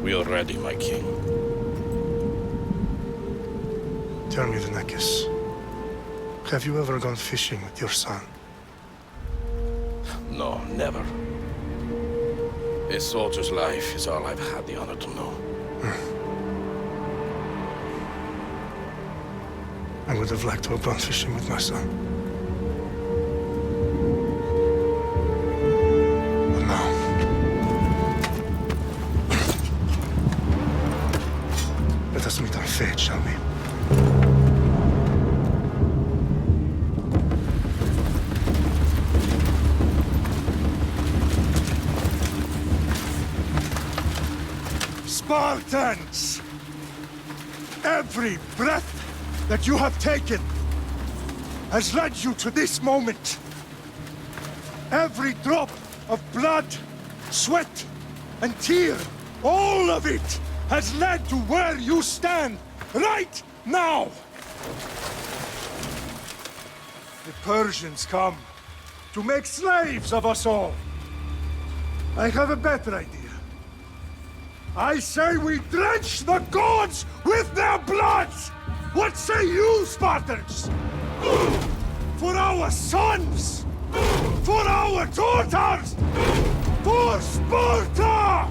We are ready, my king. Tell me, Venekis, have you ever gone fishing with your son? No, never. A soldier's life is all I've had the honor to know. I would have liked to have gone fishing with my son. But now... Let us meet our fate, shall we? Spartans! Every breath that you have taken has led you to this moment. Every drop of blood, sweat, and tear, all of it has led to where you stand right now. The Persians come to make slaves of us all. I have a better idea. I say we drench the gods with their bloods! What say you, Spartans? For our sons! For our daughters! For Sparta!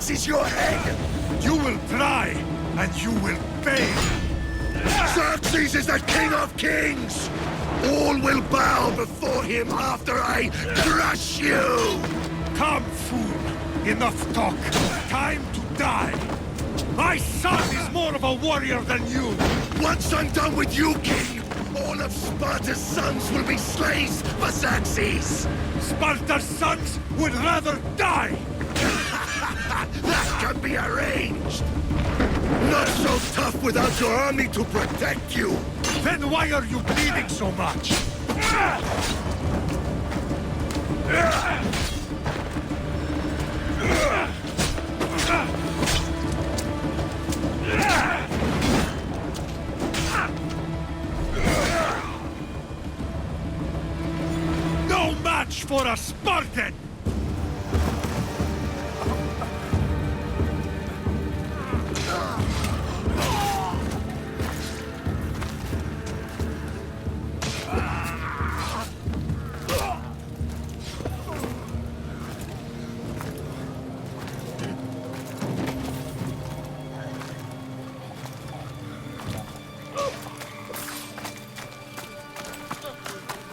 Is your head! You will try, and you will fail! Xerxes is the king of kings! All will bow before him after I crush you! Come, fool! Enough talk! Time to die! My son is more of a warrior than you! Once I'm done with you, king, all of Sparta's sons will be slaves for Xerxes! Sparta's sons would rather die! That can be arranged! Not so tough without your army to protect you! Then why are you bleeding so much? No match for a Spartan!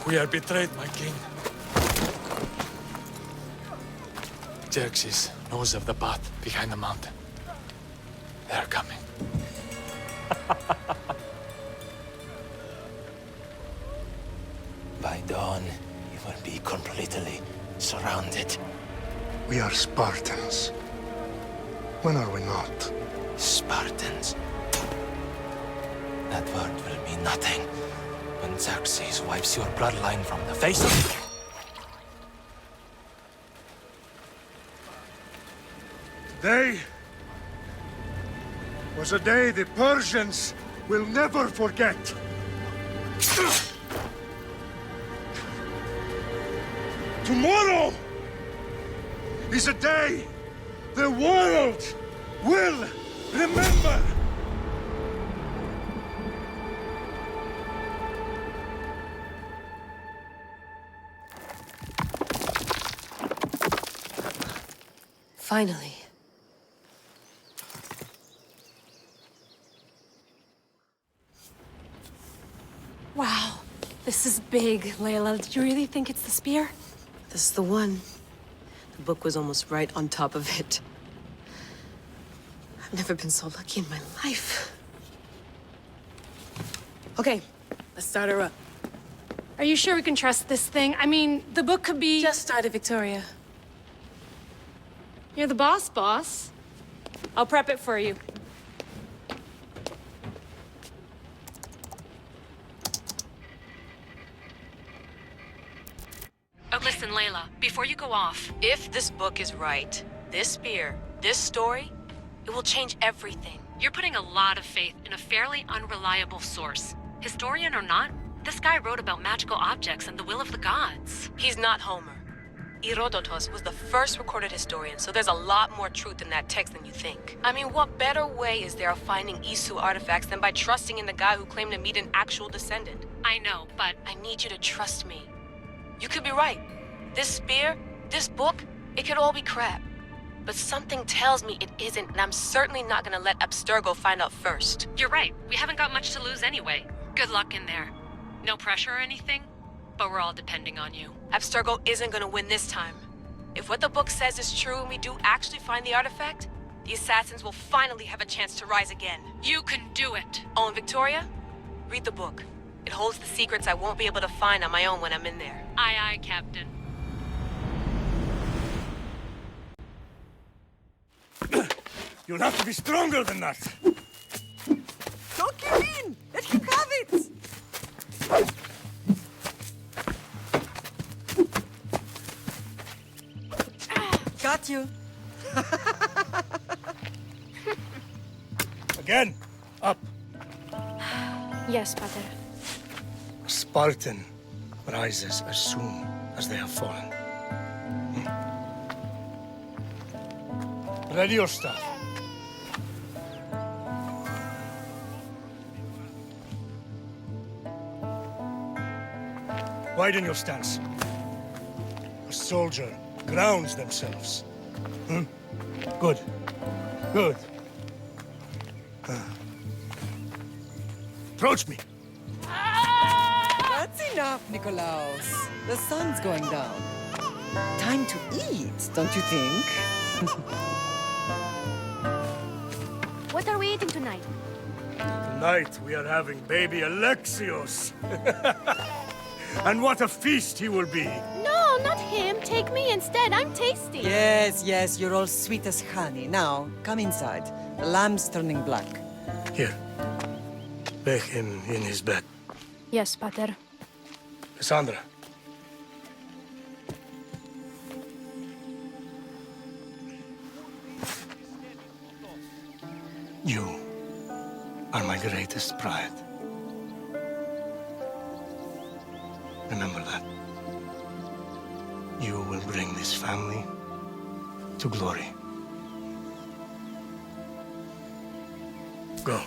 We are betrayed, my king. Xerxes knows of the path behind the mountain. They are coming. By dawn, you will be completely surrounded. We are Spartans. When are we not? Spartans. That word will mean nothing when Xerxes wipes your bloodline from the face of... Today was a day the Persians will never forget. Tomorrow is a day the world will remember. Finally. Wow, this is big, Layla. Did you really think it's the spear? This is the one. The book was almost right on top of it. I've never been so lucky in my life. Okay, let's start her up. Are you sure we can trust this thing? I mean, the book could be... Just started, Victoria. You're the boss. I'll prep it for you. Oh, listen, Layla, before you go off... If this book is right, this spear, this story, it will change everything. You're putting a lot of faith in a fairly unreliable source. Historian or not, this guy wrote about magical objects and the will of the gods. He's not Homer. Herodotus was the first recorded historian, so there's a lot more truth in that text than you think. I mean, what better way is there of finding Isu artifacts than by trusting in the guy who claimed to meet an actual descendant? I know, but... I need you to trust me. You could be right. This spear, this book, it could all be crap. But something tells me it isn't, and I'm certainly not gonna let Abstergo find out first. You're right. We haven't got much to lose anyway. Good luck in there. No pressure or anything, but we're all depending on you. Abstergo isn't gonna win this time. If what the book says is true and we do actually find the artifact, the assassins will finally have a chance to rise again. You can do it. Oh, and Victoria, read the book. It holds the secrets I won't be able to find on my own when I'm in there. Aye, aye, Captain. You'll have to be stronger than that. Don't give in! Let him have it! Got you. Again, up. Yes, Pater. A Spartan rises as soon as they have fallen. Ready your staff. Widen your stance. A soldier grounds themselves. Good. Good. Approach me. That's enough, Nikolaos. The sun's going down. Time to eat, don't you think? What are we eating tonight? Tonight we are having baby Alexios. And what a feast he will be. No, not him. Take me instead. I'm tasty. Yes, yes, you're all sweet as honey. Now, come inside. The lamb's turning black. Here. Lay him in his bed. Yes, Pater. Cassandra. You are my greatest pride. Remember that. You will bring this family to glory. Go.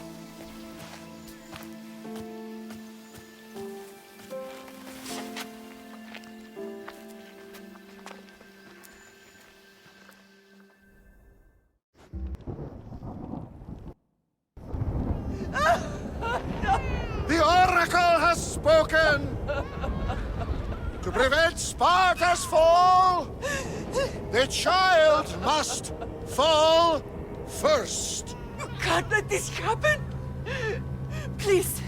The Oracle has spoken! To prevent Sparta's fall, the child must fall first. You can't let this happen! Please,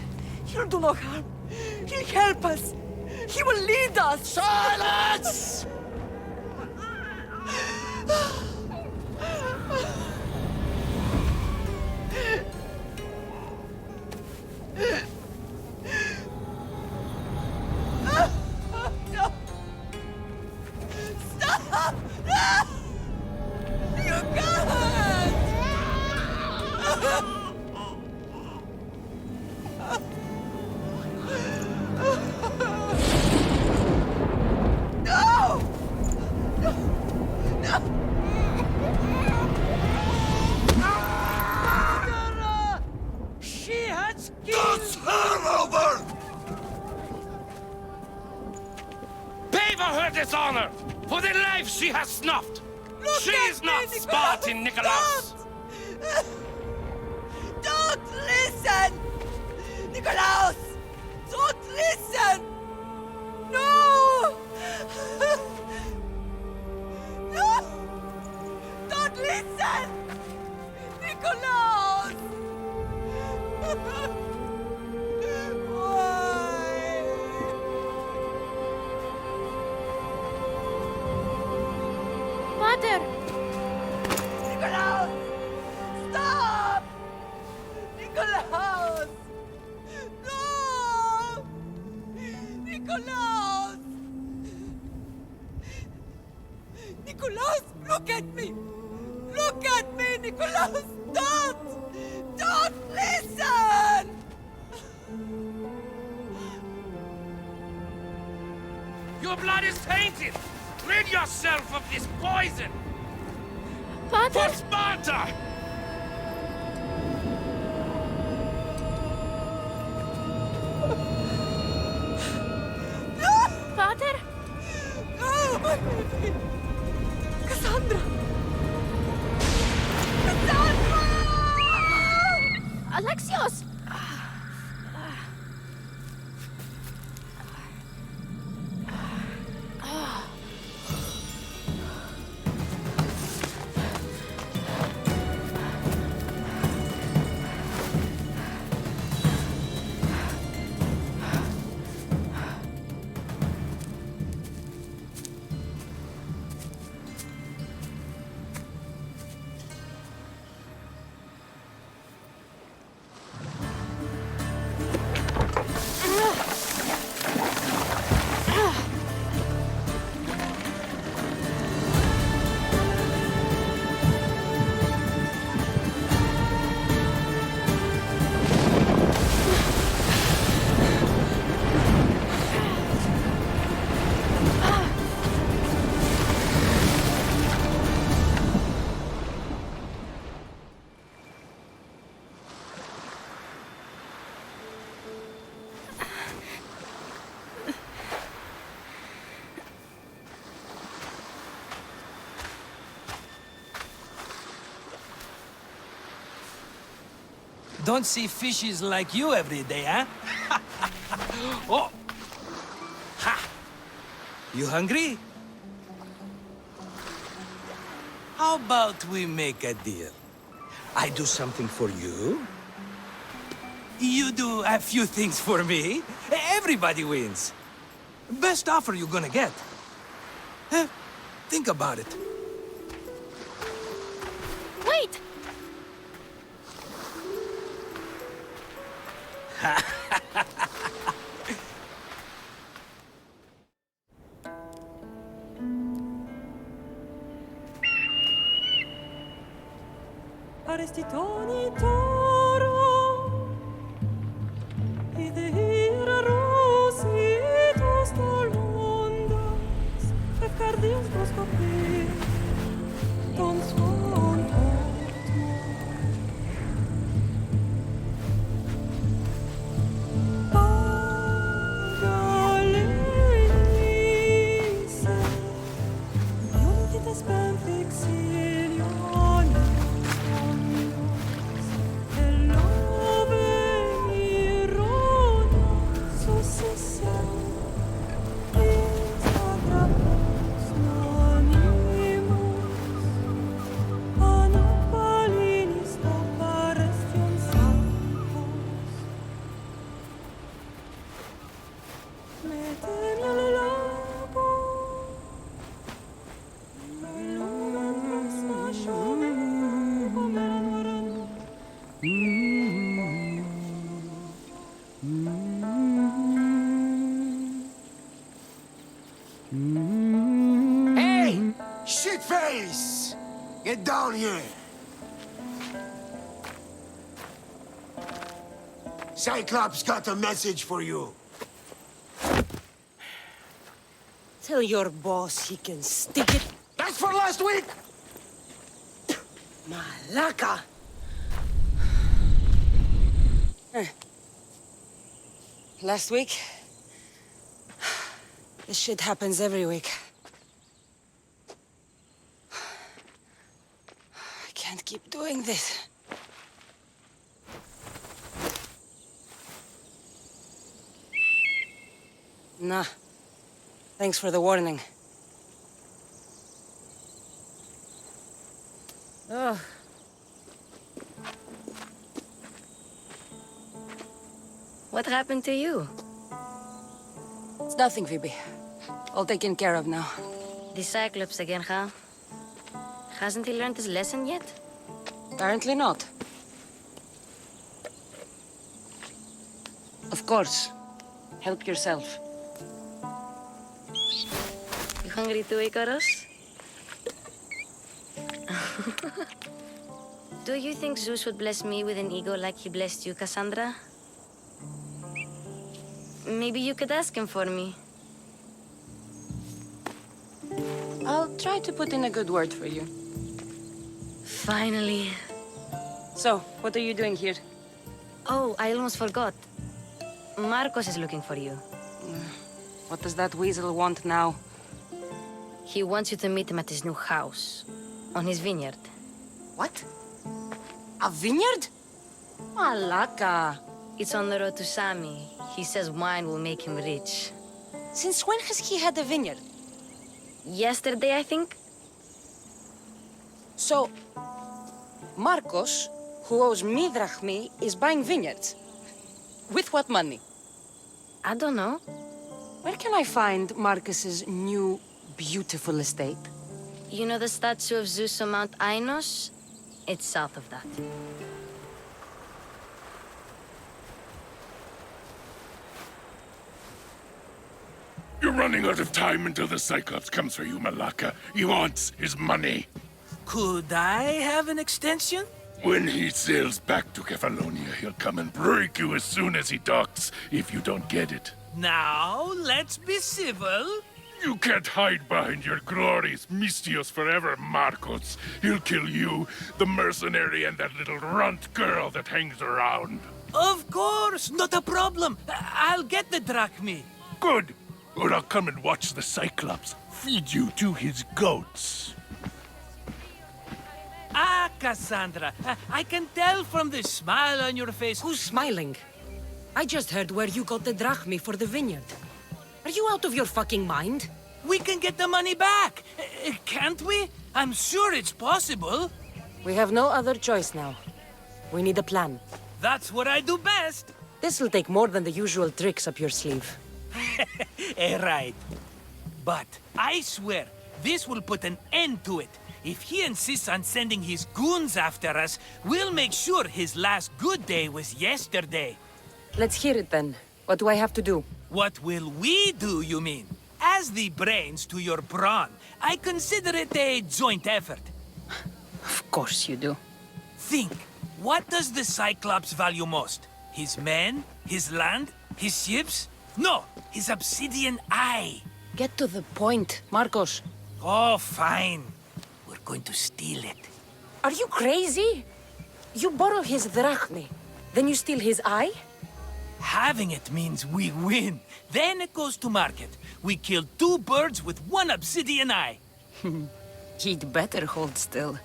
he'll do no harm. He'll help us. He will lead us. Silence! her dishonor for the life she has snuffed. She is not Spartan, Nikolaos. Don't listen! Nikolaos! Don't listen! No! No! Don't listen! Nikolaos! Why? Mother! Nikolaos! Stop! Nikolaos! No! Nikolaos! Nikolaos, look at me! Look at me, Nikolaos! Don't! Don't listen! Your blood is tainted! Rid yourself of this poison! Father! For Sparta! Father! Oh, my baby! Cassandra! Cassandra! Alexios! Don't see fishes like you every day, huh? Oh! Ha! You hungry? How about we make a deal? I do something for you. You do a few things for me. Everybody wins. Best offer you're gonna get. Think about it. Wait! Arestitoni toro, idehira rositos tolondas, efcardios proscopi, ton son Pagalenise, non ti te spem fixilioni. Hey! Shitface! Get down here! Cyclops got a message for you. Tell your boss he can stick it. That's for last week! Malaka! Last week, This shit happens every week. I can't keep doing this. Nah. Thanks for the warning. Ugh. What happened to you? It's nothing, Phoebe. All taken care of now. The Cyclops again, huh? Hasn't he learned his lesson yet? Apparently not. Of course. Help yourself. You hungry too, Icarus? Do you think Zeus would bless me with an ego like he blessed you, Cassandra? Maybe you could ask him for me. I'll try to put in a good word for you. Finally. So, what are you doing here? Oh, I almost forgot. Marcos is looking for you. What does that weasel want now? He wants you to meet him at his new house. On his vineyard. What? A vineyard? Malaka. It's on the road to Sami. He says wine will make him rich. Since when has he had a vineyard? Yesterday, I think? So, Marcos, who owes me drachmi, is buying vineyards. With what money? I don't know. Where can I find Marcus's new, beautiful estate? You know the statue of Zeus on Mount Ainos? It's south of that. You're running out of time until the Cyclops comes for you, Malaka. He wants his money. Could I have an extension? When he sails back to Kefalonia, he'll come and break you as soon as he docks, if you don't get it. Now, let's be civil. You can't hide behind your glorious misthios forever, Marcos. He'll kill you, the mercenary, and that little runt girl that hangs around. Of course, not a problem. I'll get the drachmi. Good. Or I'll come and watch the Cyclops feed you to his goats. Ah, Cassandra, I can tell from the smile on your face. Who's smiling? I just heard where you got the drachmi for the vineyard. Are you out of your fucking mind? We can get the money back, can't we? I'm sure it's possible. We have no other choice now. We need a plan. That's what I do best. This'll take more than the usual tricks up your sleeve. Right. But I swear, this will put an end to it. If he insists on sending his goons after us, we'll make sure his last good day was yesterday. Let's hear it then. What do I have to do? What will we do, you mean? As the brains to your brawn, I consider it a joint effort. Of course you do. Think, what does the Cyclops value most? His men? His land? His ships? No, his obsidian eye. Get to the point, Marcos. Oh, fine. We're going to steal it. Are you crazy? You borrow his drachmi, then you steal his eye? Having it means we win. Then it goes to market. We kill two birds with one obsidian eye. He'd better hold still,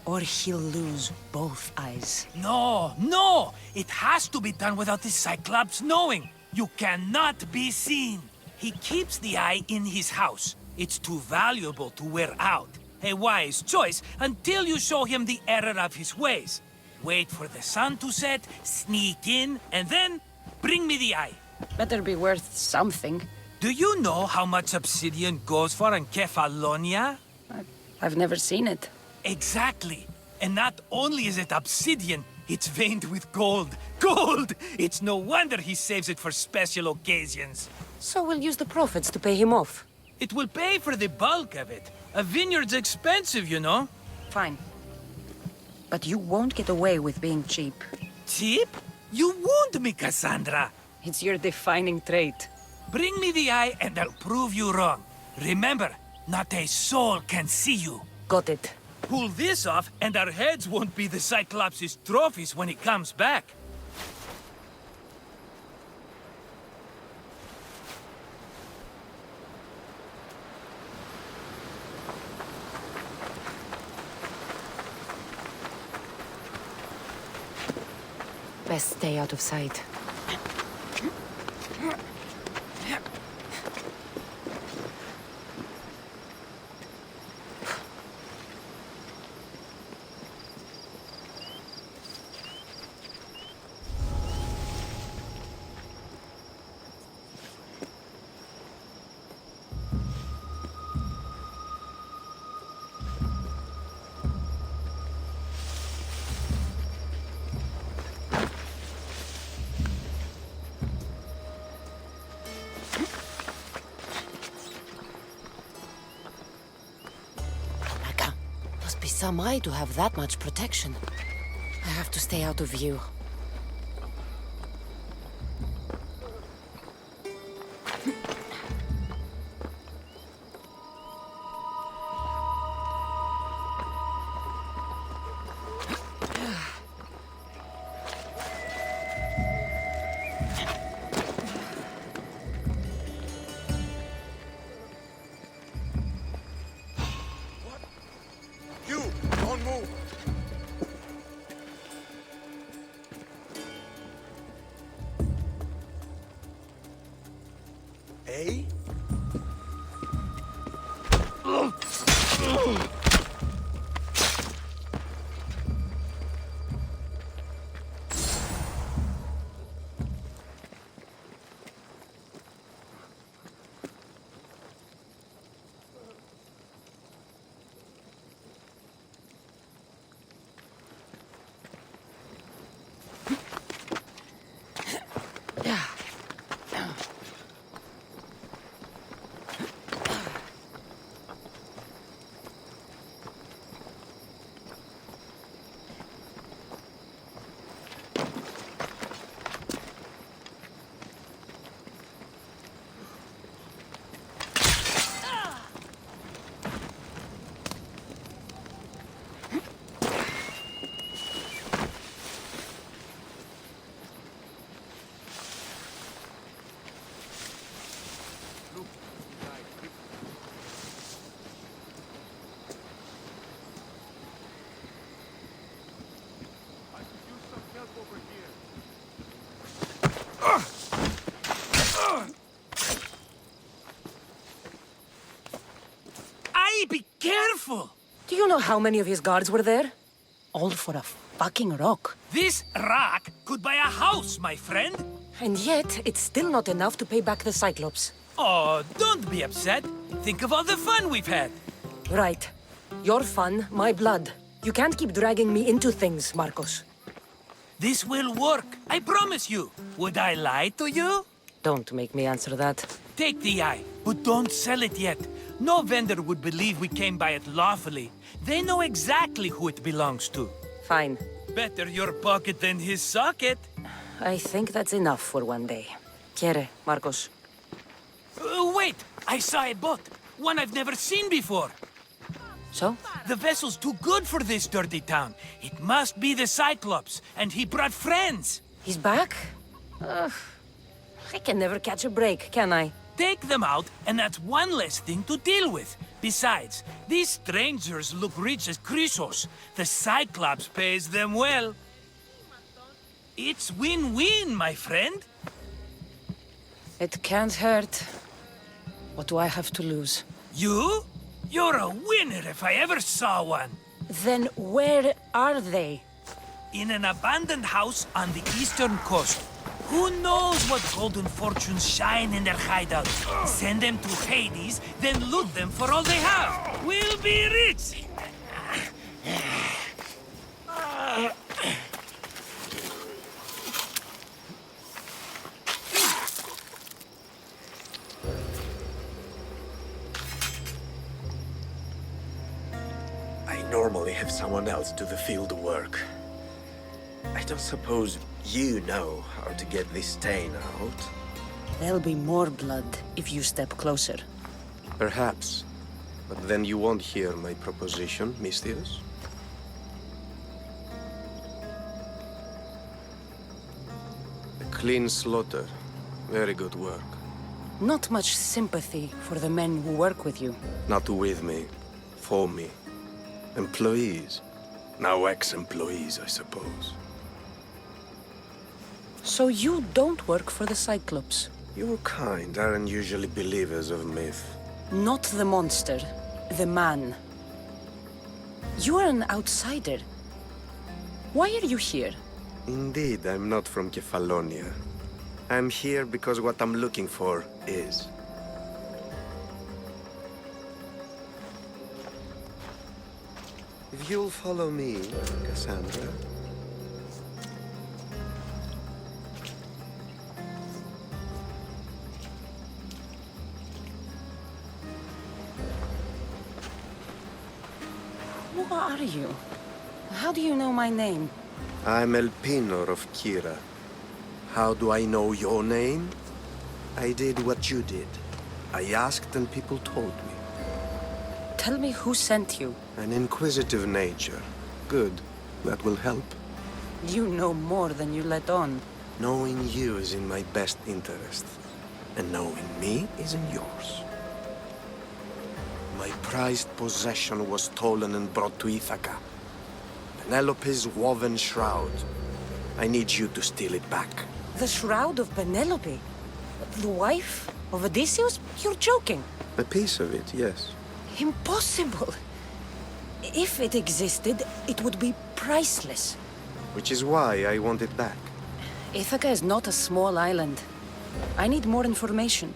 or he'll lose both eyes. No! It has to be done without the Cyclops knowing. You cannot be seen. He keeps the eye in his house. It's too valuable to wear out. A wise choice until you show him the error of his ways. Wait for the sun to set, sneak in, and then bring me the eye. Better be worth something. Do you know how much obsidian goes for in Kefalonia? I've never seen it. Exactly. And not only is it obsidian, it's veined with gold. Gold! It's no wonder he saves it for special occasions. So we'll use the profits to pay him off. It will pay for the bulk of it. A vineyard's expensive, you know. Fine. But you won't get away with being cheap. Cheap? You wound me, Cassandra. It's your defining trait. Bring me the eye and I'll prove you wrong. Remember, not a soul can see you. Got it. Pull this off and our heads won't be the Cyclops' trophies when he comes back. Best stay out of sight. Some eye to have that much protection. I have to stay out of view. Be careful! Do you know how many of his guards were there? All for a fucking rock. This rock could buy a house, my friend. And yet, it's still not enough to pay back the Cyclops. Oh, don't be upset. Think of all the fun we've had. Right. Your fun, my blood. You can't keep dragging me into things, Marcos. This will work, I promise you. Would I lie to you? Don't make me answer that. Take the eye, but don't sell it yet. No vendor would believe we came by it lawfully. They know exactly who it belongs to. Fine. Better your pocket than his socket. I think that's enough for one day. KingJiray, Marcos. Wait! I saw a boat. One I've never seen before. So? The vessel's too good for this dirty town. It must be the Cyclops, and he brought friends. He's back? I can never catch a break, can I? Take them out, and that's one less thing to deal with. Besides, these strangers look rich as Chrysos. The Cyclops pays them well. It's win-win, my friend. It can't hurt. What do I have to lose? You? You're a winner if I ever saw one. Then where are they? In an abandoned house on the eastern coast. Who knows what golden fortunes shine in their hideout? Send them to Hades, then loot them for all they have. We'll be rich! I normally have someone else do the field work. I don't suppose you know how to get this stain out? There'll be more blood if you step closer. Perhaps. But then you won't hear my proposition, misthios. A clean slaughter. Very good work. Not much sympathy for the men who work with you. Not with me. For me. Employees. Now ex-employees, I suppose. So you don't work for the Cyclops? Your kind aren't usually believers of myth. Not the monster, the man. You are an outsider. Why are you here? Indeed, I'm not from Kefalonia. I'm here because what I'm looking for is. If you'll follow me, Cassandra. Who are you? How do you know my name? I'm Elpinor of Kira. How do I know your name? I did what you did. I asked and people told me. Tell me who sent you. An inquisitive nature. Good. That will help. You know more than you let on. Knowing you is in my best interest. And knowing me is in yours. My prized possession was stolen and brought to Ithaca. Penelope's woven shroud. I need you to steal it back. The shroud of Penelope? The wife of Odysseus? You're joking. A piece of it, yes. Impossible. If it existed, it would be priceless. Which is why I want it back. Ithaca is not a small island. I need more information.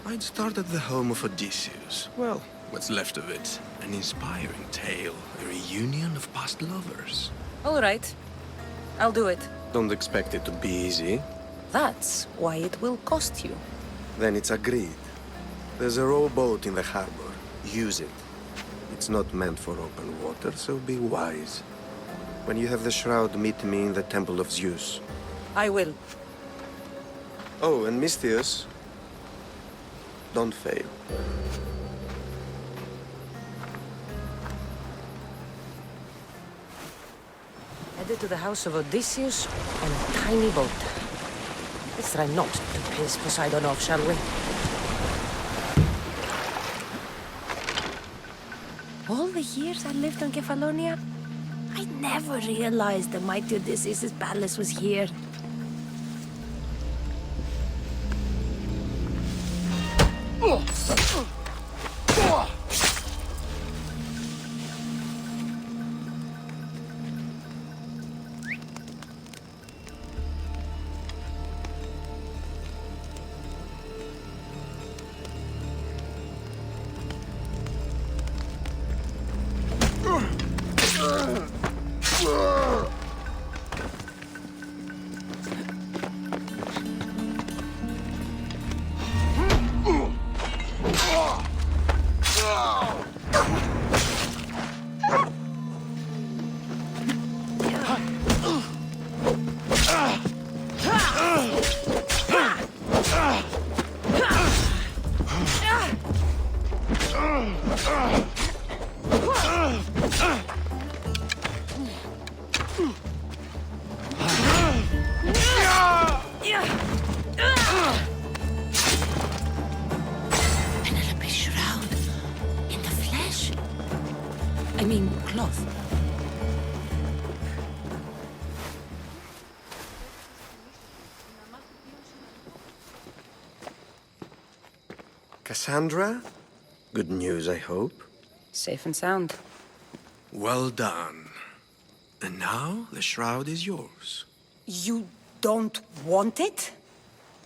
I'd start at the home of Odysseus. Well, what's left of it. An inspiring tale, a reunion of past lovers. All right. I'll do it. Don't expect it to be easy. That's why it will cost you. Then it's agreed. There's a rowboat in the harbor. Use it. It's not meant for open water, so be wise. When you have the shroud, meet me in the Temple of Zeus. I will. Oh, and misthios, don't fail. Headed to the house of Odysseus on a tiny boat. Let's try not to piss Poseidon off, shall we? All the years I lived on Kefalonia, I never realized the mighty Odysseus' palace was here. Penelope's shroud in the flesh. I mean, cloth. Cassandra? Good news, I hope. Safe and sound. Well done. And now the shroud is yours. You don't want it?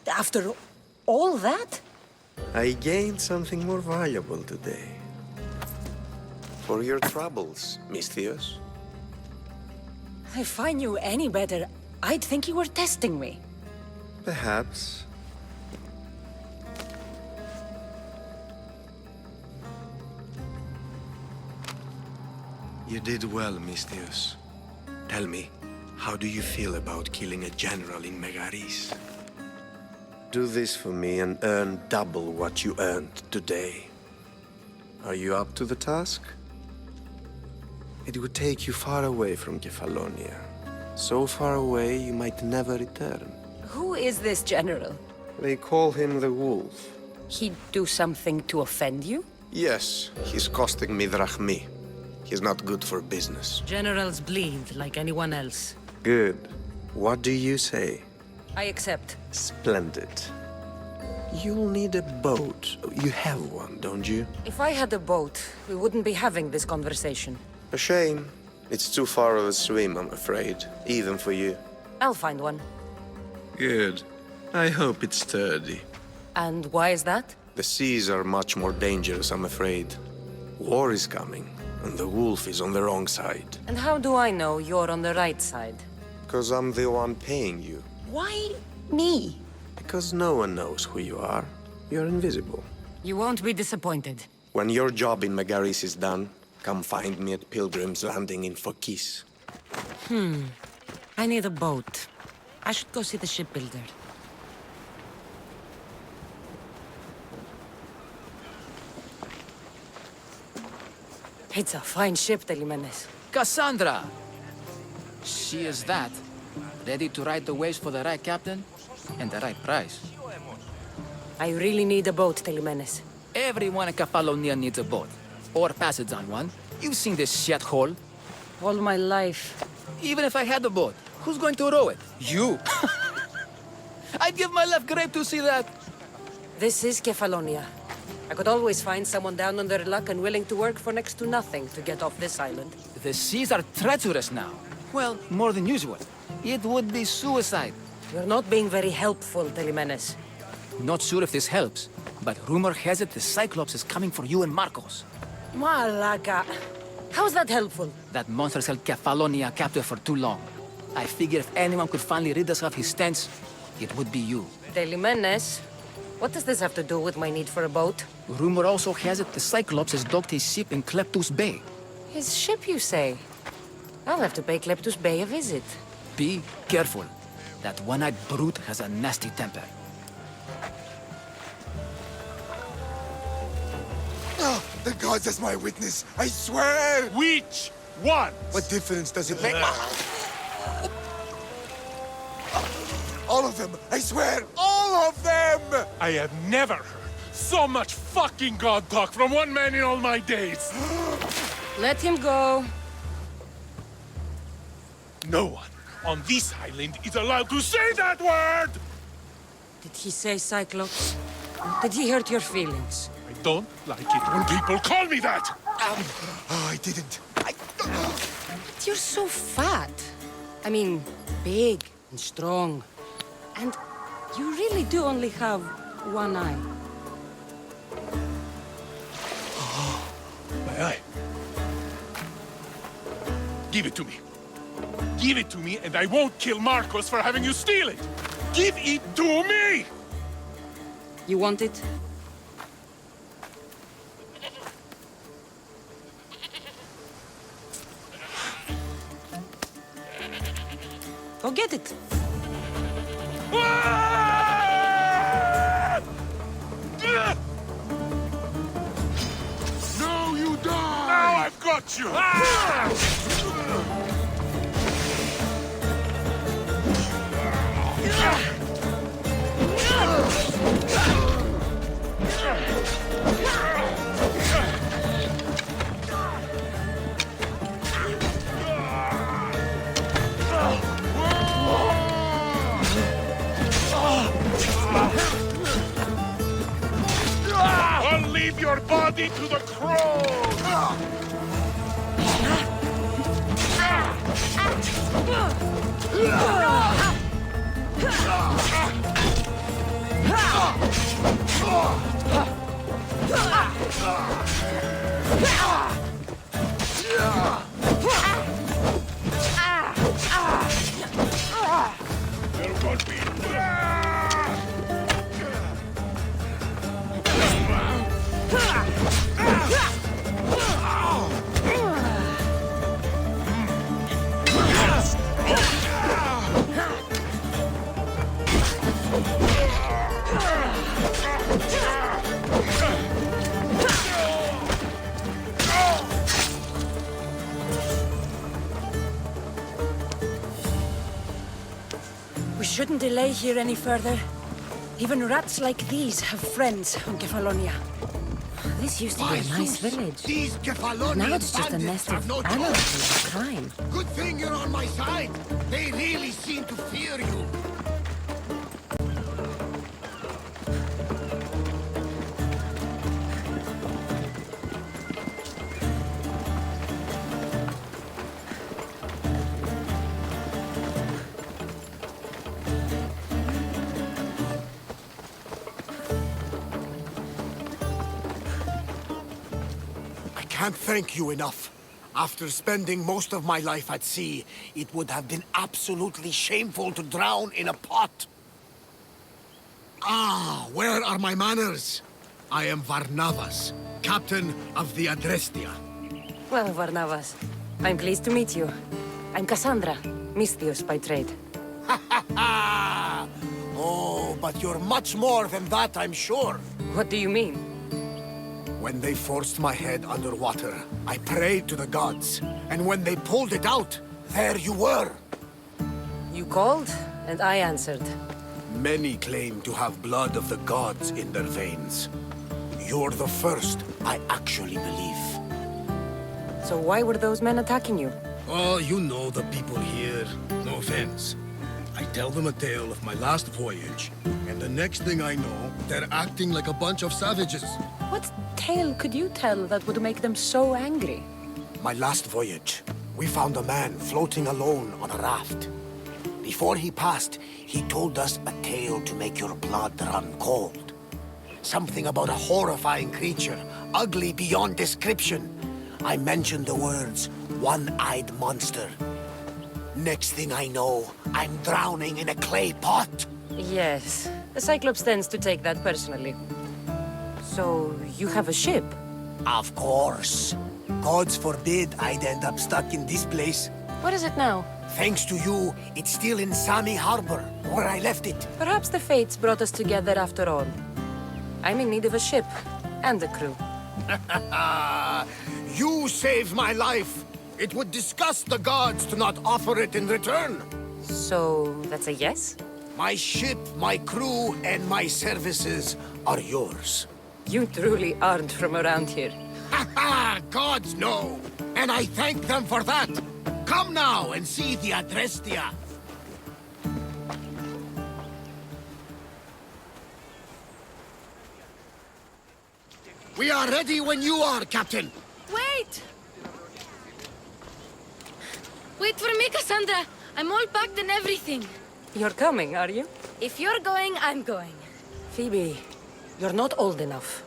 After all that? I gained something more valuable today. For your troubles, misthios. If I knew any better, I'd think you were testing me. Perhaps. You did well, misthios. Tell me, how do you feel about killing a general in Megaris? Do this for me and earn double what you earned today. Are you up to the task? It would take you far away from Kefalonia. So far away you might never return. Who is this general? They call him the Wolf. He'd do something to offend you? Yes, he's costing me drachmi. He's not good for business. Generals bleed like anyone else. Good. What do you say? I accept. Splendid. You'll need a boat. You have one, don't you? If I had a boat, we wouldn't be having this conversation. A shame. It's too far of a swim, I'm afraid. Even for you. I'll find one. Good. I hope it's sturdy. And why is that? The seas are much more dangerous, I'm afraid. War is coming, and the wolf is on the wrong side. And how do I know you're on the right side? Because I'm the one paying you. Why me? Because no one knows who you are. You're invisible. You won't be disappointed. When your job in Megaris is done, come find me at Pilgrim's Landing in Phokis. I need a boat. I should go see the shipbuilder. It's a fine ship, Telimenes. Cassandra! She is that. Ready to ride the waves for the right captain and the right price. I really need a boat, Telimenes. Everyone in Kefalonia needs a boat. Or passage on one. You've seen this shithole. All my life. Even if I had a boat, who's going to row it? You! I'd give my left grape to see that. This is Kefalonia. I could always find someone down on their luck and willing to work for next to nothing to get off this island. The seas are treacherous now. Well, more than usual. It would be suicide. You're not being very helpful, Telimenes. Not sure if this helps, but rumor has it the Cyclops is coming for you and Marcos. Malaga. How's that helpful? That monster's held Kefalonia captive for too long. I figure if anyone could finally rid us of his stench, it would be you. Telimenes? What does this have to do with my need for a boat? Rumor also has it the Cyclops has docked his ship in Kleptus Bay. His ship, you say? I'll have to pay Kleptus Bay a visit. Be careful. That one-eyed brute has a nasty temper. Oh, the gods as my witness, I swear! Which one? What difference does it make? All of them, I swear, all of them! I have never heard so much fucking god talk from one man in all my days. Let him go. No one on this island is allowed to say that word! Did he say Cyclops? Did he hurt your feelings? I don't like it when people call me that! Oh, I didn't. You're so fat. I mean, big and strong. And you really do only have one eye. My eye. Give it to me. Give it to me, and I won't kill Marcos for having you steal it! Give it to me! You want it? Go get it! No, you die! Now I've got you! I'll leave your body to the crows! There won't be... We shouldn't delay here any further. Even rats like these have friends on Kefalonia. This used to be a nice village. These Kefalonian Now it's just a bandits nest have of no anarchy choice. and crime. Good thing you're on my side. They really seem to fear you. can't thank you enough. After spending most of my life at sea, it would have been absolutely shameful to drown in a pot. Ah, where are my manners? I am Varnavas, captain of the Adrestia. Well, Varnavas, I'm pleased to meet you. I'm Cassandra, misthios by trade. Oh, but you're much more than that, I'm sure. What do you mean? When they forced my head underwater, I prayed to the gods. And when they pulled it out, there you were. You called, and I answered. Many claim to have blood of the gods in their veins. You're the first I actually believe. So why were those men attacking you? Oh, you know the people here. No offense. I tell them a tale of my last voyage, and the next thing I know, they're acting like a bunch of savages. What tale could you tell that would make them so angry? My last voyage, we found a man floating alone on a raft. Before he passed, he told us a tale to make your blood run cold. Something about a horrifying creature, ugly beyond description. I mentioned the words, one-eyed monster. Next thing I know, I'm drowning in a clay pot. Yes, the Cyclops tends to take that personally. So, you have a ship? Of course. Gods forbid I'd end up stuck in this place. What is it now? Thanks to you, it's still in Sami Harbor, where I left it. Perhaps the fates brought us together after all. I'm in need of a ship, and a crew. You saved my life. It would disgust the gods to not offer it in return. So, that's a yes? My ship, my crew, and my services are yours. You truly aren't from around here. Ha ha! Gods know! And I thank them for that! Come now and see the Adrestia! We are ready when you are, Captain! Wait! Wait for me, Cassandra! I'm all packed and everything. You're coming, are you? If you're going, I'm going. Phoebe, you're not old enough.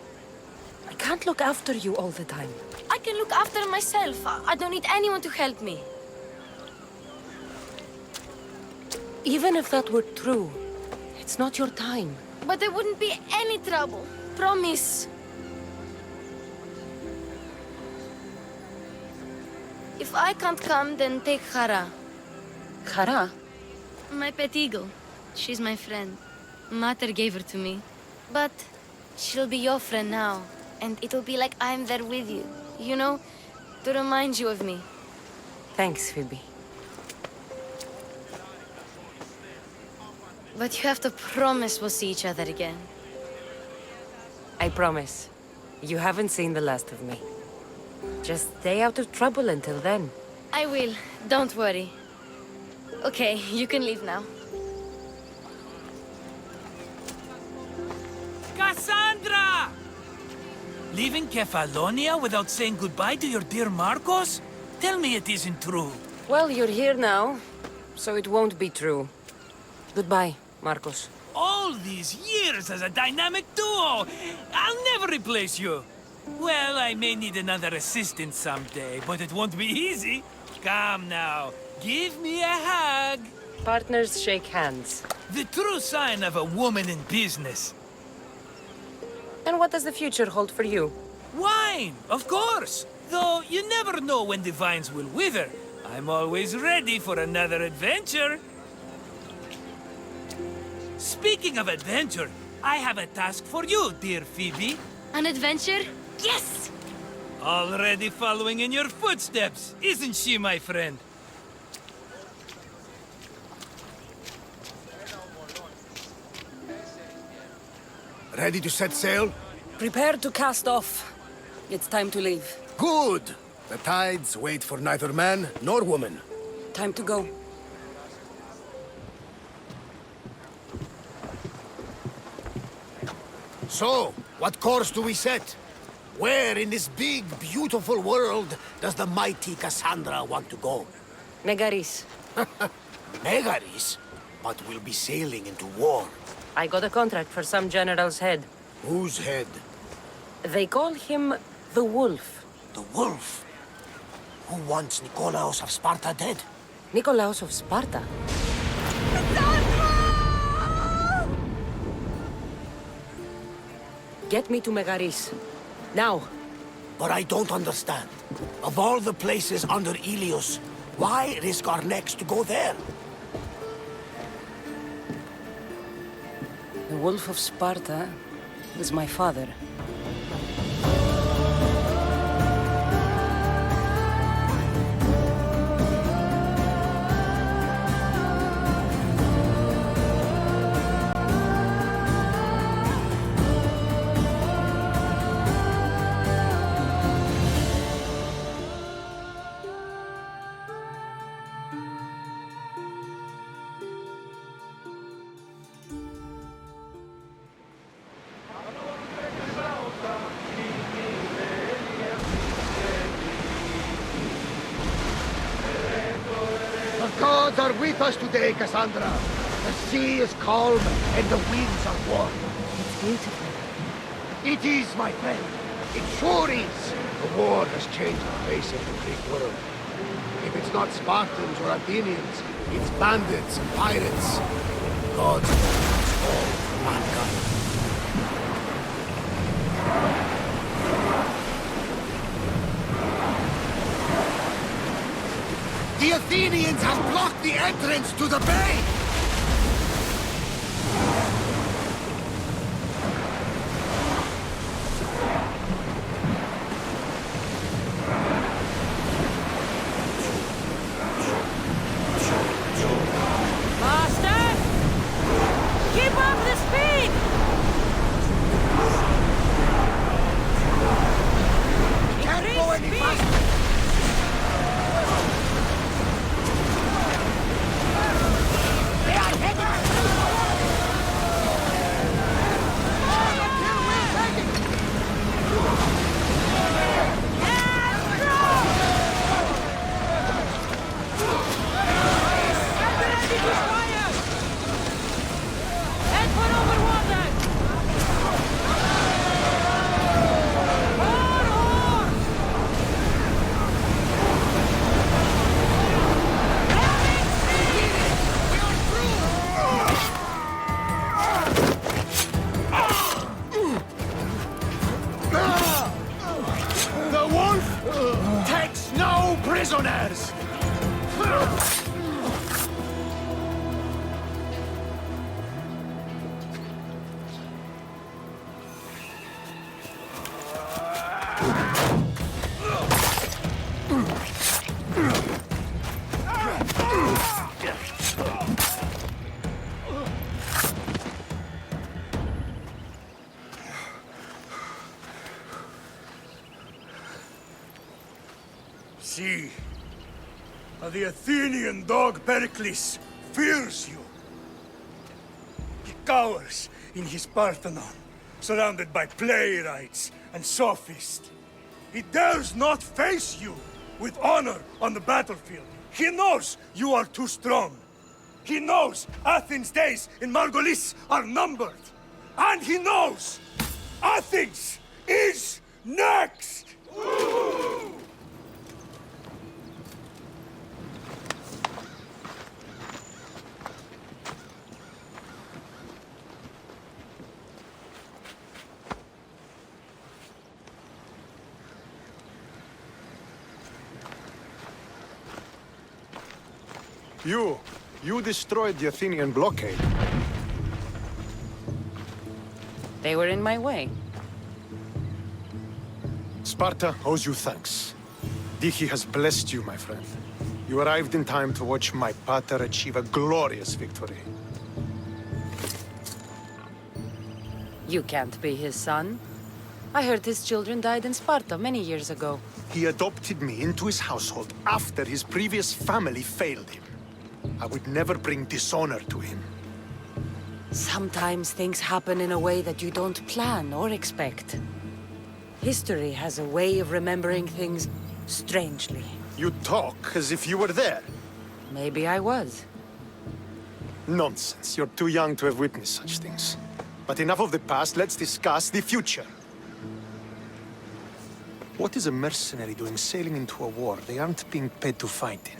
I can't look after you all the time. I can look after myself. I don't need anyone to help me. Even if that were true, it's not your time. But there wouldn't be any trouble. Promise. If I can't come, then take Hara. Hara? My pet eagle. She's my friend. Mater gave her to me. But she'll be your friend now. And it'll be like I'm there with you. You know, to remind you of me. Thanks, Phoebe. But you have to promise we'll see each other again. I promise. You haven't seen the last of me. Just stay out of trouble until then. I will. Don't worry. Okay, you can leave now. Cassandra! Leaving Kefalonia without saying goodbye to your dear Marcos? Tell me it isn't true. Well, you're here now, so it won't be true. Goodbye, Marcos. All these years as a dynamic duo! I'll never replace you! Well, I may need another assistant someday, but it won't be easy. Come now, give me a hug. Partners shake hands. The true sign of a woman in business. And what does the future hold for you? Wine, of course. Though you never know when the vines will wither. I'm always ready for another adventure. Speaking of adventure, I have a task for you, dear Phoebe. An adventure? Yes! Already following in your footsteps, isn't she, my friend? Ready to set sail? Prepare to cast off. It's time to leave. Good! The tides wait for neither man nor woman. Time to go. So, what course do we set? Where in this big, beautiful world does the mighty Cassandra want to go? Megaris. Megaris? But we'll be sailing into war. I got a contract for some general's head. Whose head? They call him the Wolf. The wolf. Who wants Nikolaos of Sparta dead? Nikolaos of Sparta? Get me to Megaris. Now. But I don't understand. Of all the places under Ilios, why risk our necks to go there? The Wolf of Sparta is my father. The gods are with us today, Cassandra. The sea is calm and the winds are warm. It's beautiful. It is, my friend. It sure is. The war has changed the face of the Greek world. If it's not Spartans or Athenians, it's bandits and pirates. Gods have all for mankind. The Athenians have blocked the entrance to the bay! Master! Keep up the speed! Can't go any faster! Prisoners! See, the Athenian dog Pericles fears you. He cowers in his Parthenon, surrounded by playwrights and sophists. He dares not face you with honor on the battlefield. He knows you are too strong. He knows Athens' days in Margolis are numbered. And he knows Athens is next! You destroyed the Athenian blockade. They were in my way. Sparta owes you thanks. Diki has blessed you, my friend. You arrived in time to watch my pater achieve a glorious victory. You can't be his son. I heard his children died in Sparta many years ago. He adopted me into his household after his previous family failed him. I would never bring dishonor to him. Sometimes things happen in a way that you don't plan or expect. History has a way of remembering things strangely. You talk as if you were there. Maybe I was. Nonsense. You're too young to have witnessed such things. But enough of the past, let's discuss the future. What is a mercenary doing sailing into a war they aren't being paid to fight in?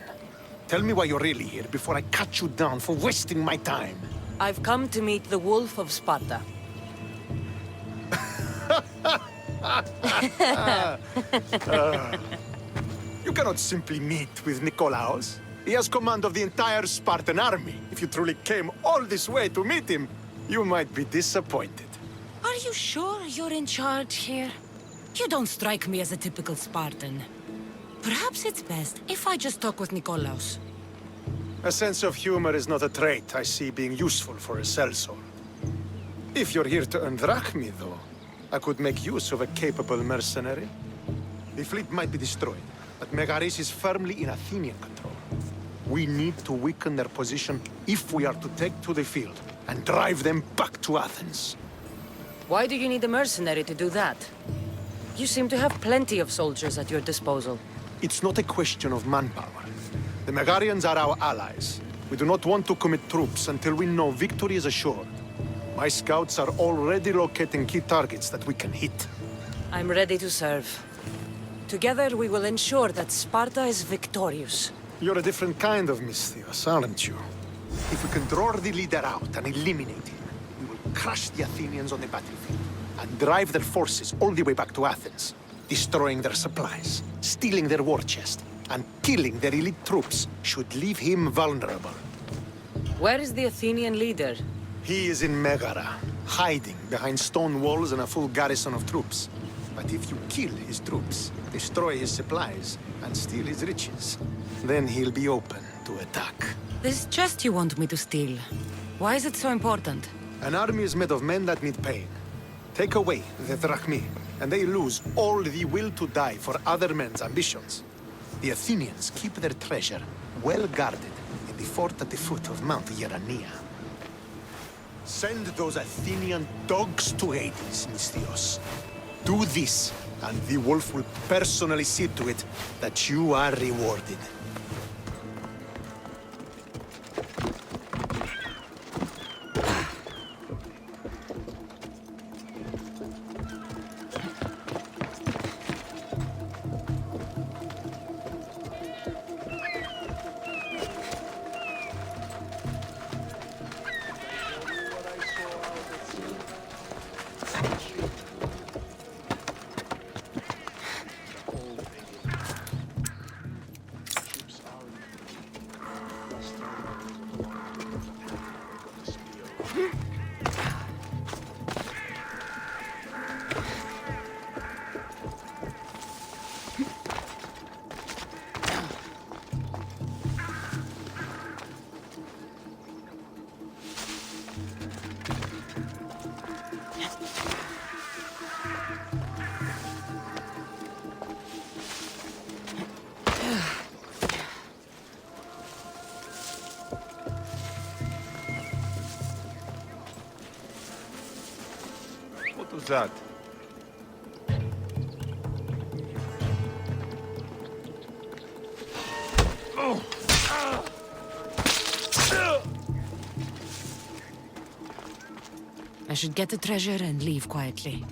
Tell me why you're really here before I cut you down for wasting my time. I've come to meet the Wolf of Sparta. You cannot simply meet with Nikolaos. He has command of the entire Spartan army. If you truly came all this way to meet him, you might be disappointed. Are you sure you're in charge here? You don't strike me as a typical Spartan. Perhaps it's best if I just talk with Nikolaos. A sense of humor is not a trait I see being useful for a sellsword. If you're here to earn drachmi, though, I could make use of a capable mercenary. The fleet might be destroyed, but Megaris is firmly in Athenian control. We need to weaken their position if we are to take to the field and drive them back to Athens. Why do you need a mercenary to do that? You seem to have plenty of soldiers at your disposal. It's not a question of manpower. The Megarians are our allies. We do not want to commit troops until we know victory is assured. My scouts are already locating key targets that we can hit. I'm ready to serve. Together we will ensure that Sparta is victorious. You're a different kind of misthios, aren't you? If we can draw the leader out and eliminate him, we will crush the Athenians on the battlefield and drive their forces all the way back to Athens, destroying their supplies, stealing their war chest, and killing their elite troops should leave him vulnerable. Where is the Athenian leader? He is in Megara, hiding behind stone walls and a full garrison of troops. But if you kill his troops, destroy his supplies, and steal his riches, then he'll be open to attack. This chest you want me to steal. Why is it so important? An army is made of men that need pain. Take away the drachmi, and they lose all the will to die for other men's ambitions. The Athenians keep their treasure well guarded in the fort at the foot of Mount Yerania. Send those Athenian dogs to Hades, misthios. Do this, and the wolf will personally see to it that you are rewarded. What was that? I should get the treasure and leave quietly.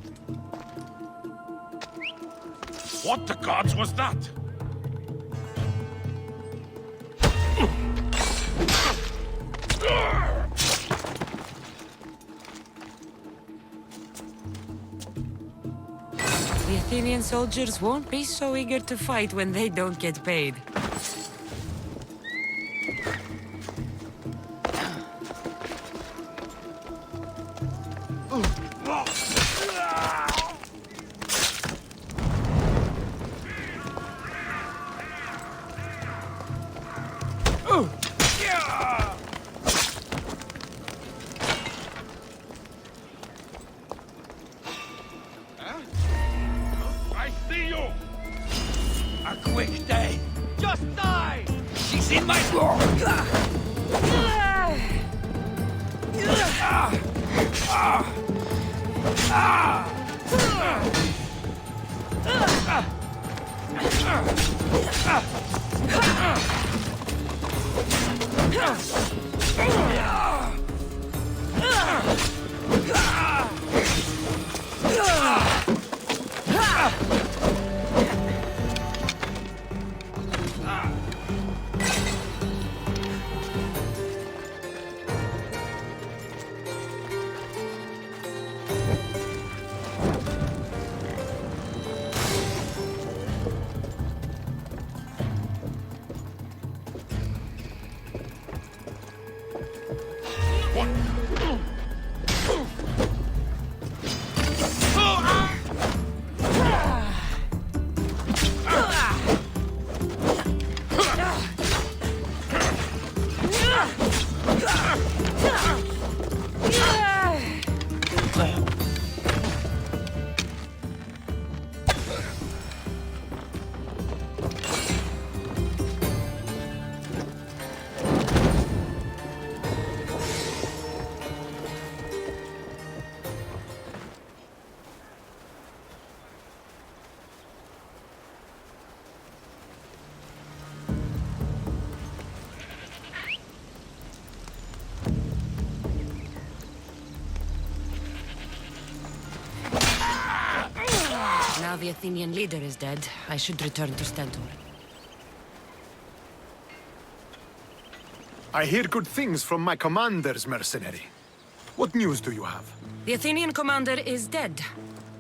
What the gods was that? The Athenian soldiers won't be so eager to fight when they don't get paid. I see you! A quick day! Just die! She's in my door! Now the Athenian leader is dead, I should return to Stentor. I hear good things from my commanders, mercenary. What news do you have? The Athenian commander is dead.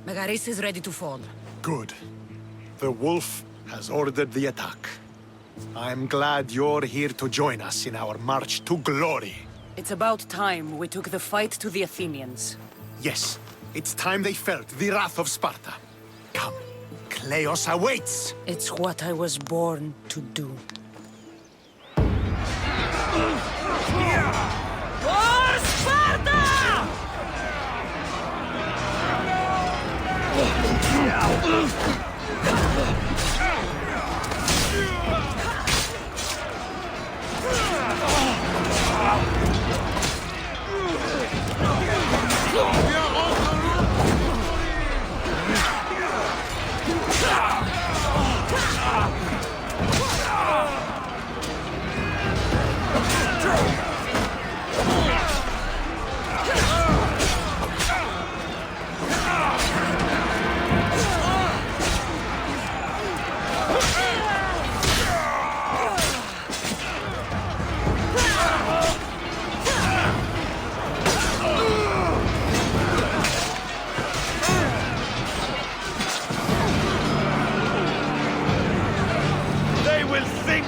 Megaris is ready to fall. Good. The wolf has ordered the attack. I'm glad you're here to join us in our march to glory. It's about time we took the fight to the Athenians. Yes, it's time they felt the wrath of Sparta. Come, Kleos awaits! It's what I was born to do. For Sparta!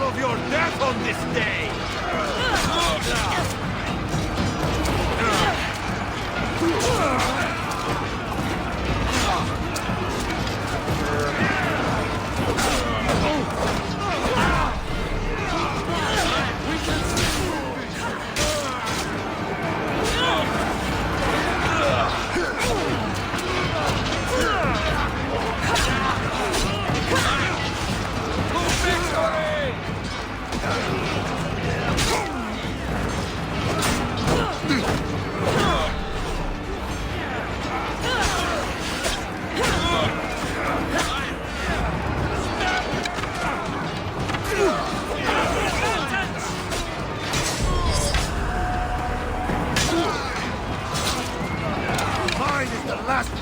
Of your death on this day!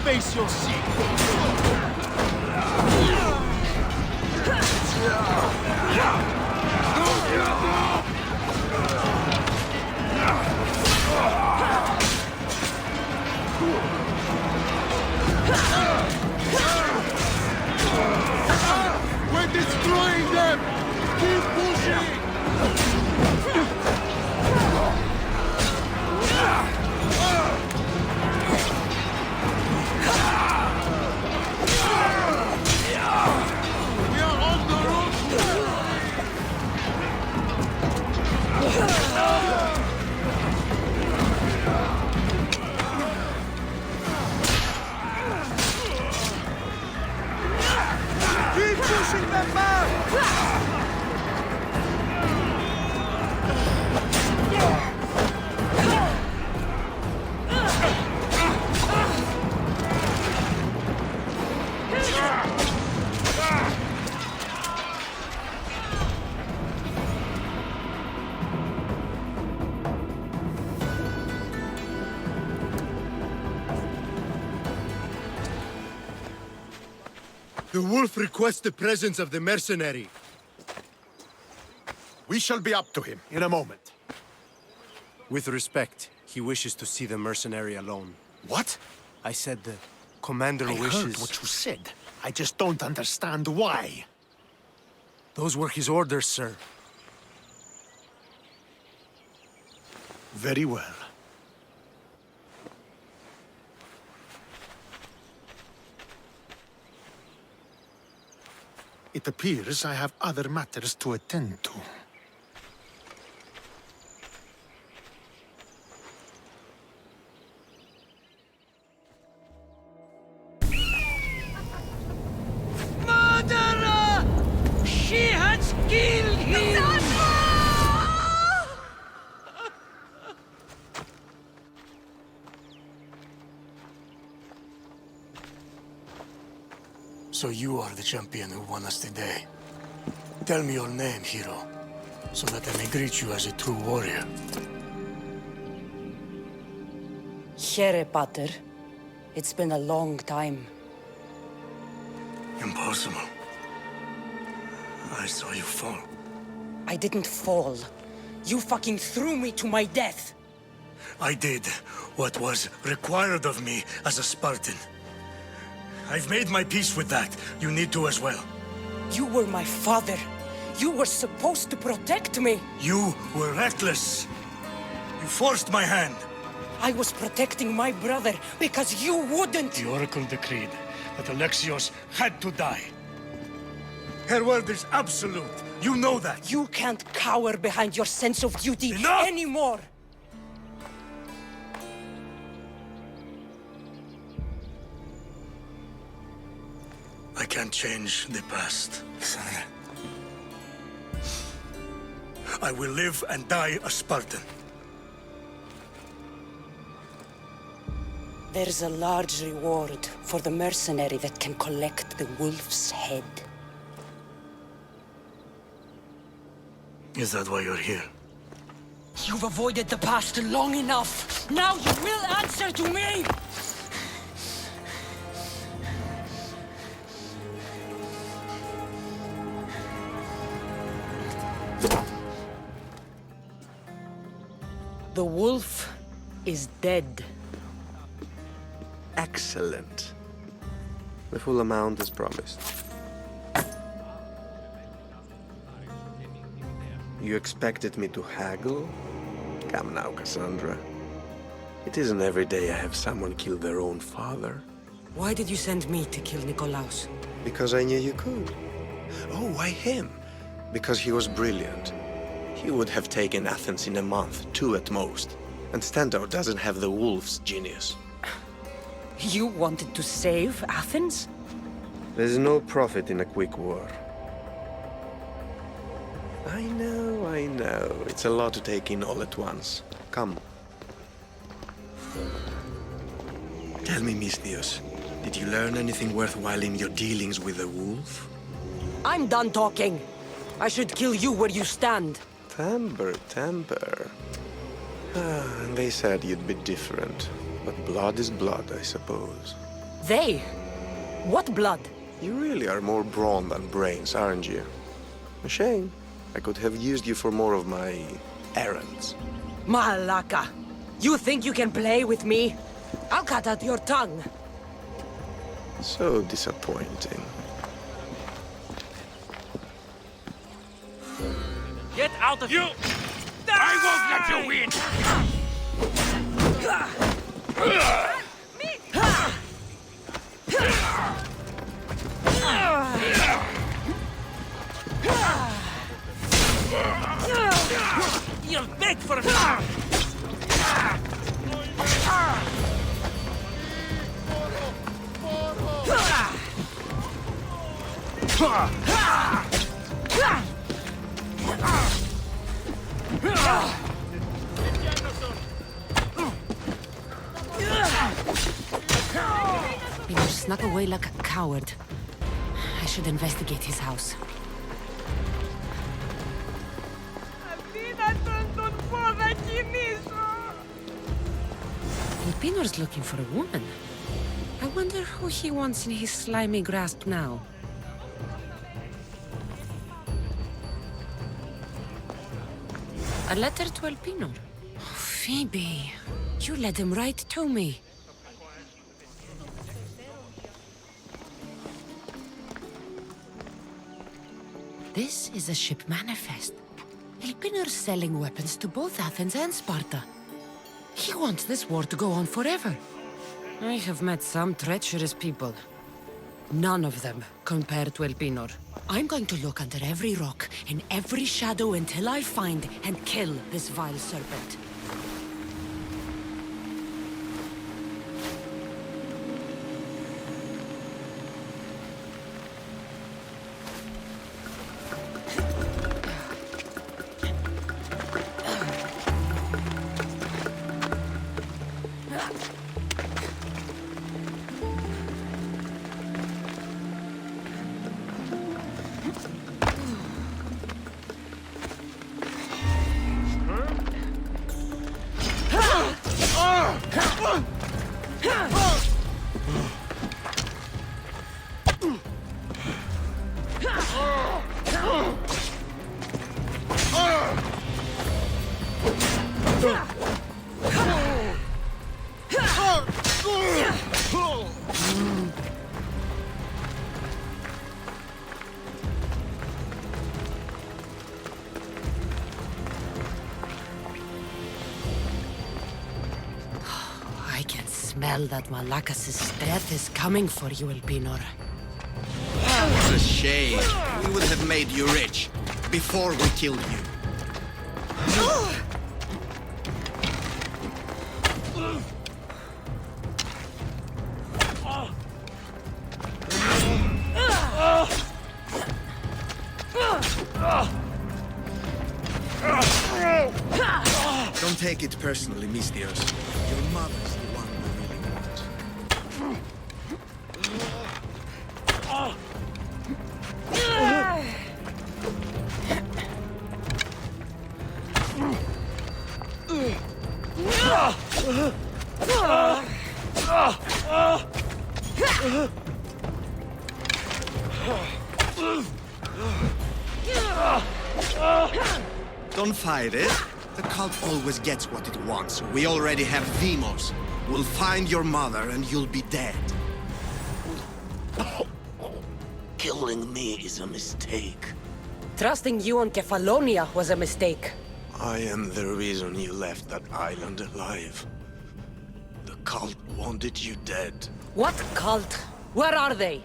Face you'll see. We're destroying them! Keep pushing! Keep pushing them back! The wolf requests the presence of the mercenary. We shall be up to him in a moment. With respect, he wishes to see the mercenary alone. What? I said the commander I wishes... heard what you said. I just don't understand why. Those were his orders, sir. Very well. It appears I have other matters to attend to. Murderer! She has killed him! So you are the champion who won us today. Tell me your name, hero, so that I may greet you as a true warrior. Here, Pater. It's been a long time. Impossible. I saw you fall. I didn't fall. You fucking threw me to my death. I did what was required of me as a Spartan. I've made my peace with that. You need to as well. You were my father. You were supposed to protect me. You were reckless. You forced my hand. I was protecting my brother because you wouldn't. The Oracle decreed that Alexios had to die. Her word is absolute. You know that. You can't cower behind your sense of duty anymore. I can't change the past, son. I will live and die a Spartan. There's a large reward for the mercenary that can collect the wolf's head. Is that why you're here? You've avoided the past long enough. Now you will answer to me! The wolf is dead. Excellent. The full amount is promised. You expected me to haggle? Come now, Cassandra. It isn't every day I have someone kill their own father. Why did you send me to kill Nikolaos? Because I knew you could. Oh, why him? Because he was brilliant. He would have taken Athens in a month, 2 at most. And Stentor doesn't have the wolf's genius. You wanted to save Athens? There's no profit in a quick war. I know. It's a lot to take in all at once. Come. Tell me, misthios, did you learn anything worthwhile in your dealings with the wolf? I'm done talking. I should kill you where you stand. Temper. They said you'd be different. But blood is blood, I suppose. They? What blood? You really are more brawn than brains, aren't you? A shame. I could have used you for more of my errands. Malaka! You think you can play with me? I'll cut out your tongue. So disappointing. Get out of here! I won't let you win! You'll beg for me! You snuck away like a coward. I should investigate his house. Elpinor's looking for a woman. I wonder who he wants in his slimy grasp now. A letter to Elpinor. Oh, Phoebe, you led him right to me. This is a ship manifest. Elpinor's selling weapons to both Athens and Sparta. He wants this war to go on forever. I have met some treacherous people. None of them compared to Elpinor. I'm going to look under every rock, in every shadow until I find and kill this vile serpent. smell that Malakas' death is coming for you, Elpinor. What a shame. We would have made you rich before we killed you. Don't take it personally, misthios. Your mother's the one we really want. Don't fight it. The cult always gets what it wants. We already have Demos. We'll find your mother and you'll be dead. Killing me is a mistake. Trusting you on Kefalonia was a mistake. I am the reason you left that island alive. The cult wanted you dead. What cult? Where are they?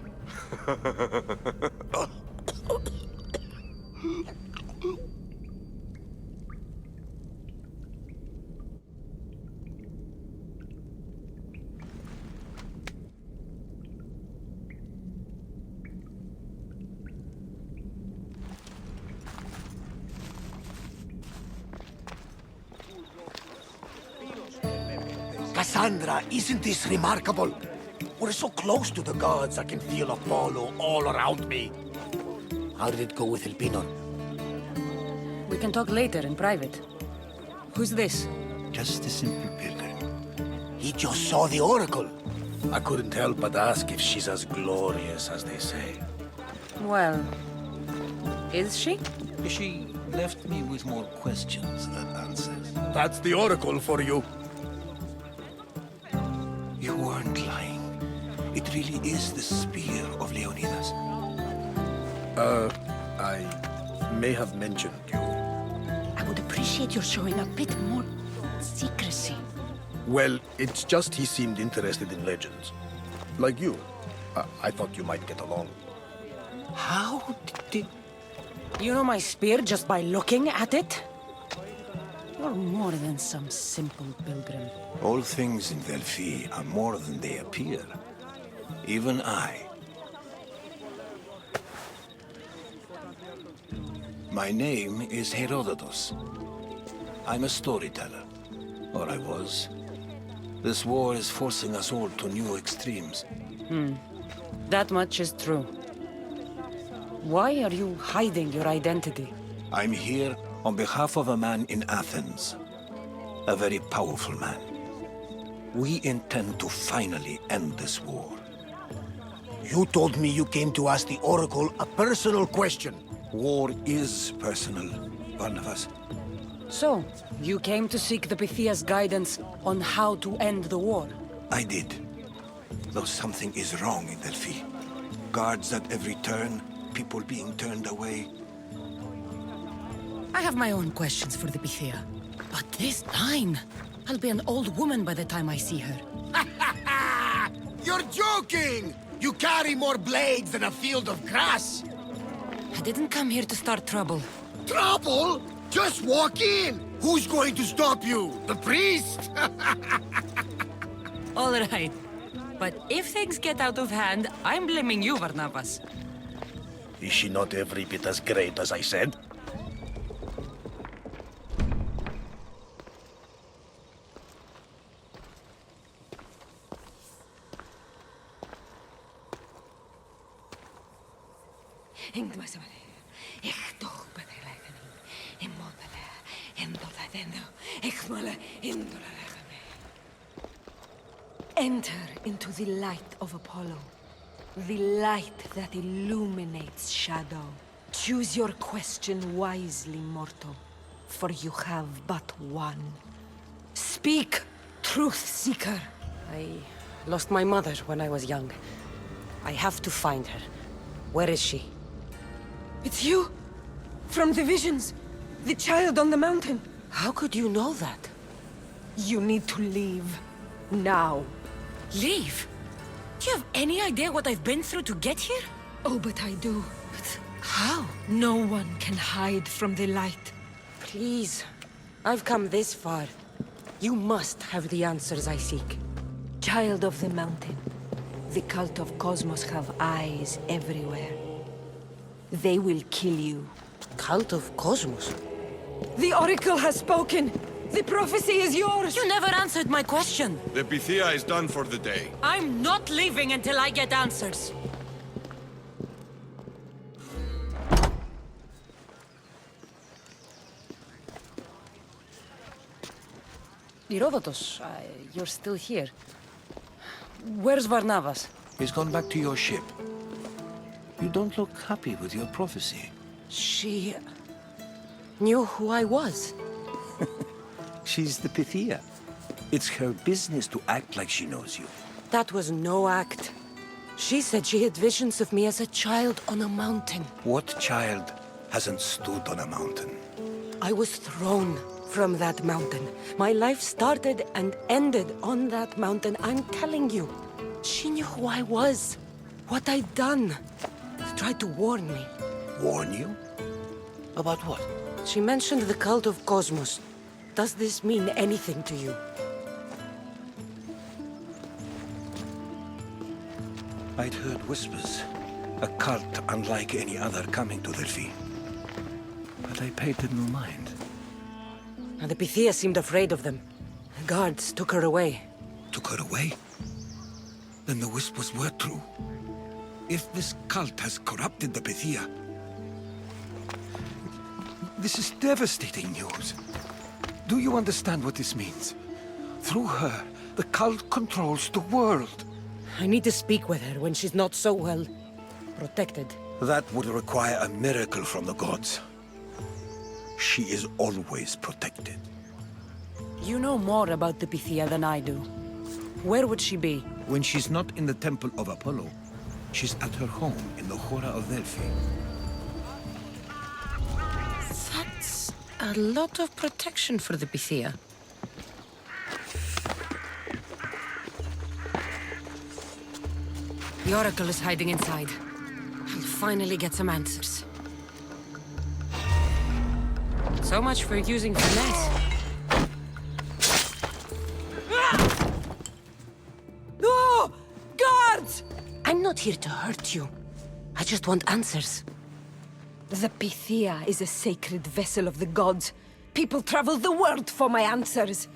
Cassandra, isn't this remarkable? We're so close to the gods, I can feel Apollo all around me. How did it go with Elpinor? We can talk later in private. Who's this? Just a simple pilgrim. He just saw the oracle. I couldn't help but ask if she's as glorious as they say. Well, is she? She left me with more questions than answers. That's the oracle for you. You weren't lying. It really is the spear of Leonidas. I may have mentioned you. I would appreciate your showing a bit more secrecy. Well, it's just he seemed interested in legends. Like you. I thought you might get along. How did... You know my spear just by looking at it? You're more than some simple pilgrim. All things in Delphi are more than they appear. Even I. My name is Herodotus. I'm a storyteller. Or I was. This war is forcing us all to new extremes. That much is true. Why are you hiding your identity? I'm here on behalf of a man in Athens. A very powerful man. We intend to finally end this war. You told me you came to ask the Oracle a personal question. War is personal, Barnabas. So, you came to seek the Pythia's guidance on how to end the war? I did. Though something is wrong in Delphi. Guards at every turn, people being turned away. I have my own questions for the Pythia. But this line... I'll be an old woman by the time I see her. You're joking! You carry more blades than a field of grass! I didn't come here to start trouble. Trouble? Just walk in! Who's going to stop you? The priest? All right. But if things get out of hand, I'm blaming you, Barnabas. Is she not every bit as great as I said? Enter into the light of Apollo. The light that illuminates shadow. Choose your question wisely, mortal. For you have but one. Speak, truth seeker. I lost my mother when I was young. I have to find her. Where is she? It's you! From the visions! The child on the mountain! How could you know that? You need to leave. Now. Leave? Do you have any idea what I've been through to get here? Oh, but I do. But how? No one can hide from the light. Please. I've come this far. You must have the answers I seek. Child of the mountain, the cult of Cosmos have eyes everywhere. They will kill you. Cult of Cosmos? The Oracle has spoken! The prophecy is yours! You never answered my question! The Pythia is done for the day. I'm not leaving until I get answers! Herodotus, you're still here. Where's Barnabas? He's gone back to your ship. You don't look happy with your prophecy. She knew who I was. She's the Pythia. It's her business to act like she knows you. That was no act. She said she had visions of me as a child on a mountain. What child hasn't stood on a mountain? I was thrown from that mountain. My life started and ended on that mountain. I'm telling you. She knew who I was, what I'd done. She tried to warn me. Warn you? About what? She mentioned the cult of Cosmos. Does this mean anything to you? I'd heard whispers. A cult unlike any other coming to Delphi. But I paid them no mind. And the Pythia seemed afraid of them. The guards took her away. Took her away? Then the whispers were true. If this cult has corrupted the Pythia... This is devastating news. Do you understand what this means? Through her, the cult controls the world. I need to speak with her when she's not so well protected. That would require a miracle from the gods. She is always protected. You know more about the Pythia than I do. Where would she be? When she's not in the Temple of Apollo, she's at her home in the Hora of Delphi. That's a lot of protection for the Pythia. The Oracle is hiding inside. I'll finally get some answers. So much for using finesse. No! Guards! I'm not here to hurt you. I just want answers. The Pythia is a sacred vessel of the gods. People travel the world for my answers.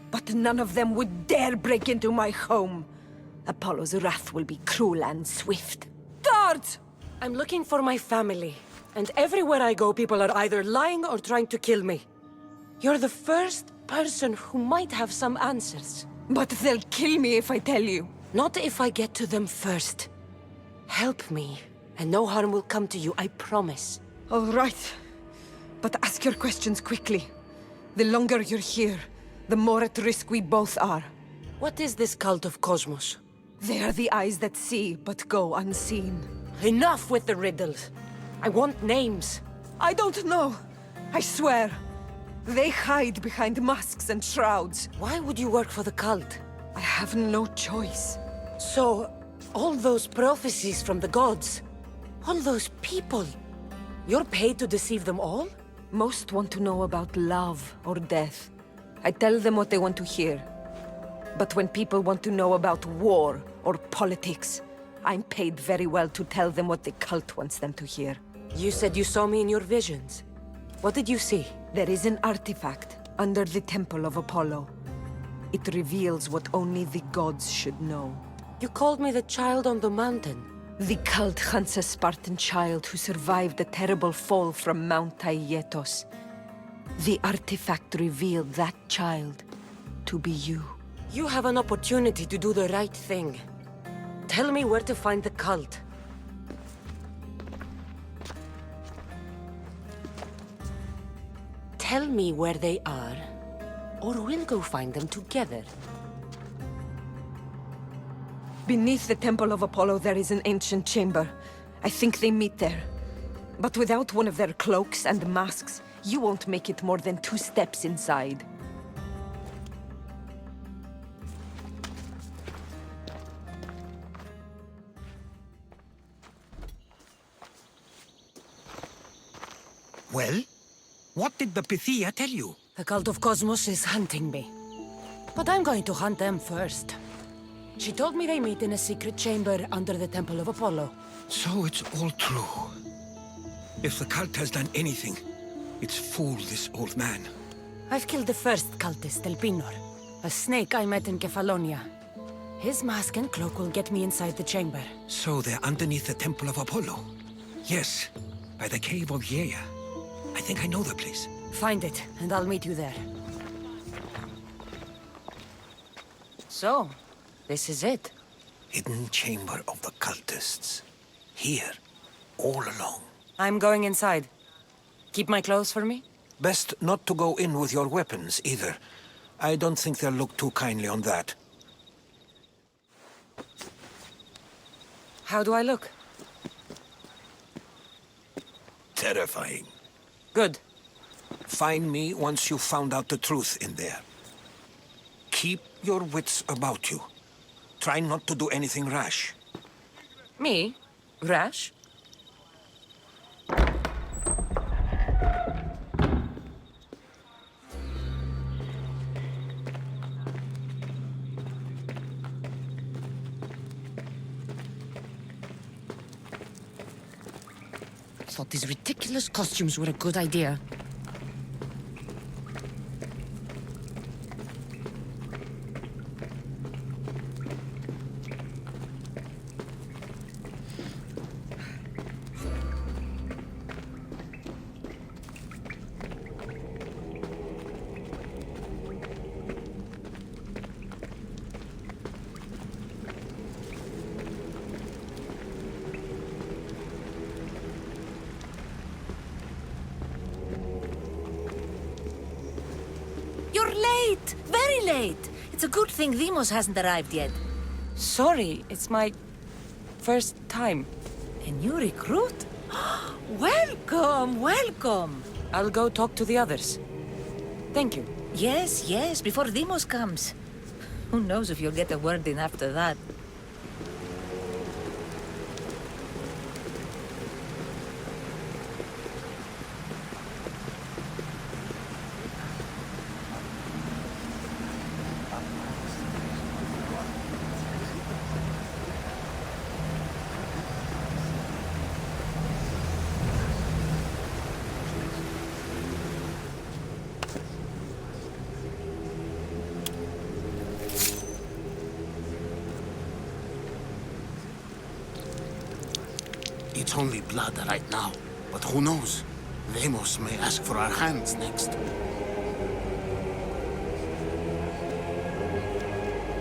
But none of them would dare break into my home. Apollo's wrath will be cruel and swift. Guards! I'm looking for my family. And everywhere I go, people are either lying or trying to kill me. You're the first person who might have some answers. But they'll kill me if I tell you. Not if I get to them first. Help me, and no harm will come to you, I promise. All right. But ask your questions quickly. The longer you're here, the more at risk we both are. What is this cult of Cosmos? They are the eyes that see, but go unseen. Enough with the riddles. I want names. I don't know. I swear. They hide behind masks and shrouds. Why would you work for the cult? I have no choice. So, all those prophecies from the gods, all those people, you're paid to deceive them all? Most want to know about love or death. I tell them what they want to hear. But when people want to know about war or politics, I'm paid very well to tell them what the cult wants them to hear. You said you saw me in your visions. What did you see? There is an artifact under the Temple of Apollo. It reveals what only the gods should know. You called me the child on the mountain. The cult hunts a Spartan child who survived a terrible fall from Mount Aietos. The artifact revealed that child to be you. You have an opportunity to do the right thing. Tell me where to find the cult. Tell me where they are, or we'll go find them together. Beneath the Temple of Apollo there is an ancient chamber. I think they meet there. But without one of their cloaks and masks, you won't make it more than 2 steps inside. Well? What did the Pythia tell you? The cult of Cosmos is hunting me. But I'm going to hunt them first. She told me they meet in a secret chamber under the Temple of Apollo. So it's all true. If the cult has done anything, it's fooled this old man. I've killed the first cultist, Elpinor, a snake I met in Kefalonia. His mask and cloak will get me inside the chamber. So they're underneath the Temple of Apollo? Yes, by the cave of Yea. I think I know the place. Find it, and I'll meet you there. So, this is it. Hidden chamber of the cultists. Here, all along. I'm going inside. Keep my clothes for me? Best not to go in with your weapons, either. I don't think they'll look too kindly on that. How do I look? Terrifying. Good. Find me once you've found out the truth in there. Keep your wits about you. Try not to do anything rash. Me? Rash? Thought these ridiculous costumes were a good idea. You're late! Very late! It's a good thing Demos hasn't arrived yet. Sorry, it's my first time. A new recruit? Welcome, welcome! I'll go talk to the others. Thank you. Yes, yes, before Demos comes. Who knows if you'll get a word in after that. It's only blood right now, but who knows? Demos may ask for our hands next.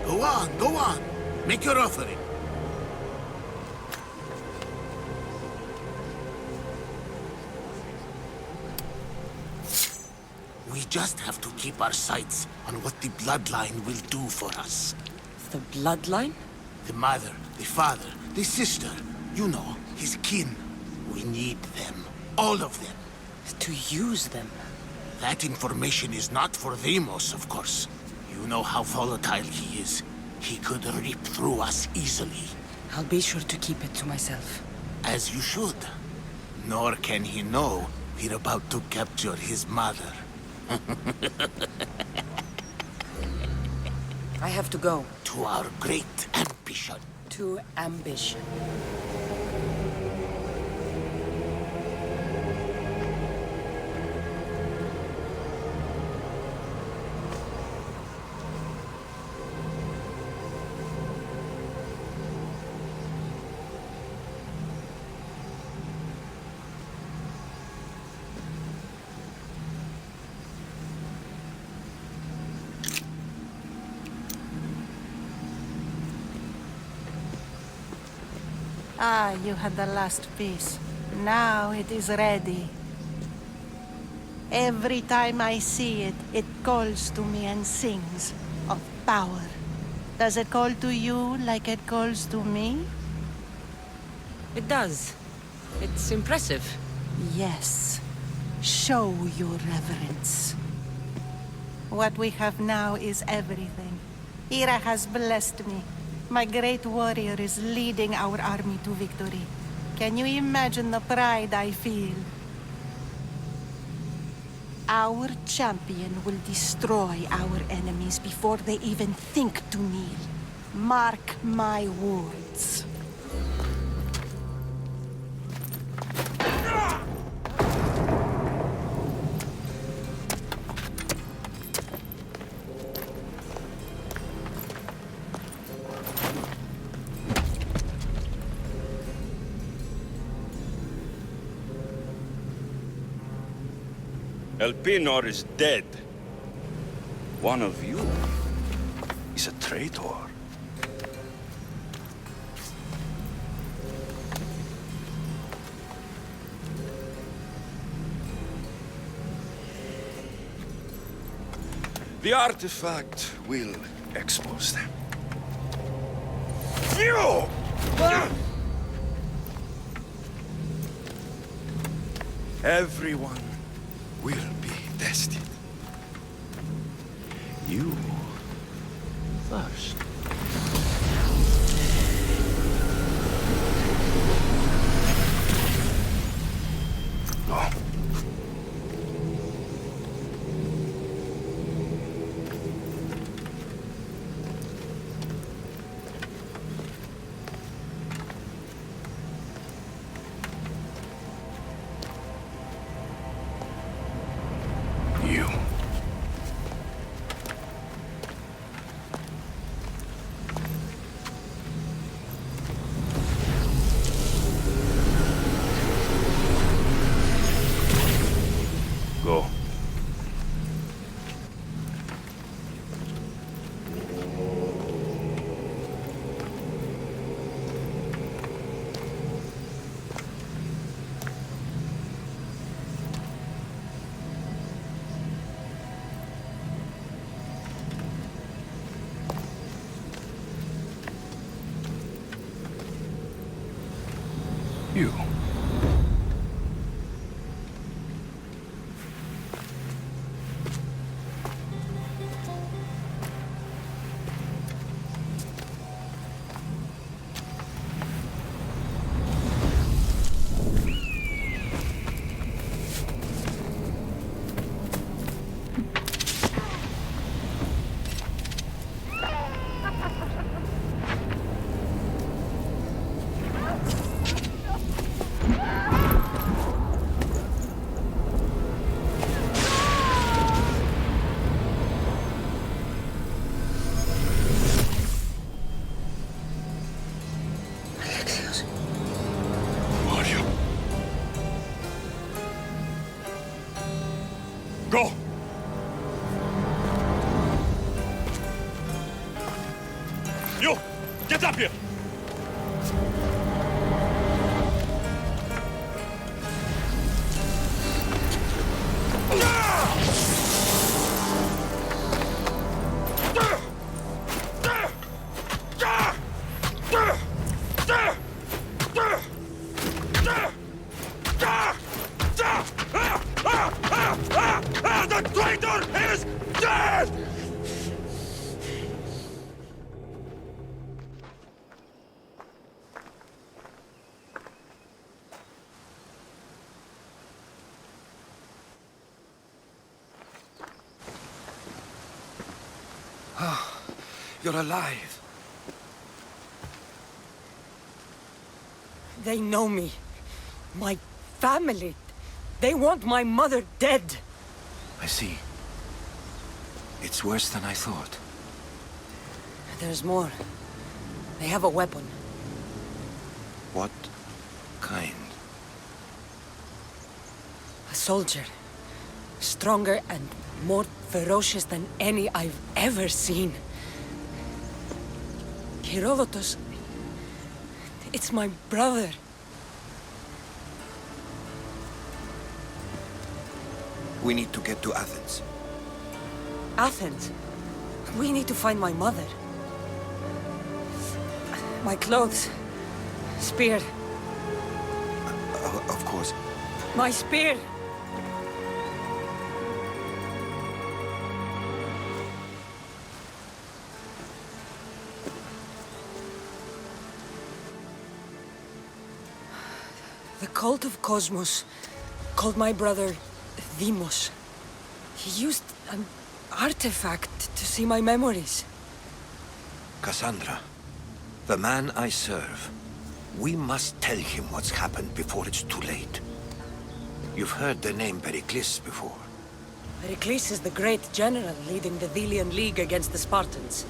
Go on, go on! Make your offering. We just have to keep our sights on what the bloodline will do for us. The bloodline? The mother, the father, the sister, you know, his kin. We need them. All of them. To use them? That information is not for Demos, of course. You know how volatile he is. He could rip through us easily. I'll be sure to keep it to myself. As you should. Nor can he know we're about to capture his mother. I have to go. To our great ambition. To ambition. Ah, you had the last piece. Now it is ready. Every time I see it, it calls to me and sings of power. Does it call to you like it calls to me? It does. It's impressive. Yes. Show your reverence. What we have now is everything. Ira has blessed me. My great warrior is leading our army to victory. Can you imagine the pride I feel? Our champion will destroy our enemies before they even think to kneel. Mark my words. Elpenor is dead. One of you is a traitor. The artifact will expose them. You! Everyone will be tested. You first. Go. You. Go. You. Go! You! Get up here! The traitor is dead! You're alive. They know me. My family. They want my mother dead. I see. It's worse than I thought. There's more. They have a weapon. What kind? A soldier. Stronger and more ferocious than any I've ever seen. Herodotus. It's my brother. We need to get to Athens. Athens? We need to find my mother. My clothes. Spear. Of course. My spear! The cult of Cosmos called my brother Deimos. He used an artifact to see my memories. Cassandra, the man I serve, we must tell him what's happened before it's too late. You've heard the name Pericles before. Pericles is the great general leading the Delian League against the Spartans.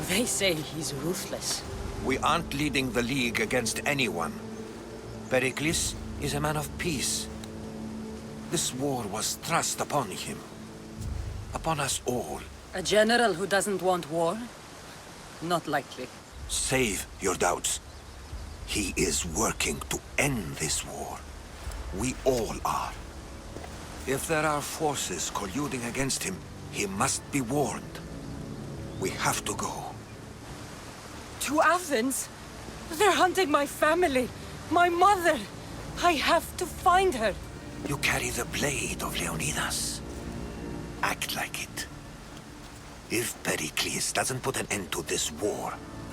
They say he's ruthless. We aren't leading the League against anyone. Pericles is a man of peace. This war was thrust upon him. Upon us all. A general who doesn't want war? Not likely. Save your doubts. He is working to end this war. We all are. If there are forces colluding against him, he must be warned. We have to go. To Athens? They're hunting my family, my mother. I have to find her. You carry the blade of Leonidas. Act like it. If Pericles doesn't put an end to this war,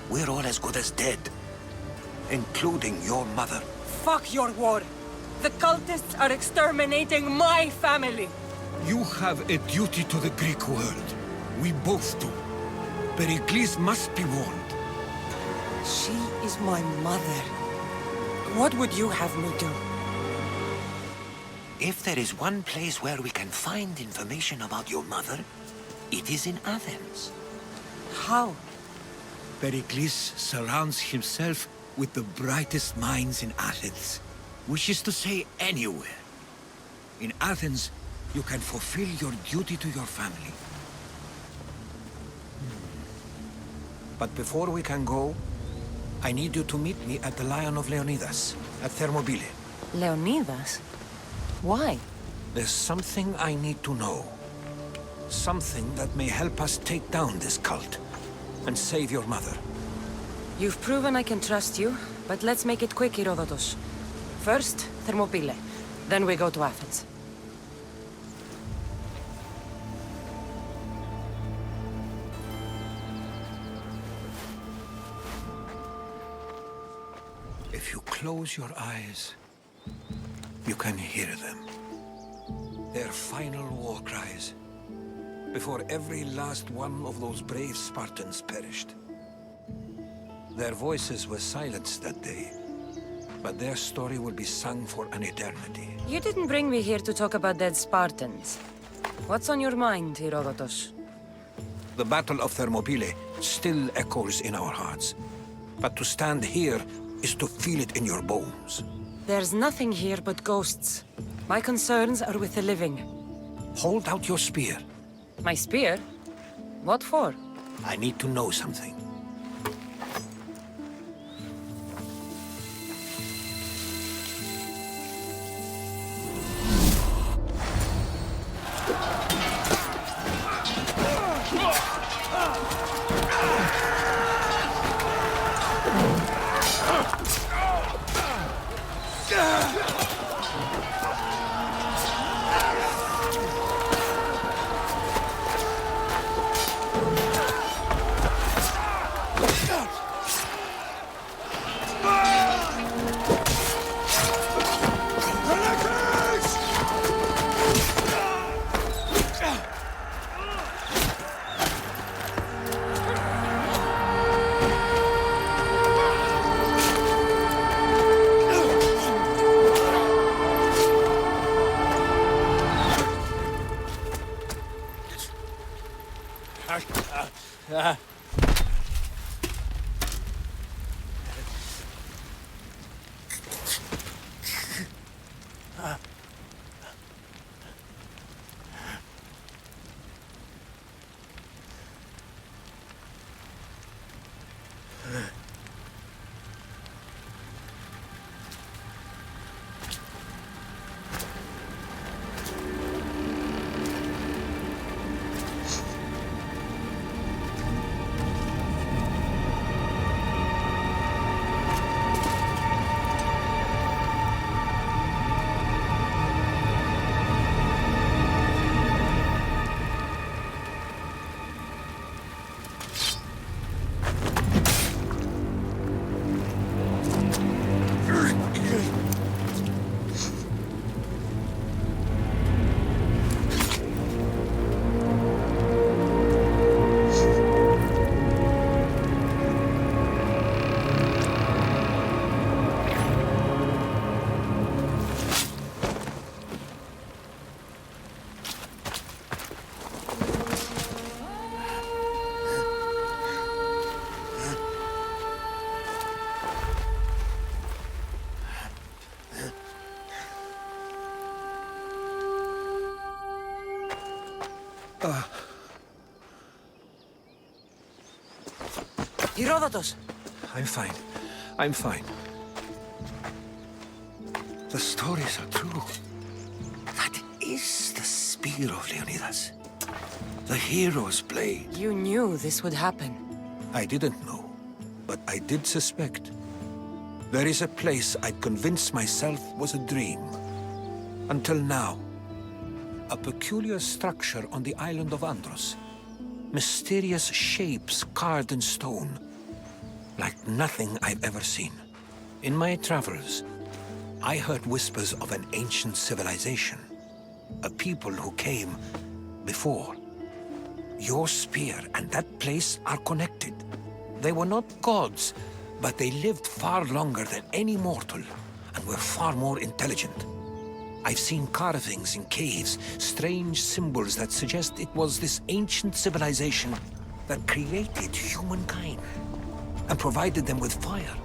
we're all as good as dead. Including your mother. Fuck your war. The cultists are exterminating my family. You have a duty to the Greek world. We both do. Pericles must be warned. She is my mother. What would you have me do? If there is one place where we can find information about your mother, it is in Athens. How? Pericles surrounds himself with the brightest minds in Athens. Which is to say, anywhere. In Athens, you can fulfill your duty to your family. But before we can go, I need you to meet me at the Lion of Leonidas, at Thermopylae. Leonidas? Why? There's something I need to know. Something that may help us take down this cult and save your mother. You've proven I can trust you, but let's make it quick, Herodotus. First, Thermopylae. Then we go to Athens. If you close your eyes, you can hear them. Their final war cries, before every last one of those brave Spartans perished. Their voices were silenced that day, but their story will be sung for an eternity. You didn't bring me here to talk about dead Spartans. What's on your mind, Herodotus? The Battle of Thermopylae still echoes in our hearts. But to stand here is to feel it in your bones. There's nothing here but ghosts. My concerns are with the living. Hold out your spear. My spear? What for? I need to know something. Herodotus! I'm fine. I'm fine. The stories are true. That is the spear of Leonidas. The hero's blade. You knew this would happen. I didn't know, but I did suspect. There is a place I'd convinced myself was a dream. Until now. A peculiar structure on the island of Andros. Mysterious shapes carved in stone. Like nothing I've ever seen. In my travels, I heard whispers of an ancient civilization. A people who came before. Your spear and that place are connected. They were not gods, but they lived far longer than any mortal, and were far more intelligent. I've seen carvings in caves, strange symbols that suggest it was this ancient civilization that created humankind, and provided them with fire.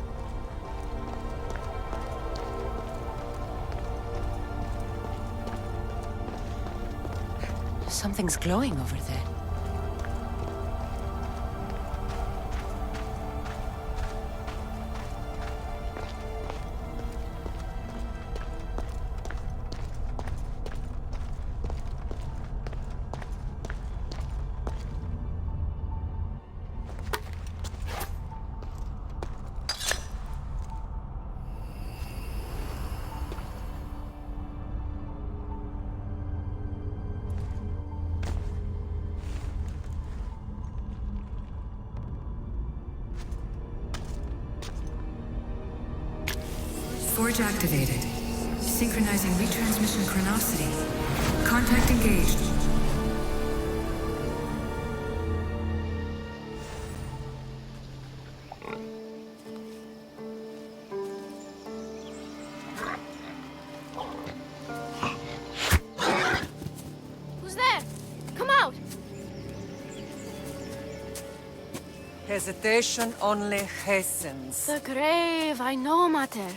Something's glowing over there. Forge activated. Synchronizing retransmission chronicity. Contact engaged. Who's there? Come out! Hesitation only hastens. The grave, I know, Mater.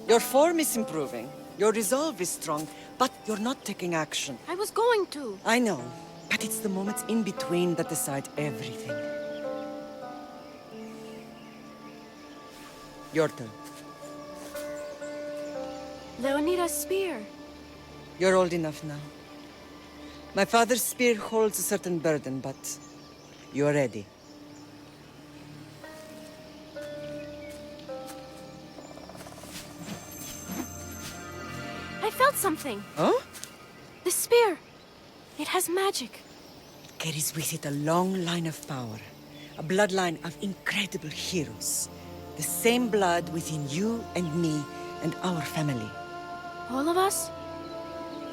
Your form is improving. Your resolve is strong, but you're not taking action. I was going to. I know, but it's the moments in between that decide everything. Your turn. Leonidas' spear. You're old enough now. My father's spear holds a certain burden, but you're ready. I felt something. Huh? The spear. It has magic. It carries with it a long line of power. A bloodline of incredible heroes. The same blood within you and me and our family. All of us?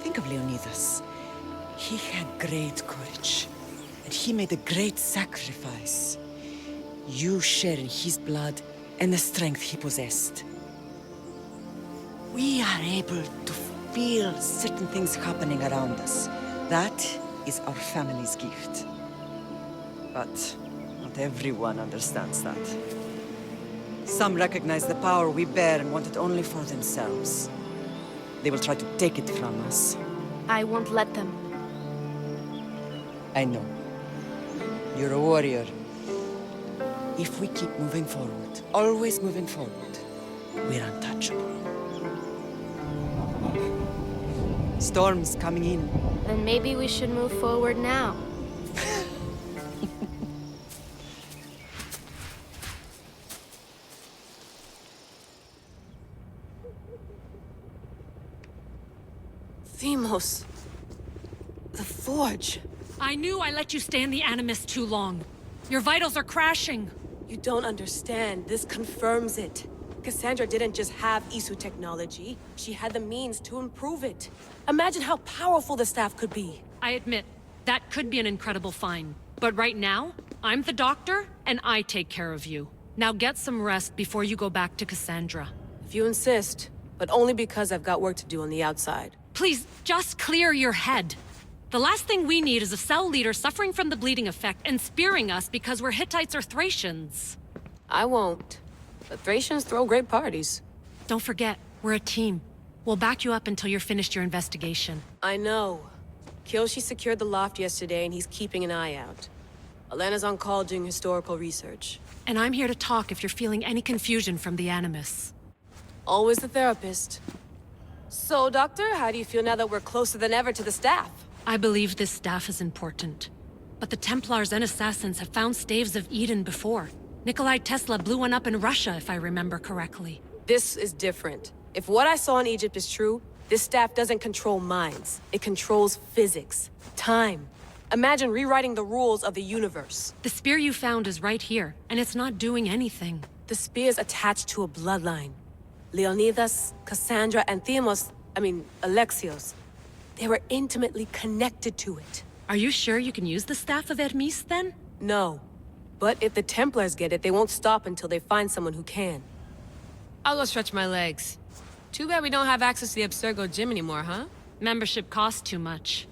Think of Leonidas. He had great courage. And he made a great sacrifice. You share in his blood and the strength he possessed. We are able to feel certain things happening around us. That is our family's gift. But not everyone understands that. Some recognize the power we bear and want it only for themselves. They will try to take it from us. I won't let them. I know. You're a warrior. If we keep moving forward, always moving forward, we're untouchable. Storm's coming in. Then maybe we should move forward now. Themos. The Forge. I knew I let you stay in the Animus too long. Your vitals are crashing. You don't understand. This confirms it. Cassandra didn't just have Isu technology. She had the means to improve it. Imagine how powerful the staff could be. I admit, that could be an incredible find. But right now, I'm the doctor, and I take care of you. Now get some rest before you go back to Cassandra. If you insist, but only because I've got work to do on the outside. Please, just clear your head. The last thing we need is a cell leader suffering from the bleeding effect and spearing us because we're Hittites or Thracians. I won't. The Thracians throw great parties. Don't forget, we're a team. We'll back you up until you're finished your investigation. I know. Kyoshi secured the loft yesterday, and he's keeping an eye out. Elena's on call doing historical research. And I'm here to talk if you're feeling any confusion from the Animus. Always the therapist. So, Doctor, how do you feel now that we're closer than ever to the staff? I believe this staff is important. But the Templars and Assassins have found staves of Eden before. Nikolai Tesla blew one up in Russia, if I remember correctly. This is different. If what I saw in Egypt is true, this staff doesn't control minds. It controls physics, time. Imagine rewriting the rules of the universe. The spear you found is right here, and it's not doing anything. The spear's attached to a bloodline. Leonidas, Cassandra, and Alexios. They were intimately connected to it. Are you sure you can use the Staff of Hermes, then? No. But if the Templars get it, they won't stop until they find someone who can. I'll go stretch my legs. Too bad we don't have access to the Abstergo gym anymore, huh? Membership costs too much.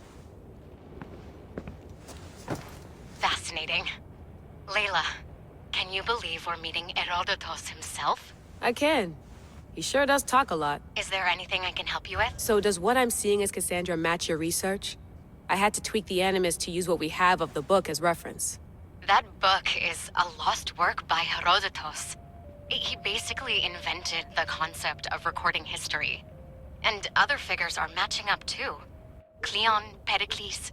Fascinating. Layla, can you believe we're meeting Herodotus himself? I can. He sure does talk a lot. Is there anything I can help you with? So does what I'm seeing as Cassandra match your research? I had to tweak the Animus to use what we have of the book as reference. That book is a lost work by Herodotus. He basically invented the concept of recording history. And other figures are matching up too. Cleon, Pericles.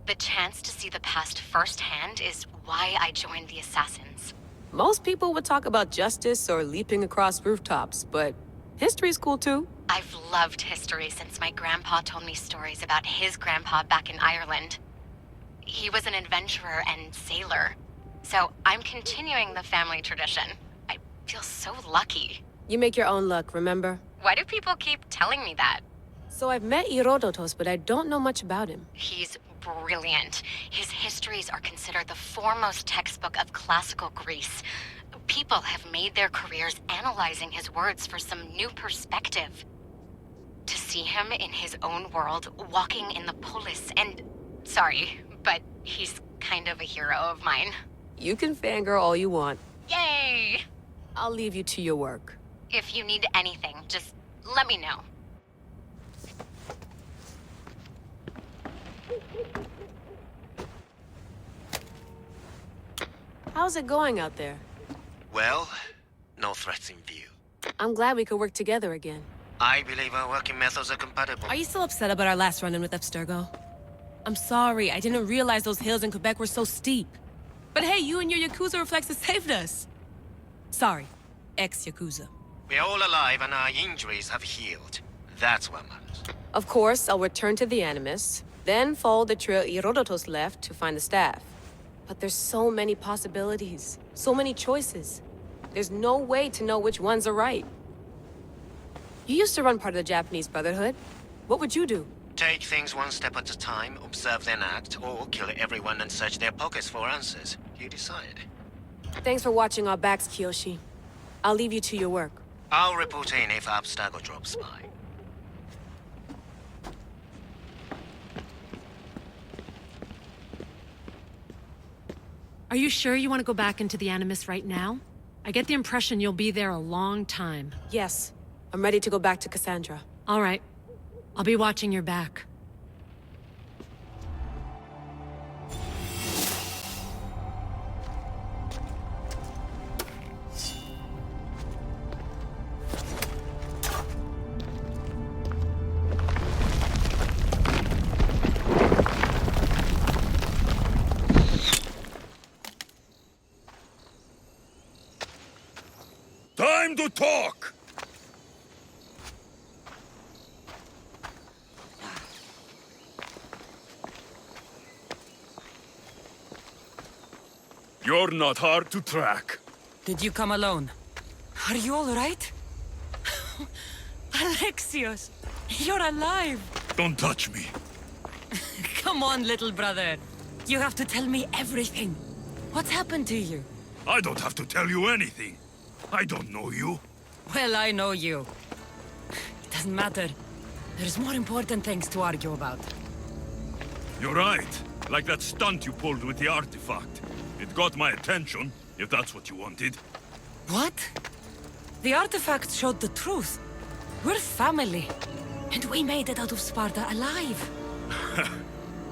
The chance to see the past firsthand is why I joined the Assassins. Most people would talk about justice or leaping across rooftops, but history's cool too. I've loved history since my grandpa told me stories about his grandpa back in Ireland. He was an adventurer and sailor. So I'm continuing the family tradition. I feel so lucky. You make your own luck, remember? Why do people keep telling me that? So I've met Herodotus, but I don't know much about him. He's brilliant. His histories are considered the foremost textbook of classical Greece. People have made their careers analyzing his words for some new perspective. To see him in his own world, walking in the polis, and... Sorry, but he's kind of a hero of mine. You can fangirl all you want. Yay! I'll leave you to your work. If you need anything, just let me know. How's it going out there? Well, no threats in view. I'm glad we could work together again. I believe our working methods are compatible. Are you still upset about our last run-in with Abstergo? I'm sorry, I didn't realize those hills in Quebec were so steep. But hey, you and your Yakuza reflexes saved us. Sorry, ex-Yakuza. We're all alive and our injuries have healed. That's what matters. Of course, I'll return to the Animus, then follow the trail Herodotus left to find the staff. But there's so many possibilities, so many choices. There's no way to know which ones are right. You used to run part of the Japanese Brotherhood. What would you do? Take things one step at a time, observe then act, or kill everyone and search their pockets for answers. You decide. Thanks for watching our backs, Kiyoshi. I'll leave you to your work. I'll report in if Abstergo drops by. Are you sure you want to go back into the Animus right now? I get the impression you'll be there a long time. Yes. I'm ready to go back to Cassandra. All right. I'll be watching your back. Time to talk! You're not hard to track. Did you come alone? Are you all right? Alexios, you're alive! Don't touch me. Come on, little brother. You have to tell me everything. What's happened to you? I don't have to tell you anything. I don't know you. Well, I know you. It doesn't matter. There's more important things to argue about. You're right. Like that stunt you pulled with the artifact. It got my attention, if that's what you wanted. What? The artifact showed the truth. We're family. And we made it out of Sparta alive.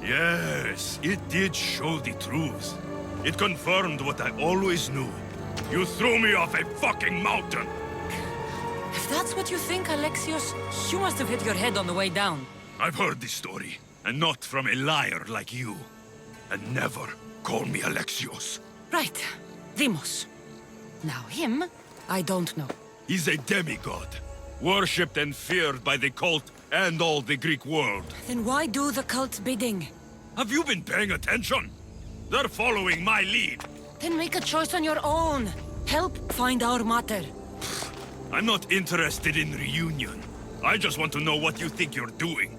Yes, it did show the truth. It confirmed what I always knew. You threw me off a fucking mountain! If that's what you think, Alexios, you must have hit your head on the way down. I've heard this story, and not from a liar like you. And never call me Alexios. Right. Demos. Now him, I don't know. He's a demigod, worshipped and feared by the cult and all the Greek world. Then why do the cult's bidding? Have you been paying attention? They're following my lead. Then make a choice on your own. Help find our mater. I'm not interested in reunion. I just want to know what you think you're doing.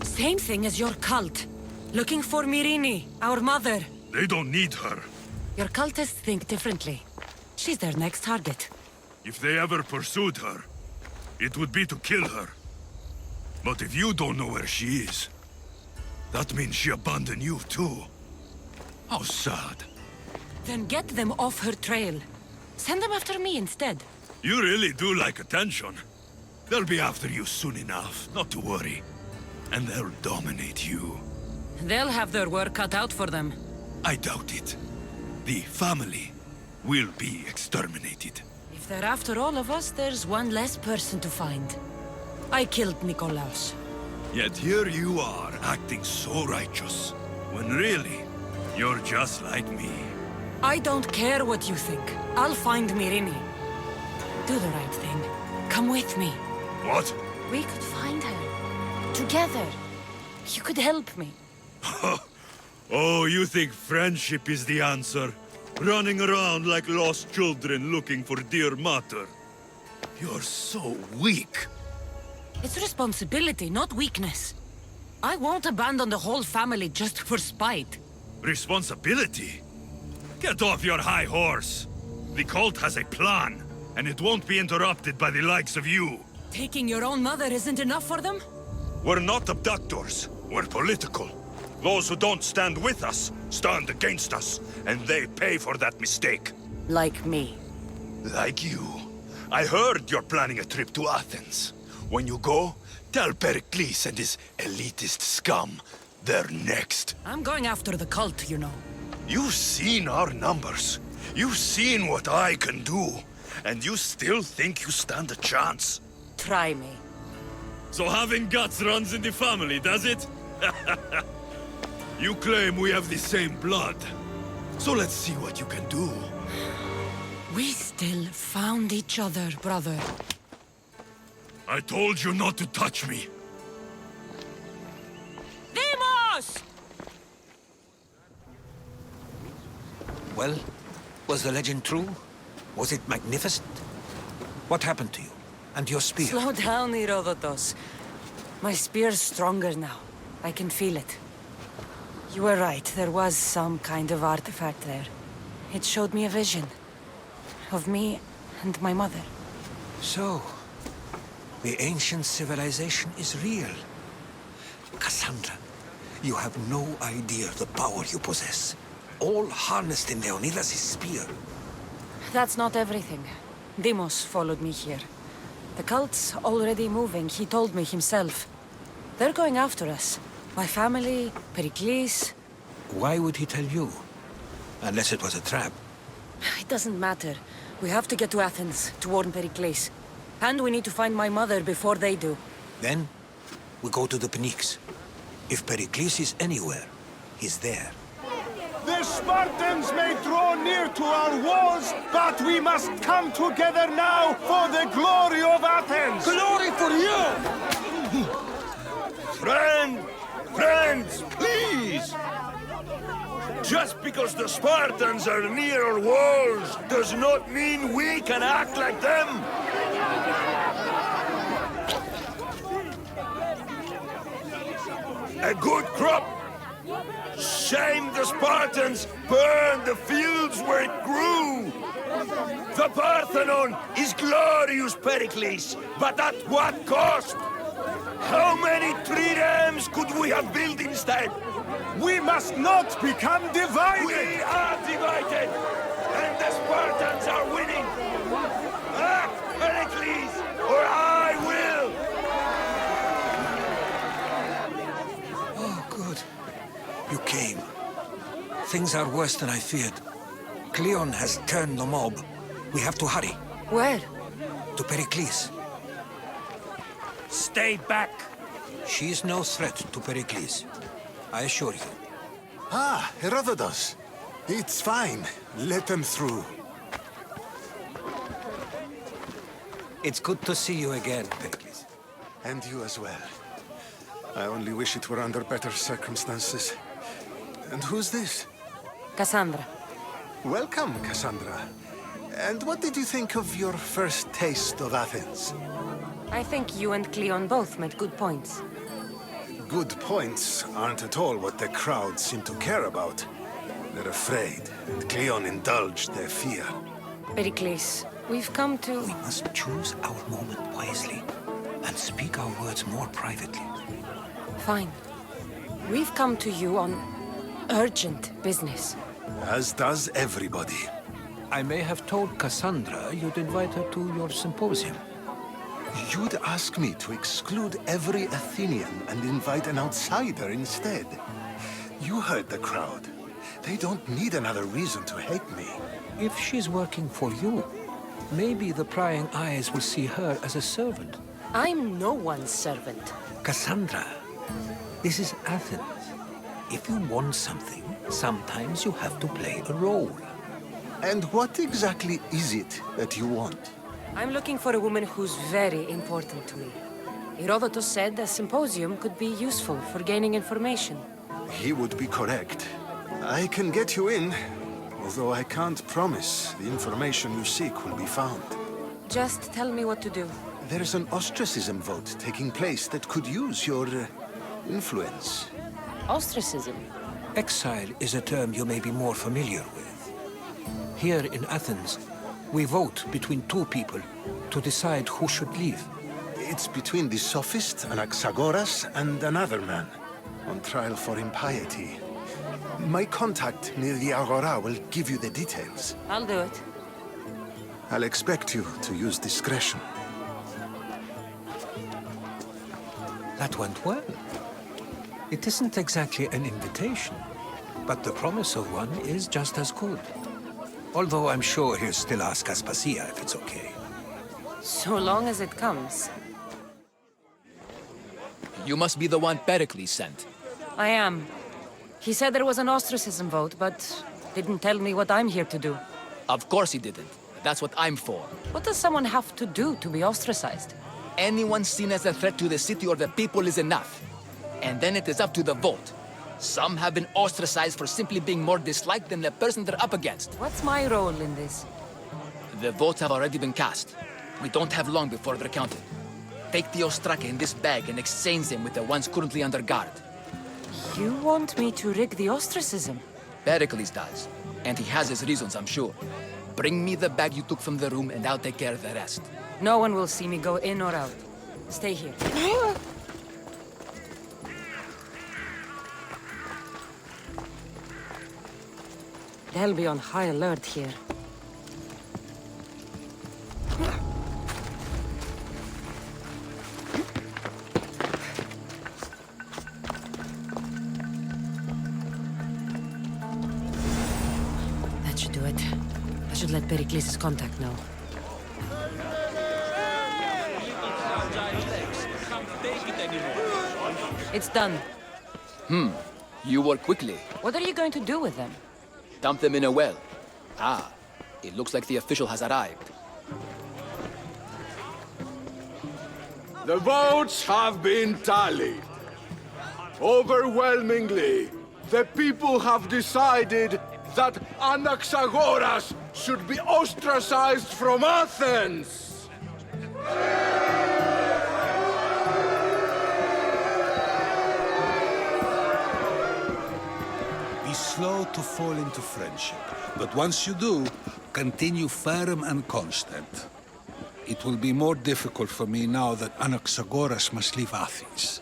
Same thing as your cult. Looking for Myrrine, our mother. They don't need her. Your cultists think differently. She's their next target. If they ever pursued her, it would be to kill her. But if you don't know where she is, that means she abandoned you too. How sad. Then get them off her trail. Send them after me instead. You really do like attention. They'll be after you soon enough, not to worry. And they'll dominate you. They'll have their work cut out for them. I doubt it. The family will be exterminated. If they're after all of us, there's one less person to find. I killed Nikolaos. Yet here you are, acting so righteous, when really, you're just like me. I don't care what you think. I'll find Myrrine. Do the right thing. Come with me. What? We could find her. Together. You could help me. Oh, you think friendship is the answer? Running around like lost children looking for dear mater. You're so weak. It's responsibility, not weakness. I won't abandon the whole family just for spite. Responsibility? Get off your high horse. The cult has a plan, and it won't be interrupted by the likes of you. Taking your own mother isn't enough for them? We're not abductors. We're political. Those who don't stand with us, stand against us, and they pay for that mistake. Like me. Like you. I heard you're planning a trip to Athens. When you go, tell Pericles and his elitist scum they're next. I'm going after the cult, you know. You've seen our numbers. You've seen what I can do. And you still think you stand a chance? Try me. So having guts runs in the family, does it? You claim we have the same blood. So let's see what you can do. We still found each other, brother. I told you not to touch me. Demos! Well, was the legend true? Was it magnificent? What happened to you? And your spear? Slow down, Herodotos. My spear's stronger now. I can feel it. You were right, there was some kind of artifact there. It showed me a vision. Of me and my mother. So, the ancient civilization is real. Cassandra, you have no idea the power you possess. All harnessed in Leonidas' spear. That's not everything. Demos followed me here. The cult's already moving, he told me himself. They're going after us. My family, Pericles. Why would he tell you? Unless it was a trap. It doesn't matter. We have to get to Athens, to warn Pericles. And we need to find my mother before they do. Then, we go to the Pnyx. If Pericles is anywhere, he's there. The Spartans may draw near to our walls, but we must come together now for the glory of Athens! Glory for you! Friends, please! Just because the Spartans are near our walls does not mean we can act like them! A good crop! Shame the Spartans burned the fields where it grew! The Parthenon is glorious, Pericles, but at what cost? How many triremes could we have built instead? We must not become divided! We are divided! And the Spartans are winning! Act, Pericles, or I will! Oh, good. You came. Things are worse than I feared. Cleon has turned the mob. We have to hurry. Where? To Pericles. Stay back! She is no threat to Pericles. I assure you. Ah, Herodotus. It's fine. Let them through. It's good to see you again, Pericles. And you as well. I only wish it were under better circumstances. And who's this? Cassandra. Welcome, Cassandra. And what did you think of your first taste of Athens? I think you and Cleon both made good points. Good points aren't at all what the crowd seem to care about. They're afraid, and Cleon indulged their fear. Pericles, we've come to... We must choose our moment wisely, and speak our words more privately. Fine. We've come to you on urgent business. As does everybody. I may have told Cassandra you'd invite her to your symposium. You'd ask me to exclude every Athenian and invite an outsider instead. You heard the crowd. They don't need another reason to hate me. If she's working for you, maybe the prying eyes will see her as a servant. I'm no one's servant. Cassandra, this is Athens. If you want something, sometimes you have to play a role. And what exactly is it that you want? I'm looking for a woman who's very important to me. Herodotus said a symposium could be useful for gaining information. He would be correct. I can get you in, although I can't promise the information you seek will be found. Just tell me what to do. There's an ostracism vote taking place that could use your influence. Ostracism? Exile is a term you may be more familiar with. Here in Athens, we vote between two people to decide who should leave. It's between the sophist Anaxagoras and another man, on trial for impiety. My contact near the Agora will give you the details. I'll do it. I'll expect you to use discretion. That went well. It isn't exactly an invitation, but the promise of one is just as good. Although I'm sure he'll still ask Aspasia if it's okay. So long as it comes. You must be the one Pericles sent. I am. He said there was an ostracism vote, but didn't tell me what I'm here to do. Of course he didn't. That's what I'm for. What does someone have to do to be ostracized? Anyone seen as a threat to the city or the people is enough. And then it is up to the vote. Some have been ostracized for simply being more disliked than the person they're up against. What's my role in this? The votes have already been cast. We don't have long before they're counted. Take the ostraka in this bag and exchange them with the ones currently under guard. You want me to rig the ostracism? Pericles does. And he has his reasons, I'm sure. Bring me the bag you took from the room and I'll take care of the rest. No one will see me go in or out. Stay here. They'll be on high alert here. That should do it. I should let Pericles' contact know. It's done. You work quickly. What are you going to do with them? Dump them in a well. Ah, it looks like the official has arrived. The votes have been tallied. Overwhelmingly, the people have decided that Anaxagoras should be ostracized from Athens! Be slow to fall into friendship, but once you do, continue firm and constant. It will be more difficult for me now that Anaxagoras must leave Athens.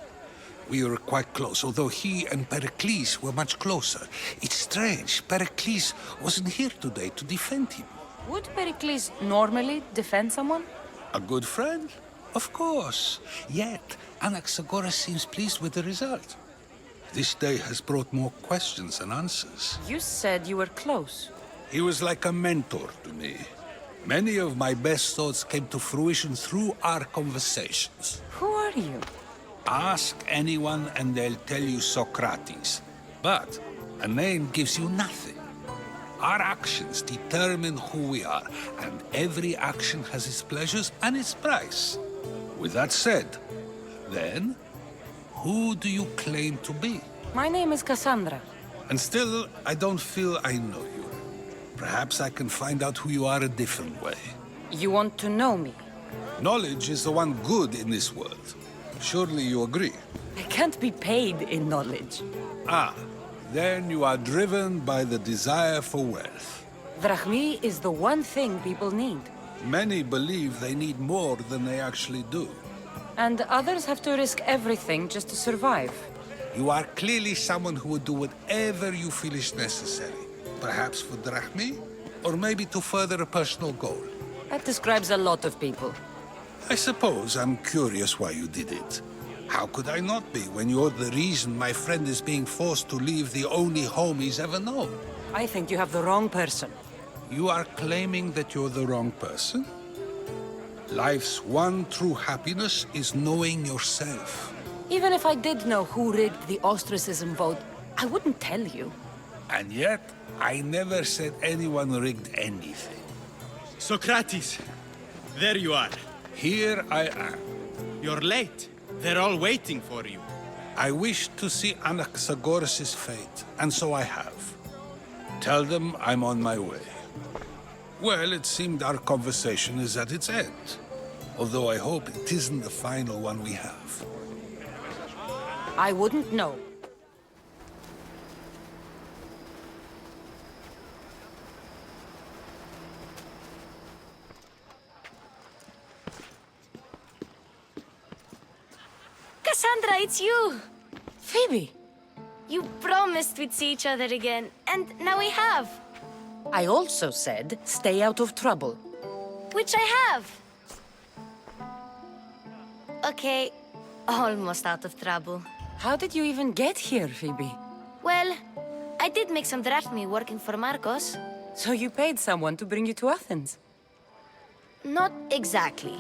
We were quite close, although he and Pericles were much closer. It's strange, Pericles wasn't here today to defend him. Would Pericles normally defend someone? A good friend? Of course. Yet, Anaxagoras seems pleased with the result. This day has brought more questions than answers. You said you were close. He was like a mentor to me. Many of my best thoughts came to fruition through our conversations. Who are you? Ask anyone and they'll tell you Socrates. But a name gives you nothing. Our actions determine who we are, and every action has its pleasures and its price. With that said, then, who do you claim to be? My name is Cassandra. And still, I don't feel I know you. Perhaps I can find out who you are a different way. You want to know me? Knowledge is the one good in this world. Surely you agree? I can't be paid in knowledge. Ah, then you are driven by the desire for wealth. Drachmi is the one thing people need. Many believe they need more than they actually do. And others have to risk everything just to survive. You are clearly someone who would do whatever you feel is necessary. Perhaps for drachmi, or maybe to further a personal goal. That describes a lot of people. I suppose I'm curious why you did it. How could I not be when you're the reason my friend is being forced to leave the only home he's ever known? I think you have the wrong person. You are claiming that you're the wrong person? Life's one true happiness is knowing yourself. Even if I did know who rigged the ostracism vote, I wouldn't tell you. And yet, I never said anyone rigged anything. Socrates, there you are. Here I am. You're late. They're all waiting for you. I wish to see Anaxagoras' fate, and so I have. Tell them I'm on my way. Well, it seemed our conversation is at its end. Although I hope it isn't the final one we have. I wouldn't know. Cassandra, it's you! Phoebe! You promised we'd see each other again, and now we have. I also said, stay out of trouble. Which I have. Okay, almost out of trouble. How did you even get here, Phoebe? Well, I did make some drachmi working for Marcos. So you paid someone to bring you to Athens? Not exactly.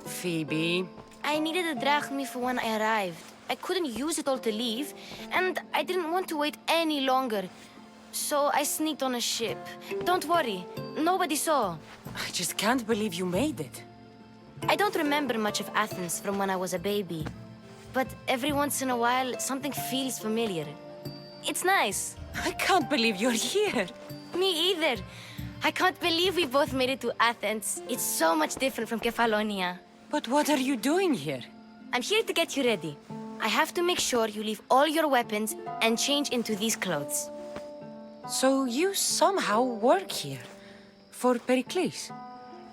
Phoebe... I needed a drachmi for when I arrived. I couldn't use it all to leave, and I didn't want to wait any longer. So I sneaked on a ship. Don't worry, nobody saw. I just can't believe you made it. I don't remember much of Athens from when I was a baby. But every once in a while, something feels familiar. It's nice. I can't believe you're here. Me either. I can't believe we both made it to Athens. It's so much different from Kefalonia. But what are you doing here? I'm here to get you ready. I have to make sure you leave all your weapons and change into these clothes. So you somehow work here? For Pericles?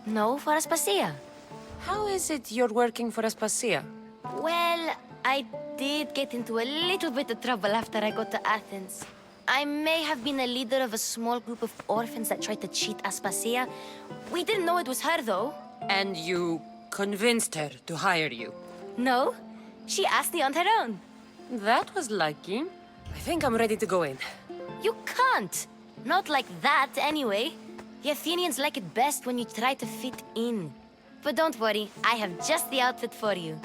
No, for Aspasia. How is it you're working for Aspasia? Well, I did get into a little bit of trouble after I got to Athens. I may have been a leader of a small group of orphans that tried to cheat Aspasia. We didn't know it was her, though. And you convinced her to hire you? No, she asked me on her own. That was lucky. I think I'm ready to go in. You can't. Not like that, anyway. The Athenians like it best when you try to fit in. But don't worry, I have just the outfit for you.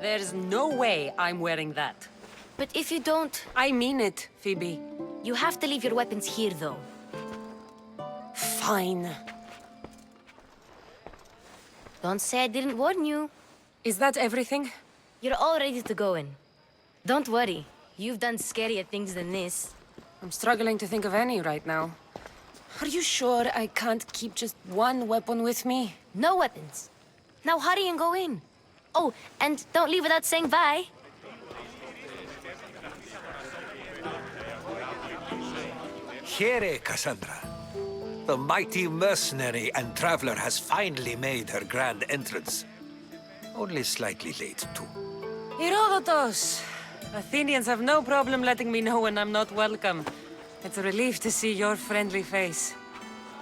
There's no way I'm wearing that. But if you don't... I mean it, Phoebe. You have to leave your weapons here, though. Fine. Don't say I didn't warn you. Is that everything? You're all ready to go in. Don't worry. You've done scarier things than this. I'm struggling to think of any right now. Are you sure I can't keep just one weapon with me? No weapons. Now hurry and go in. Oh, and don't leave without saying bye. KingJiray, Cassandra. The mighty mercenary and traveler has finally made her grand entrance. Only slightly late, too. Herodotus! Athenians have no problem letting me know when I'm not welcome. It's a relief to see your friendly face.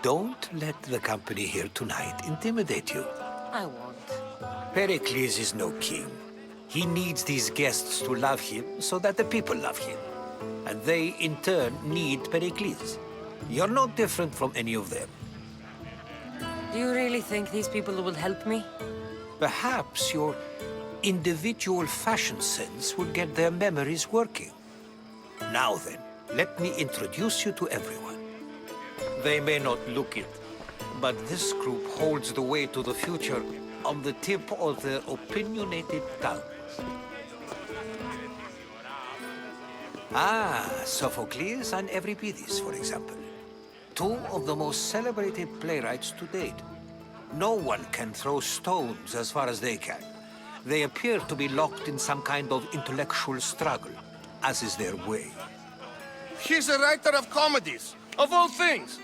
Don't let the company here tonight intimidate you. I won't. Pericles is no king. He needs these guests to love him so that the people love him. And they, in turn, need Pericles. You're no different from any of them. Do you really think these people will help me? Perhaps your individual fashion sense will get their memories working. Now then, let me introduce you to everyone. They may not look it, but this group holds the way to the future on the tip of their opinionated tongues. Ah, Sophocles and Euripides, for example. Two of the most celebrated playwrights to date. No one can throw stones as far as they can. They appear to be locked in some kind of intellectual struggle, as is their way. He's a writer of comedies, of all things.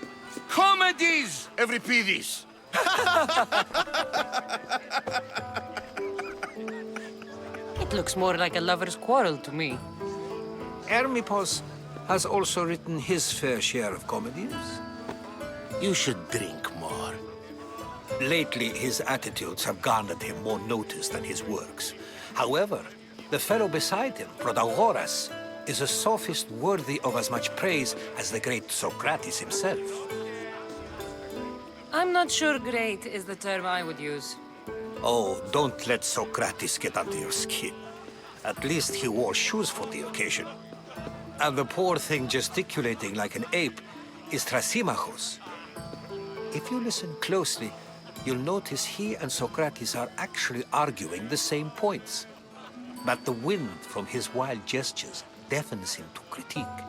Comedies, Euripides! It looks more like a lover's quarrel to me. Hermippos has also written his fair share of comedies. You should drink more. Lately, his attitudes have garnered him more notice than his works. However, the fellow beside him, Protagoras, is a sophist worthy of as much praise as the great Socrates himself. I'm not sure great is the term I would use. Oh, don't let Socrates get under your skin. At least he wore shoes for the occasion. And the poor thing gesticulating like an ape is Thrasymachos. If you listen closely, you'll notice he and Socrates are actually arguing the same points. But the wind from his wild gestures deafens him to critique.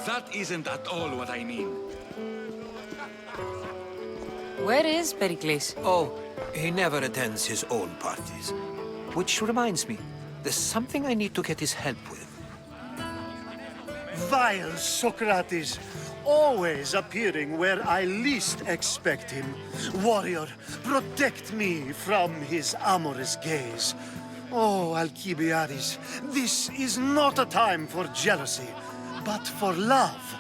That isn't at all what I mean. Where is Pericles? Oh, he never attends his own parties. Which reminds me, there's something I need to get his help with. Vile Socrates, always appearing where I least expect him. Warrior, protect me from his amorous gaze. Oh, Alcibiades, this is not a time for jealousy, but for love.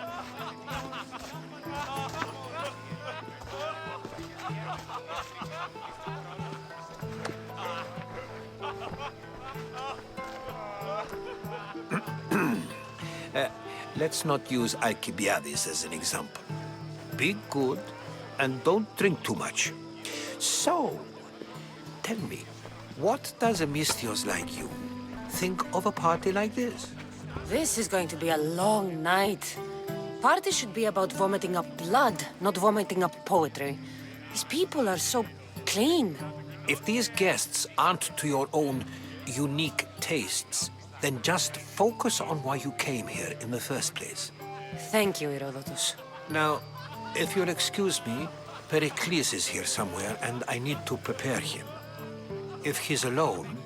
Let's not use Alcibiades as an example. Be good, and don't drink too much. So, tell me, what does a misthios like you think of a party like this? This is going to be a long night. Party should be about vomiting up blood, not vomiting up poetry. These people are so clean. If these guests aren't to your own unique tastes, then just focus on why you came here in the first place. Thank you, Herodotus. Now, if you'll excuse me, Pericles is here somewhere, and I need to prepare him. If he's alone,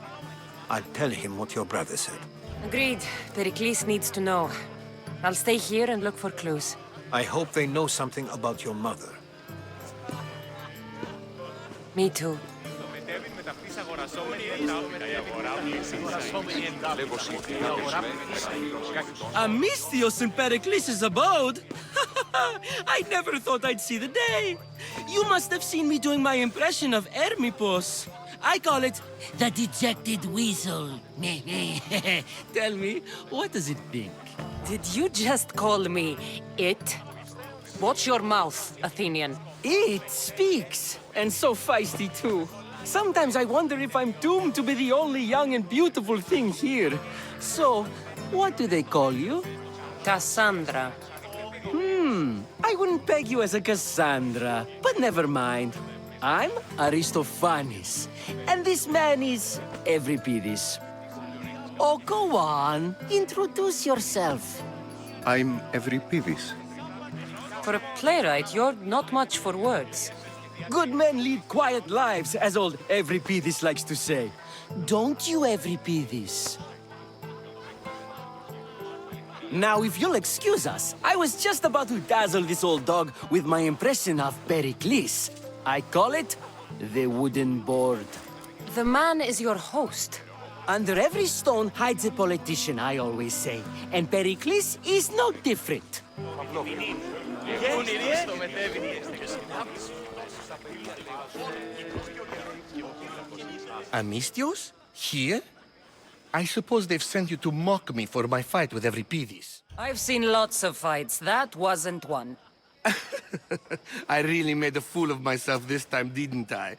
I'll tell him what your brother said. Agreed. Pericles needs to know. I'll stay here and look for clues. I hope they know something about your mother. Me too. A misthios in Pericles' abode? I never thought I'd see the day. You must have seen me doing my impression of Hermippos. I call it the dejected weasel. Tell me, what does it think? Did you just call me it? Watch your mouth, Athenian. It speaks, and so feisty too. Sometimes I wonder if I'm doomed to be the only young and beautiful thing here. So, what do they call you? Cassandra. I wouldn't peg you as a Cassandra, but never mind. I'm Aristophanes, and this man is Euripides. Oh, go on. Introduce yourself. I'm Euripides. For a playwright, you're not much for words. Good men lead quiet lives, as old Euripides likes to say. Don't you, Euripides? Now, if you'll excuse us, I was just about to dazzle this old dog with my impression of Pericles. I call it the wooden board. The man is your host. Under every stone hides a politician, I always say. And Pericles is no different. A misthios? Here? I suppose they've sent you to mock me for my fight with Euripides. I've seen lots of fights. That wasn't one. I really made a fool of myself this time, didn't I?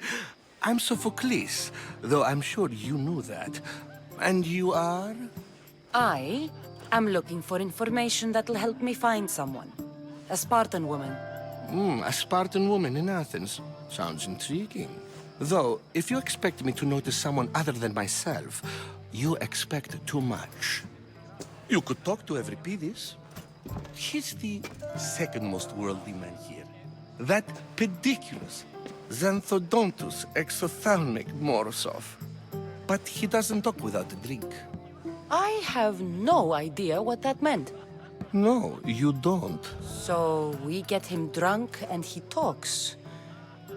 I'm Sophocles, though I'm sure you knew that. And you are? I am looking for information that'll help me find someone. A Spartan woman. A Spartan woman in Athens. Sounds intriguing. Though, if you expect me to notice someone other than myself, you expect too much. You could talk to Euripides. He's the second most worldly man here. That pediculous, xanthodontus exophthalmic Morosov. But he doesn't talk without a drink. I have no idea what that meant. No, you don't. So we get him drunk and he talks.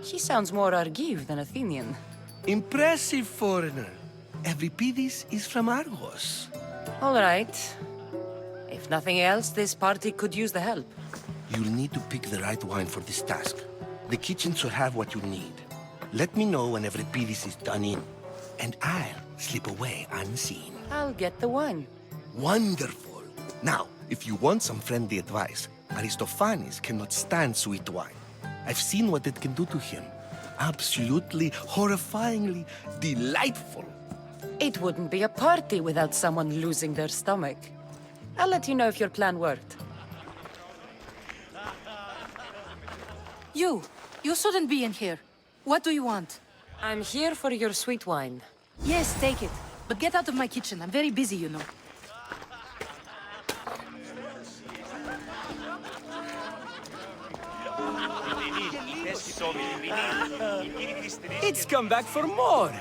He sounds more Argive than Athenian. Impressive, foreigner. Euripides is from Argos. All right. If nothing else, this party could use the help. You'll need to pick the right wine for this task. The kitchen should have what you need. Let me know when Euripides is done in, and I'll slip away unseen. I'll get the wine. Wonderful. Now, if you want some friendly advice, Aristophanes cannot stand sweet wine. I've seen what it can do to him. Absolutely, horrifyingly delightful. It wouldn't be a party without someone losing their stomach. I'll let you know if your plan worked. You shouldn't be in here. What do you want? I'm here for your sweet wine. Yes, take it. But get out of my kitchen. I'm very busy, you know. It's come back for more.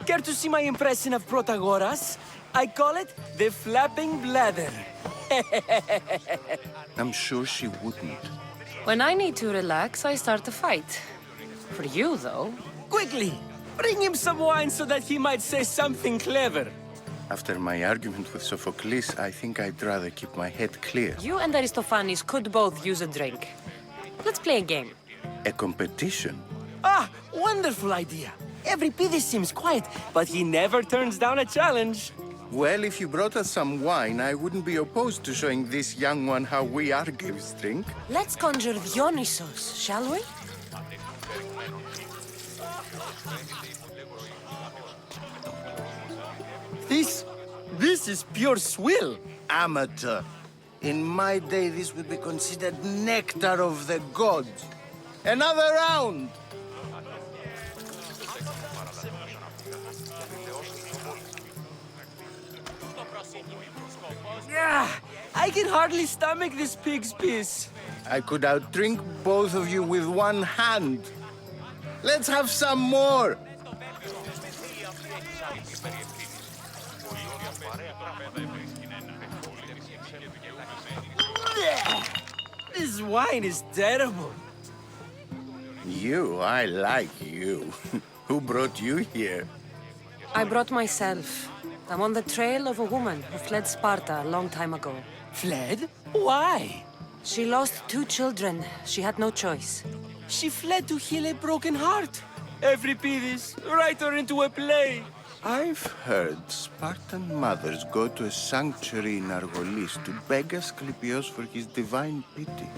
Care to see my impression of Protagoras? I call it the flapping bladder. I'm sure she wouldn't. When I need to relax, I start a fight. For you, though. Quickly, bring him some wine so that he might say something clever. After my argument with Sophocles, I think I'd rather keep my head clear. You and Aristophanes could both use a drink. Let's play a game. A competition? Ah, wonderful idea. Euripides seems quiet, but he never turns down a challenge. Well, if you brought us some wine, I wouldn't be opposed to showing this young one how we Argives drink. Let's conjure Dionysos, shall we? This is pure swill. Amateur. In my day, this would be considered nectar of the gods. Another round! Yeah, I can hardly stomach this pig's piss. I could outdrink both of you with one hand. Let's have some more! This wine is terrible. I like you. Who brought you here? I brought myself. I'm on the trail of a woman who fled Sparta a long time ago. Fled? Why? She lost 2 children. She had no choice. She fled to heal a broken heart. Euripides, write her into a play. I've heard Spartan mothers go to a sanctuary in Argolis to beg Asclepios for his divine pity.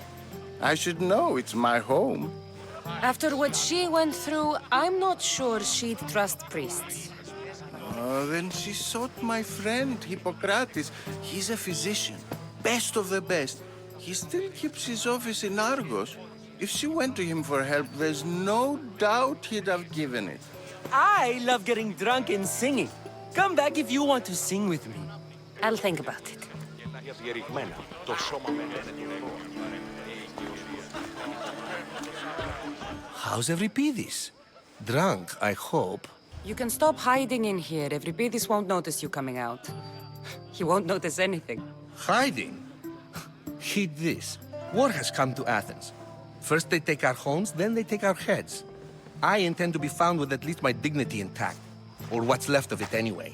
I should know, it's my home. After what she went through, I'm not sure she'd trust priests. Oh, then she sought my friend, Hippocrates. He's a physician, best of the best. He still keeps his office in Argos. If she went to him for help, there's no doubt he'd have given it. I love getting drunk and singing. Come back if you want to sing with me. I'll think about it. How's Euripides? Drunk, I hope. You can stop hiding in here. Euripides won't notice you coming out. He won't notice anything. Hiding? Heed this. War has come to Athens. First they take our homes, then they take our heads. I intend to be found with at least my dignity intact. Or what's left of it anyway.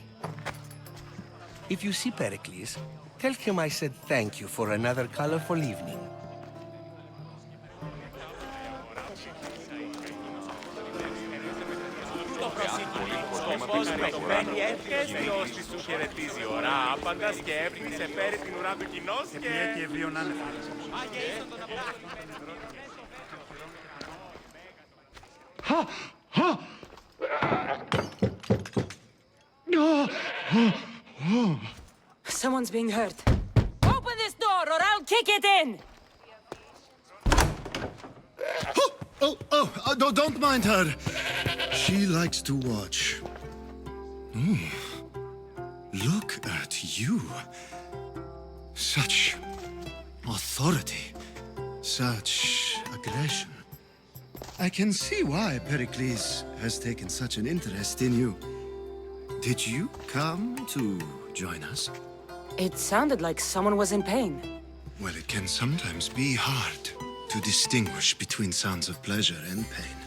If you see Pericles, tell him I said thank you for another colorful evening. Ποιος της σου χαιρετίζει ώρα, άπαντας και έβριξε πέρι την ουρά του κοινός και... και βίων άνευ. Someone's being hurt. Open this door or I'll kick it in! Don't mind her. She likes to watch. Look at you. Such authority. Such aggression. I can see why Pericles has taken such an interest in you. Did you come to join us? It sounded like someone was in pain. Well, it can sometimes be hard to distinguish between sounds of pleasure and pain.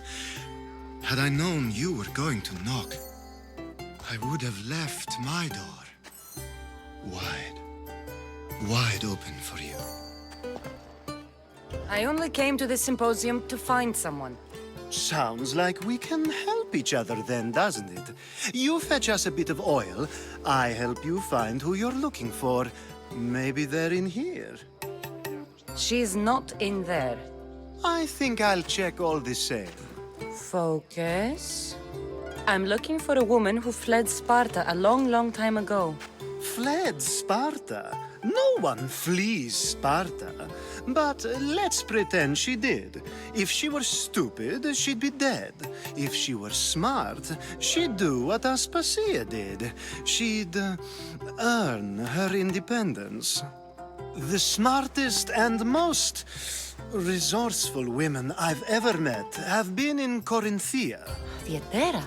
Had I known you were going to knock, I would have left my door wide open for you. I only came to this symposium to find someone. Sounds like we can help each other then, doesn't it? You fetch us a bit of oil, I help you find who you're looking for. Maybe they're in here. She's not in there. I think I'll check all the same. Focus. I'm looking for a woman who fled Sparta a long time ago. Fled Sparta? No one flees Sparta. But let's pretend she did. If she were stupid, she'd be dead. If she were smart, she'd do what Aspasia did. She'd earn her independence. The smartest and most resourceful women I've ever met have been in Corinthia. Theatera?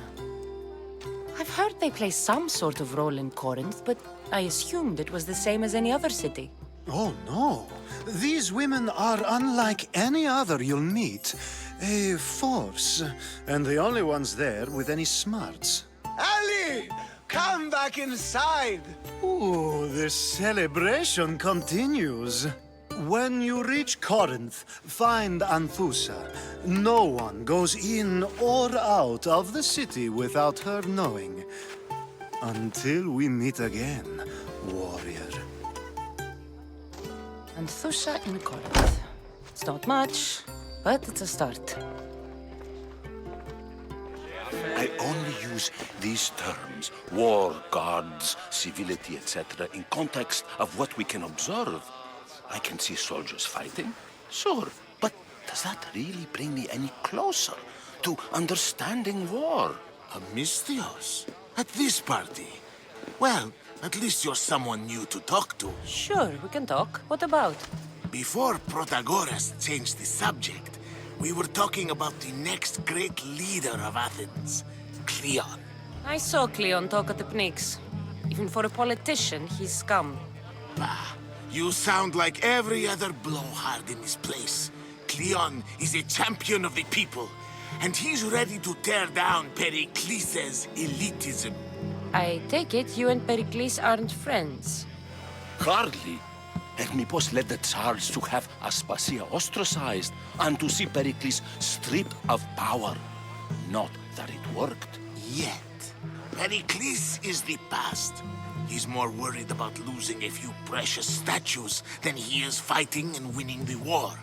I've heard they play some sort of role in Corinth, but I assumed it was the same as any other city. Oh, no. These women are unlike any other you'll meet. A force, and the only ones there with any smarts. Ali! Come back inside! Ooh, the celebration continues. When you reach Corinth, find Anthusa. No one goes in or out of the city without her knowing. Until we meet again, warrior. Anthusa in Corinth. It's not much, but it's a start. I only use these terms, war, gods, civility, etc., in context of what we can observe. I can see soldiers fighting, sure, but does that really bring me any closer to understanding war? A misthios? At this party? Well, at least you're someone new to talk to. Sure, we can talk. What about? Before Protagoras changed the subject, we were talking about the next great leader of Athens, Cleon. I saw Cleon talk at the Pnyx. Even for a politician, he's scum. Bah, you sound like every other blowhard in this place. Cleon is a champion of the people, and he's ready to tear down Pericles' elitism. I take it you and Pericles aren't friends. Hardly. Hermippos led the Tsars to have Aspasia ostracized and to see Pericles stripped of power. Not that it worked. Yet. Pericles is the past. He's more worried about losing a few precious statues than he is fighting and winning the war.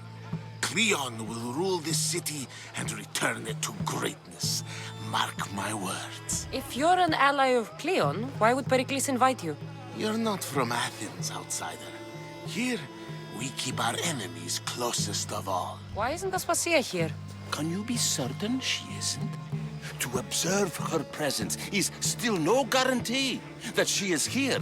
Cleon will rule this city and return it to greatness. Mark my words. If you're an ally of Cleon, why would Pericles invite you? You're not from Athens, outsider. Here, we keep our enemies closest of all. Why isn't Aspasia here? Can you be certain she isn't? To observe her presence is still no guarantee that she is here.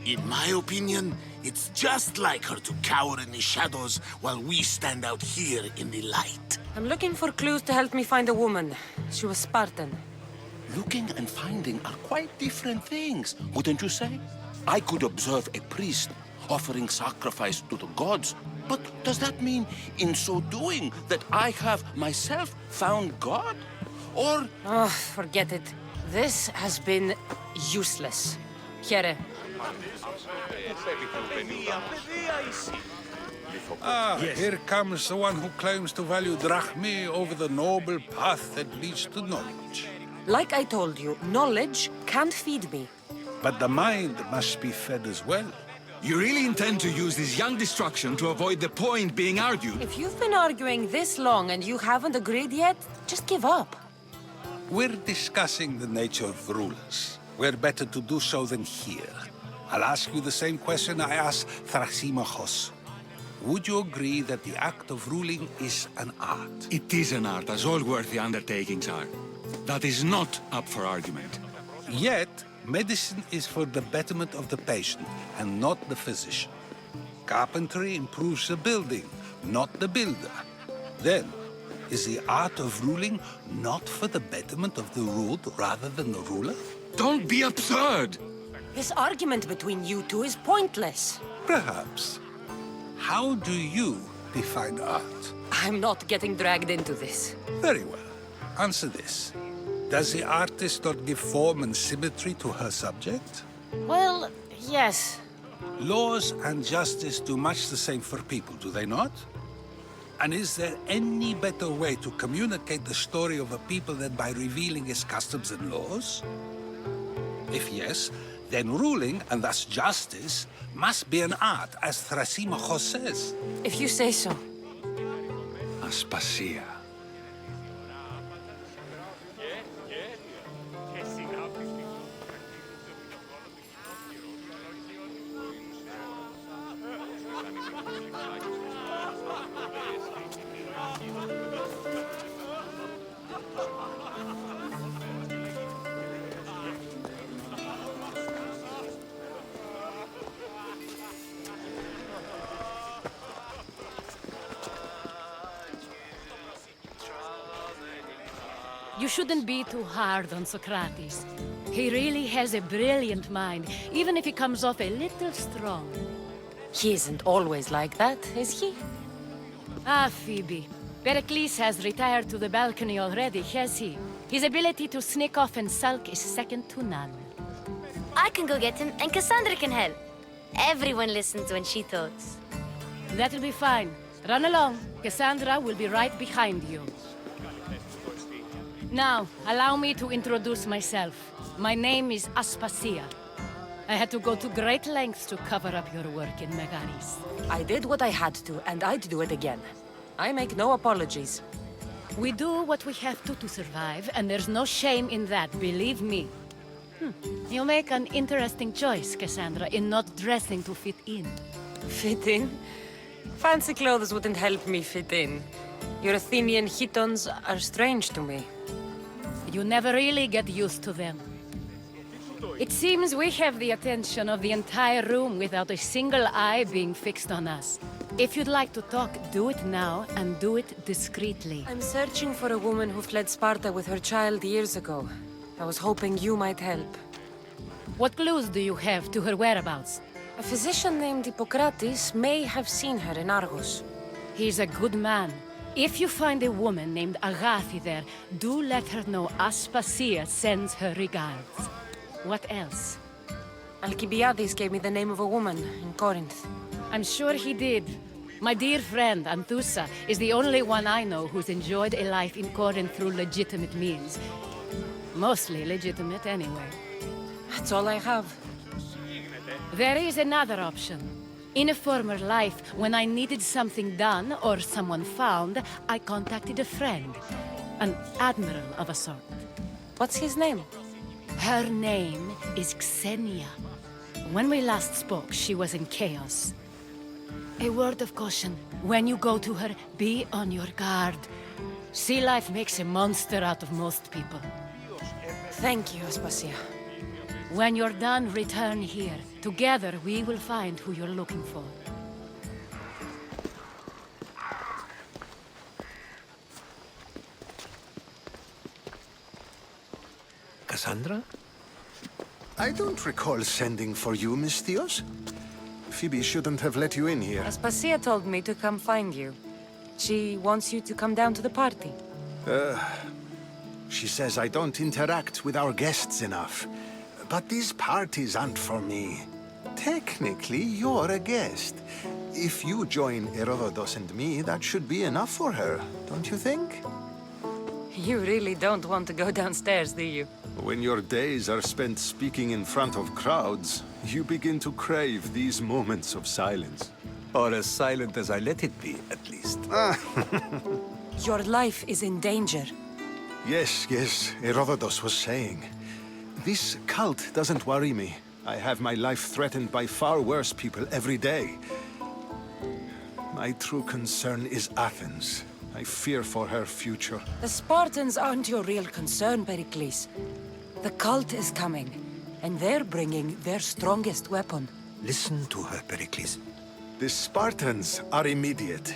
In my opinion, it's just like her to cower in the shadows while we stand out here in the light. I'm looking for clues to help me find a woman. She was Spartan. Looking and finding are quite different things, wouldn't you say? I could observe a priest offering sacrifice to the gods, but does that mean, in so doing, that I have myself found God? Or... Oh, forget it. This has been useless. Kyriay. Yes. Here comes the one who claims to value drachmae over the noble path that leads to knowledge. Like I told you, knowledge can't feed me. But the mind must be fed as well. You really intend to use this young destruction to avoid the point being argued? If you've been arguing this long and you haven't agreed yet, just give up. We're discussing the nature of rulers. Where better to do so than here? I'll ask you the same question I asked Thrasymachos. Would you agree that the act of ruling is an art? It is an art, as all worthy undertakings are. That is not up for argument. Yet, medicine is for the betterment of the patient, and not the physician. Carpentry improves the building, not the builder. Then, is the art of ruling not for the betterment of the ruled rather than the ruler? Don't be absurd! This argument between you two is pointless. Perhaps. How do you define art? I'm not getting dragged into this. Very well. Answer this. Does the artist not give form and symmetry to her subject? Well, yes. Laws and justice do much the same for people, do they not? And is there any better way to communicate the story of a people than by revealing its customs and laws? If yes, then ruling, and thus justice, must be an art, as Thrasymachos says. If you say so. Aspasia. You shouldn't be too hard on Socrates. He really has a brilliant mind, even if he comes off a little strong. He isn't always like that, is he? Ah, Phoebe. Pericles has retired to the balcony already, has he? His ability to sneak off and sulk is second to none. I can go get him, and Cassandra can help. Everyone listens when she talks. That'll be fine. Run along. Cassandra will be right behind you. Now, allow me to introduce myself. My name is Aspasia. I had to go to great lengths to cover up your work in Megaris. I did what I had to, and I'd do it again. I make no apologies. We do what we have to survive, and there's no shame in that, believe me. You make an interesting choice, Cassandra, in not dressing to fit in. Fit in? Fancy clothes wouldn't help me fit in. Your Athenian chitons are strange to me. You never really get used to them. It seems we have the attention of the entire room without a single eye being fixed on us. If you'd like to talk, do it now, and do it discreetly. I'm searching for a woman who fled Sparta with her child years ago. I was hoping you might help. What clues do you have to her whereabouts? A physician named Hippocrates may have seen her in Argos. He's a good man. If you find a woman named Agathi there, do let her know Aspasia sends her regards. What else? Alcibiades gave me the name of a woman in Corinth. I'm sure he did. My dear friend, Anthusa, is the only one I know who's enjoyed a life in Corinth through legitimate means. Mostly legitimate, anyway. That's all I have. There is another option. In a former life, when I needed something done or someone found, I contacted a friend. An admiral of a sort. What's his name? Her name is Xenia. When we last spoke, she was in chaos. A word of caution. When you go to her, be on your guard. Sea life makes a monster out of most people. Thank you, Aspasia. When you're done, return here. Together, we will find who you're looking for. Cassandra? I don't recall sending for you, misthios. Phoebe shouldn't have let you in here. Aspasia told me to come find you. She wants you to come down to the party. She says I don't interact with our guests enough. But these parties aren't for me. Technically, you're a guest. If you join Herodotus and me, that should be enough for her, don't you think? You really don't want to go downstairs, do you? When your days are spent speaking in front of crowds, you begin to crave these moments of silence. Or as silent as I let it be, at least. Your life is in danger. Yes, Herodotus was saying. This cult doesn't worry me. I have my life threatened by far worse people every day. My true concern is Athens. I fear for her future. The Spartans aren't your real concern, Pericles. The cult is coming, and they're bringing their strongest weapon. Listen to her, Pericles. The Spartans are immediate.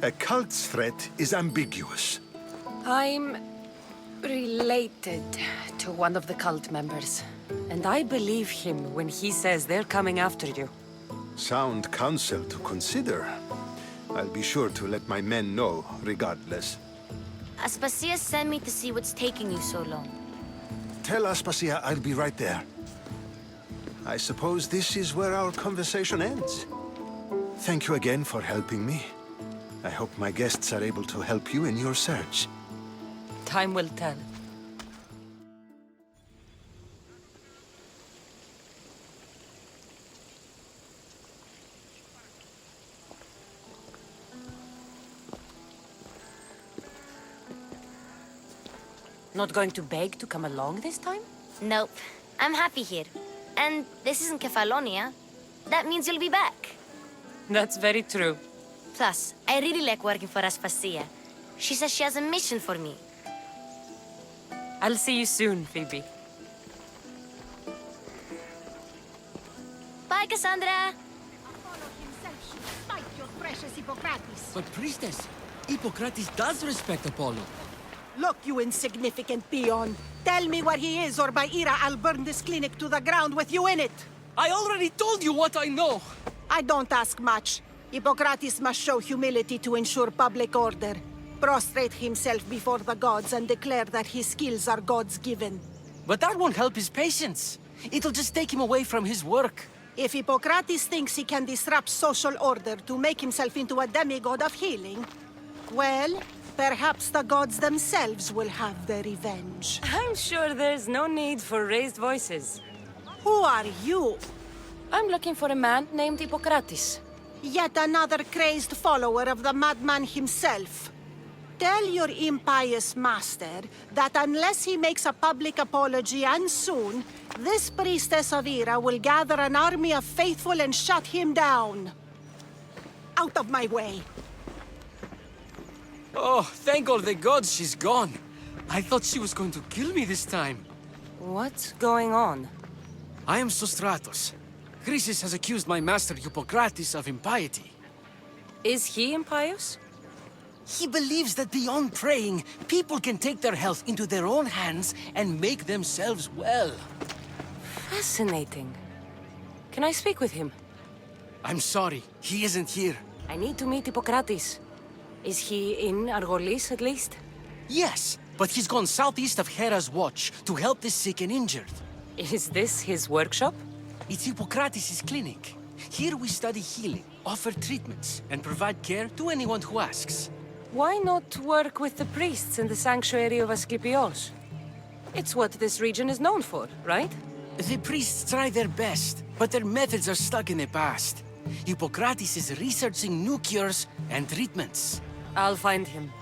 A cult's threat is ambiguous. I'm related to one of the cult members, and I believe him when he says they're coming after you. Sound counsel to consider. I'll be sure to let my men know, regardless. Aspasia sent me to see what's taking you so long. Tell Aspasia I'll be right there. I suppose this is where our conversation ends. Thank you again for helping me. I hope my guests are able to help you in your search. Time will tell. Not going to beg to come along this time? Nope. I'm happy here. And this isn't Kefalonia. That means you'll be back. That's very true. Plus, I really like working for Aspasia. She says she has a mission for me. I'll see you soon, Phoebe. Bye, Cassandra! But priestess, Hippocrates does respect Apollo. Look, you insignificant peon. Tell me where he is, or by Ira, I'll burn this clinic to the ground with you in it. I already told you what I know. I don't ask much. Hippocrates must show humility to ensure public order. Prostrate himself before the gods and declare that his skills are God's given. But that won't help his patients. It'll just take him away from his work. If Hippocrates thinks he can disrupt social order to make himself into a demigod of healing, well, perhaps the gods themselves will have their revenge. I'm sure there's no need for raised voices. Who are you? I'm looking for a man named Hippocrates. Yet another crazed follower of the madman himself. Tell your impious master that unless he makes a public apology, and soon, this priestess of Ira will gather an army of faithful and shut him down. Out of my way. Oh, thank all the gods she's gone. I thought she was going to kill me this time. What's going on? I am Sostratos. Chrysis has accused my master Hippocrates of impiety. Is he impious? He believes that beyond praying, people can take their health into their own hands and make themselves well. Fascinating. Can I speak with him? I'm sorry, he isn't here. I need to meet Hippocrates. Is he in Argolis, at least? Yes, but he's gone southeast of Hera's watch to help the sick and injured. Is this his workshop? It's Hippocrates' clinic. Here we study healing, offer treatments, and provide care to anyone who asks. Why not work with the priests in the sanctuary of Asclepios? It's what this region is known for, right? The priests try their best, but their methods are stuck in the past. Hippocrates is researching new cures and treatments. I'll find him.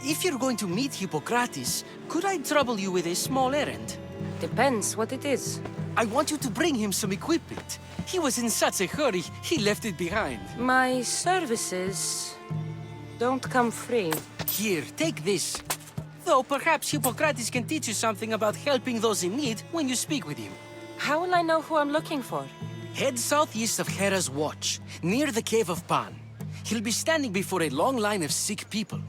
If you're going to meet Hippocrates, could I trouble you with a small errand? Depends what it is. I want you to bring him some equipment. He was in such a hurry, he left it behind. My services don't come free. Here, take this. Though perhaps Hippocrates can teach you something about helping those in need when you speak with him. How will I know who I'm looking for? Head southeast of Hera's watch, near the Cave of Pan. He'll be standing before a long line of sick people.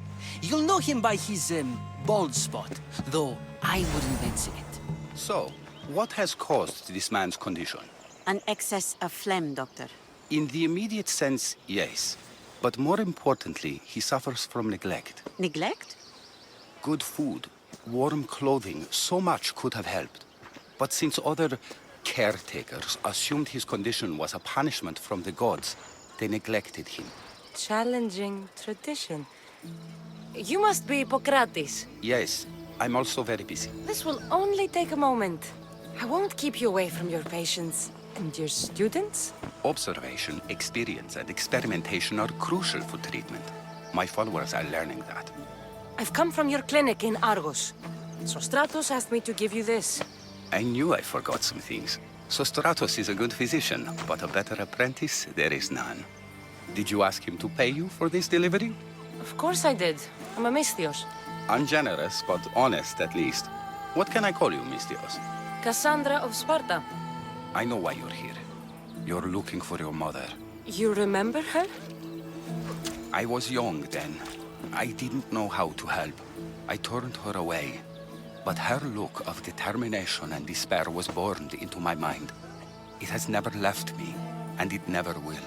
You'll know him by his, bald spot, though I wouldn't mention it. So, what has caused this man's condition? An excess of phlegm, Doctor. In the immediate sense, yes. But more importantly, he suffers from neglect. Neglect? Good food, warm clothing, so much could have helped. But since other caretakers assumed his condition was a punishment from the gods, they neglected him. Challenging tradition. You must be Hippocrates. Yes, I'm also very busy. This will only take a moment. I won't keep you away from your patients. And your students? Observation, experience, and experimentation are crucial for treatment. My followers are learning that. I've come from your clinic in Argos. Sostratos asked me to give you this. I knew I forgot some things. Sostratos is a good physician, but a better apprentice, there is none. Did you ask him to pay you for this delivery? Of course I did. I'm a misthios. Ungenerous, but honest at least. What can I call you, misthios? Cassandra of Sparta. I know why you're here. You're looking for your mother. You remember her? I was young then. I didn't know how to help. I turned her away. But her look of determination and despair was burned into my mind. It has never left me, and it never will.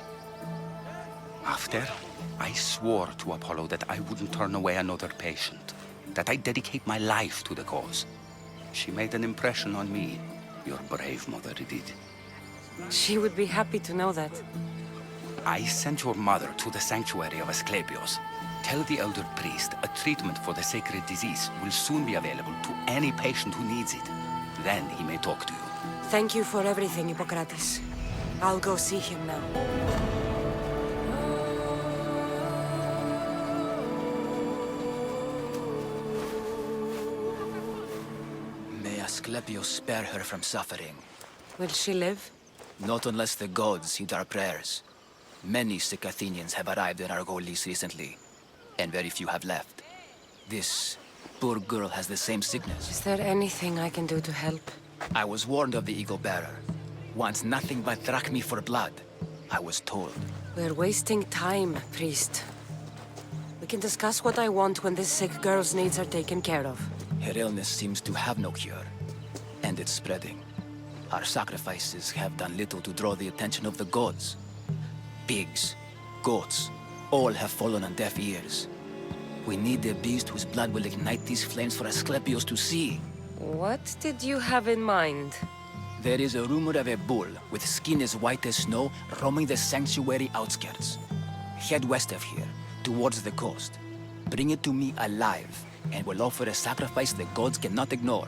After, I swore to Apollo that I wouldn't turn away another patient, that I'd dedicate my life to the cause. She made an impression on me. Your brave mother did. She would be happy to know that. I sent your mother to the sanctuary of Asclepios. Tell the elder priest a treatment for the sacred disease will soon be available to any patient who needs it. Then he may talk to you. Thank you for everything, Hippocrates. I'll go see him now. May Asclepios spare her from suffering. Will she live? Not unless the gods heed our prayers. Many sick Athenians have arrived in Argolis recently, and very few have left. This poor girl has the same sickness. Is there anything I can do to help? I was warned of the Eagle Bearer. Wants nothing but drachmi for blood, I was told. We're wasting time, priest. We can discuss what I want when this sick girl's needs are taken care of. Her illness seems to have no cure, and it's spreading. Our sacrifices have done little to draw the attention of the gods. Pigs, goats, all have fallen on deaf ears. We need a beast whose blood will ignite these flames for Asclepios to see. What did you have in mind? There is a rumor of a bull with skin as white as snow roaming the sanctuary outskirts. Head west of here, towards the coast. Bring it to me alive, and we'll offer a sacrifice the gods cannot ignore.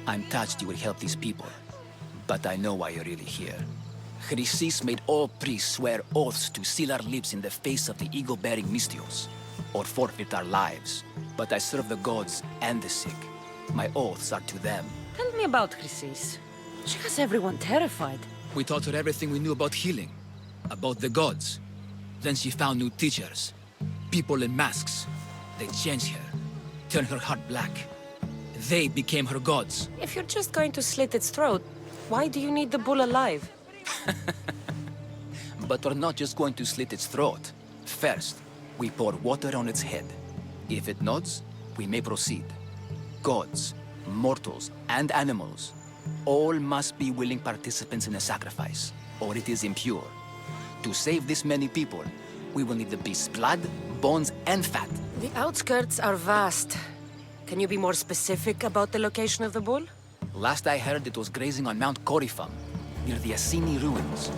I'm touched you will help these people, but I know why you're really here. Chrysis made all priests swear oaths to seal our lips in the face of the eagle-bearing misthios, or forfeit our lives. But I serve the gods and the sick. My oaths are to them. Tell me about Chrysis. She has everyone terrified. We taught her everything we knew about healing, about the gods. Then she found new teachers, people in masks. They changed her, turned her heart black. They became her gods. If you're just going to slit its throat, why do you need the bull alive? But we're not just going to slit its throat. First, we pour water on its head. If it nods, we may proceed. Gods, mortals, and animals, all must be willing participants in a sacrifice, or it is impure. To save this many people, we will need the beast's blood, bones, and fat. The outskirts are vast. Can you be more specific about the location of the bull? Last I heard, it was grazing on Mount Coryphum, near the Assini ruins.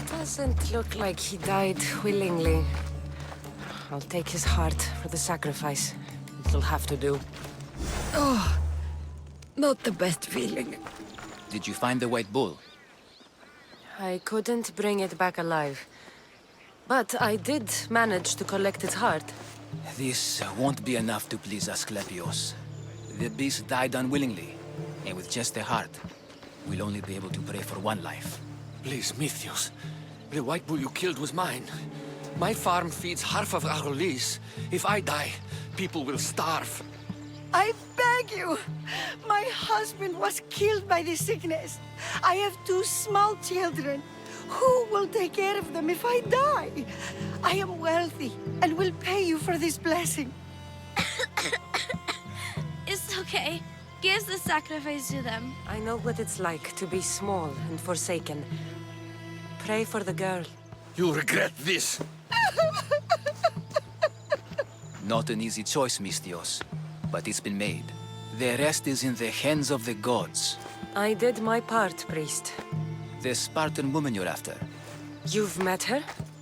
Doesn't look like he died willingly. I'll take his heart for the sacrifice. It'll have to do. Oh, not the best feeling. Did you find the white bull? I couldn't bring it back alive. But I did manage to collect its heart. This won't be enough to please Asclepios. The beast died unwillingly, and with just a heart, we'll only be able to pray for one life. Please, Misthios. The white bull you killed was mine. My farm feeds half of Argolis. If I die, people will starve. I beg you! My husband was killed by this sickness. I have 2 small children. Who will take care of them if I die? I am wealthy and will pay you for this blessing. It's okay. Give the sacrifice to them. I know what it's like to be small and forsaken. Pray for the girl. You'll regret this. Not an easy choice, Misthios, but it's been made. The rest is in the hands of the gods. I did my part, priest. The Spartan woman you're after. You've met her?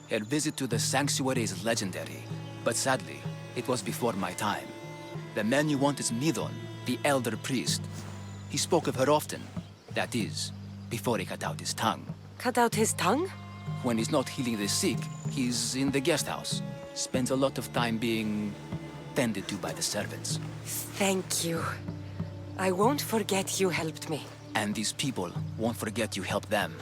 Her visit to the sanctuary is legendary, but sadly, it was before my time. The man you want is Midon, the elder priest. He spoke of her often. That is, before he cut out his tongue. Cut out his tongue? When he's not healing the sick, he's in the guest house. Spends a lot of time being tended to by the servants. Thank you. I won't forget you helped me. And these people won't forget you helped them.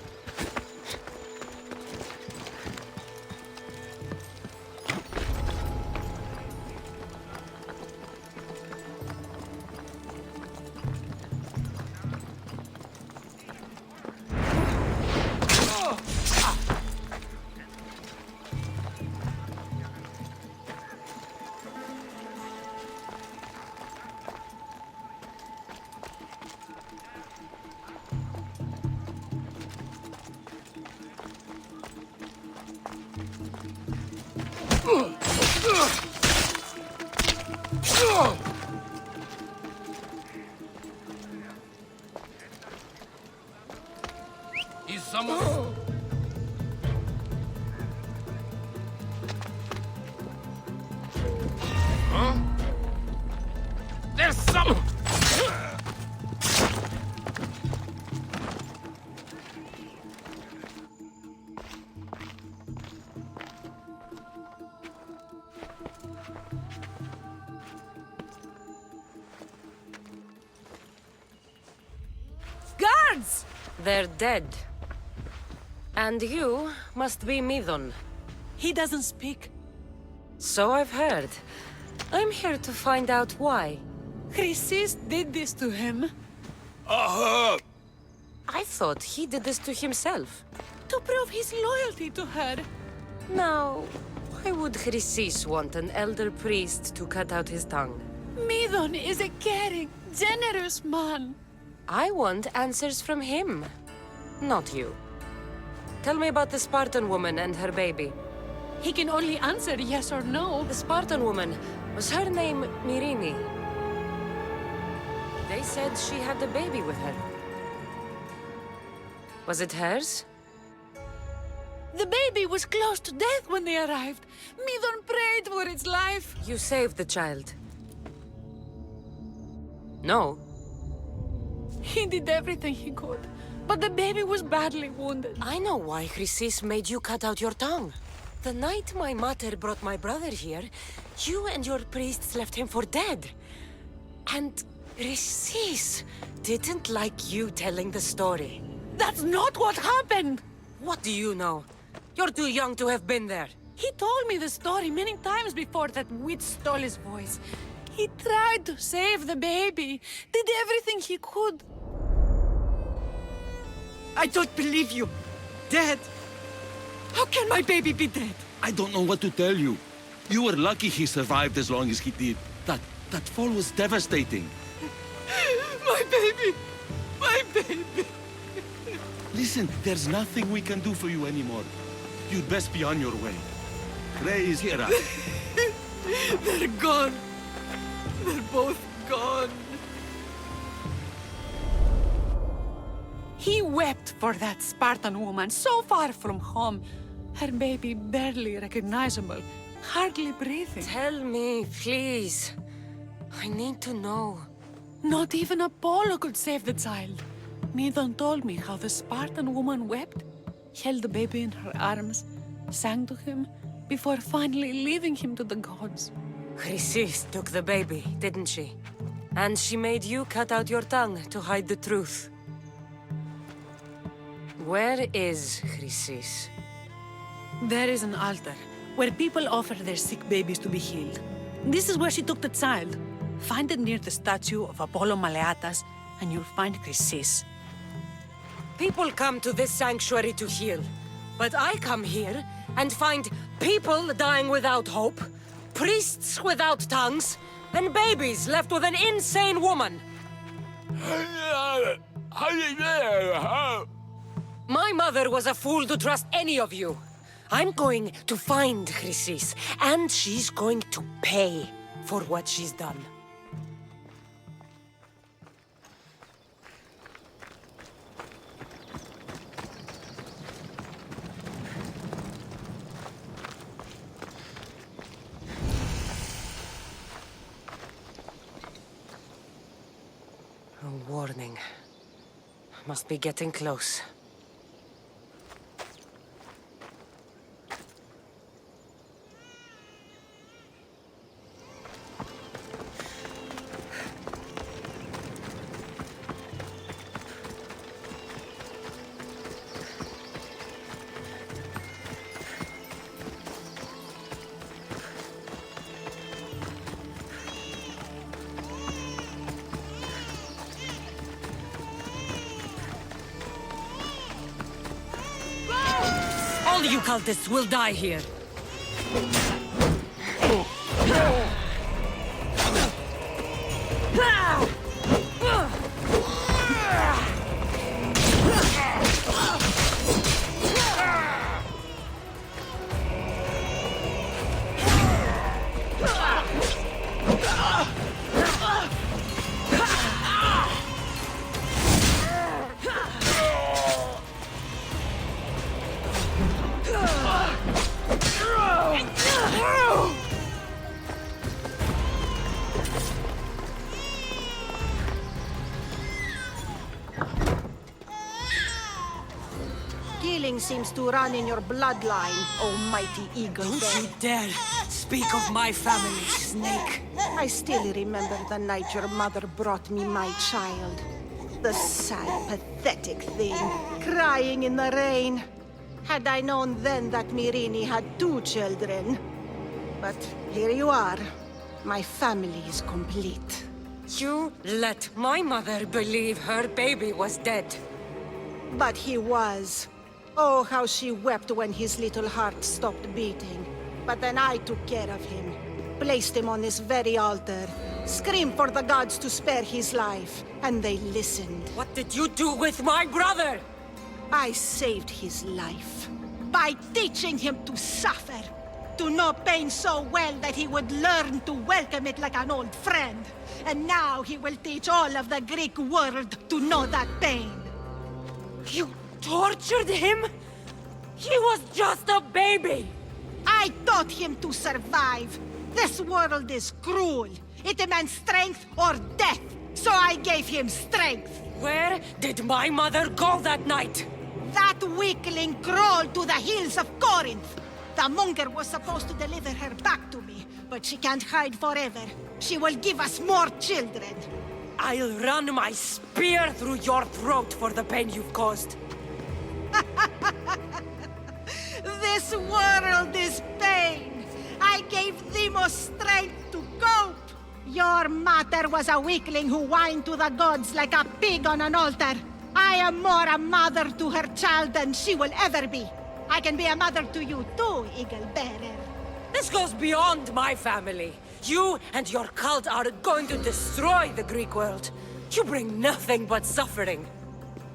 Is someone... Huh? There's some... Guards! They're dead. And you must be Midon. He doesn't speak. So I've heard. I'm here to find out why. Chrysis did this to him. I thought he did this to himself. To prove his loyalty to her. Now, why would Chrysis want an elder priest to cut out his tongue? Midon is a caring, generous man. I want answers from him, not you. Tell me about the Spartan woman and her baby. He can only answer yes or no. The Spartan woman, was her name Myrine? They said she had a baby with her. Was it hers? The baby was close to death when they arrived. Midon prayed for its life. You saved the child. No. He did everything he could, but the baby was badly wounded. I know why Chrysis made you cut out your tongue. The night my mater brought my brother here, you and your priests left him for dead. And Chrysis didn't like you telling the story. That's not what happened! What do you know? You're too young to have been there. He told me the story many times before that witch stole his voice. He tried to save the baby, did everything he could. I don't believe you. Dead. How can my baby be dead? I don't know what to tell you. You were lucky he survived as long as he did. That fall was devastating. My baby! My baby! Listen, there's nothing we can do for you anymore. You'd best be on your way. Ray is here. They're gone. They're both gone. He wept for that Spartan woman, so far from home. Her baby barely recognizable, hardly breathing. Tell me, please. I need to know. Not even Apollo could save the child. Midon told me how the Spartan woman wept, held the baby in her arms, sang to him, before finally leaving him to the gods. Chrysis took the baby, didn't she? And she made you cut out your tongue to hide the truth. Where is Chrysis? There is an altar, where people offer their sick babies to be healed. This is where she took the child. Find it near the statue of Apollo Maleatas, and you'll find Chrysis. People come to this sanctuary to heal. But I come here and find people dying without hope, priests without tongues, and babies left with an insane woman. My mother was a fool to trust any of you. I'm going to find Chrysis, and she's going to pay for what she's done. warning. Must be getting close. All you cultists will die here. Killing seems to run in your bloodline, almighty eagle. Don't you dare speak of my family, Snake. I still remember the night your mother brought me my child. The sad, pathetic thing, crying in the rain. Had I known then that Myrrine had 2 children. But here you are. My family is complete. You let my mother believe her baby was dead. But he was. Oh, how she wept when his little heart stopped beating. But then I took care of him. Placed him on this very altar. Screamed for the gods to spare his life. And they listened. What did you do with my brother? I saved his life. By teaching him to suffer. To know pain so well that he would learn to welcome it like an old friend. And now he will teach all of the Greek world to know that pain. You tortured him? He was just a baby! I taught him to survive. This world is cruel. It demands strength or death. So I gave him strength. Where did my mother go that night? That weakling crawled to the hills of Corinth. The monger was supposed to deliver her back to me, but she can't hide forever. She will give us more children. I'll run my spear through your throat for the pain you've caused. This world is pain. I gave Demos strength to cope. Your mother was a weakling who whined to the gods like a pig on an altar. I am more a mother to her child than she will ever be. I can be a mother to you too, Eagle Bearer. This goes beyond my family. You and your cult are going to destroy the Greek world. You bring nothing but suffering.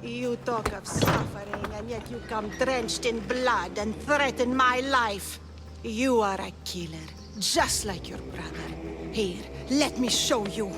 You talk of suffering, and yet you come drenched in blood and threaten my life. You are a killer, just like your brother. Here, let me show you.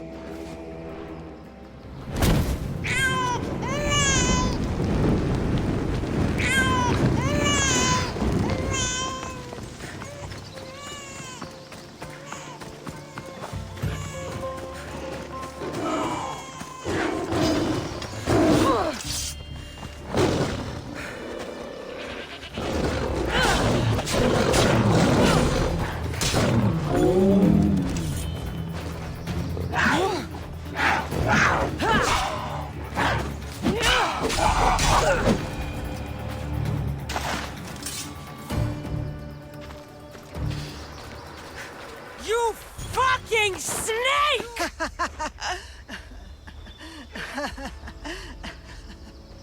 You fucking snake!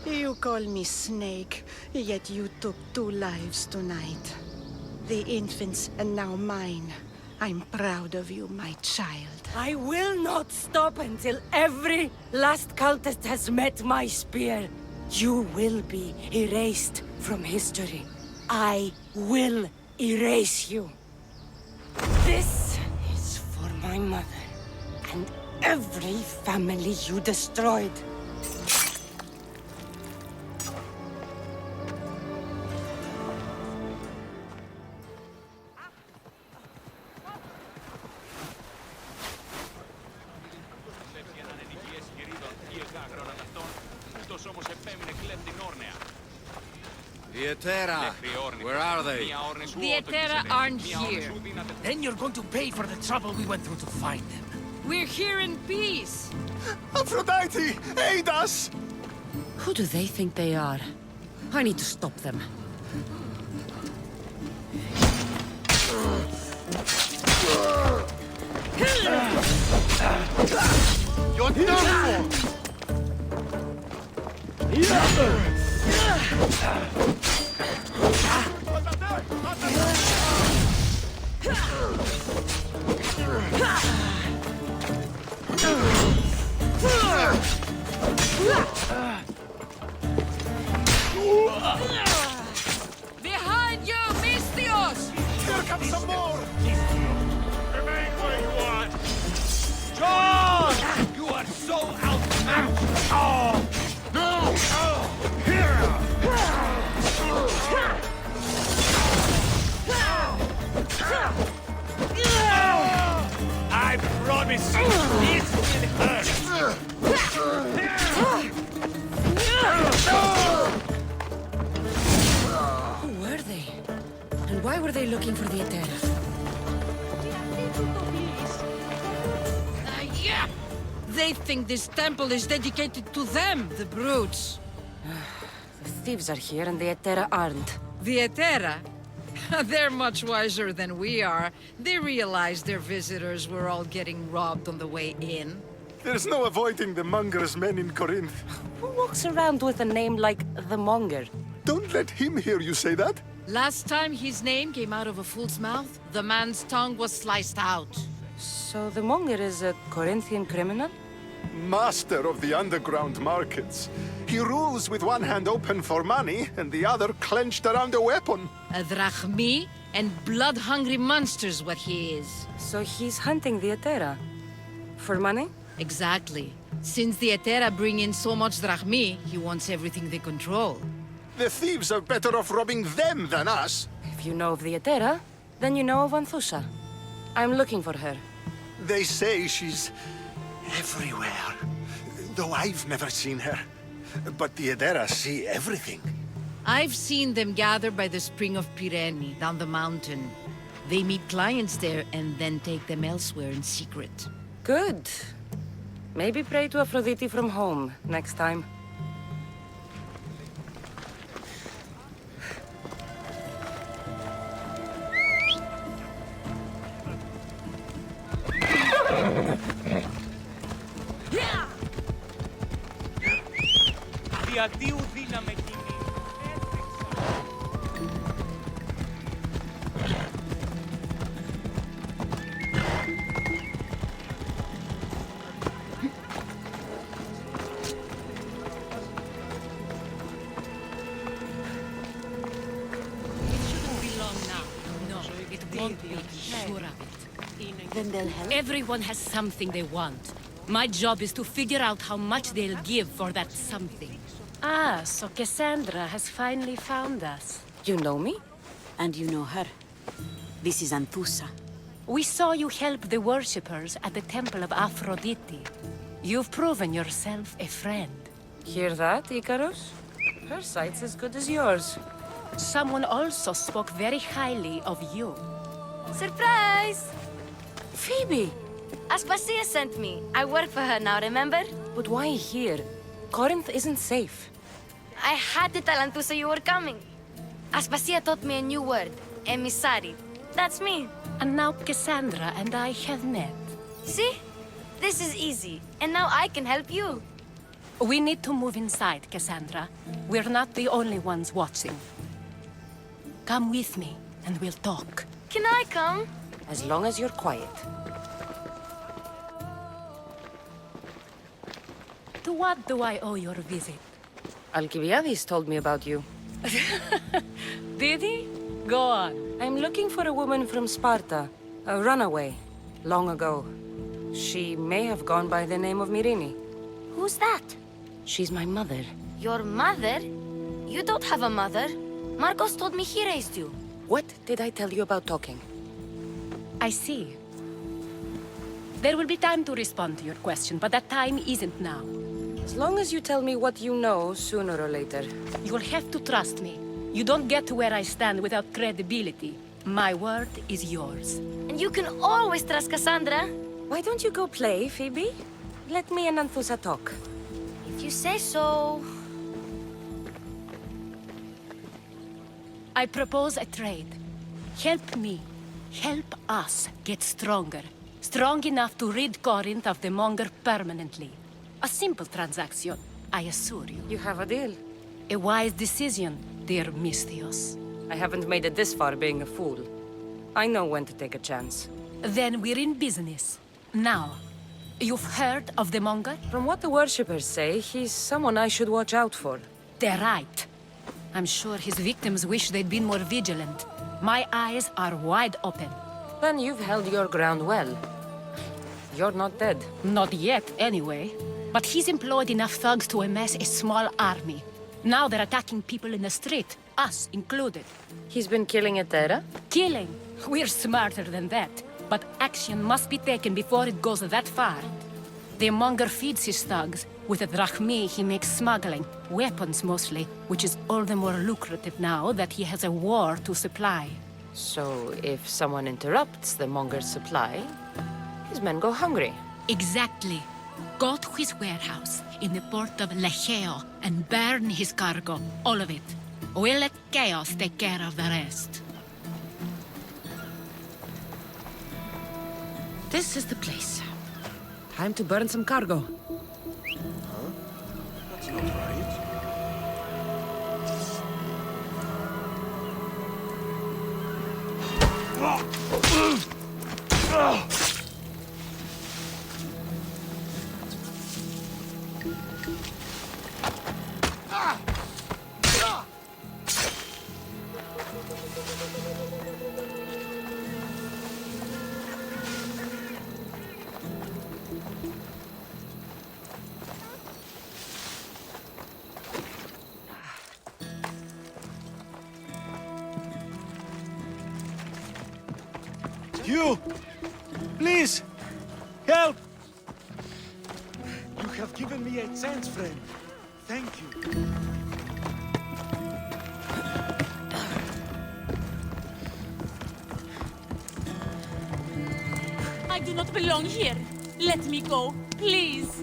You call me Snake, yet you took 2 lives tonight. The infant's and now mine. I'm proud of you, my child. I will not stop until every last cultist has met my spear. You will be erased from history. I will erase you. This is for my mother and every family you destroyed. The Etera, where are they? The Etera aren't here. Then you're going to pay for the trouble we went through to find them. We're here in peace. Aphrodite, aid us! Who do they think they are? I need to stop them. You're done for! Behind you, misthios! Here comes some more! Remain where you are! John! You are so outmatched! Oh! No! Oh! Here! I promise you, this will hurt! Who were they? And why were they looking for the Etera? Yeah! They think this temple is dedicated to them, the brutes. The thieves are here and the Etera aren't. The Etera? They're much wiser than we are. They realized their visitors were all getting robbed on the way in. There's no avoiding the Monger's men in Corinth. Who walks around with a name like the Monger? Don't let him hear you say that. Last time his name came out of a fool's mouth, the man's tongue was sliced out. So the Monger is a Corinthian criminal? Master of the underground markets. He rules with one hand open for money and the other clenched around a weapon. A drachmi and blood-hungry monster's what he is. So he's hunting the Etera? For money? Exactly. Since the Etera bring in so much drachmi, he wants everything they control. The thieves are better off robbing them than us. If you know of the Etera, then you know of Anthusa. I'm looking for her. They say she's everywhere, though I've never seen her. But the Etera see everything. I've seen them gather by the spring of Pirene, down the mountain. They meet clients there and then take them elsewhere in secret. Good. Maybe pray to Aphrodite from home next time. Διατίου δύναμε εκείνη. Then they'll help? Everyone has something they want. My job is to figure out how much they'll give for that something. Ah, so Cassandra has finally found us. You know me? And you know her. This is Anthusa. We saw you help the worshippers at the Temple of Aphrodite. You've proven yourself a friend. Hear that, Icarus? Her sight's as good as yours. Someone also spoke very highly of you. Surprise! Phoebe! Aspasia sent me. I work for her now, remember? But why here? Corinth isn't safe. I had to tell Anthusa you were coming. Aspasia taught me a new word. Emissary. That's me. And now Cassandra and I have met. See? This is easy. And now I can help you. We need to move inside, Cassandra. We're not the only ones watching. Come with me, and we'll talk. Can I come? As long as you're quiet. To what do I owe your visit? Alcibiades told me about you. Did he? Go on. I'm looking for a woman from Sparta. A runaway. Long ago. She may have gone by the name of Myrine. Who's that? She's my mother. Your mother? You don't have a mother. Marcos told me he raised you. What did I tell you about talking? I see. There will be time to respond to your question, but that time isn't now. As long as you tell me what you know, sooner or later. You'll have to trust me. You don't get to where I stand without credibility. My word is yours. And you can always trust Cassandra. Why don't you go play, Phoebe? Let me and Anthusa talk. If you say so. I propose a trade. Help me. Help us get stronger. Strong enough to rid Corinth of the Monger permanently. A simple transaction, I assure you. You have a deal. A wise decision, dear misthios. I haven't made it this far being a fool. I know when to take a chance. Then we're in business. Now, you've heard of the Monger? From what the worshippers say, he's someone I should watch out for. They're right. I'm sure his victims wish they'd been more vigilant. My eyes are wide open. Then you've held your ground well. You're not dead. Not yet, anyway. But he's employed enough thugs to amass a small army. Now they're attacking people in the street, us included. He's been killing at Terra? Killing? We're smarter than that. But action must be taken before it goes that far. The Monger feeds his thugs. With the drachmi, he makes smuggling. Weapons, mostly. Which is all the more lucrative now that he has a war to supply. So, if someone interrupts the Monger's supply, his men go hungry. Exactly. Go to his warehouse in the port of Lecheo and burn his cargo. All of it. We'll let chaos take care of the rest. This is the place. Time to burn some cargo. Huh? That's not right. You! Please! Help! You have given me a chance, friend. Thank you. I do not belong here. Let me go, please.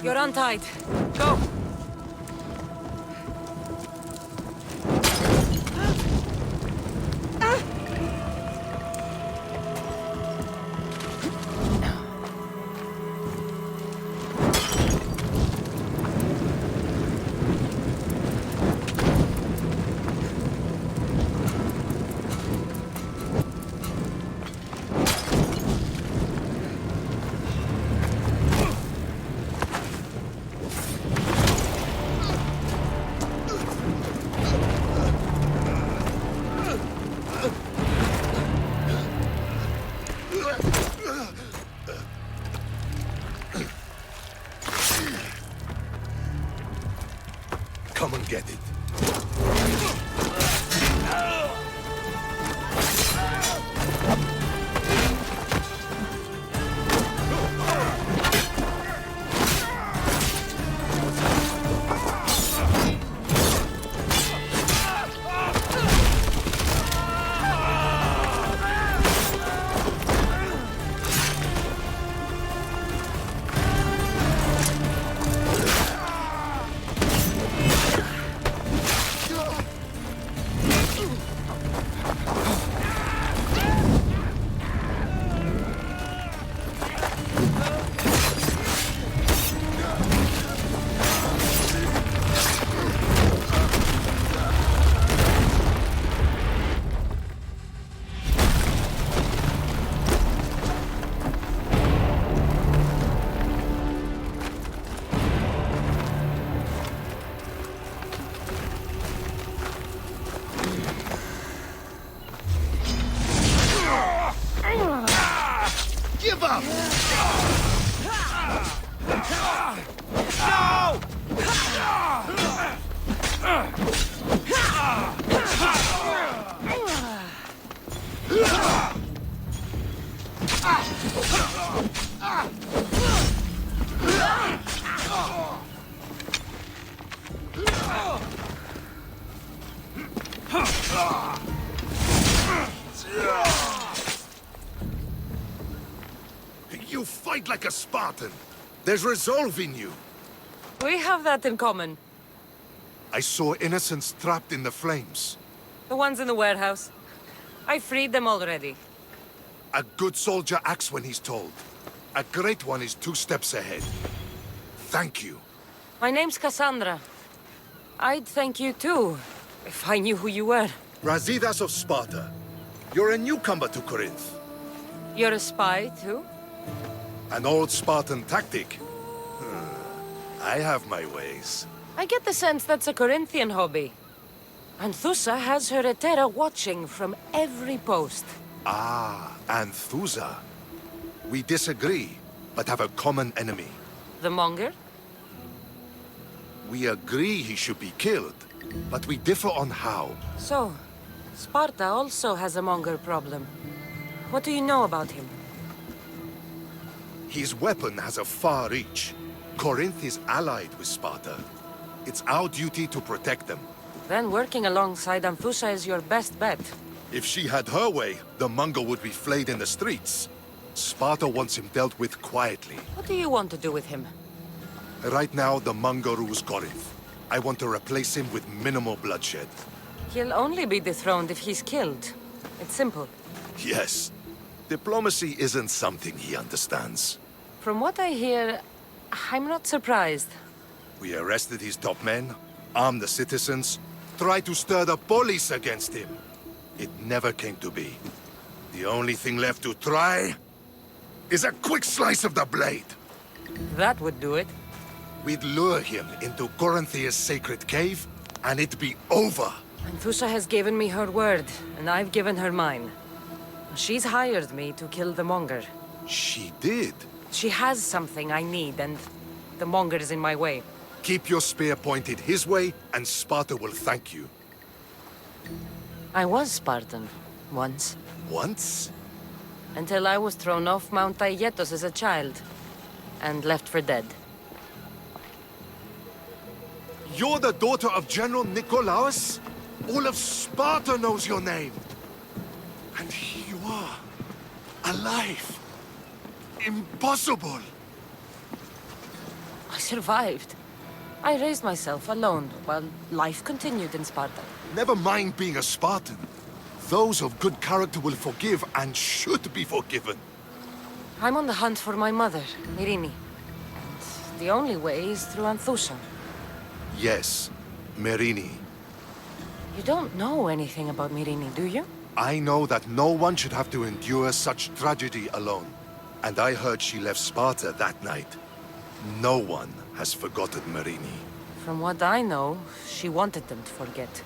You're untied. Go! Come and get it. Give up! to fight like a Spartan. There's resolve in you. We have that in common. I saw innocents trapped in the flames. The ones in the warehouse. I freed them already. A good soldier acts when he's told. A great one is 2 steps ahead. Thank you. My name's Cassandra. I'd thank you too, if I knew who you were. Brasidas of Sparta. You're a newcomer to Corinth. You're a spy too? An old Spartan tactic. I have my ways. I get the sense that's a Corinthian hobby. Anthusa has her Etera watching from every post. Ah, Anthusa. We disagree, but have a common enemy. The Monger? We agree he should be killed, but we differ on how. So, Sparta also has a Monger problem. What do you know about him? His weapon has a far reach. Corinth is allied with Sparta. It's our duty to protect them. Then working alongside Anthusa is your best bet. If she had her way, the Monger would be flayed in the streets. Sparta wants him dealt with quietly. What do you want to do with him? Right now, the Monger rules Corinth. I want to replace him with minimal bloodshed. He'll only be dethroned if he's killed. It's simple. Yes. Diplomacy isn't something he understands. From what I hear, I'm not surprised. We arrested his top men, armed the citizens, tried to stir the police against him. It never came to be. The only thing left to try is a quick slice of the blade. That would do it. We'd lure him into Corinthia's sacred cave, and it'd be over. Anthusa has given me her word, and I've given her mine. She's hired me to kill the Monger. She did? She has something I need, and the Monger is in my way. Keep your spear pointed his way, and Sparta will thank you. I was Spartan, once. Once? Until I was thrown off Mount Aietos as a child, and left for dead. You're the daughter of General Nikolaos? All of Sparta knows your name. And here you are, alive. Impossible. I survived. I raised myself alone, while life continued in Sparta. Never mind being a Spartan. Those of good character will forgive and should be forgiven. I'm on the hunt for my mother, Myrini. And the only way is through Anthusa. Yes, Myrini. You don't know anything about Myrini, do you? I know that no one should have to endure such tragedy alone. And I heard she left Sparta that night. No one has forgotten Myrini. From what I know, she wanted them to forget.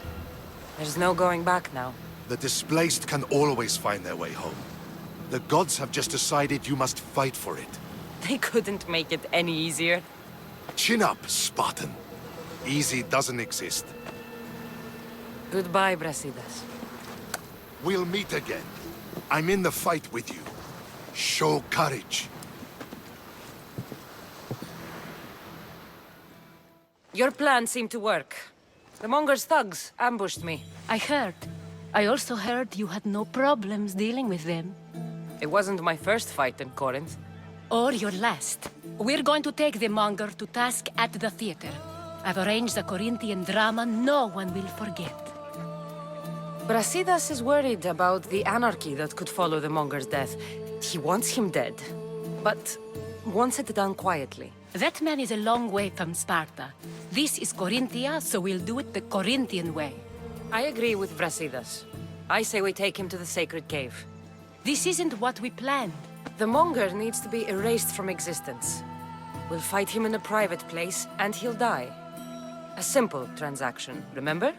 There's no going back now. The displaced can always find their way home. The gods have just decided you must fight for it. They couldn't make it any easier. Chin up, Spartan. Easy doesn't exist. Goodbye, Brasidas. We'll meet again. I'm in the fight with you. Show courage. Your plan seemed to work. The Monger's thugs ambushed me. I heard. I also heard you had no problems dealing with them. It wasn't my first fight in Corinth. Or your last. We're going to take the Monger to task at the theater. I've arranged a Corinthian drama no one will forget. Brasidas is worried about the anarchy that could follow the Monger's death. He wants him dead, but wants it done quietly. That man is a long way from Sparta. This is Corinthia, so we'll do it the Corinthian way. I agree with Brasidas. I say we take him to the sacred cave. This isn't what we planned. The Monger needs to be erased from existence. We'll fight him in a private place, and he'll die. A simple transaction, remember?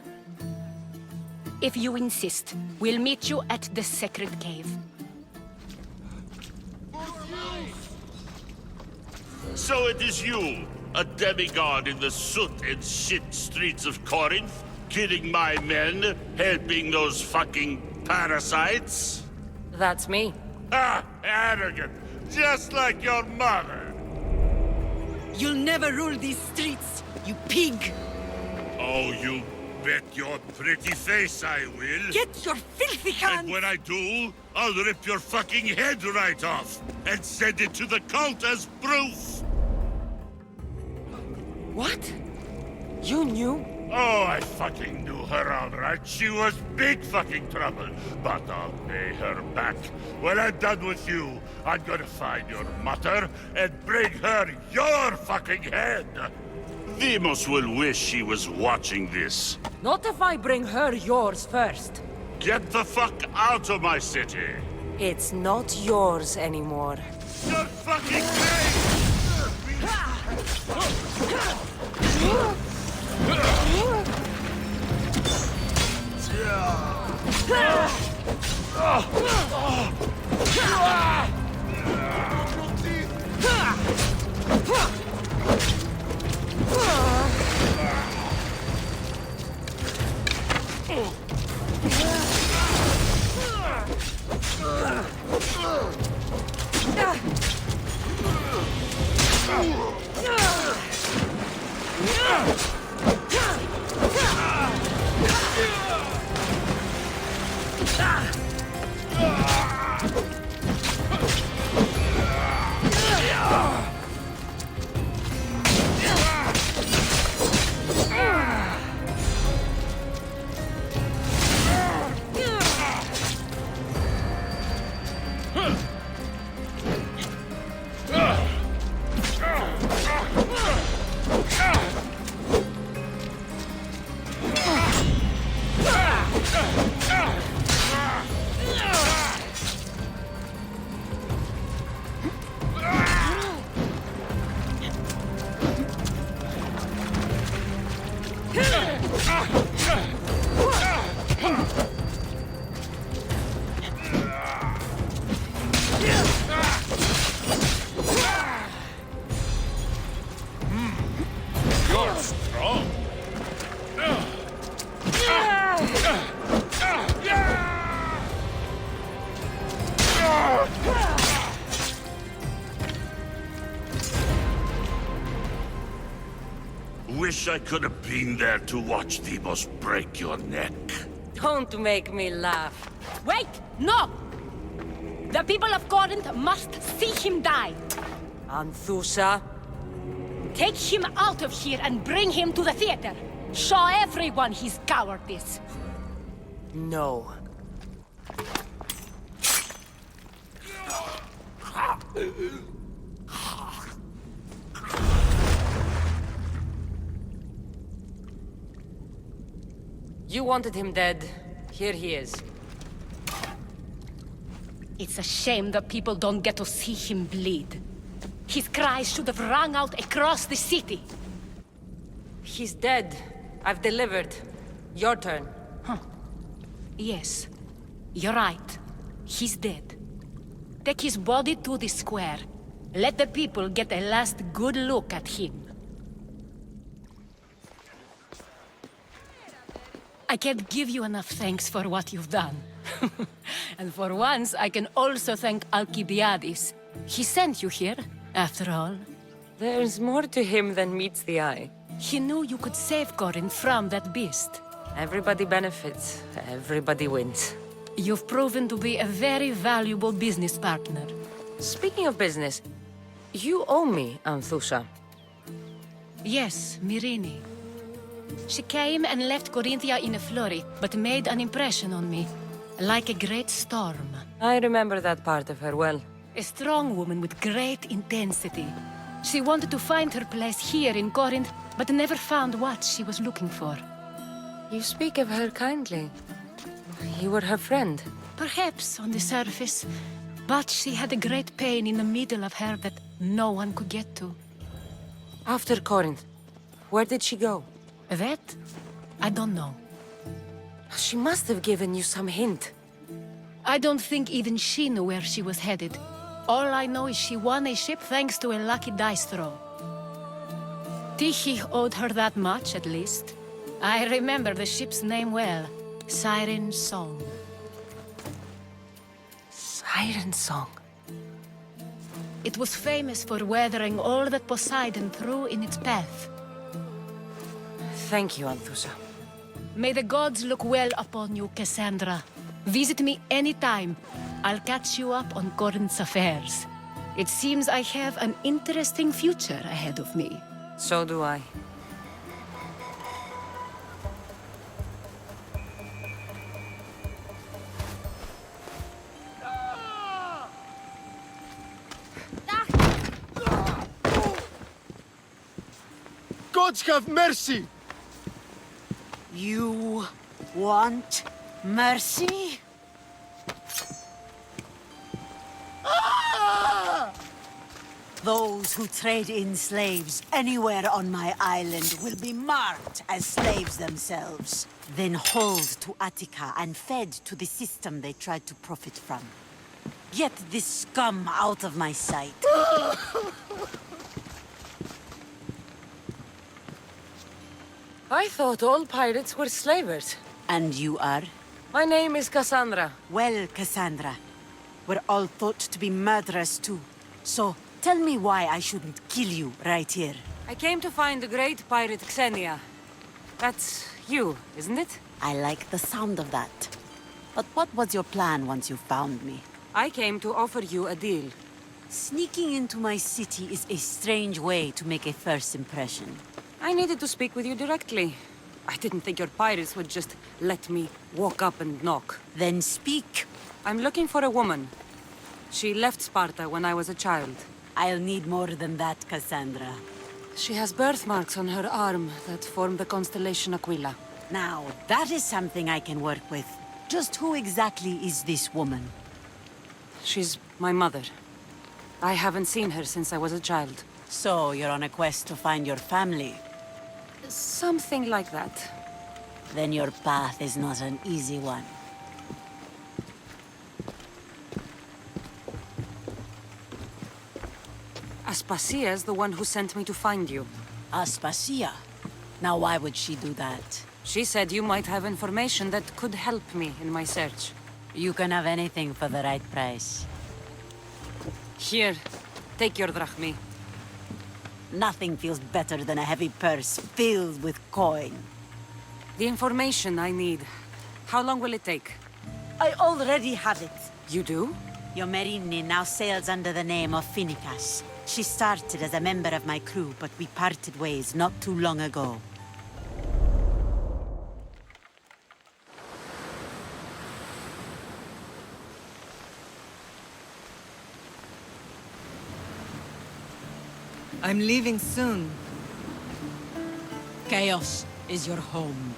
If you insist, we'll meet you at the sacred cave. So it is you, a demigod in the soot and shit streets of Corinth, killing my men, helping those fucking parasites? That's me. Ah, arrogant, just like your mother. You'll never rule these streets, you pig! Oh, you bet your pretty face I will. Get your filthy hands! And when I do, I'll rip your fucking head right off and send it to the cult as proof! What? You knew? Oh, I fucking knew her all right. She was big fucking trouble. But I'll pay her back. When I'm done with you, I'm gonna find your mother and bring her your fucking head! Demos will wish she was watching this. Not if I bring her yours first. Get the fuck out of my city! It's not yours anymore. You're fucking crazy! You're strong. Wish I could have been there to watch Demos break your neck. Don't make me laugh. Wait! No! The people of Corinth must see him die. Anthusa? Take him out of here and bring him to the theater. Show everyone his cowardice. No. You wanted him dead. Here he is. It's a shame that people don't get to see him bleed. His cries should have rung out across the city. He's dead. I've delivered. Your turn. Yes, you're right. He's dead. Take his body to the square. Let the people get a last good look at him. I can't give you enough thanks for what you've done. And for once, I can also thank Alcibiades. He sent you here, after all. There's more to him than meets the eye. He knew you could save Corinth from that beast. Everybody benefits. Everybody wins. You've proven to be a very valuable business partner. Speaking of business, you owe me, Anthusa. Yes, Myrrine. She came and left Corinthia in a flurry, but made an impression on me. Like a great storm. I remember that part of her well. A strong woman with great intensity. She wanted to find her place here in Corinth, but never found what she was looking for. You speak of her kindly. You were her friend. Perhaps on the surface, but she had a great pain in the middle of her that no one could get to. After Corinth, where did she go? That? I don't know. She must have given you some hint. I don't think even she knew where she was headed. All I know is she won a ship thanks to a lucky dice throw. Tyche owed her that much, at least. I remember the ship's name well. Siren Song. Siren Song? It was famous for weathering all that Poseidon threw in its path. Thank you, Anthusa. May the gods look well upon you, Cassandra. Visit me anytime. I'll catch you up on Corinth's affairs. It seems I have an interesting future ahead of me. So do I. Gods have mercy! You want mercy? Those who trade in slaves anywhere on my island will be marked as slaves themselves, then hauled to Attica and fed to the system they tried to profit from. Get this scum out of my sight. I thought all pirates were slavers. And you are? My name is Cassandra. Well, Cassandra, we're all thought to be murderers too. So, tell me why I shouldn't kill you right here. I came to find the great pirate Xenia. That's you, isn't it? I like the sound of that. But what was your plan once you found me? I came to offer you a deal. Sneaking into my city is a strange way to make a first impression. I needed to speak with you directly. I didn't think your pirates would just let me walk up and knock. Then speak. I'm looking for a woman. She left Sparta when I was a child. I'll need more than that, Cassandra. She has birthmarks on her arm that form the constellation Aquila. Now, that is something I can work with. Just who exactly is this woman? She's my mother. I haven't seen her since I was a child. So, you're on a quest to find your family? Something like that. Then your path is not an easy one. Aspasia's the one who sent me to find you. Aspasia? Now why would she do that? She said you might have information that could help me in my search. You can have anything for the right price. Here, take your drachmi. Nothing feels better than a heavy purse filled with coin. The information I need. How long will it take? I already have it. You do? Your Merini now sails under the name of Phoenicas. She started as a member of my crew, but we parted ways not too long ago. I'm leaving soon. Chaos is your home.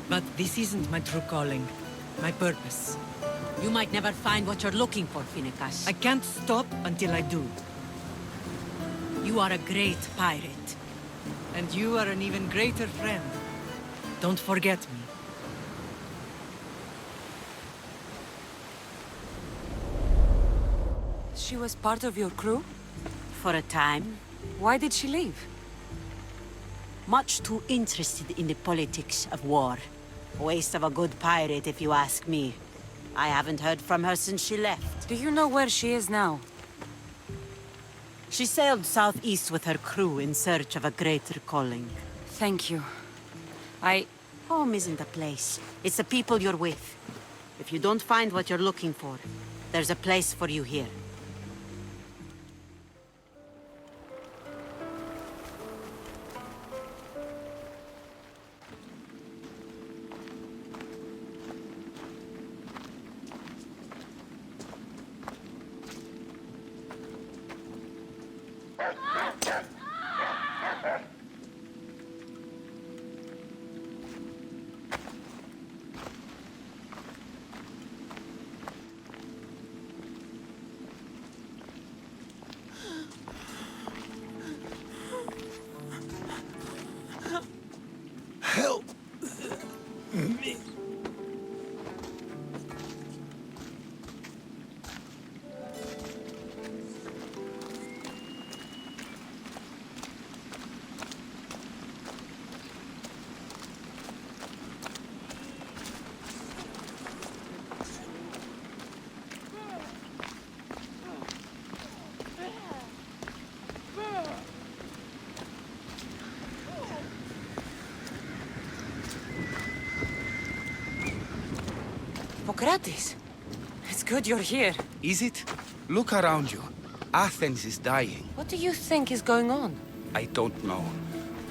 But this isn't my true calling. My purpose. You might never find what you're looking for, Phoenicas. I can't stop until I do. You are a great pirate. And you are an even greater friend. Don't forget me. She was part of your crew? For a time. Why did she leave? Much too interested in the politics of war. Waste of a good pirate, if you ask me. I haven't heard from her since she left. Do you know where she is now? She sailed southeast with her crew in search of a greater calling. Thank you. Home isn't a place. It's the people you're with. If you don't find what you're looking for, there's a place for you here. Help me. Hippocrates. It's good you're here. Is it? Look around you. Athens is dying. What do you think is going on? I don't know.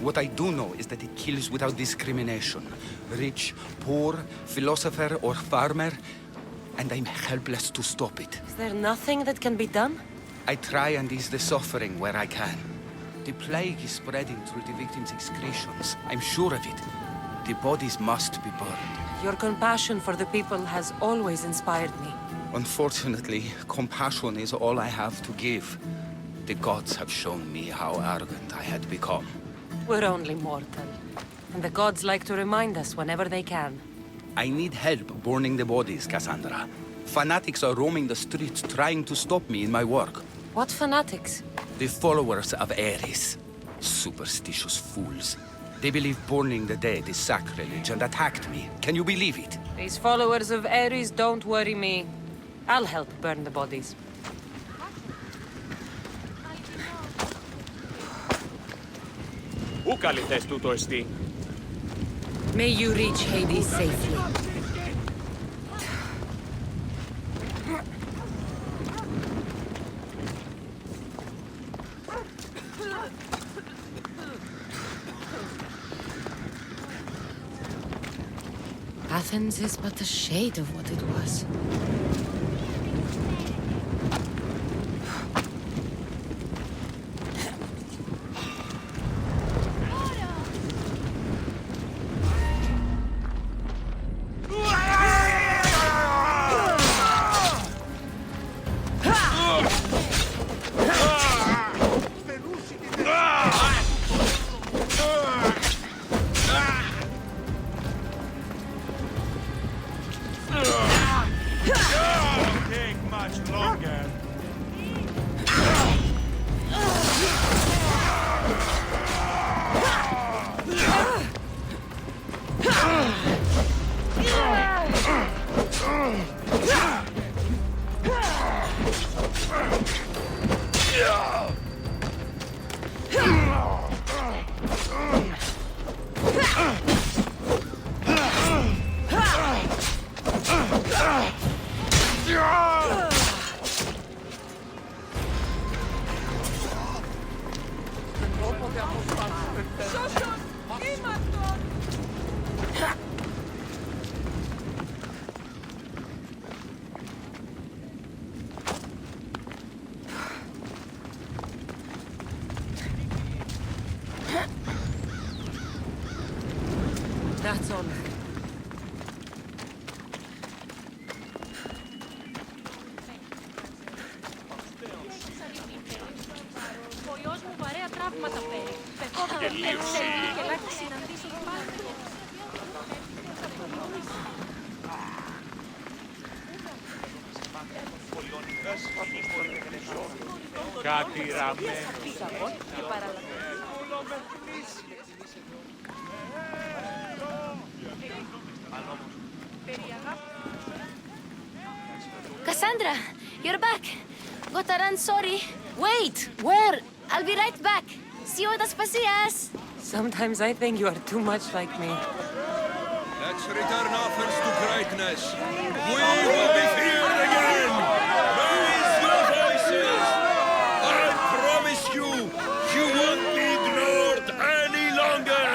What I do know is that it kills without discrimination. Rich, poor, philosopher or farmer, and I'm helpless to stop it. Is there nothing that can be done? I try and ease the suffering where I can. The plague is spreading through the victims' excretions. I'm sure of it. The bodies must be burned. Your compassion for the people has always inspired me. Unfortunately, compassion is all I have to give. The gods have shown me how arrogant I had become. We're only mortal. And the gods like to remind us whenever they can. I need help burning the bodies, Cassandra. Fanatics are roaming the streets trying to stop me in my work. What fanatics? The followers of Ares. Superstitious fools. They believe burning the dead is sacrilege and attacked me. Can you believe it? These followers of Ares don't worry me. I'll help burn the bodies. Πού καλυθές τούτο εστί? May you reach Hades safely. Athens is but a shade of what it was. That's all. Ο γιος μου βαρέα τραύματα φέρει. Πεθόταν και ελάχιστα συναντήσω το πάρτι. Κάτι ραμέ. Cassandra, you're back. Gotta run, sorry. Wait, where? I'll be right back. See you at Aspasias. Sometimes I think you are too much like me. Let's return Athens to greatness. We will be feared again. Raise your voices. I promise you, you won't be ignored any longer.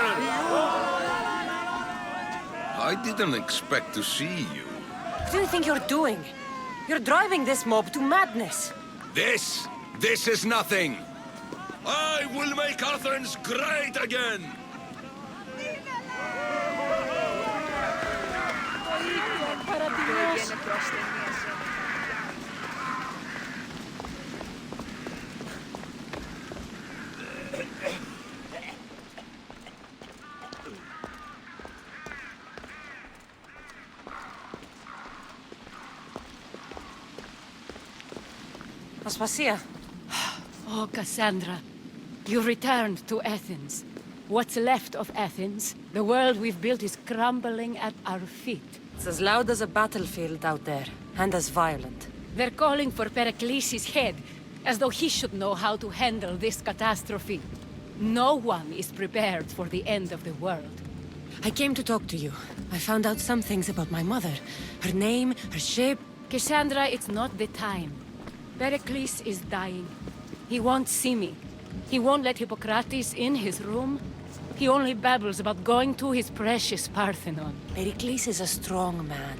I didn't expect to see you. What do you think you're doing? You're driving this mob to madness. This is nothing. I will make Athens great again. Aspasia. Oh, Cassandra, you returned to Athens. What's left of Athens? The world we've built is crumbling at our feet. It's as loud as a battlefield out there, and as violent. They're calling for Pericles' head, as though he should know how to handle this catastrophe. No one is prepared for the end of the world. I came to talk to you. I found out some things about my mother. Her name, her shape, Cassandra, it's not the time. Pericles is dying. He won't see me. He won't let Hippocrates in his room. He only babbles about going to his precious Parthenon. Pericles is a strong man.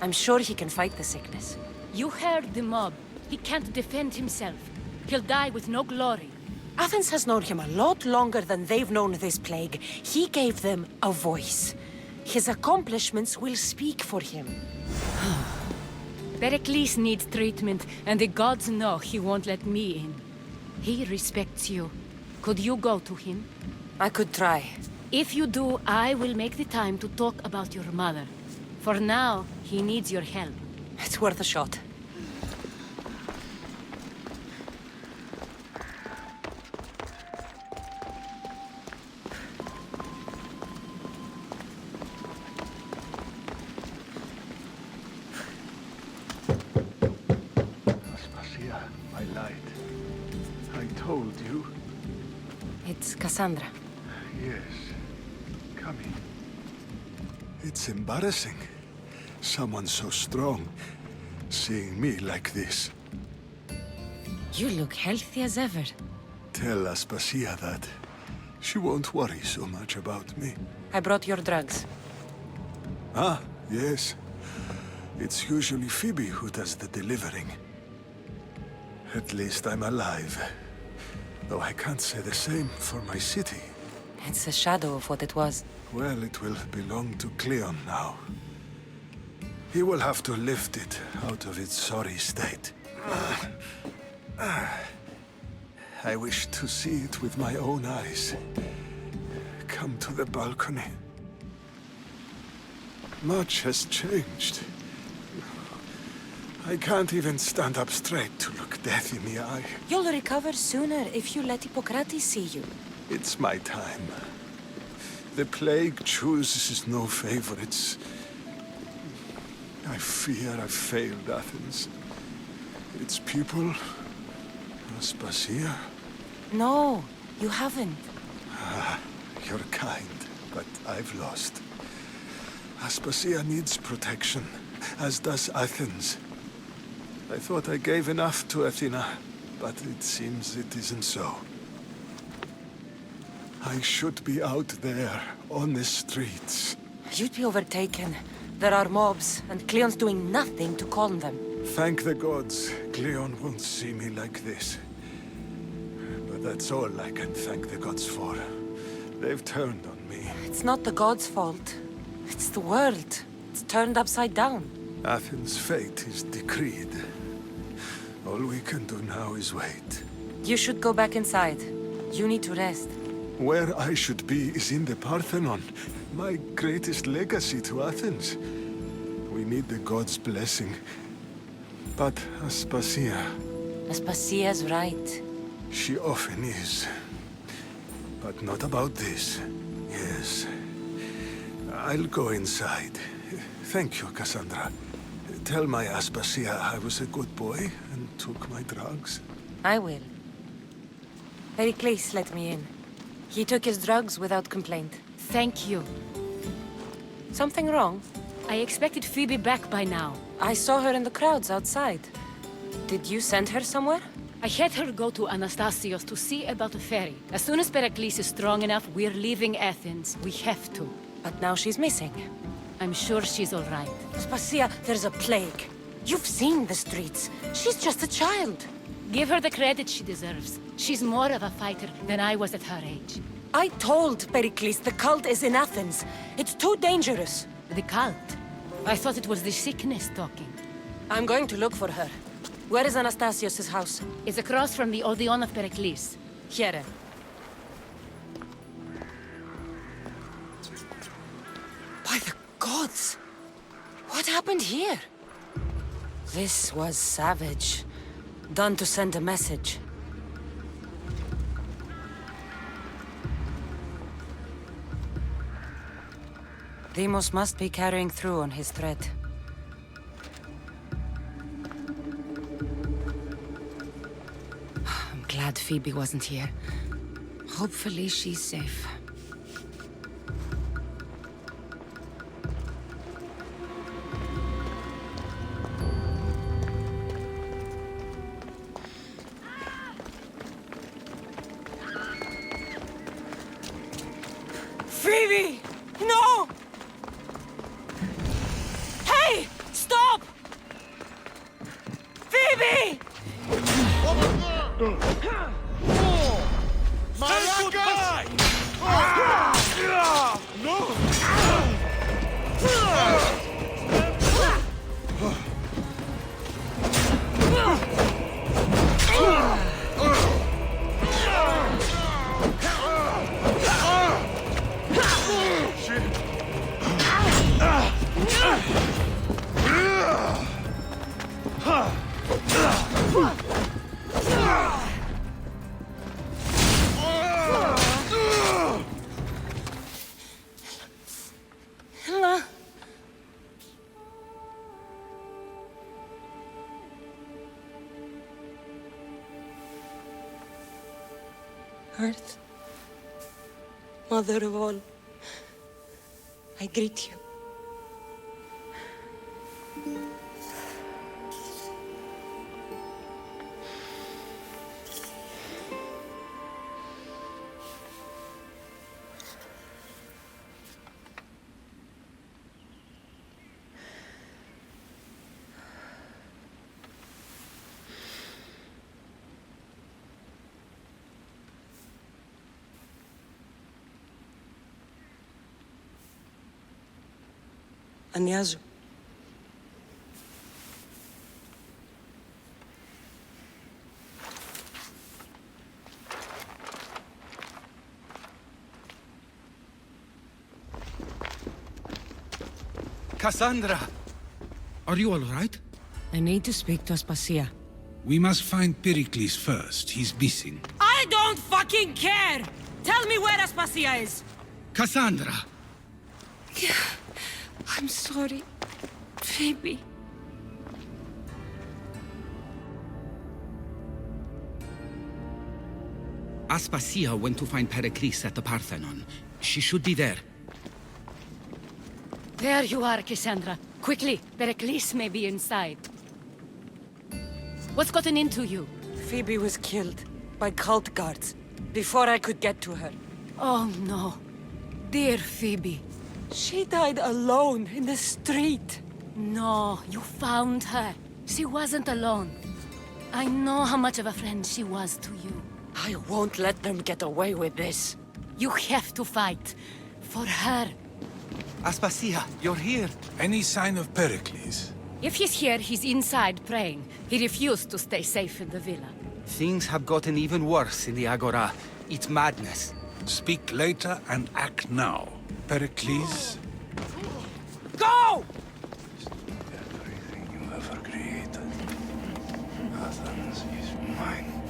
I'm sure he can fight the sickness. You heard the mob. He can't defend himself. He'll die with no glory. Athens has known him a lot longer than they've known this plague. He gave them a voice. His accomplishments will speak for him. Pericles needs treatment, and the gods know he won't let me in. He respects you. Could you go to him? I could try. If you do, I will make the time to talk about your mother. For now, he needs your help. It's worth a shot. Aspasia, my light. I told you. It's Cassandra. Yes. Come in. It's embarrassing. Someone so strong, seeing me like this. You look healthy as ever. Tell Aspasia that. She won't worry so much about me. I brought your drugs. Ah, yes. It's usually Phoebe who does the delivering. At least I'm alive. Though I can't say the same for my city. It's a shadow of what it was. Well, it will belong to Cleon now. He will have to lift it out of its sorry state. I wish to see it with my own eyes. Come to the balcony. Much has changed. I can't even stand up straight to look death in the eye. You'll recover sooner if you let Hippocrates see you. It's my time. The plague chooses no favorites. I fear I've failed Athens. Its people, Aspasia. No, you haven't. Ah, you're kind, but I've lost. Aspasia needs protection, as does Athens. I thought I gave enough to Athena, but it seems it isn't so. I should be out there, on the streets. You'd be overtaken. There are mobs, and Cleon's doing nothing to calm them. Thank the gods, Cleon won't see me like this. But that's all I can thank the gods for. They've turned on me. It's not the gods' fault. It's the world. It's turned upside down. Athens' fate is decreed. All we can do now is wait. You should go back inside. You need to rest. Where I should be is in the Parthenon, my greatest legacy to Athens. We need the gods' blessing. But Aspasia... Aspasia's right. She often is. But not about this. Yes. I'll go inside. Thank you, Cassandra. Tell my Aspasia I was a good boy and took my drugs. I will. Pericles let me in. He took his drugs without complaint. Thank you. Something wrong? I expected Phoebe back by now. I saw her in the crowds outside. Did you send her somewhere? I had her go to Anastasios to see about a ferry. As soon as Pericles is strong enough, we're leaving Athens. We have to. But now she's missing. I'm sure she's all right. Aspasia, there's a plague. You've seen the streets. She's just a child. Give her the credit she deserves. She's more of a fighter than I was at her age. I told Pericles the cult is in Athens. It's too dangerous. The cult? I thought it was the sickness talking. I'm going to look for her. Where is Anastasios' house? It's across from the Odeon of Pericles. Here. By the gods! What happened here? This was savage. Done to send a message. Deimos must be carrying through on his threat. I'm glad Phoebe wasn't here. Hopefully she's safe. Phoebe! No! Hey! Stop! Phoebe! Say goodbye! No! Earth, Mother of all, I greet you. Ανιάζω. Cassandra! Are you all right? I need to speak to Aspasia. We must find Pericles first. He's missing. I don't fucking care! Tell me where Aspasia is! Cassandra! I'm sorry, Phoebe. Aspasia went to find Pericles at the Parthenon. She should be there. There you are, Cassandra. Quickly, Pericles may be inside. What's gotten into you? Phoebe was killed by cult guards before I could get to her. Oh no. Dear Phoebe. She died alone in the street. No, you found her. She wasn't alone. I know how much of a friend she was to you. I won't let them get away with this. You have to fight. For her. Aspasia, you're here. Any sign of Pericles? If he's here, he's inside praying. He refused to stay safe in the villa. Things have gotten even worse in the Agora. It's madness. Speak later and act now. Pericles? Go! Everything you ever created. Athens is mine.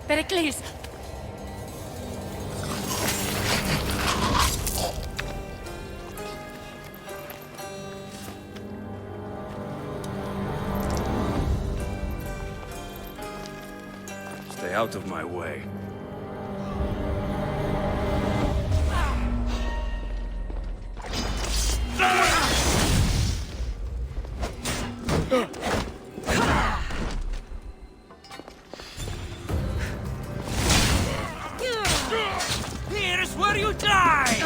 Pericles! Stay out of my way. Here's where you die!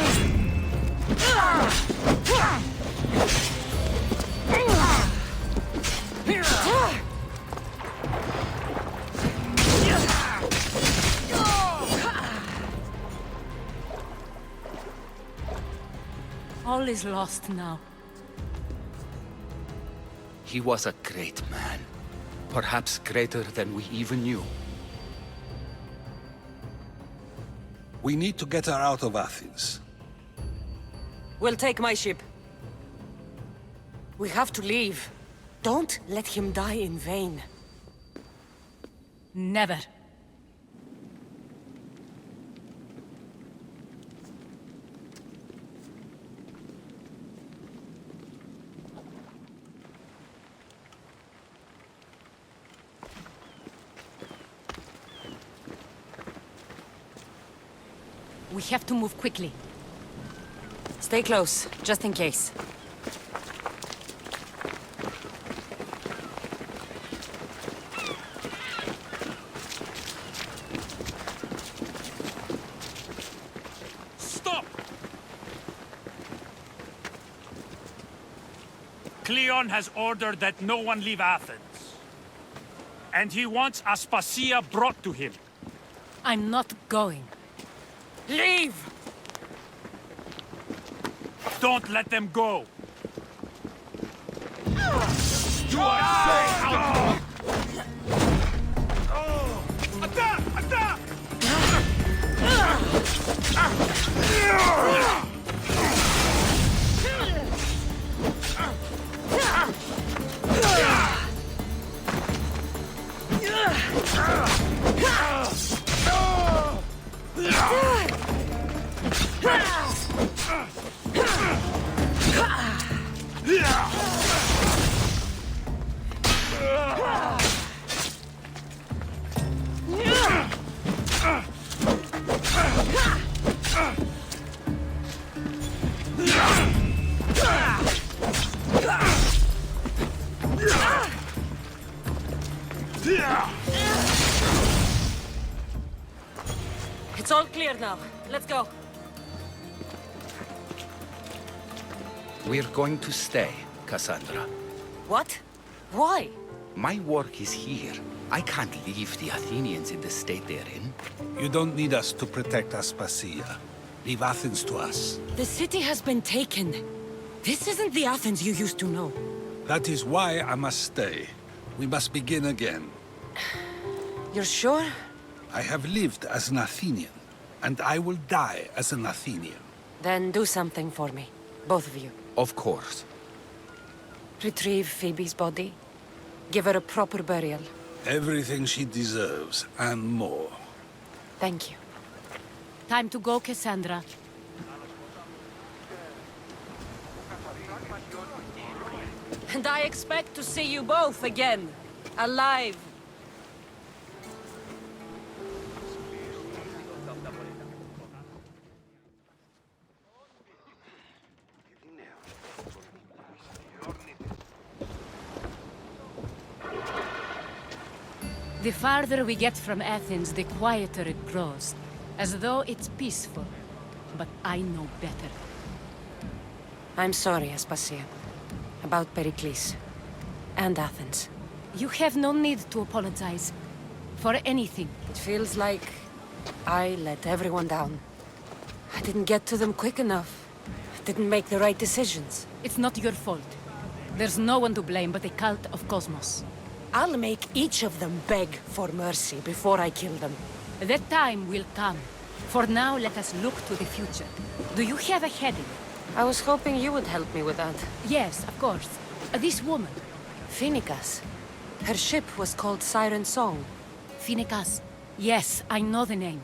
All is lost now. He was a great man. Perhaps greater than we even knew. We need to get her out of Athens. We'll take my ship. We have to leave. Don't let him die in vain. Never. We have to move quickly. Stay close, just in case. Cleon has ordered that no one leave Athens. And he wants Aspasia brought to him. I'm not going. Leave! Don't let them go! You are safe out! Attack! Attack! It's all clear now. Let's go. We're going to stay, Cassandra. What? Why? My work is here. I can't leave the Athenians in the state they're in. You don't need us to protect Aspasia. Leave Athens to us. The city has been taken. This isn't the Athens you used to know. That is why I must stay. We must begin again. You're sure? I have lived as an Athenian, and I will die as an Athenian. Then do something for me. Both of you. Of course. Retrieve Phoebe's body. Give her a proper burial. Everything she deserves, and more. Thank you. Time to go, Cassandra. And I expect to see you both again. Alive. The farther we get from Athens, the quieter it grows. As though it's peaceful. But I know better. I'm sorry, Aspasia. About Pericles. And Athens. You have no need to apologize. For anything. It feels like I let everyone down. I didn't get to them quick enough. I didn't make the right decisions. It's not your fault. There's no one to blame but the cult of Cosmos. I'll make each of them beg for mercy before I kill them. That time will come. For now, let us look to the future. Do you have a heading? I was hoping you would help me with that. Yes, of course. This woman. Phoenicas. Her ship was called Siren Song. Phoenicas. Yes, I know the name.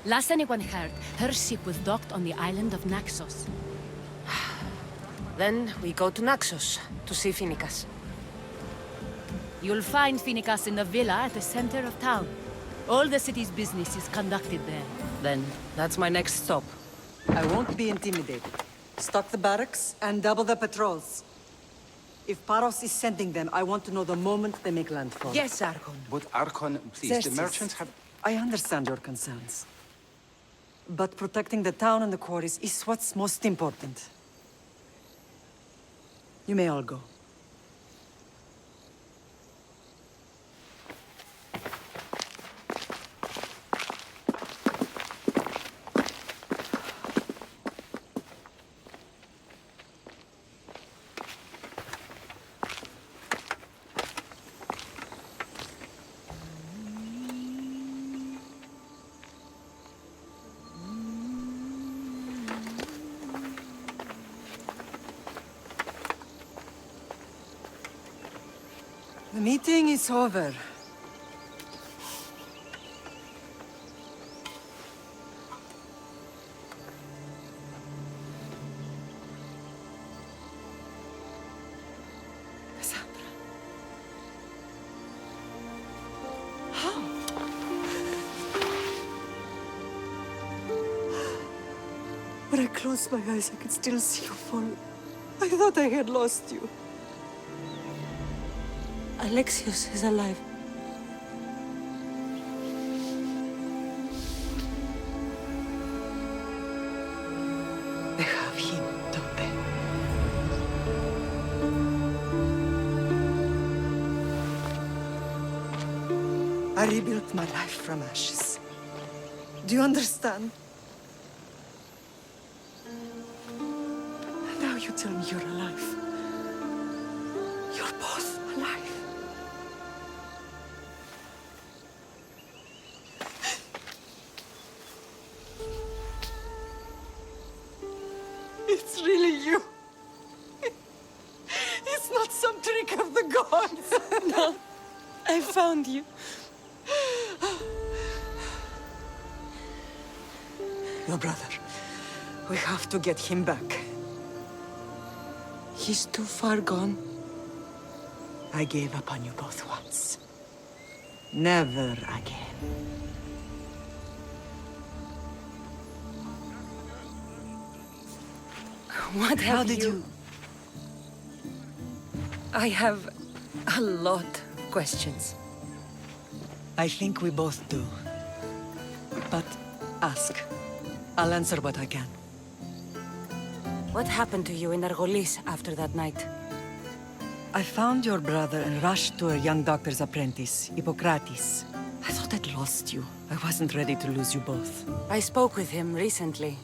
Last anyone heard, her ship was docked on the island of Naxos. Then we go to Naxos to see Phoenicas. You'll find Phoenicas in the villa at the center of town. All the city's business is conducted there. Then that's my next stop. I won't be intimidated. Stock the barracks and double the patrols. If Paros is sending them, I want to know the moment they make landfall. Yes, Archon. But Archon, please, Xerxes, the merchants have... I understand your concerns. But protecting the town and the quarries is what's most important. You may all go. The meeting is over. Cassandra. How? When I closed my eyes, I could still see you fall. I thought I had lost you. Alexios is alive. They have him, don't they? I rebuilt my life from ashes. Do you understand? Now you tell me you're alive. You're both alive. It's really you. It's not some trick of the gods. No, I found you. Your brother. We have to get him back. He's too far gone. I gave up on you both once. Never again. What How have did you... I have a lot of questions. I think we both do. But ask. I'll answer what I can. What happened to you in Argolis after that night? I found your brother and rushed to a young doctor's apprentice, Hippocrates. I thought I'd lost you. I wasn't ready to lose you both. I spoke with him recently.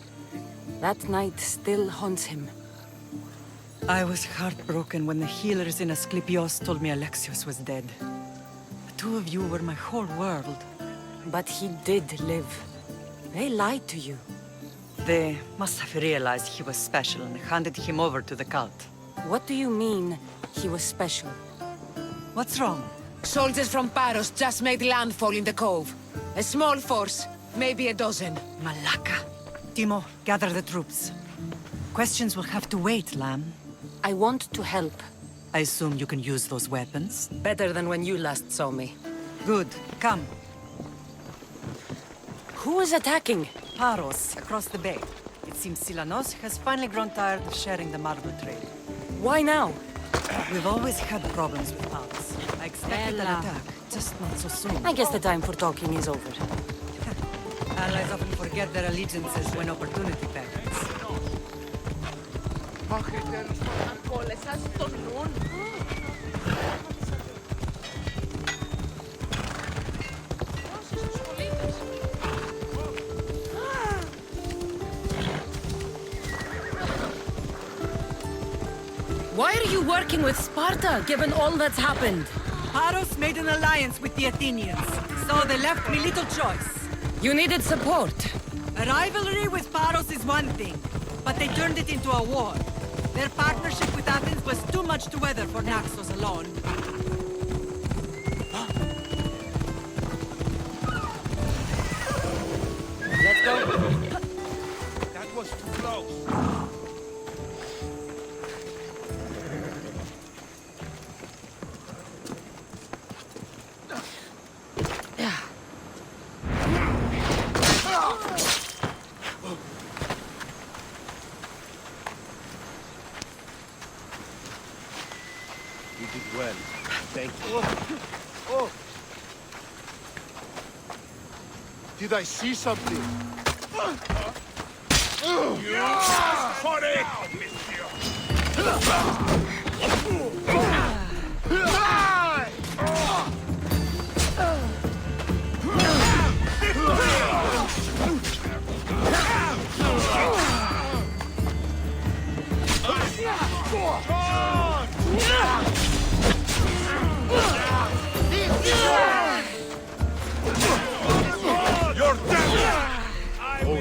That night still haunts him. I was heartbroken when the healers in Asclepios told me Alexios was dead. The two of you were my whole world. But he did live. They lied to you. They must have realized he was special and handed him over to the cult. What do you mean, he was special? What's wrong? Soldiers from Paros just made landfall in the cove. A small force, maybe a dozen. Malaka. Timo, gather the troops. Questions will have to wait, Lamb. I want to help. I assume you can use those weapons? Better than when you last saw me. Good. Come. Who is attacking? Paros, across the bay. It seems Silanos has finally grown tired of sharing the marble trade. Why now? We've always had problems with Paros. I expected an attack, just not so soon. I guess the time for talking is over. Allies often forget their allegiances when opportunity beckons. Why are you working with Sparta, given all that's happened? Paros made an alliance with the Athenians, so they left me little choice. You needed support. A rivalry with Paros is one thing, but they turned it into a war. Their partnership with Athens was too much to weather for Naxos alone. Let's go. That was too close. You did well. Thank you. Oh! Did I see something? For it! You're dead! Oh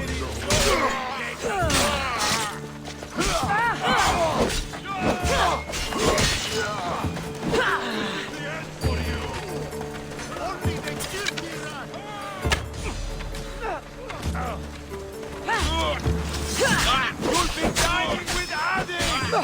You'll be dying with Hades!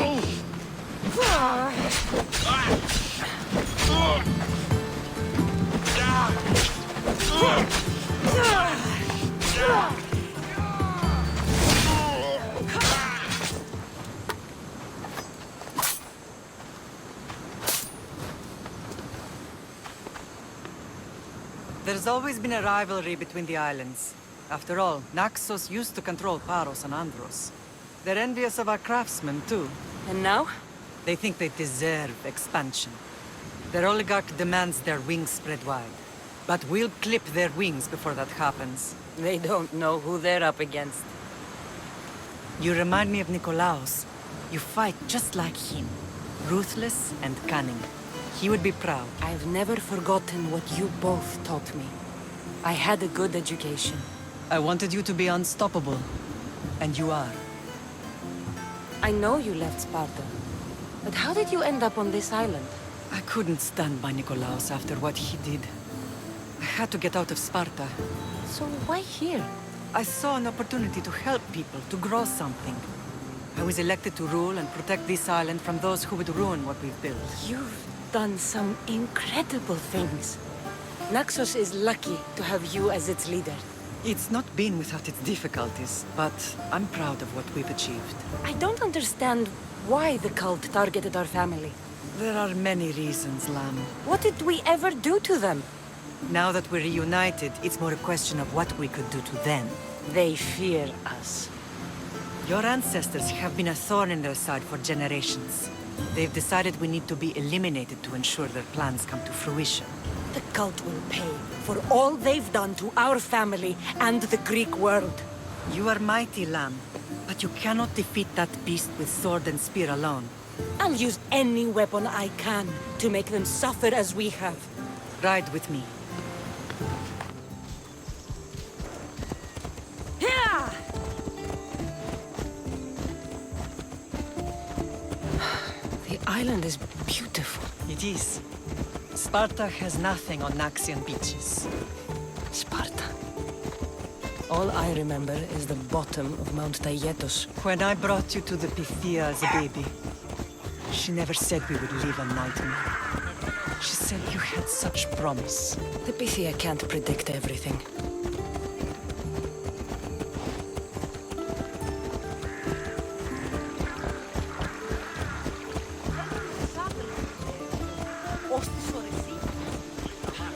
There's always been a rivalry between the islands. After all, Naxos used to control Paros and Andros. They're envious of our craftsmen, too. And now? They think they deserve expansion. Their oligarch demands their wings spread wide. But we'll clip their wings before that happens. They don't know who they're up against. You remind me of Nikolaos. You fight just like him. Ruthless and cunning. He would be proud. I've never forgotten what you both taught me. I had a good education. I wanted you to be unstoppable. And you are. I know you left Sparta. But how did you end up on this island? I couldn't stand by Nikolaos after what he did. I had to get out of Sparta. So why here? I saw an opportunity to help people, to grow something. I was elected to rule and protect this island from those who would ruin what we've built. You've done some incredible things. Naxos is lucky to have you as its leader. It's not been without its difficulties, but I'm proud of what we've achieved. I don't understand why the cult targeted our family. There are many reasons, Lam. What did we ever do to them? Now that we're reunited, it's more a question of what we could do to them. They fear us. Your ancestors have been a thorn in their side for generations. They've decided we need to be eliminated to ensure their plans come to fruition. The cult will pay for all they've done to our family and the Greek world. You are mighty, Lam, but you cannot defeat that beast with sword and spear alone. I'll use any weapon I can to make them suffer as we have. Ride with me. The island is beautiful. It is. Sparta has nothing on Naxian beaches. Sparta. All I remember is the bottom of Mount Taygetos. When I brought you to the Pythia as a baby, she never said we would live a nightmare. She said you had such promise. The Pythia can't predict everything.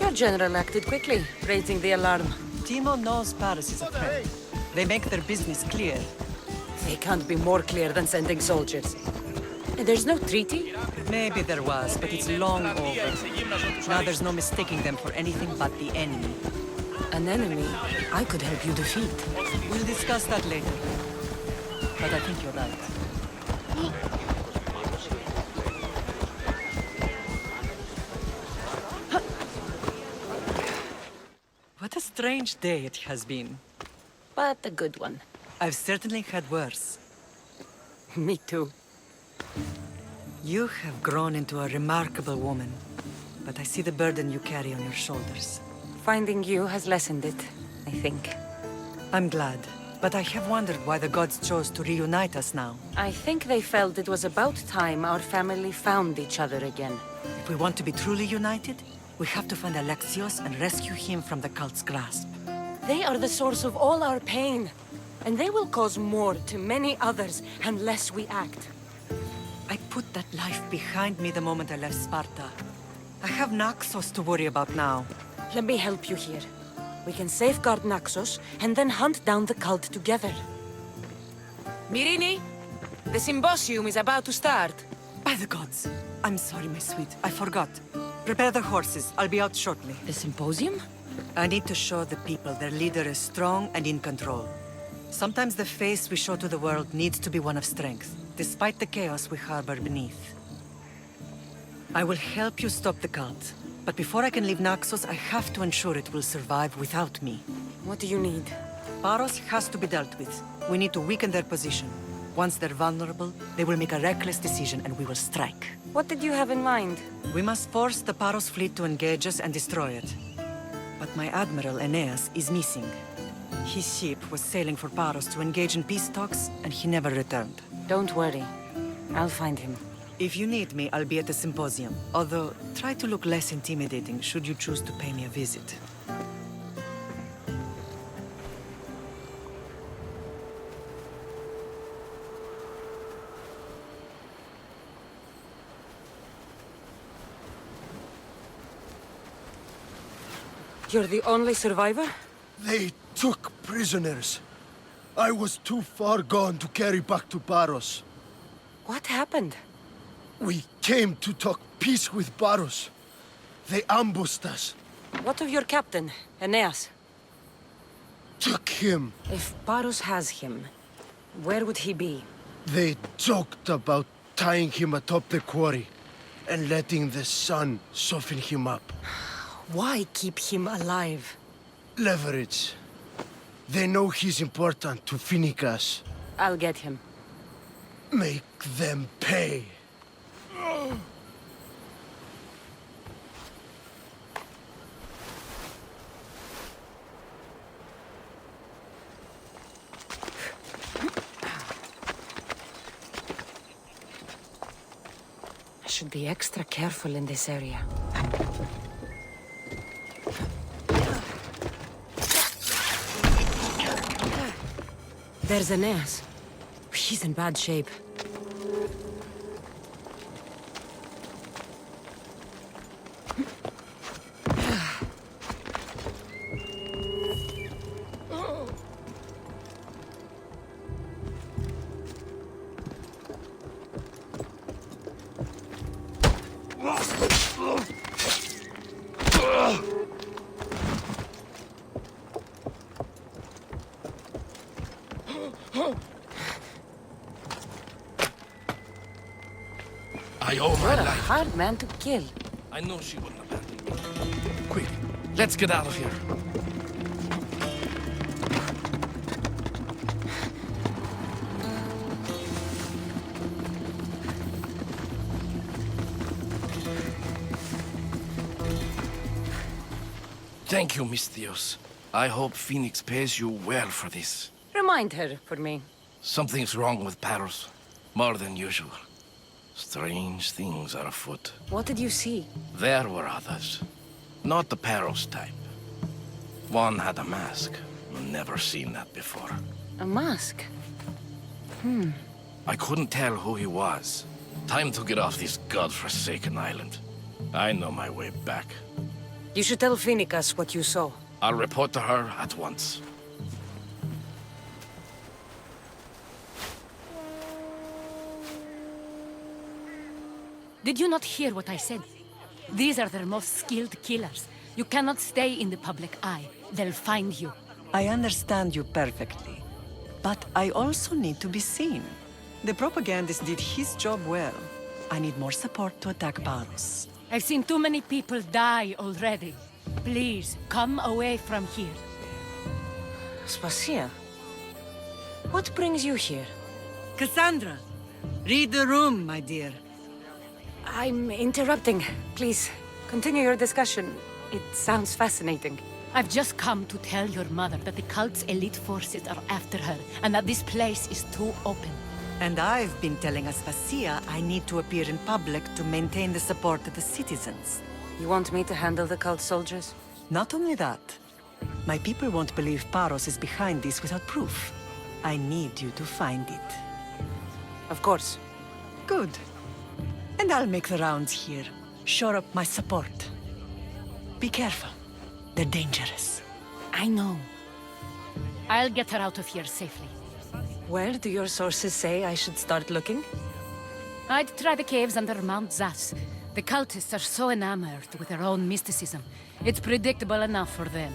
Your general acted quickly, raising the alarm. Timo knows Paris is a threat. They make their business clear. They can't be more clear than sending soldiers. There's no treaty? Maybe there was, but it's long over. Now there's no mistaking them for anything but the enemy. An enemy I could help you defeat. We'll discuss that later. But I think you're right. What a strange day it has been. But a good one. I've certainly had worse. Me too. You have grown into a remarkable woman, but I see the burden you carry on your shoulders. Finding you has lessened it, I think. I'm glad, but I have wondered why the gods chose to reunite us now. I think they felt it was about time our family found each other again. If we want to be truly united, we have to find Alexios and rescue him from the cult's grasp. They are the source of all our pain, and they will cause more to many others unless we act. I put that life behind me the moment I left Sparta. I have Naxos to worry about now. Let me help you here. We can safeguard Naxos, and then hunt down the cult together. Myrrine, the symposium is about to start. By the gods! I'm sorry, my sweet. I forgot. Prepare the horses. I'll be out shortly. The symposium? I need to show the people their leader is strong and in control. Sometimes the face we show to the world needs to be one of strength, despite the chaos we harbor beneath. I will help you stop the cult, but before I can leave Naxos, I have to ensure it will survive without me. What do you need? Paros has to be dealt with. We need to weaken their position. Once they're vulnerable, they will make a reckless decision and we will strike. What did you have in mind? We must force the Paros fleet to engage us and destroy it. But my admiral, Aeneas, is missing. His ship was sailing for Paros to engage in peace talks, and he never returned. Don't worry. I'll find him. If you need me, I'll be at the symposium. Although, try to look less intimidating should you choose to pay me a visit. You're the only survivor? They took prisoners. I was too far gone to carry back to Paros. What happened? We came to talk peace with Paros. They ambushed us. What of your captain, Aeneas? Took him. If Paros has him, where would he be? They joked about tying him atop the quarry and letting the sun soften him up. Why keep him alive? Leverage. They know he's important to Phoenicus. I'll get him. Make them pay. I should be extra careful in this area. There's Aeneas. He's in bad shape. I owe my What a life. hard man to kill. I know she wouldn't abandon me. Quick, let's get out of here. Thank you, misthios. I hope Phoenix pays you well for this. Remind her for me. Something's wrong with Paros. More than usual. Strange things are afoot. What did you see? There were others. Not the Paros type. One had a mask. Never seen that before. A mask? I couldn't tell who he was. Time to get off this godforsaken island. I know my way back. You should tell Phoenicus what you saw. I'll report to her at once. Did you not hear what I said? These are their most skilled killers. You cannot stay in the public eye. They'll find you. I understand you perfectly. But I also need to be seen. The propagandist did his job well. I need more support to attack Paros. I've seen too many people die already. Please, come away from here. Spacia, what brings you here? Cassandra, read the room, my dear. I'm interrupting. Please, continue your discussion. It sounds fascinating. I've just come to tell your mother that the cult's elite forces are after her, and that this place is too open. And I've been telling Aspasia I need to appear in public to maintain the support of the citizens. You want me to handle the cult soldiers? Not only that. My people won't believe Paros is behind this without proof. I need you to find it. Of course. Good. And I'll make the rounds here. Shore up my support. Be careful. They're dangerous. I know. I'll get her out of here safely. Where do your sources say I should start looking? I'd try the caves under Mount Zas. The cultists are so enamored with their own mysticism. It's predictable enough for them.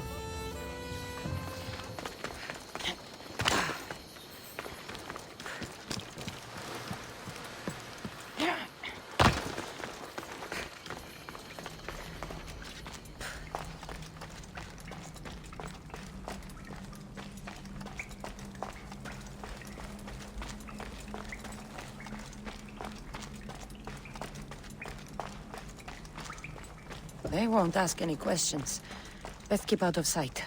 They won't ask any questions. Let's keep out of sight.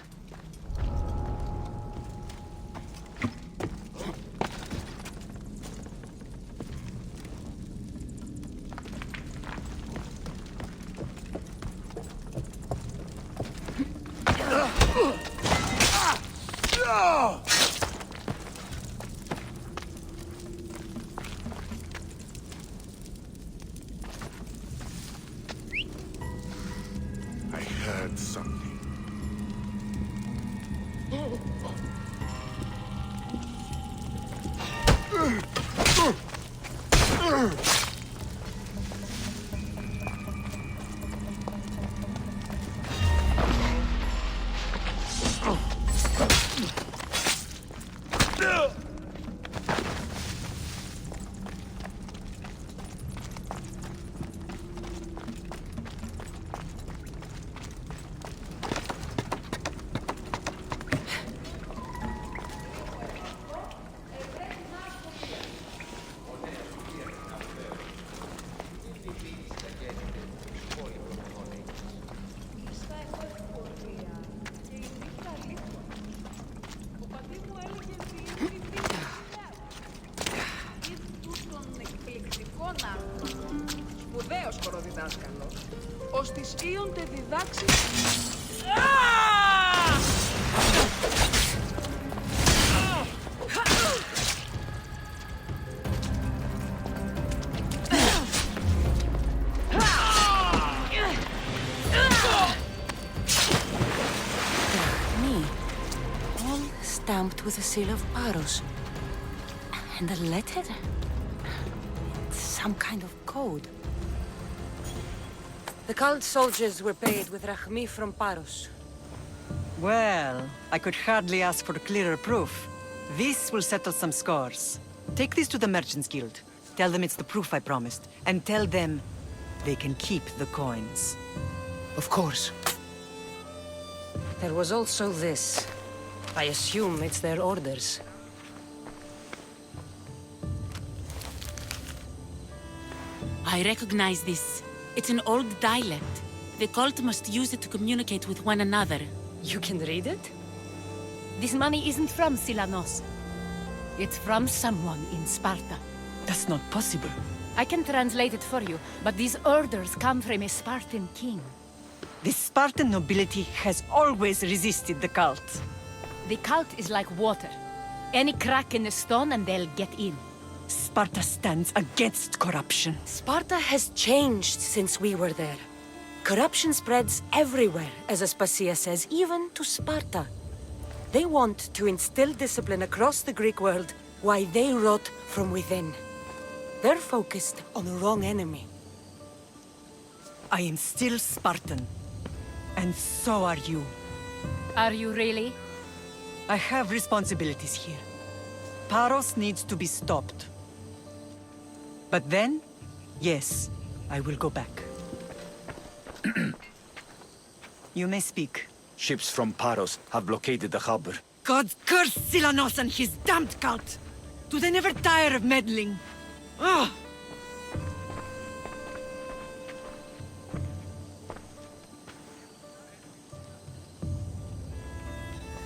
δίνονται διδάξεις. Stamped with the seal of Paros. And a letter? It's some kind of code. The cult soldiers were paid with Rachmi from Paros. Well, I could hardly ask for clearer proof. This will settle some scores. Take this to the Merchants Guild. Tell them it's the proof I promised. And tell them they can keep the coins. Of course. There was also this. I assume it's their orders. I recognize this. It's an old dialect. The cult must use it to communicate with one another. You can read it? This money isn't from Silanos. It's from someone in Sparta. That's not possible. I can translate it for you, but these orders come from a Spartan king. The Spartan nobility has always resisted the cult. The cult is like water. Any crack in the stone and they'll get in. Sparta stands against corruption. Sparta has changed since we were there. Corruption spreads everywhere, as Aspasia says, even to Sparta. They want to instill discipline across the Greek world while they rot from within. They're focused on the wrong enemy. I am still Spartan. And so are you. Are you really? I have responsibilities here. Paros needs to be stopped. But then, yes, I will go back. You may speak. Ships from Paros have blockaded the harbor. God curse Silanos and his damned cult! Do they never tire of meddling? Ugh!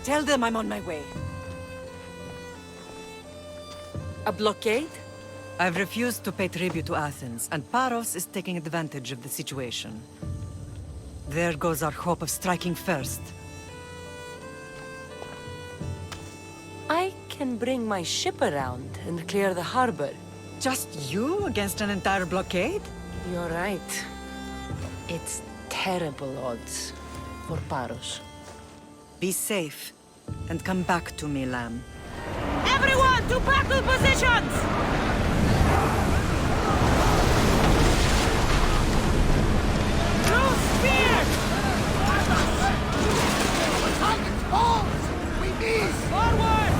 Tell them I'm on my way. A blockade? I've refused to pay tribute to Athens, and Paros is taking advantage of the situation. There goes our hope of striking first. I can bring my ship around and clear the harbor. Just you against an entire blockade? You're right. It's terrible odds for Paros. Be safe, and come back to me, lamb. Everyone to battle positions! Through spears! Target falls! We miss! Forward!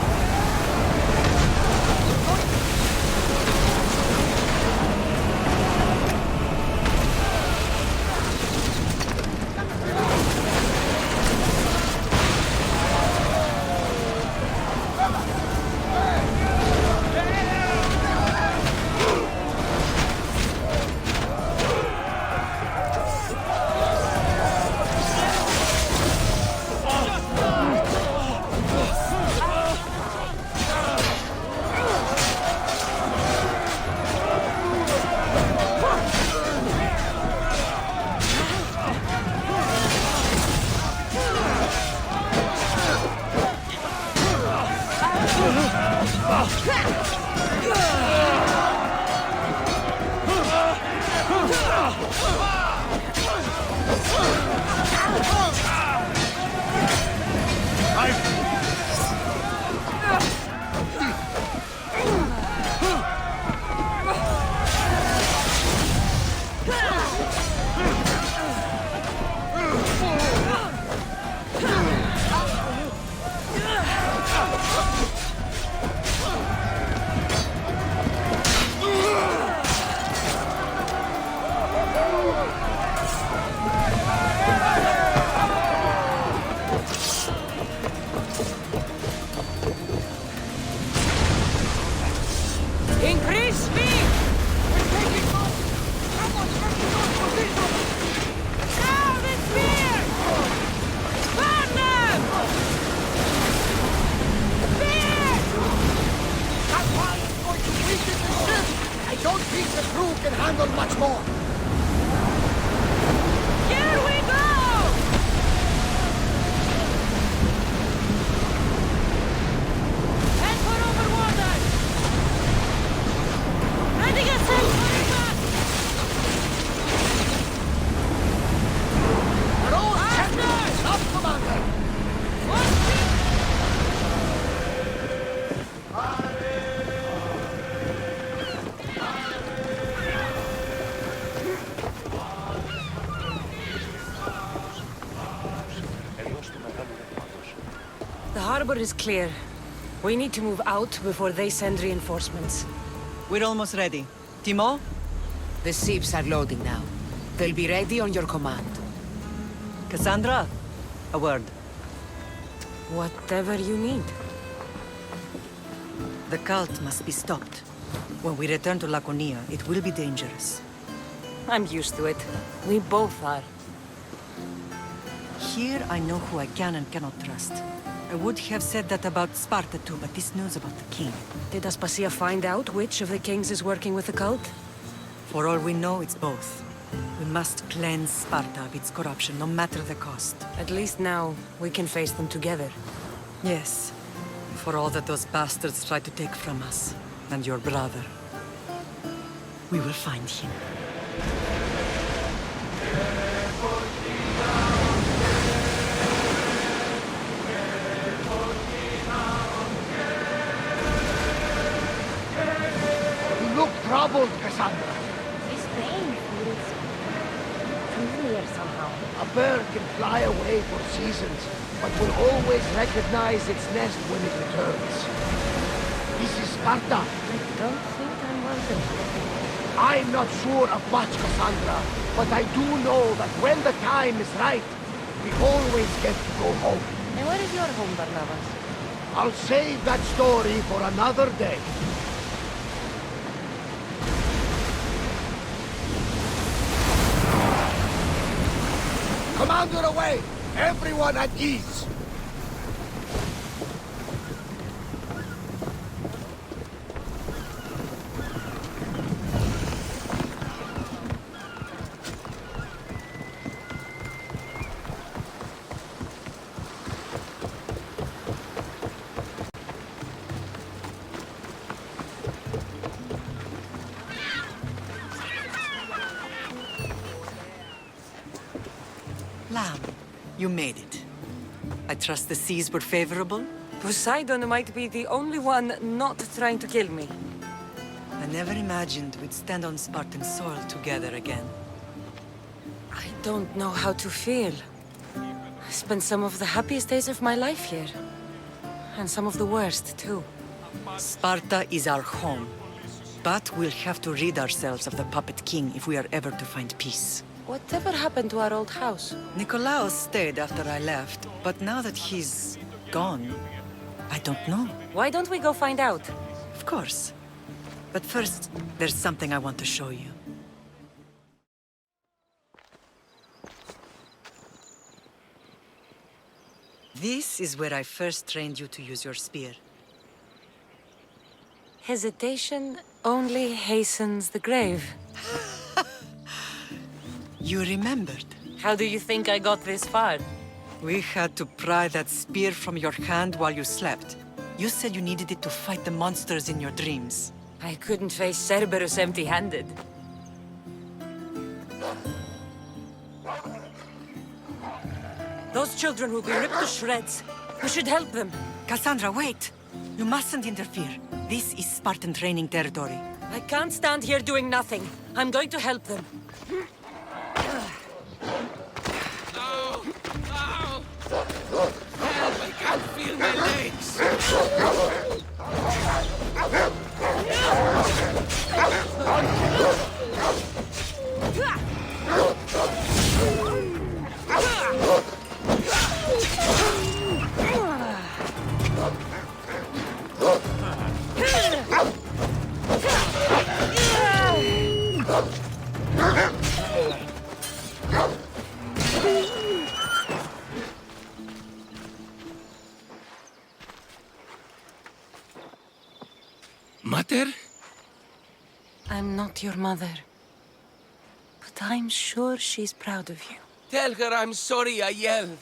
The harbor is clear. We need to move out before they send reinforcements. We're almost ready. Timo? The ships are loading now. They'll be ready on your command. Cassandra? A word. Whatever you need. The cult must be stopped. When we return to Laconia, it will be dangerous. I'm used to it. We both are. Here I know who I can and cannot trust. I would have said that about Sparta too, but this news about the king. Did Aspasia find out which of the kings is working with the cult? For all we know, it's both. We must cleanse Sparta of its corruption, no matter the cost. At least now, we can face them together. Yes. For all that those bastards tried to take from us, and your brother. We will find him. You look troubled, Cassandra. It's painful. It's familiar somehow. A bird can fly away for seasons, but will always recognize its nest when it returns. This is Sparta. I don't think I'm welcome. I'm not sure of much, Cassandra, but I do know that when the time is right, we always get to go home. And where is your home, Barnabas? I'll save that story for another day. Commander away! Everyone at ease! Lamb, you made it. I trust the seas were favorable? Poseidon might be the only one not trying to kill me. I never imagined we'd stand on Spartan soil together again. I don't know how to feel. I spent some of the happiest days of my life here. And some of the worst, too. Sparta is our home. But we'll have to rid ourselves of the puppet king if we are ever to find peace. Whatever happened to our old house? Nikolaos stayed after I left, but now that he's gone, I don't know. Why don't we go find out? Of course. But first, there's something I want to show you. This is where I first trained you to use your spear. Hesitation only hastens the grave. You remembered. How do you think I got this far? We had to pry that spear from your hand while you slept. You said you needed it to fight the monsters in your dreams. I couldn't face Cerberus empty-handed. Those children will be ripped to shreds. We should help them. Cassandra, wait! You mustn't interfere. This is Spartan training territory. I can't stand here doing nothing. I'm going to help them. No! No! Help! I can't feel my legs! Mater? I'm not your mother. But I'm sure she's proud of you. Tell her I'm sorry I yelled.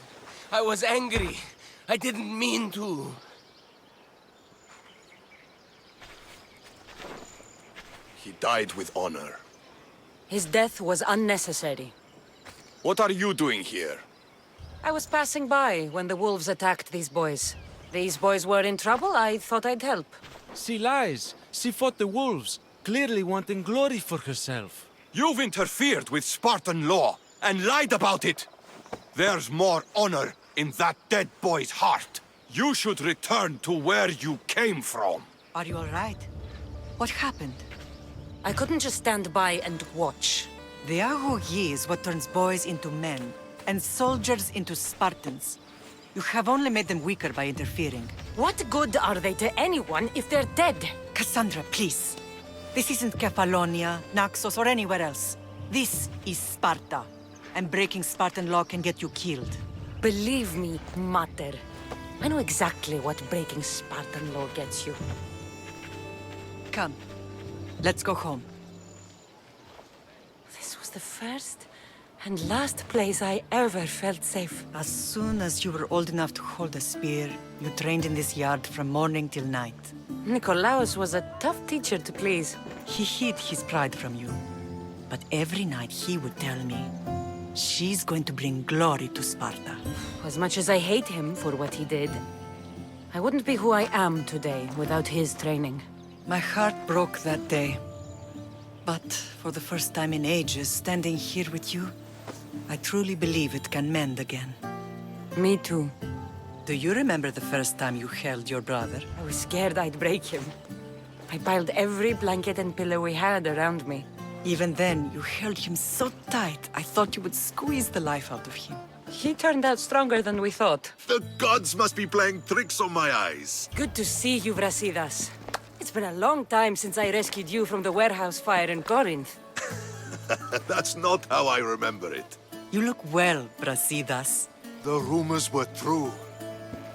I was angry. I didn't mean to. He died with honor. His death was unnecessary. What are you doing here? I was passing by when the wolves attacked these boys. These boys were in trouble, I thought I'd help. She lies. She fought the wolves, clearly wanting glory for herself. You've interfered with Spartan law and lied about it. There's more honor in that dead boy's heart. You should return to where you came from. Are you all right? What happened? I couldn't just stand by and watch. The Agogi is what turns boys into men, and soldiers into Spartans. You have only made them weaker by interfering. What good are they to anyone if they're dead? Cassandra, please. This isn't Kefalonia, Naxos, or anywhere else. This is Sparta, and breaking Spartan law can get you killed. Believe me, Mater. I know exactly what breaking Spartan law gets you. Come, let's go home. This was the first and last place I ever felt safe. As soon as you were old enough to hold a spear, you trained in this yard from morning till night. Nikolaos was a tough teacher to please. He hid his pride from you. But every night he would tell me, she's going to bring glory to Sparta. As much as I hate him for what he did, I wouldn't be who I am today without his training. My heart broke that day. But for the first time in ages, standing here with you, I truly believe it can mend again. Me too. Do you remember the first time you held your brother? I was scared I'd break him. I piled every blanket and pillow we had around me. Even then, you held him so tight, I thought you would squeeze the life out of him. He turned out stronger than we thought. The gods must be playing tricks on my eyes. Good to see you, Brasidas. It's been a long time since I rescued you from the warehouse fire in Corinth. That's not how I remember it. You look well, Brasidas. The rumors were true.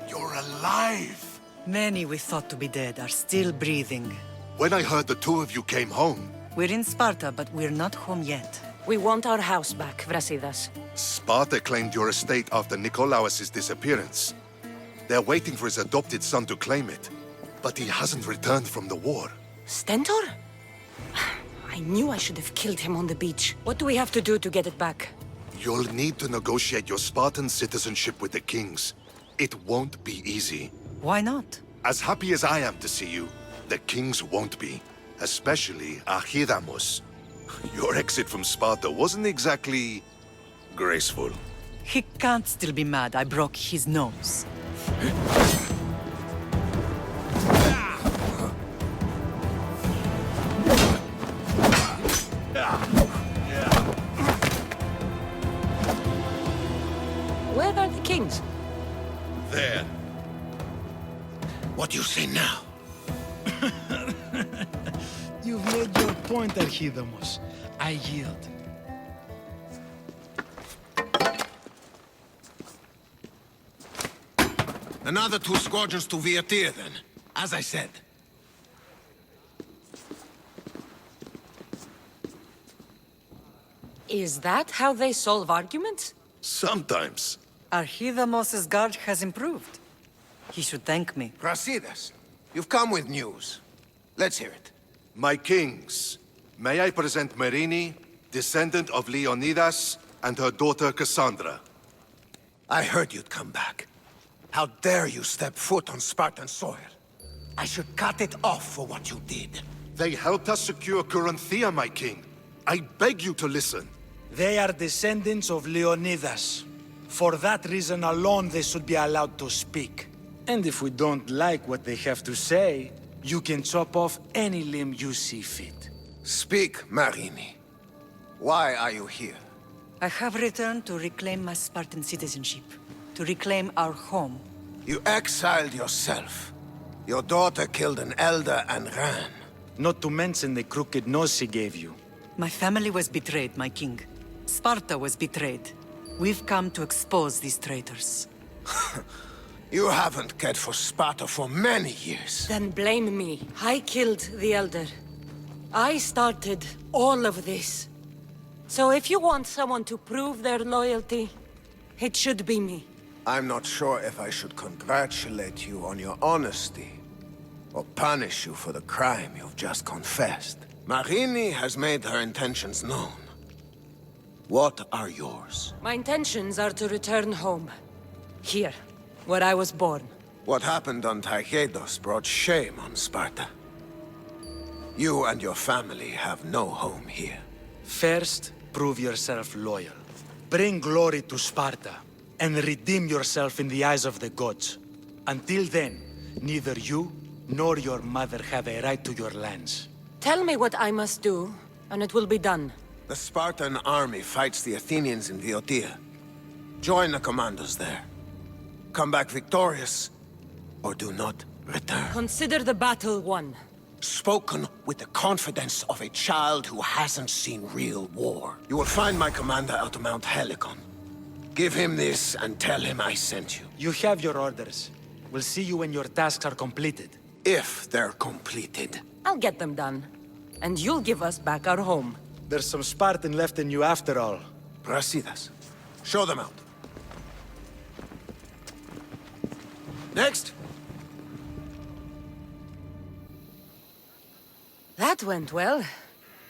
You're alive. Many we thought to be dead are still breathing. When I heard the two of you came home... We're in Sparta, but we're not home yet. We want our house back, Brasidas. Sparta claimed your estate after Nikolaos' disappearance. They're waiting for his adopted son to claim it. But he hasn't returned from the war. Stentor? I knew I should have killed him on the beach. What do we have to do to get it back? You'll need to negotiate your Spartan citizenship with the kings. It won't be easy. Why not? As happy as I am to see you, the kings won't be. Especially Archidamos. Your exit from Sparta wasn't exactly... graceful. He can't still be mad I broke his nose. Where are the kings? There. What do you say now? You've made your point, Archidamos. I yield. Another 2 squadrons to Viatir, then. As I said. Is that how they solve arguments? Sometimes. Archidamos' guard has improved. He should thank me. Brasidas, you've come with news. Let's hear it. My kings, may I present Merini, descendant of Leonidas, and her daughter Cassandra. I heard you'd come back. How dare you step foot on Spartan soil? I should cut it off for what you did. They helped us secure Corinthia, my king. I beg you to listen. They are descendants of Leonidas. For that reason alone, they should be allowed to speak. And if we don't like what they have to say, you can chop off any limb you see fit. Speak, Marini. Why are you here? I have returned to reclaim my Spartan citizenship. To reclaim our home. You exiled yourself. Your daughter killed an elder and ran. Not to mention the crooked nose she gave you. My family was betrayed, my king. Sparta was betrayed. We've come to expose these traitors. You haven't cared for Sparta for many years. Then blame me. I killed the Elder. I started all of this. So if you want someone to prove their loyalty, it should be me. I'm not sure if I should congratulate you on your honesty, or punish you for the crime you've just confessed. Marini has made her intentions known. What are yours? My intentions are to return home. Here, where I was born. What happened on Taygetos brought shame on Sparta. You and your family have no home here. First, prove yourself loyal. Bring glory to Sparta, and redeem yourself in the eyes of the gods. Until then, neither you nor your mother have a right to your lands. Tell me what I must do, and it will be done. The Spartan army fights the Athenians in Boeotia. Join the commandos there. Come back victorious, or do not return. Consider the battle won. Spoken with the confidence of a child who hasn't seen real war. You will find my commander out of Mount Helicon. Give him this and tell him I sent you. You have your orders. We'll see you when your tasks are completed. If they're completed. I'll get them done. And you'll give us back our home. There's some Spartan left in you after all. Brasidas. Show them out. Next! That went well.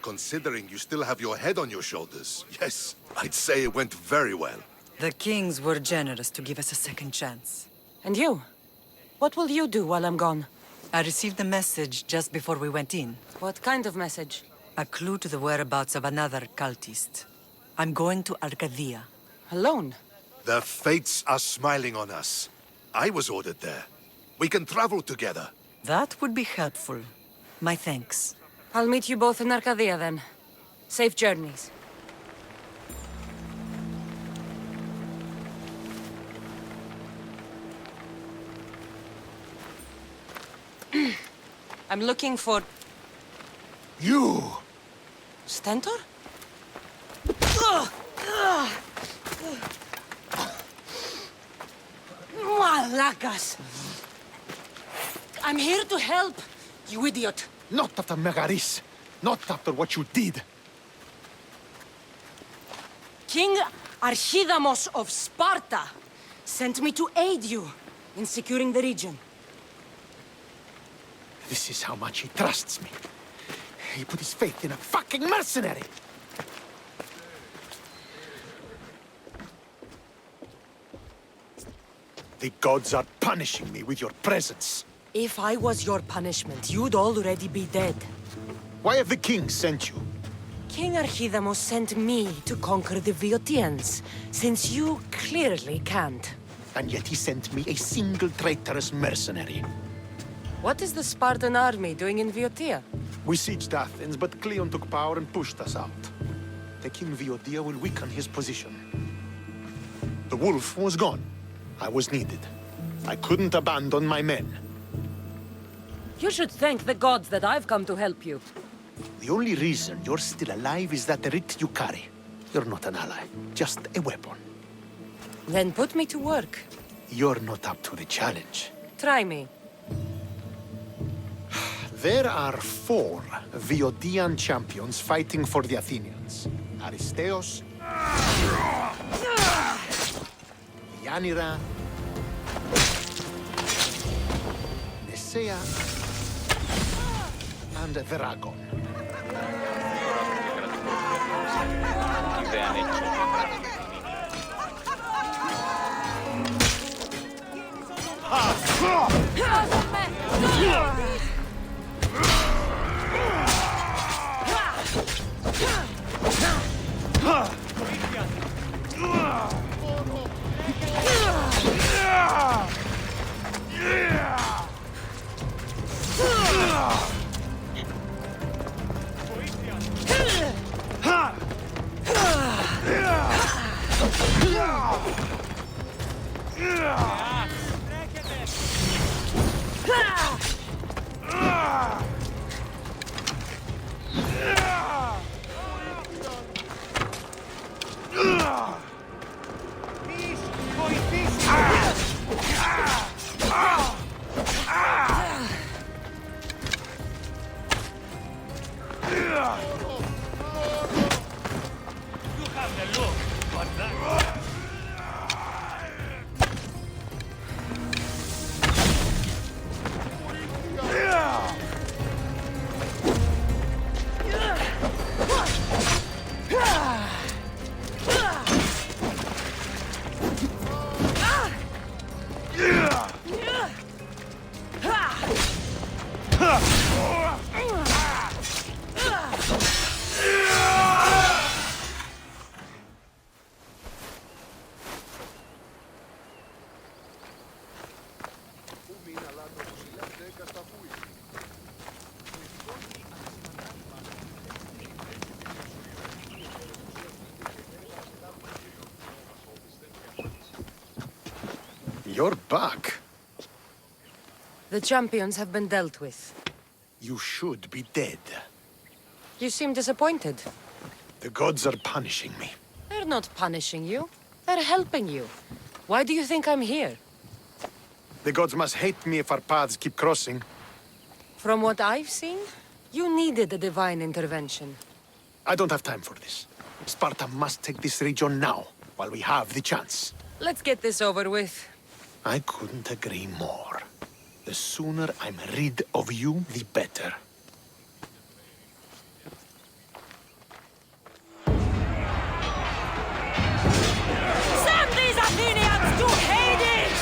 Considering you still have your head on your shoulders, yes, I'd say it went very well. The kings were generous to give us a second chance. And you? What will you do while I'm gone? I received a message just before we went in. What kind of message? A clue to the whereabouts of another cultist. I'm going to Arcadia. Alone? The fates are smiling on us. I was ordered there. We can travel together. That would be helpful. My thanks. I'll meet you both in Arcadia then. Safe journeys. I'm looking for... You! Stentor? Malacas! I'm here to help, you idiot! Not after Megaris. Not after what you did. King Archidamos of Sparta sent me to aid you in securing the region. This is how much he trusts me. He put his faith in a fucking mercenary! The gods are punishing me with your presence. If I was your punishment, you'd already be dead. Why have the kings sent you? King Archidamos sent me to conquer the Boeotians, since you clearly can't. And yet he sent me a single traitorous mercenary. What is the Spartan army doing in Boeotia? We sieged Athens, but Cleon took power and pushed us out. Taking Boeotia will weaken his position. The wolf was gone. I was needed. I couldn't abandon my men. You should thank the gods that I've come to help you. The only reason you're still alive is that writ you carry. You're not an ally, just a weapon. Then put me to work. You're not up to the challenge. Try me. There are 4 Boeotian champions fighting for the Athenians. Aristeos, Yanira, Nesea, and Veragon. You're back. The champions have been dealt with. You should be dead. You seem disappointed. The gods are punishing me. They're not punishing you. They're helping you. Why do you think I'm here? The gods must hate me if our paths keep crossing. From what I've seen, you needed a divine intervention. I don't have time for this. Sparta must take this region now, while we have the chance. Let's get this over with. I couldn't agree more. The sooner I'm rid of you, the better. Send these Athenians to Hades!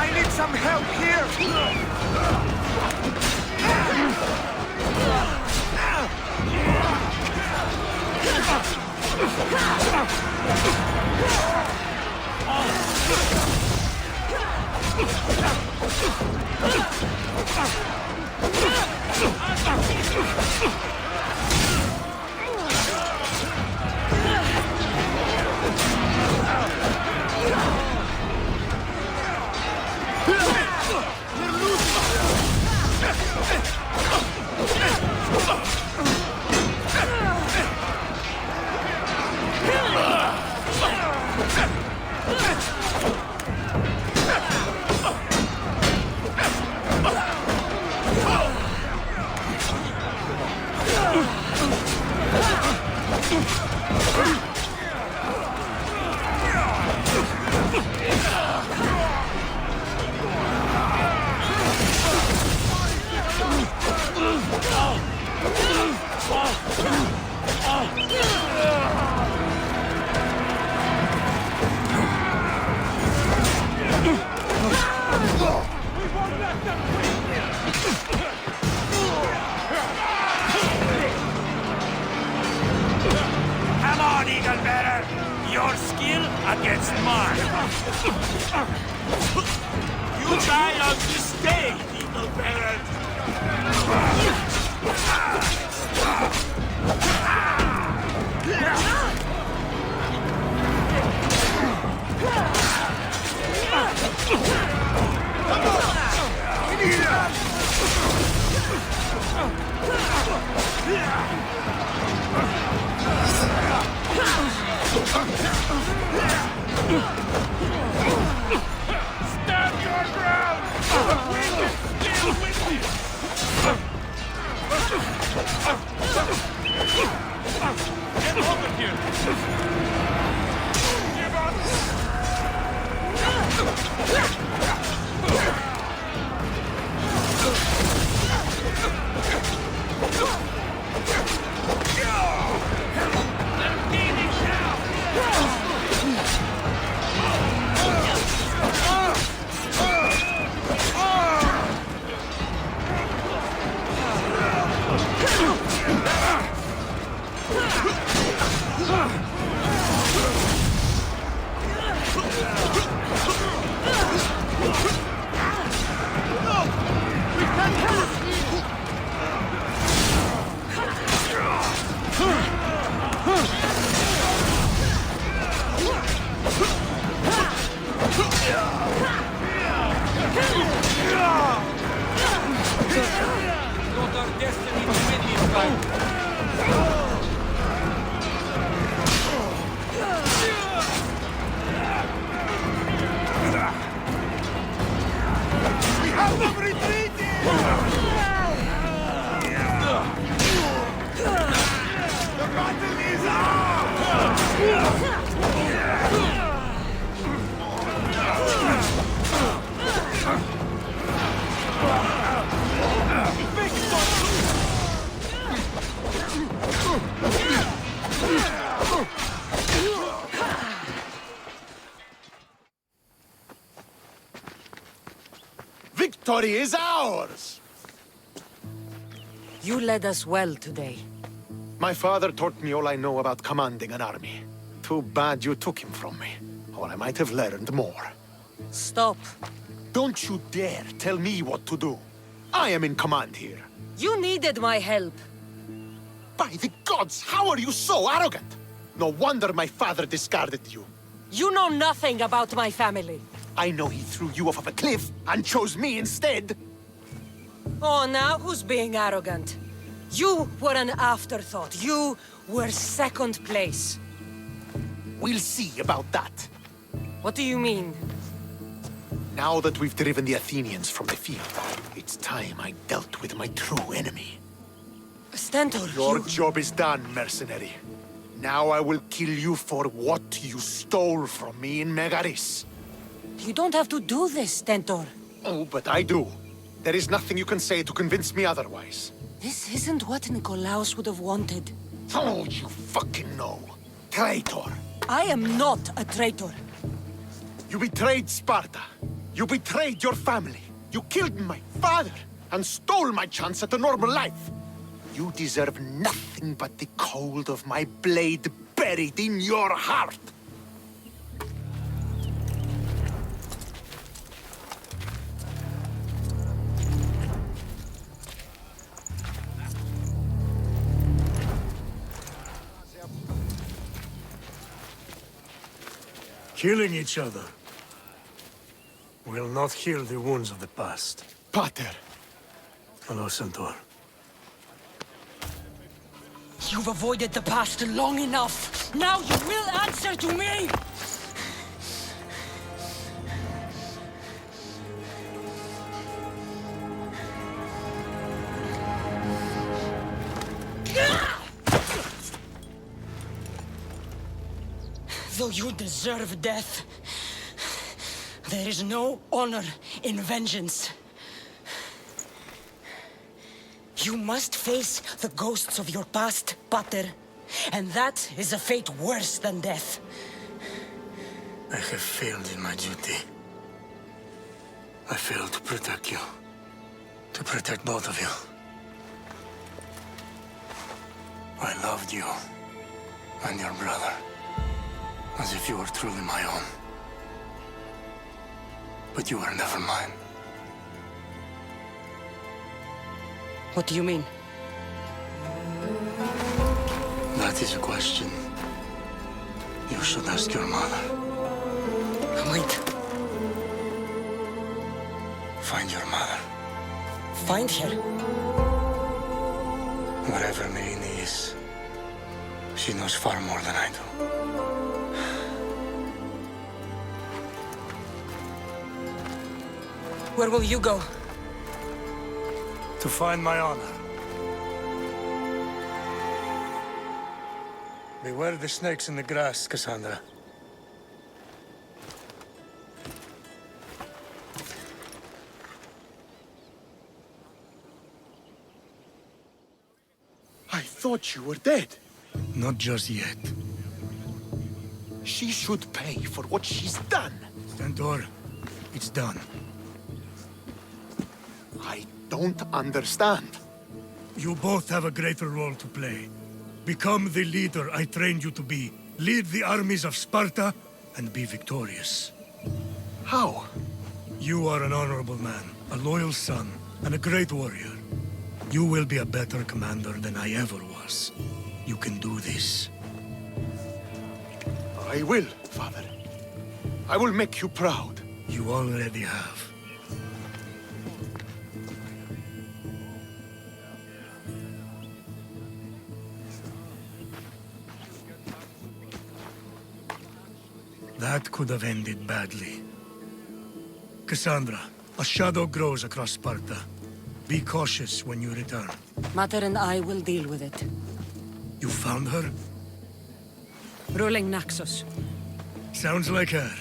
I need some help here! Come on, Eagle Bearer! Your skill against mine! You die on this day, Eagle Bearer! Stand your ground! We will deal with you! Get over here! Give up! Not our destiny to win this fight. We have them retreating! The battle is Victory is ours! You led us well today. My father taught me all I know about commanding an army. Too bad you took him from me, or I might have learned more. Stop. Don't you dare tell me what to do. I am in command here. You needed my help. By the gods, how are you so arrogant? No wonder my father discarded you. You know nothing about my family. I know he threw you off of a cliff and chose me instead. Oh, now who's being arrogant? You were an afterthought. You were second place. We'll see about that. What do you mean? Now that we've driven the Athenians from the field, it's time I dealt with my true enemy. Stentor, Your job is done, mercenary. Now I will kill you for what you stole from me in Megaris. You don't have to do this, Stentor. Oh, but I do. There is nothing you can say to convince me otherwise. This isn't what Nikolaos would have wanted. Oh, you fucking know. Traitor. I am not a traitor. You betrayed Sparta. You betrayed your family. You killed my father and stole my chance at a normal life. You deserve nothing but the cold of my blade buried in your heart. Killing each other will not heal the wounds of the past. Pater. Hello, Centaur. You've avoided the past long enough. Now you will answer to me! Though you deserve death, there is no honor in vengeance. You must face the ghosts of your past, Pater, and that is a fate worse than death. I have failed in my duty. I failed to protect you. To protect both of you. I loved you and your brother. As if you were truly my own. But you were never mine. What do you mean? That is a question you should ask your mother. Wait. Find your mother. Find her? Wherever Merini is, she knows far more than I do. Where will you go? To find my honor. Beware the snakes in the grass, Cassandra. I thought you were dead. Not just yet. She should pay for what she's done. Stentor, it's done. I don't understand. You both have a greater role to play. Become the leader I trained you to be. Lead the armies of Sparta and be victorious. How? You are an honorable man, a loyal son, and a great warrior. You will be a better commander than I ever was. You can do this. I will, Father. I will make you proud. You already have. That could have ended badly. Cassandra, a shadow grows across Sparta. Be cautious when you return. Mater and I will deal with it. You found her? Ruling Naxos. Sounds like her.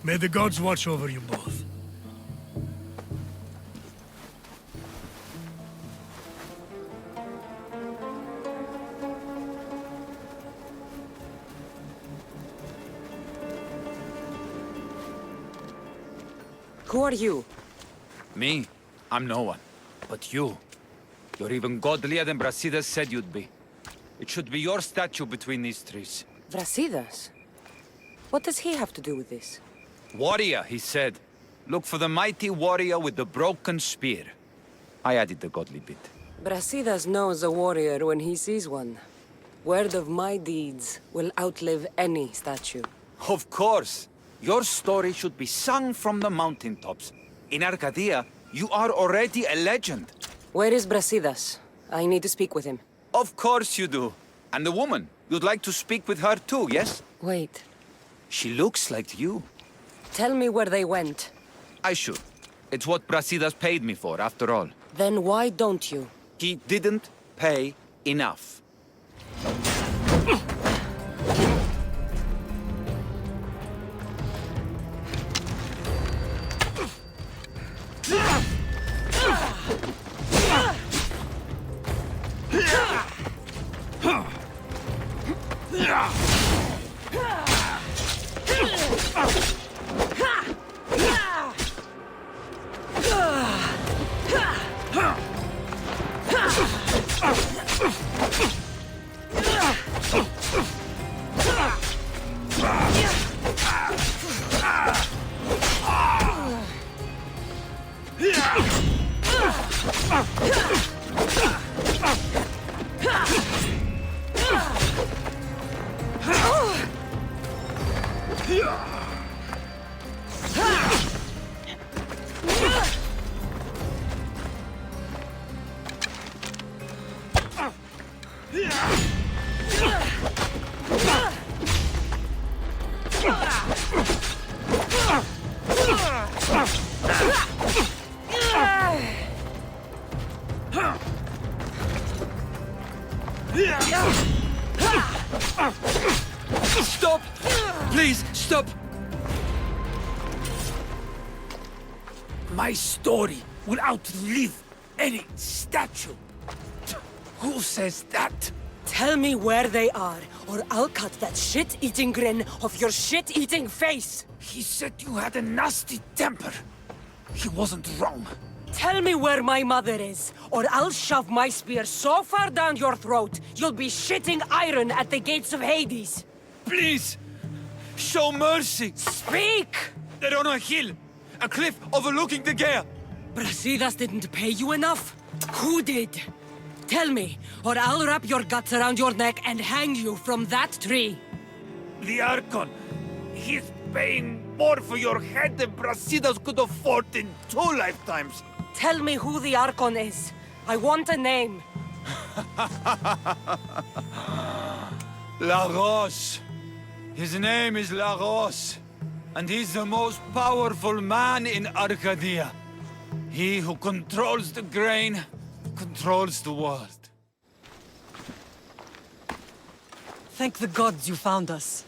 May the gods watch over you both. Who are you? Me? I'm no one. But you. You're even godlier than Brasidas said you'd be. It should be your statue between these trees. Brasidas? What does he have to do with this? Warrior, he said. Look for the mighty warrior with the broken spear. I added the godly bit. Brasidas knows a warrior when he sees one. Word of my deeds will outlive any statue. Of course. Your story should be sung from the mountaintops. In Arcadia, you are already a legend. Where is Brasidas? I need to speak with him. Of course you do. And the woman, you'd like to speak with her too, yes? Wait. She looks like you. Tell me where they went. I should. It's what Brasidas paid me for, after all. Then why don't you? He didn't pay enough. Stop! Please, stop! My story will outlive any statue. Who says that? Tell me where they are, or I'll cut that shit-eating grin off your shit-eating face! He said you had a nasty temper. He wasn't wrong. Tell me where my mother is, or I'll shove my spear so far down your throat, you'll be shitting iron at the gates of Hades! Please! Show mercy! Speak! They're on a hill! A cliff overlooking the gale! Brasidas didn't pay you enough? Who did? Tell me, or I'll wrap your guts around your neck and hang you from that tree! The Archon. He's paying more for your head than Brasidas could afford in 2 lifetimes. Tell me who the Archon is. I want a name. Lagos. His name is Lagos. And he's the most powerful man in Arcadia. He who controls the grain, controls the world. Thank the gods you found us.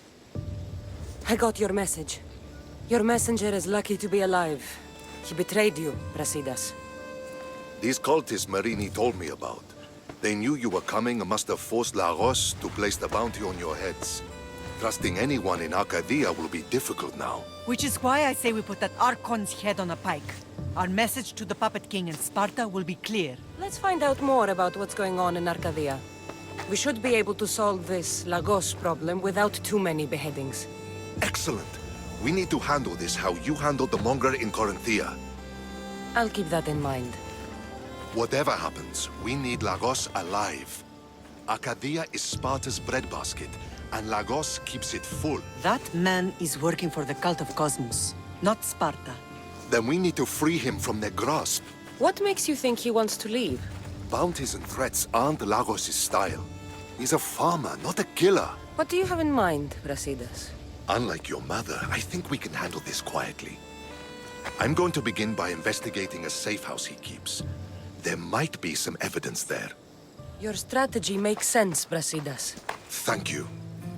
I got your message. Your messenger is lucky to be alive. He betrayed you, Brasidas. These cultists Marini told me about. They knew you were coming and must have forced Lagos to place the bounty on your heads. Trusting anyone in Arcadia will be difficult now. Which is why I say we put that Archon's head on a pike. Our message to the Puppet King in Sparta will be clear. Let's find out more about what's going on in Arcadia. We should be able to solve this Lagos problem without too many beheadings. Excellent. We need to handle this how you handled the monger in Corinthia. I'll keep that in mind. Whatever happens, we need Lagos alive. Arcadia is Sparta's breadbasket, and Lagos keeps it full. That man is working for the cult of Cosmos, not Sparta. Then we need to free him from their grasp. What makes you think he wants to leave? Bounties and threats aren't Lagos' style. He's a farmer, not a killer. What do you have in mind, Brasidas? Unlike your mother, I think we can handle this quietly. I'm going to begin by investigating a safe house he keeps. There might be some evidence there. Your strategy makes sense, Brasidas. Thank you.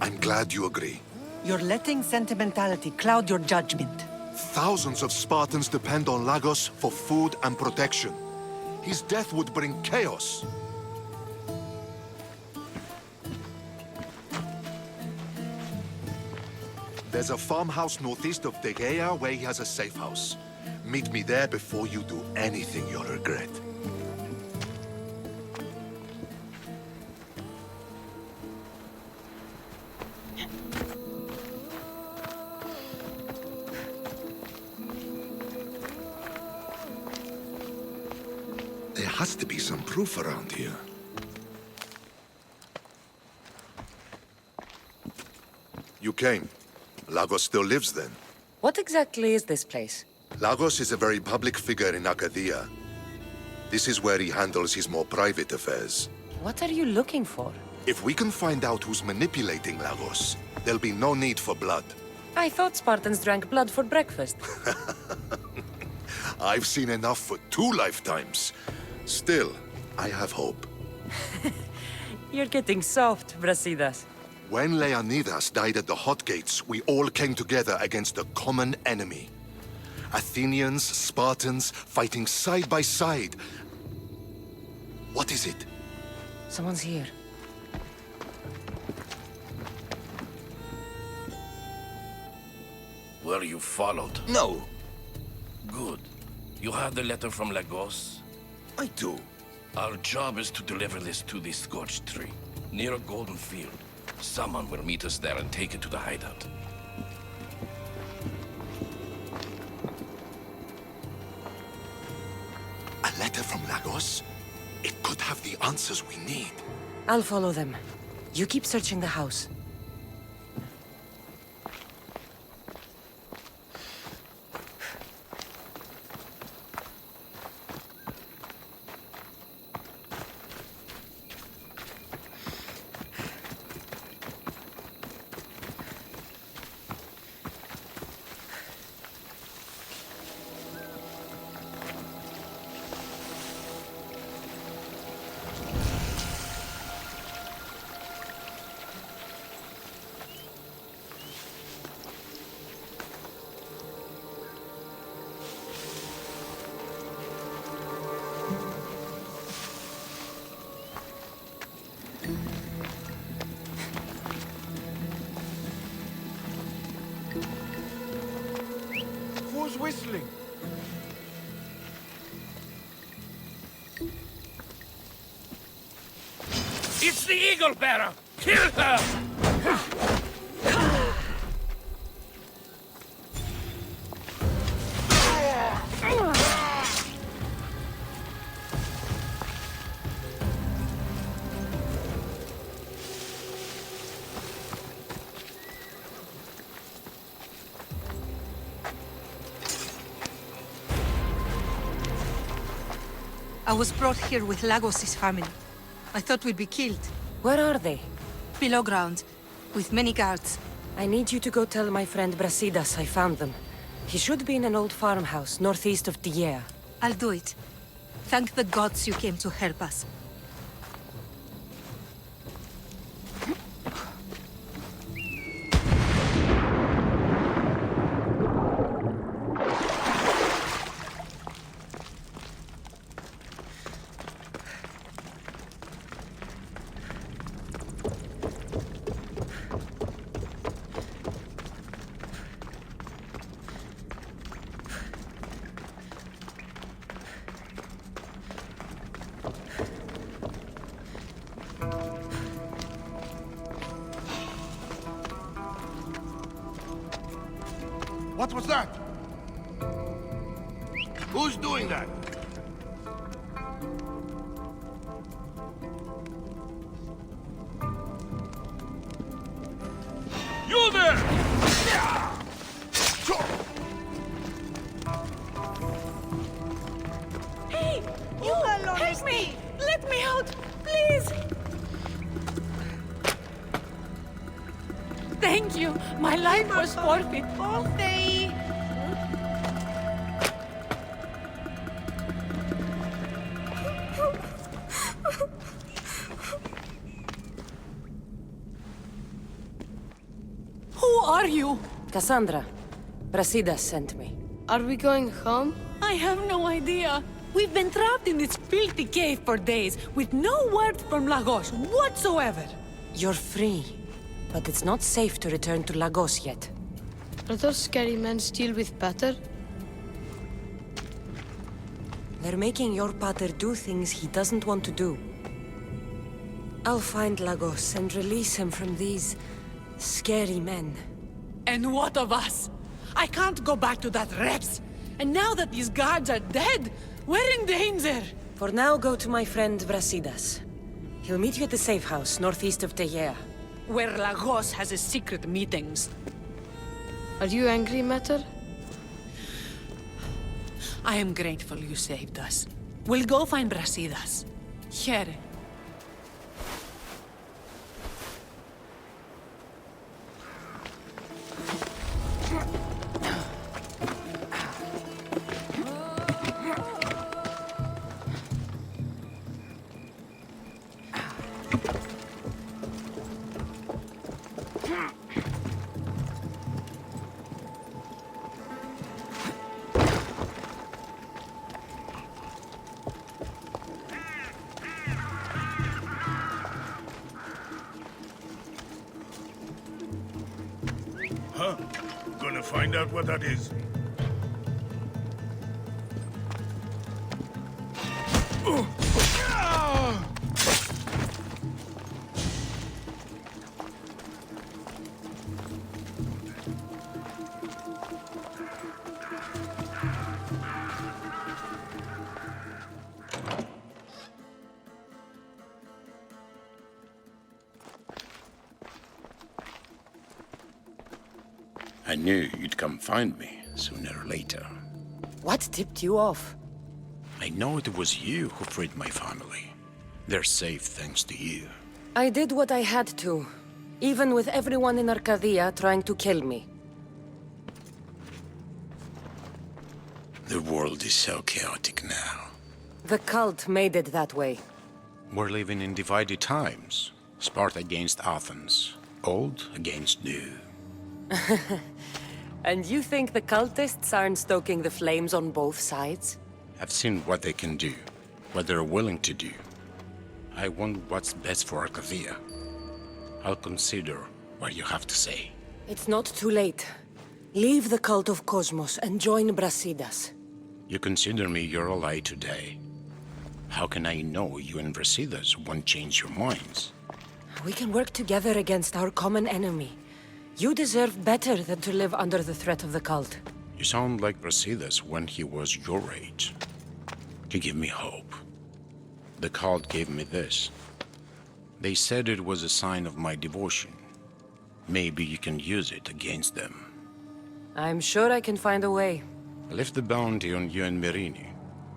I'm glad you agree. You're letting sentimentality cloud your judgment. Thousands of Spartans depend on Lagos for food and protection. His death would bring chaos. There's a farmhouse northeast of Tegea where he has a safe house. Meet me there before you do anything you'll regret. There has to be some proof around here. You came. Lagos still lives then? What exactly is this place? Lagos is a very public figure in Arcadia. This is where he handles his more private affairs. What are you looking for? If we can find out who's manipulating Lagos, there'll be no need for blood. I thought Spartans drank blood for breakfast. I've seen enough for 2 lifetimes. Still, I have hope. You're getting soft, Brasidas. When Leonidas died at the Hot Gates, we all came together against a common enemy. Athenians, Spartans, fighting side by side. What is it? Someone's here. Were you followed? No. Good. You have the letter from Lagos? I do. Our job is to deliver this to the Scorched Tree, near a golden field. Someone will meet us there and take it to the hideout. A letter from Lagos? It could have the answers we need. I'll follow them. You keep searching the house. Who's whistling? It's the Eagle Bearer! Kill her! I was brought here with Lagos' family. I thought we'd be killed. Where are they? Below ground, with many guards. I need you to go tell my friend Brasidas I found them. He should be in an old farmhouse northeast of Stadia. I'll do it. Thank the gods you came to help us. What was that? Who's doing that? You there! Hey! You help me! Let me out! Please! Thank you! My life was forfeit. Okay. Who are you? Cassandra. Brasidas sent me. Are we going home? I have no idea. We've been trapped in this filthy cave for days, with no word from Lagos whatsoever. You're free, but it's not safe to return to Lagos yet. Are those scary men still with Pater? They're making your pater do things he doesn't want to do. I'll find Lagos and release him from these Scary men. And what of us? I can't go back to that Rex. And now that these guards are dead, we're in danger. For now, go to my friend Brasidas. He'll meet you at the safe house, northeast of Tegea. Where Lagos has his secret meetings. Are you angry, Mater? I am grateful you saved us. We'll go find Brasidas. Here. Huh? Gonna find out what that is. I knew you'd come find me, sooner or later. What tipped you off? I know it was you who freed my family. They're safe thanks to you. I did what I had to, even with everyone in Arcadia trying to kill me. The world is so chaotic now. The cult made it that way. We're living in divided times. Sparta against Athens. Old against new. And you think the cultists aren't stoking the flames on both sides? I've seen what they can do, what they're willing to do. I want what's best for Arcadia. I'll consider what you have to say. It's not too late. Leave the cult of Cosmos and join Brasidas. You consider me your ally today. How can I know you and Brasidas won't change your minds? We can work together against our common enemy. You deserve better than to live under the threat of the cult. You sound like Brasidas when he was your age. You give me hope. The cult gave me this. They said it was a sign of my devotion. Maybe you can use it against them. I'm sure I can find a way. I left the bounty on you and Merini,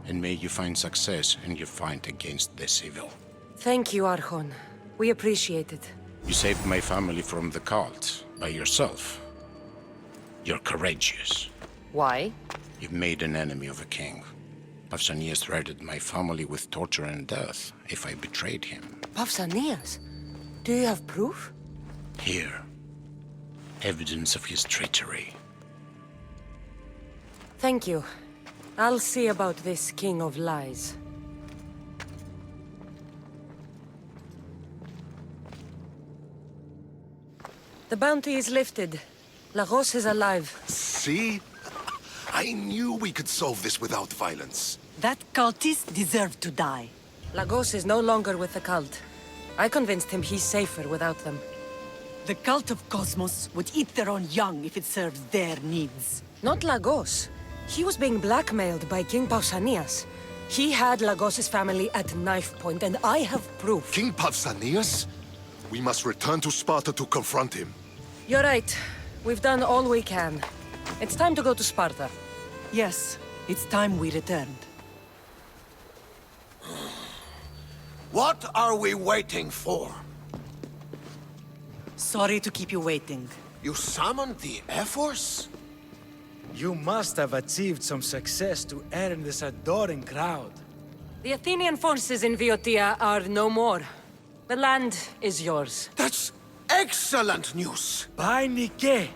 and may you find success in your fight against this evil. Thank you, Archon. We appreciate it. You saved my family from the cult by yourself. You're courageous. Why? You've made an enemy of a king. Pausanias threatened my family with torture and death if I betrayed him. Pausanias? Do you have proof? Here. Evidence of his treachery. Thank you. I'll see about this king of lies. The bounty is lifted. Lagos is alive. See? I knew we could solve this without violence. That cultist deserved to die. Lagos is no longer with the cult. I convinced him he's safer without them. The cult of Cosmos would eat their own young if it serves their needs. Not Lagos. He was being blackmailed by King Pausanias. He had Lagos's family at knife point, and I have proof. King Pausanias? We must return to Sparta to confront him. You're right. We've done all we can. It's time to go to Sparta. Yes, it's time we returned. What are we waiting for? Sorry to keep you waiting. You summoned the Air Force? You must have achieved some success to earn this adoring crowd. The Athenian forces in Viotia are no more. The land is yours. That's excellent news! By Nike!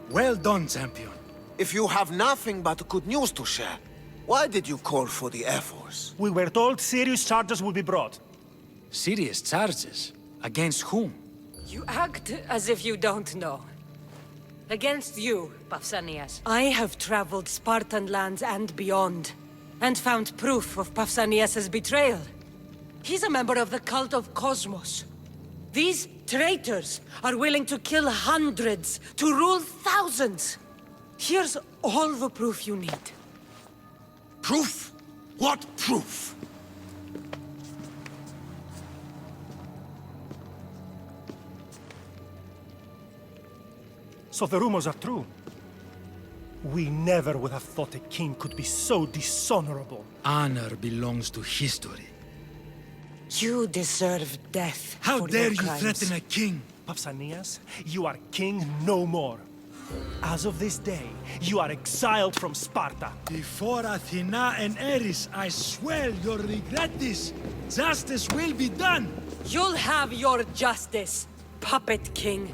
Well done, champion. If you have nothing but good news to share, why did you call for the Air Force? We were told serious charges would be brought. Serious charges? Against whom? You act as if you don't know. Against you, Pausanias. I have traveled Spartan lands and beyond, and found proof of Pausanias' betrayal. He's a member of the cult of Cosmos. These traitors are willing to kill hundreds, to rule thousands. Here's all the proof you need. Proof? What proof? So the rumors are true. We never would have thought a king could be so dishonorable. Honor belongs to history. You deserve death. How for dare your you crimes. threaten a king? Pausanias, you are king no more. As of this day, you are exiled from Sparta. Before Athena and Eris, I swear you'll regret this. Justice will be done. You'll have your justice, puppet king.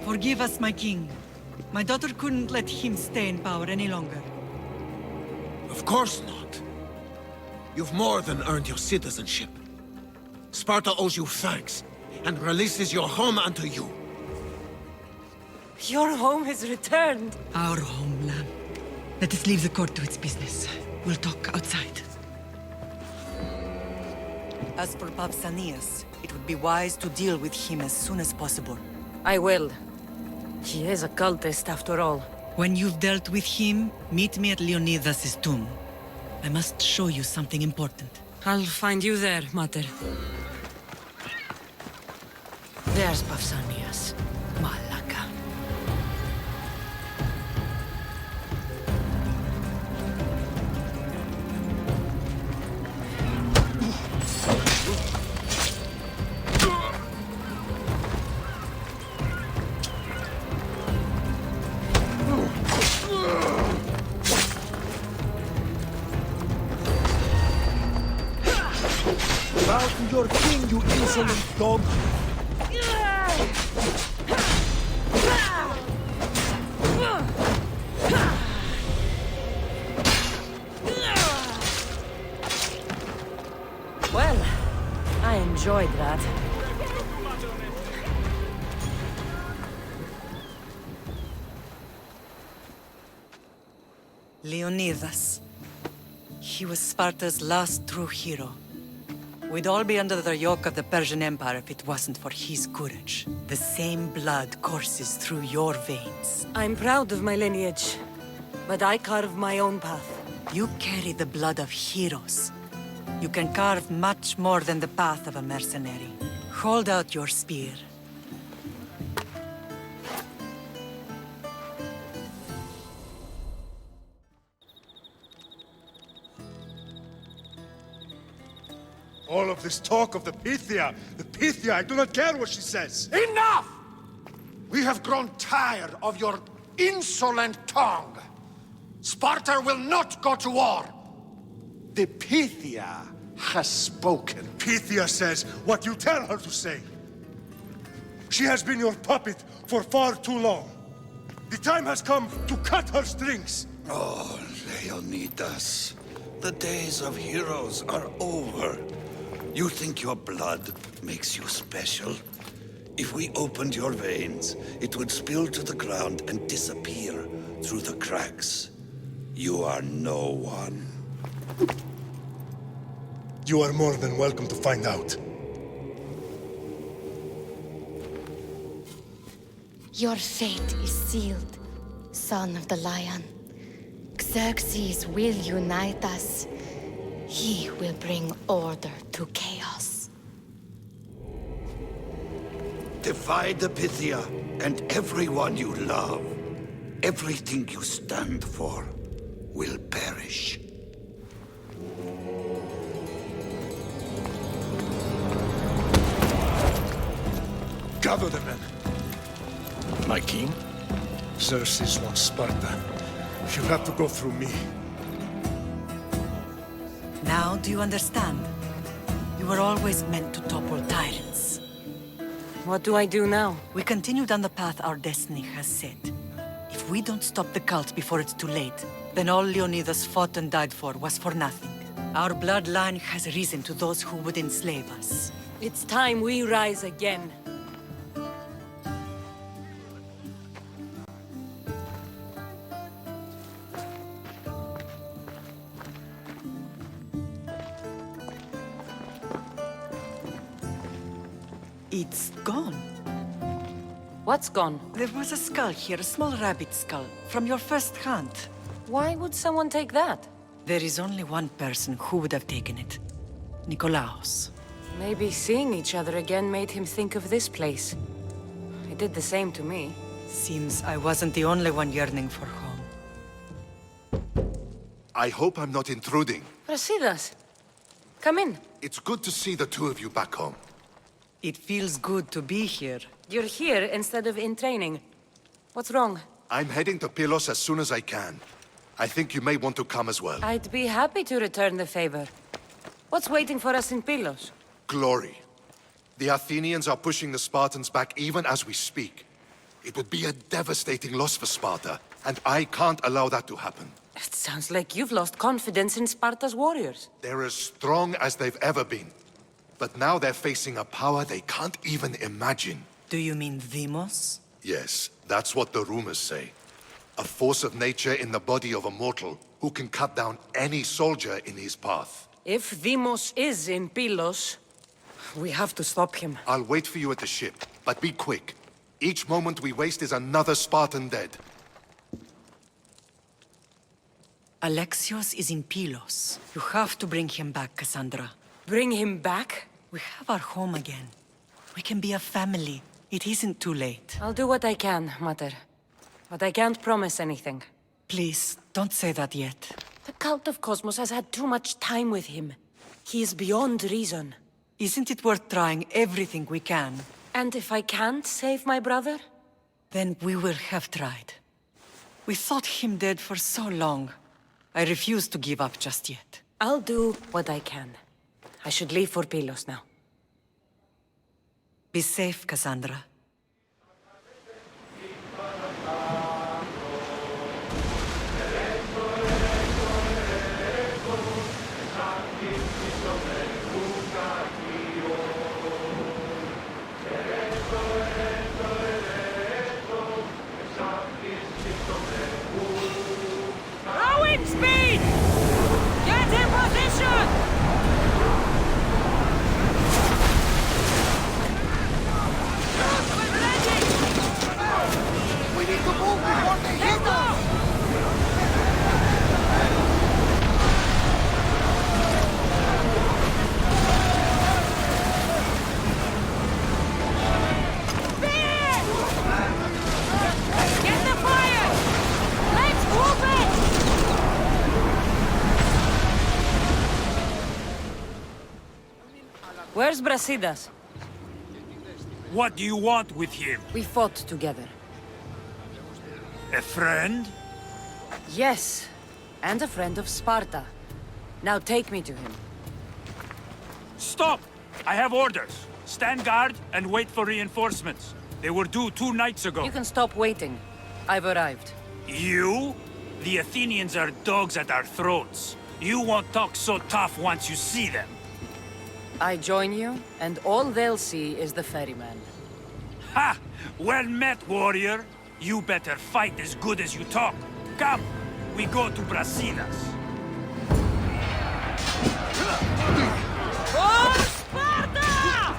Forgive us, my king. My daughter couldn't let him stay in power any longer. Of course not. You've more than earned your citizenship. Sparta owes you thanks, and releases your home unto you. Your home is returned. Our homeland. Let us leave the court to its business. We'll talk outside. As for Pausanias, it would be wise to deal with him as soon as possible. I will. He is a cultist after all. When you've dealt with him, meet me at Leonidas' tomb. I must show you something important. I'll find you there, Mater. There's Pausanias. Malaka. Bow to your king, you insolent dog! Well, I enjoyed that. Leonidas. He was Sparta's last true hero. We'd all be under the yoke of the Persian Empire if it wasn't for his courage. The same blood courses through your veins. I'm proud of my lineage, but I carve my own path. You carry the blood of heroes. You can carve much more than the path of a mercenary. Hold out your spear. All of this talk of the Pythia, I do not care what she says. Enough! We have grown tired of your insolent tongue. Sparta will not go to war. The Pythia has spoken. Pythia says what you tell her to say. She has been your puppet for far too long. The time has come to cut her strings. Oh, Leonidas. The days of heroes are over. You think your blood makes you special? If we opened your veins, it would spill to the ground and disappear through the cracks. You are no one. You are more than welcome to find out. Your fate is sealed, son of the lion. Xerxes will unite us. He will bring order to chaos. Defy the Pythia and everyone you love. Everything you stand for will perish. Gather the men. My king? Xerxes wants Sparta. He'll have to go through me. Now do you understand? You were always meant to topple tyrants. What do I do now? We continue down the path our destiny has set. If we don't stop the cult before it's too late, then all Leonidas fought and died for was for nothing. Our bloodline has risen to those who would enslave us. It's time we rise again. It's gone. What's gone? There was a skull here, a small rabbit skull, from your first hunt. Why would someone take that? There is only one person who would have taken it. Nikolaos. Maybe seeing each other again made him think of this place. It did the same to me. Seems I wasn't the only one yearning for home. I hope I'm not intruding. Brasidas, come in. It's good to see the two of you back home. It feels good to be here. You're here instead of in training. What's wrong? I'm heading to Pylos as soon as I can. I think you may want to come as well. I'd be happy to return the favor. What's waiting for us in Pylos? Glory. The Athenians are pushing the Spartans back even as we speak. It would be a devastating loss for Sparta, and I can't allow that to happen. It sounds like you've lost confidence in Sparta's warriors. They're as strong as they've ever been. But now they're facing a power they can't even imagine. Do you mean Deimos? Yes, that's what the rumors say. A force of nature in the body of a mortal who can cut down any soldier in his path. If Deimos is in Pylos, we have to stop him. I'll wait for you at the ship, but be quick. Each moment we waste is another Spartan dead. Alexios is in Pylos. You have to bring him back, Cassandra. Bring him back? We have our home again. We can be a family. It isn't too late. I'll do what I can, Mater. But I can't promise anything. Please, don't say that yet. The cult of Cosmos has had too much time with him. He is beyond reason. Isn't it worth trying everything we can? And if I can't save my brother? Then we will have tried. We thought him dead for so long. I refuse to give up just yet. I'll do what I can. I should leave for Pylos now. Be safe, Cassandra. Rowing speed! Get in position! We need to move before they hit us! Get the fire! Let's move it! Where's Brasidas? What do you want with him? We fought together. A friend? Yes, and a friend of Sparta. Now take me to him. Stop! I have orders. Stand guard and wait for reinforcements. They were due 2 nights ago. You can stop waiting. I've arrived. You? The Athenians are dogs at our throats. You won't talk so tough once you see them. I join you, and all they'll see is the ferryman. Ha! Well met, warrior. You better fight as good as you talk. Come, we go to Brasidas. For Sparta!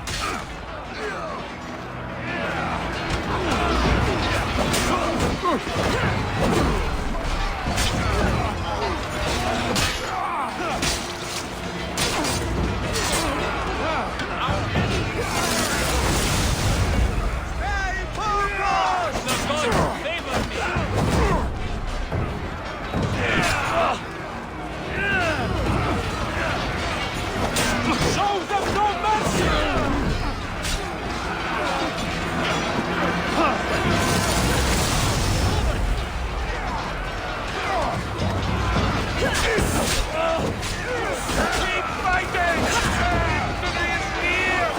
Show them no mercy! Keep fighting! Victory is near!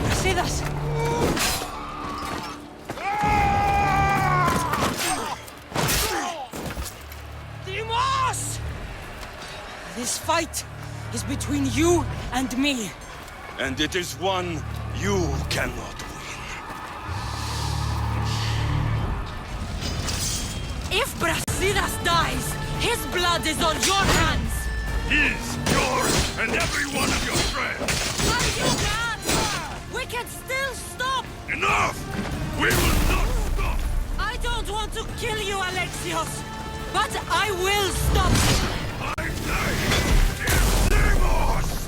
Brasidas! Deimos! This fight is between you and me. And it is one you cannot win. If Brasidas dies, his blood is on your hands! His, yours, and every one of your friends! But you can't! We can still stop! Enough! We will not stop! I don't want to kill you, Alexios! But I will stop you! I say, Demos!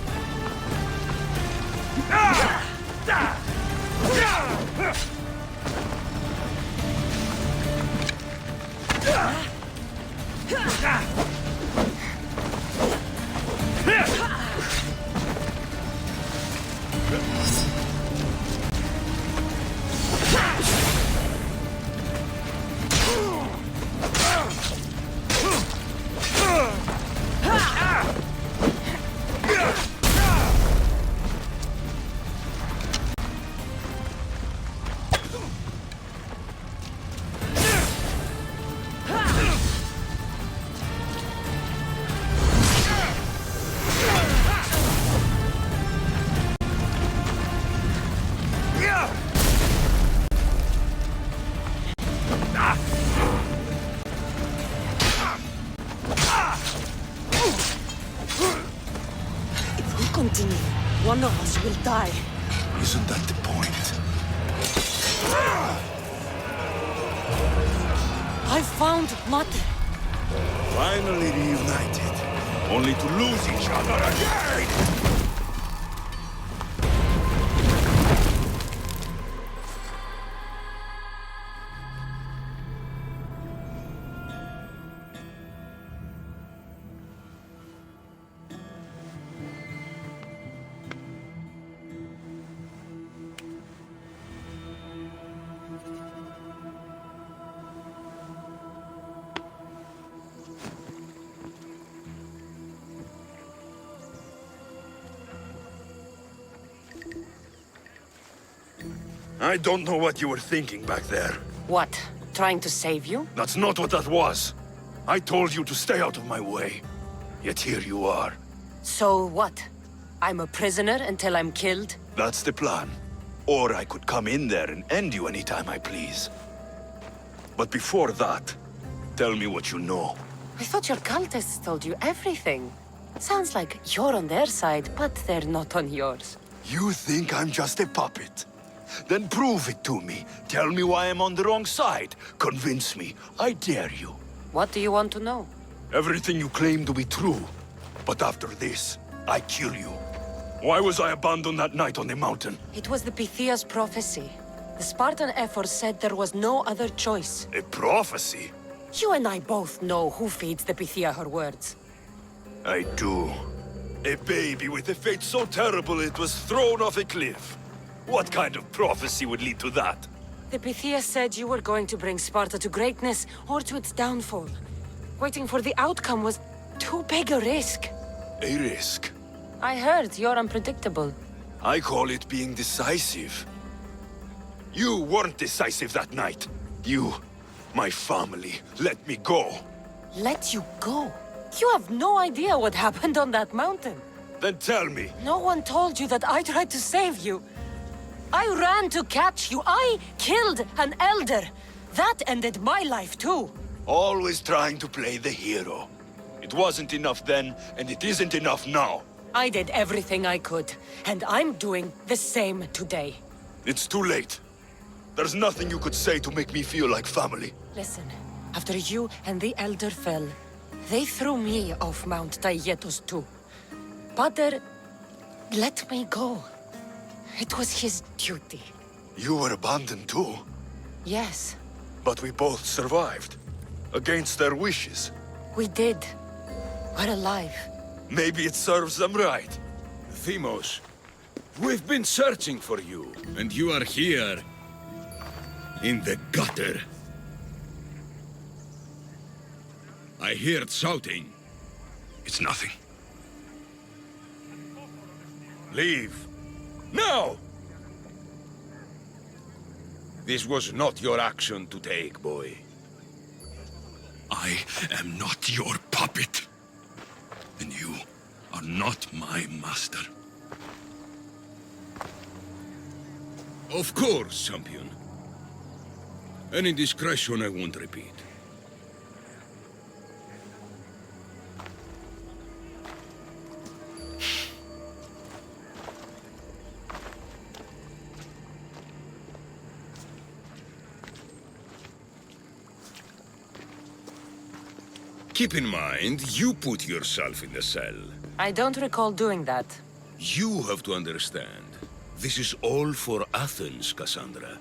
One of us will die. Isn't that the point? I found Mater. Finally reunited, only to lose each other again! I don't know what you were thinking back there. What? Trying to save you? That's not what that was. I told you to stay out of my way. Yet here you are. So what? I'm a prisoner until I'm killed? That's the plan. Or I could come in there and end you anytime I please. But before that, tell me what you know. I thought your cultists told you everything. Sounds like you're on their side, but they're not on yours. You think I'm just a puppet? Then prove it to me. Tell me why I'm on the wrong side. Convince me. I dare you. What do you want to know? Everything you claim to be true. But after this, I kill you. Why was I abandoned that night on the mountain? It was the Pythia's prophecy. The Spartan effort said there was no other choice. A prophecy? You and I both know who feeds the Pythia her words. I do. A baby with a fate so terrible it was thrown off a cliff. What kind of prophecy would lead to that? The Pythia said you were going to bring Sparta to greatness or to its downfall. Waiting for the outcome was too big a risk. A risk? I heard you're unpredictable. I call it being decisive. You weren't decisive that night. You, my family, let me go. Let you go? You have no idea what happened on that mountain. Then tell me. No one told you that I tried to save you. I ran to catch you. I killed an elder. That ended my life too. Always trying to play the hero. It wasn't enough then, and it isn't enough now. I did everything I could, and I'm doing the same today. It's too late. There's nothing you could say to make me feel like family. Listen, after you and the elder fell, they threw me off Mount Taygetos too. Pater let me go. It was his duty. You were abandoned too? Yes. But we both survived. Against their wishes. We did. We're alive. Maybe it serves them right. Themos, we've been searching for you, and you are here. In the gutter. I heard shouting. It's nothing. Leave. Now! This was not your action to take, boy. I am not your puppet. And you are not my master. Of course, champion. Any indiscretion I won't repeat. Keep in mind, you put yourself in the cell. I don't recall doing that. You have to understand. This is all for Athens, Cassandra.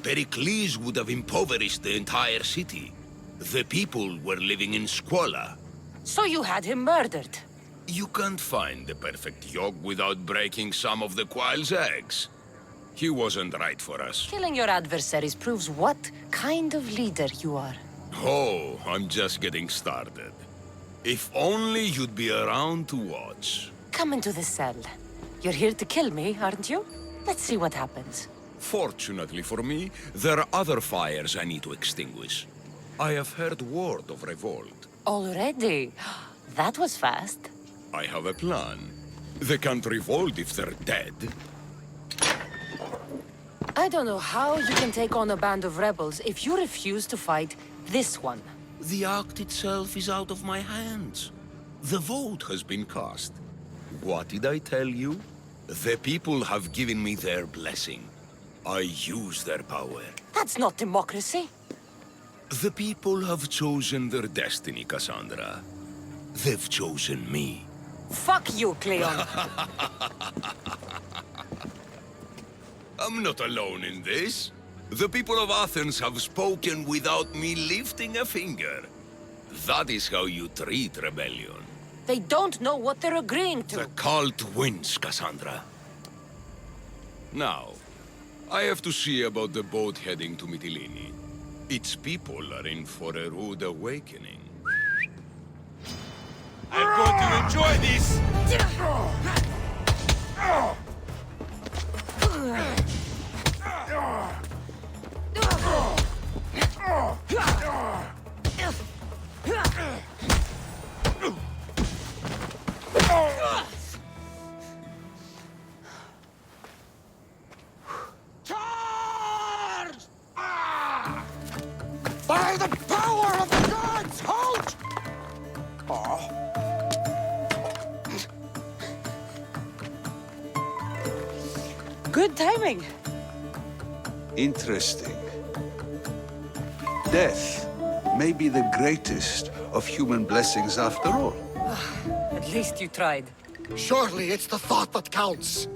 Pericles would have impoverished the entire city. The people were living in squalor. So you had him murdered? You can't find the perfect yolk without breaking some of the quail's eggs. He wasn't right for us. Killing your adversaries proves what kind of leader you are. Oh, I'm just getting started. If only you'd be around to watch. Come into the cell. You're here to kill me, aren't you? Let's see what happens. Fortunately for me, there are other fires I need to extinguish. I have heard word of revolt. Already? That was fast. I have a plan. They can't revolt if they're dead. I don't know how you can take on a band of rebels if you refuse to fight this one. The act itself is out of my hands. The vote has been cast. What did I tell you? The people have given me their blessing. I use their power. That's not democracy. The people have chosen their destiny, Cassandra. They've chosen me. Fuck you, Cleon. I'm not alone in this. The people of Athens have spoken without me lifting a finger. That is how you treat rebellion. They don't know what they're agreeing to. The cult wins, Cassandra. Now, I have to see about the boat heading to Mytilene. Its people are in for a rude awakening. I'm going to enjoy this! By the power of the gods, halt! Good timing. Interesting. Death may be the greatest of human blessings after all. At least you tried. Surely it's the thought that counts.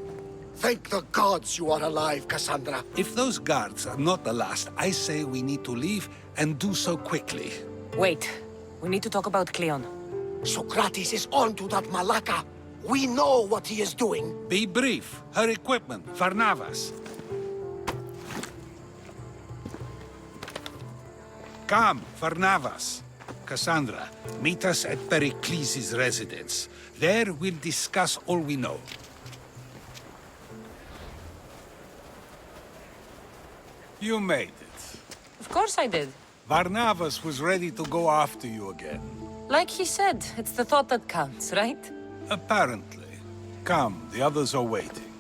Thank the gods you are alive, Cassandra. If those guards are not the last, I say we need to leave and do so quickly. Wait. We need to talk about Cleon. Socrates is onto that Malaka. We know what he is doing. Be brief. Her equipment, Varnavas. Come, Varnavas. Cassandra, meet us at Pericles' residence. There we'll discuss all we know. You made it. Of course I did. Varnavas was ready to go after you again. Like he said, it's the thought that counts, right? Apparently. Come, the others are waiting.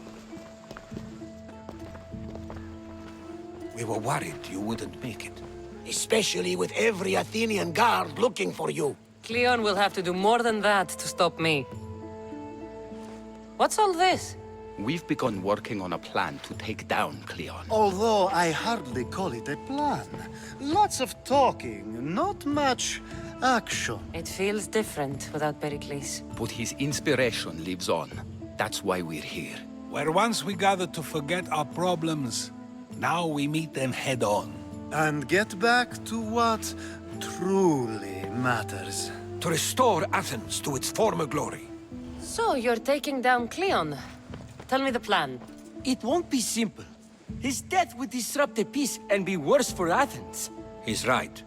We were worried you wouldn't make it. Especially with every Athenian guard looking for you. Cleon will have to do more than that to stop me. What's all this? We've begun working on a plan to take down Cleon. Although I hardly call it a plan. Lots of talking, not much action. It feels different without Pericles. But his inspiration lives on. That's why we're here. Where once we gathered to forget our problems, now we meet them head on. And get back to what truly matters. To restore Athens to its former glory. So, you're taking down Cleon. Tell me the plan. It won't be simple. His death would disrupt the peace and be worse for Athens. He's right.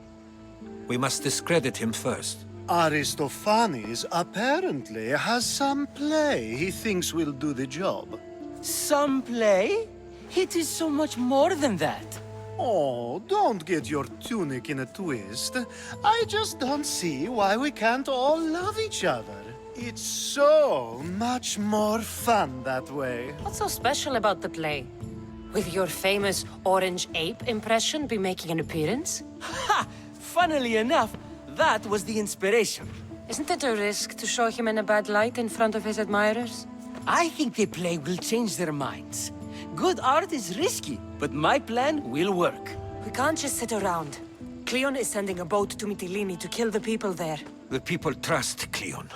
We must discredit him first. Aristophanes apparently has some play he thinks will do the job. Some play? It is so much more than that. Oh, don't get your tunic in a twist. I just don't see why we can't all love each other. It's so much more fun that way. What's so special about the play? Will your famous orange ape impression be making an appearance? Ha! Funnily enough, that was the inspiration. Isn't it a risk to show him in a bad light in front of his admirers? I think the play will change their minds. Good art is risky, but my plan will work. We can't just sit around. Cleon is sending a boat to Mytilene to kill the people there. The people trust Cleon.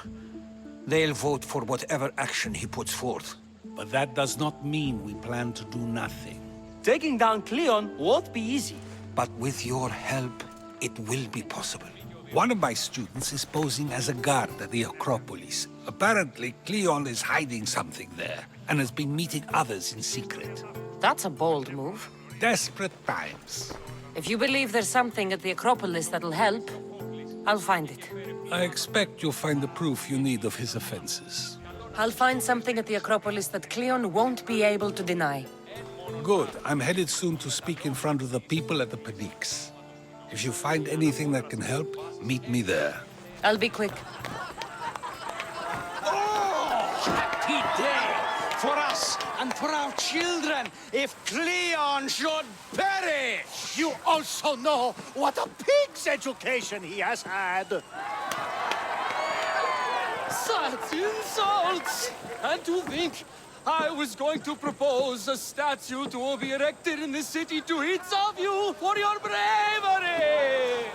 They'll vote for whatever action he puts forth. But that does not mean we plan to do nothing. Taking down Cleon won't be easy. But with your help, it will be possible. One of my students is posing as a guard at the Acropolis. Apparently, Cleon is hiding something there, and has been meeting others in secret. That's a bold move. Desperate times. If you believe there's something at the Acropolis that'll help, I'll find it. I expect you'll find the proof you need of his offenses. I'll find something at the Acropolis that Cleon won't be able to deny. Good. I'm headed soon to speak in front of the people at the Pnyx. If you find anything that can help, meet me there. I'll be quick. Happy day for us and for our children if Cleon should perish! You also know what a pig's education he has had. Such insults! And to think I was going to propose a statue to be erected in the city to each of you for your bravery!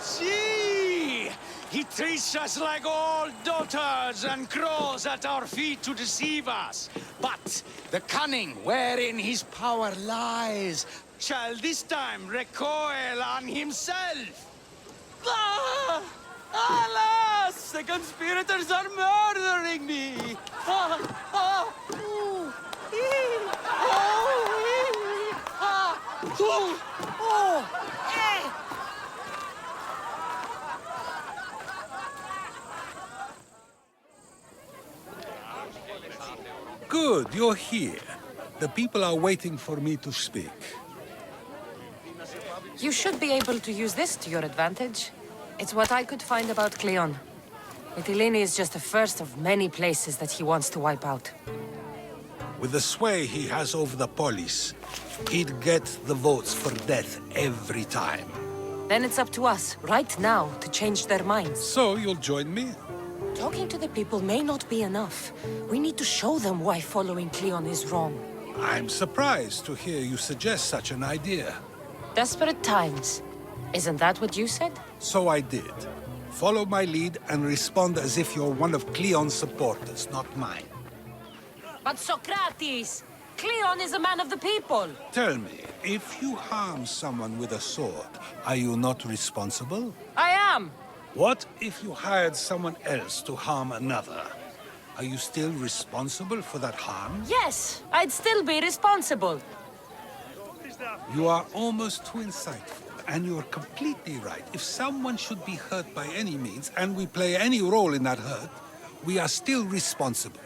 See! He treats us like old dotards and crawls at our feet to deceive us. But the cunning wherein his power lies shall this time recoil on himself. Ah! Alas! The conspirators are murdering me! Ah! Ah! Ooh! Ee! Oh! Ee! Ah! Ooh! Oh! Eh! Good, you're here. The people are waiting for me to speak. You should be able to use this to your advantage. It's what I could find about Cleon. Mytilene is just the first of many places that he wants to wipe out. With the sway he has over the polis, he'd get the votes for death every time. Then it's up to us, right now, to change their minds. So you'll join me? Talking to the people may not be enough. We need to show them why following Cleon is wrong. I'm surprised to hear you suggest such an idea. Desperate times. Isn't that what you said? So I did. Follow my lead and respond as if you're one of Cleon's supporters, not mine. But Socrates! Cleon is a man of the people! Tell me, if you harm someone with a sword, are you not responsible? I am! What if you hired someone else to harm another? Are you still responsible for that harm? Yes, I'd still be responsible. You are almost too insightful, and you're completely right. If someone should be hurt by any means, and we play any role in that hurt, we are still responsible.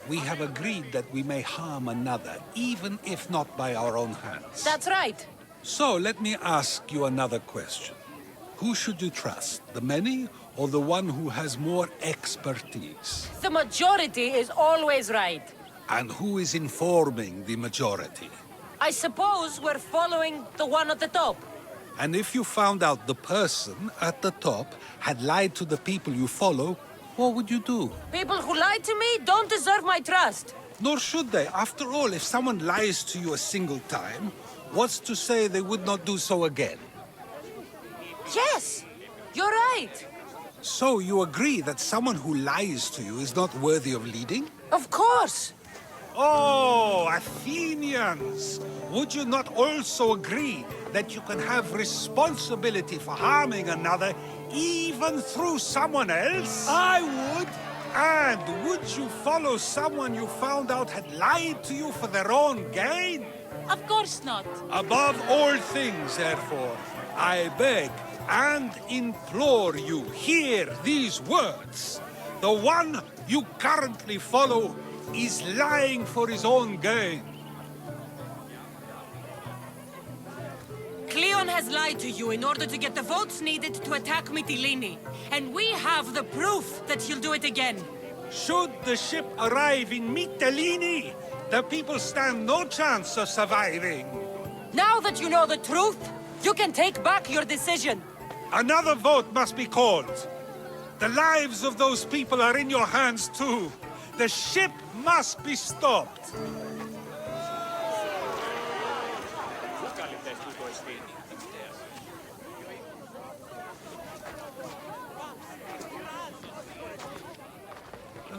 We have agreed that we may harm another, even if not by our own hands. That's right. So let me ask you another question. Who should you trust, the many or the one who has more expertise? The majority is always right. And who is informing the majority? I suppose we're following the one at the top. And if you found out the person at the top had lied to the people you follow, what would you do? People who lied to me don't deserve my trust. Nor should they. After all, if someone lies to you a single time, what's to say they would not do so again? Yes, you're right. So you agree that someone who lies to you is not worthy of leading? Of course. Oh, Athenians! Would you not also agree that you can have responsibility for harming another even through someone else? I would. And would you follow someone you found out had lied to you for their own gain? Of course not. Above all things, therefore, I beg and implore you, hear these words. The one you currently follow is lying for his own gain. Cleon has lied to you in order to get the votes needed to attack Mytilene. And we have the proof that he'll do it again. Should the ship arrive in Mytilene, The people stand no chance of surviving. Now that you know the truth, you can take back your decision. Another vote must be called. The lives of those people are in your hands too. The ship must be stopped.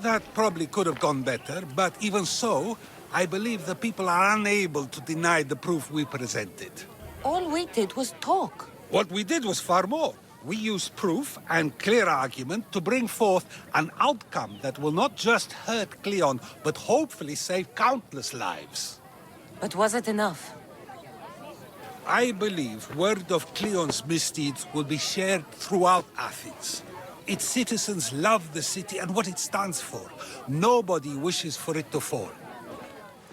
That probably could have gone better, but even so, I believe the people are unable to deny the proof we presented. All we did was talk. What we did was far more. We used proof and clear argument to bring forth an outcome that will not just hurt Cleon, but hopefully save countless lives. But was it enough? I believe word of Cleon's misdeeds will be shared throughout Athens. Its citizens love the city and what it stands for. Nobody wishes for it to fall.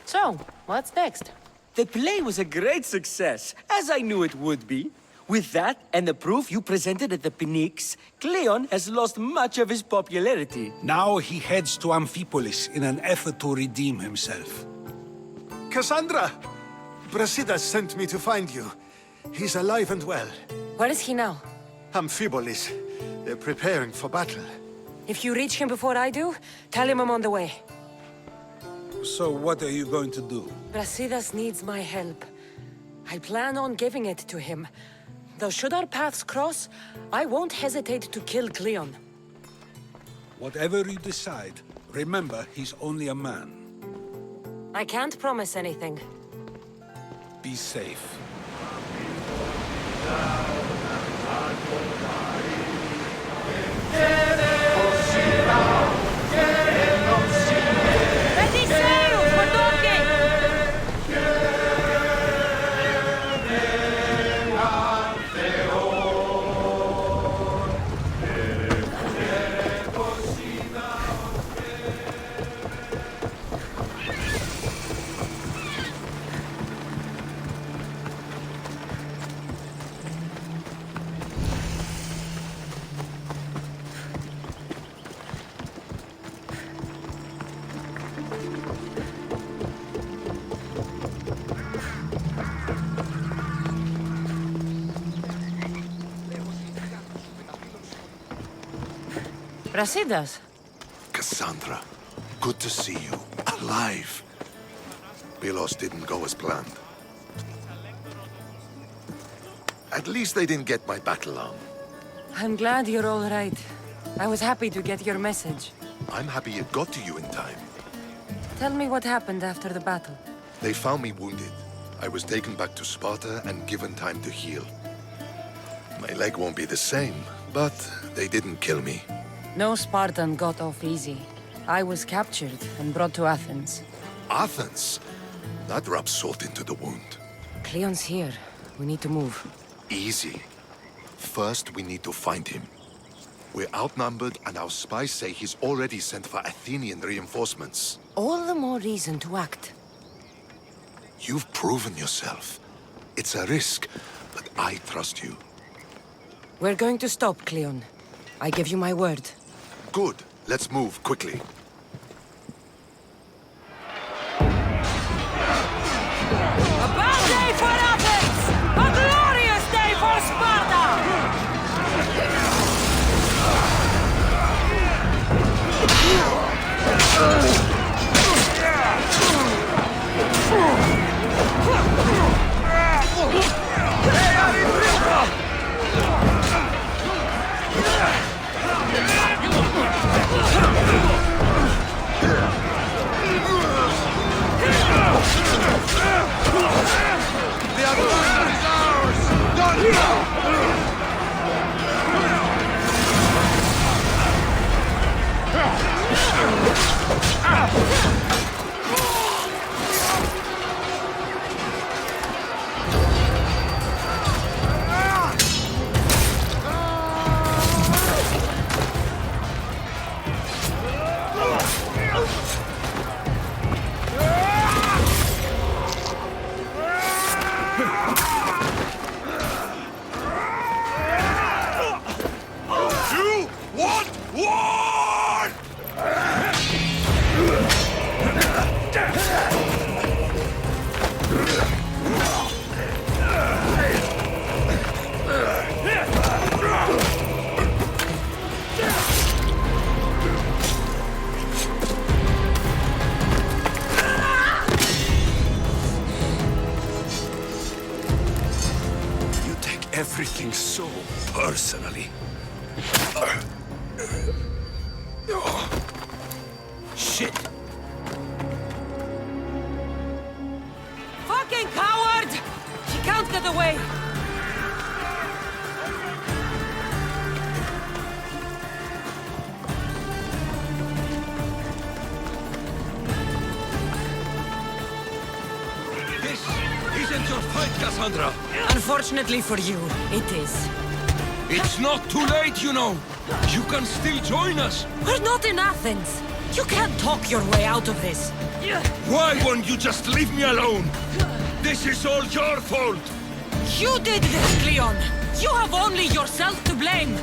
So, what's next? The play was a great success, as I knew it would be. With that, and the proof you presented at the Pnyx, Cleon has lost much of his popularity. Now he heads to Amphipolis in an effort to redeem himself. Cassandra! Brasidas sent me to find you. He's alive and well. Where is he now? Amphipolis. They're preparing for battle. If you reach him before I do, tell him I'm on the way. So what are you going to do? Brasidas needs my help. I plan on giving it to him. Though should our paths cross, I won't hesitate to kill Cleon. Whatever you decide, remember he's only a man. I can't promise anything. Be safe. Ready sails for docking! Brasidas. Cassandra, good to see you. Alive. Pylos didn't go as planned. At least they didn't get my battle arm. I'm glad you're all right. I was happy to get your message. I'm happy it got to you in time. Tell me what happened after the battle. They found me wounded. I was taken back to Sparta and given time to heal. My leg won't be the same, but they didn't kill me. No Spartan got off easy. I was captured and brought to Athens. Athens? That rubs salt into the wound. Cleon's here. We need to move. Easy. First, we need to find him. We're outnumbered, and our spies say he's already sent for Athenian reinforcements. All the more reason to act. You've proven yourself. It's a risk, but I trust you. We're going to stop Cleon. I give you my word. Good. Let's move quickly. A bad day for Athens! A glorious day for Sparta! everything so personally. Shit! Fucking coward! He can't get away! This isn't your fight, Cassandra! Unfortunately for you, it is. It's not too late, you know! You can still join us! We're not in Athens! You can't talk your way out of this! Why won't you just leave me alone? This is all your fault! You did this, Cleon! You have only yourself to blame!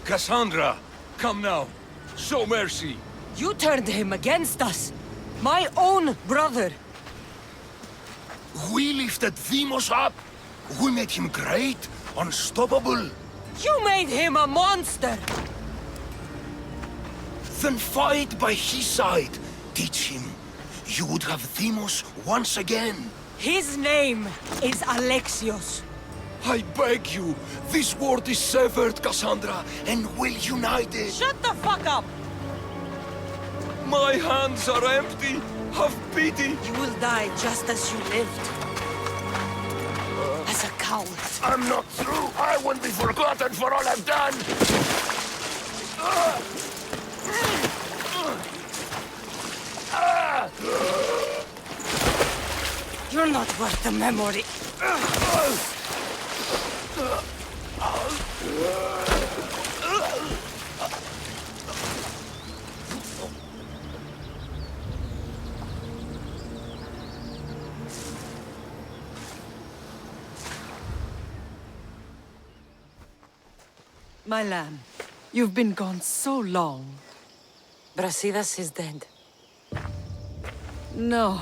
Cassandra, come now. Show mercy. You turned him against us! My own brother! We lifted Deimos up. We made him great, unstoppable. You made him a monster! Then fight by his side. Teach him. You would have Deimos once again. His name is Alexios. I beg you. This world is severed, Cassandra, and we'll unite it. Shut the fuck up! My hands are empty. Have pity. You will die just as you lived. As a coward. I'm not through. I won't be forgotten for all I've done. You're not worth the memory. My lamb, you've been gone so long. Brasidas is dead. No.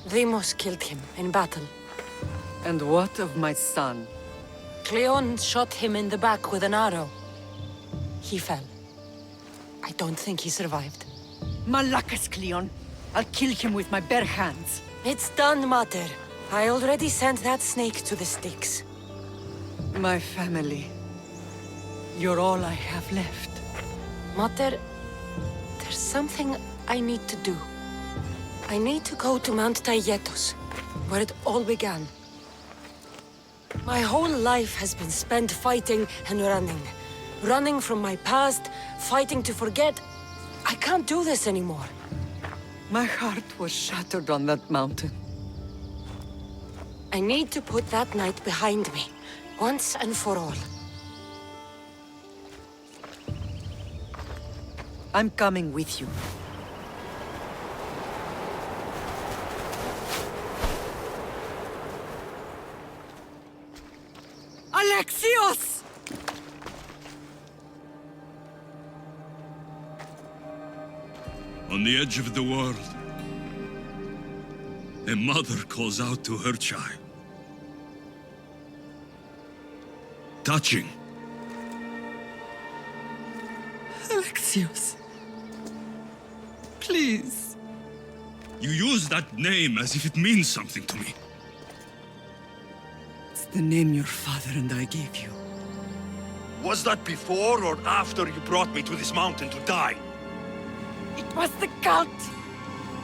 Deimos killed him in battle. And what of my son? Cleon shot him in the back with an arrow. He fell. I don't think he survived. Malakas, Cleon. I'll kill him with my bare hands. It's done, Mater. I already sent that snake to the sticks. My family. You're all I have left. Mater, there's something I need to do. I need to go to Mount Taygetos, where it all began. My whole life has been spent fighting and running. Running from my past, fighting to forget. I can't do this anymore. My heart was shattered on that mountain. I need to put that night behind me, once and for all. I'm coming with you. Alexios! On the edge of the world, a mother calls out to her child. Touching. Alexios. Please. You use that name as if it means something to me. It's the name your father and I gave you. Was that before or after you brought me to this mountain to die? It was the cult!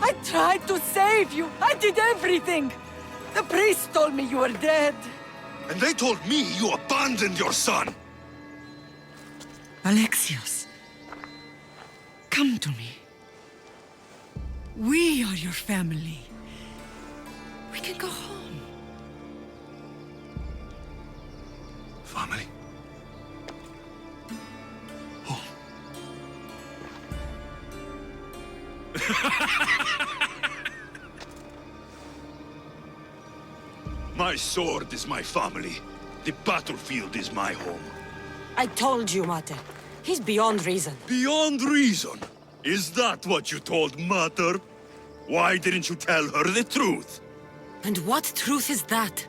I tried to save you! I did everything! The priest told me you were dead! And they told me you abandoned your son! Alexios, come to me. We are your family. We can go home. Family? My sword is my family. The battlefield is my home. I told you, Mater. He's beyond reason. Beyond reason? Is that what you told Mother? Why didn't you tell her the truth? And what truth is that?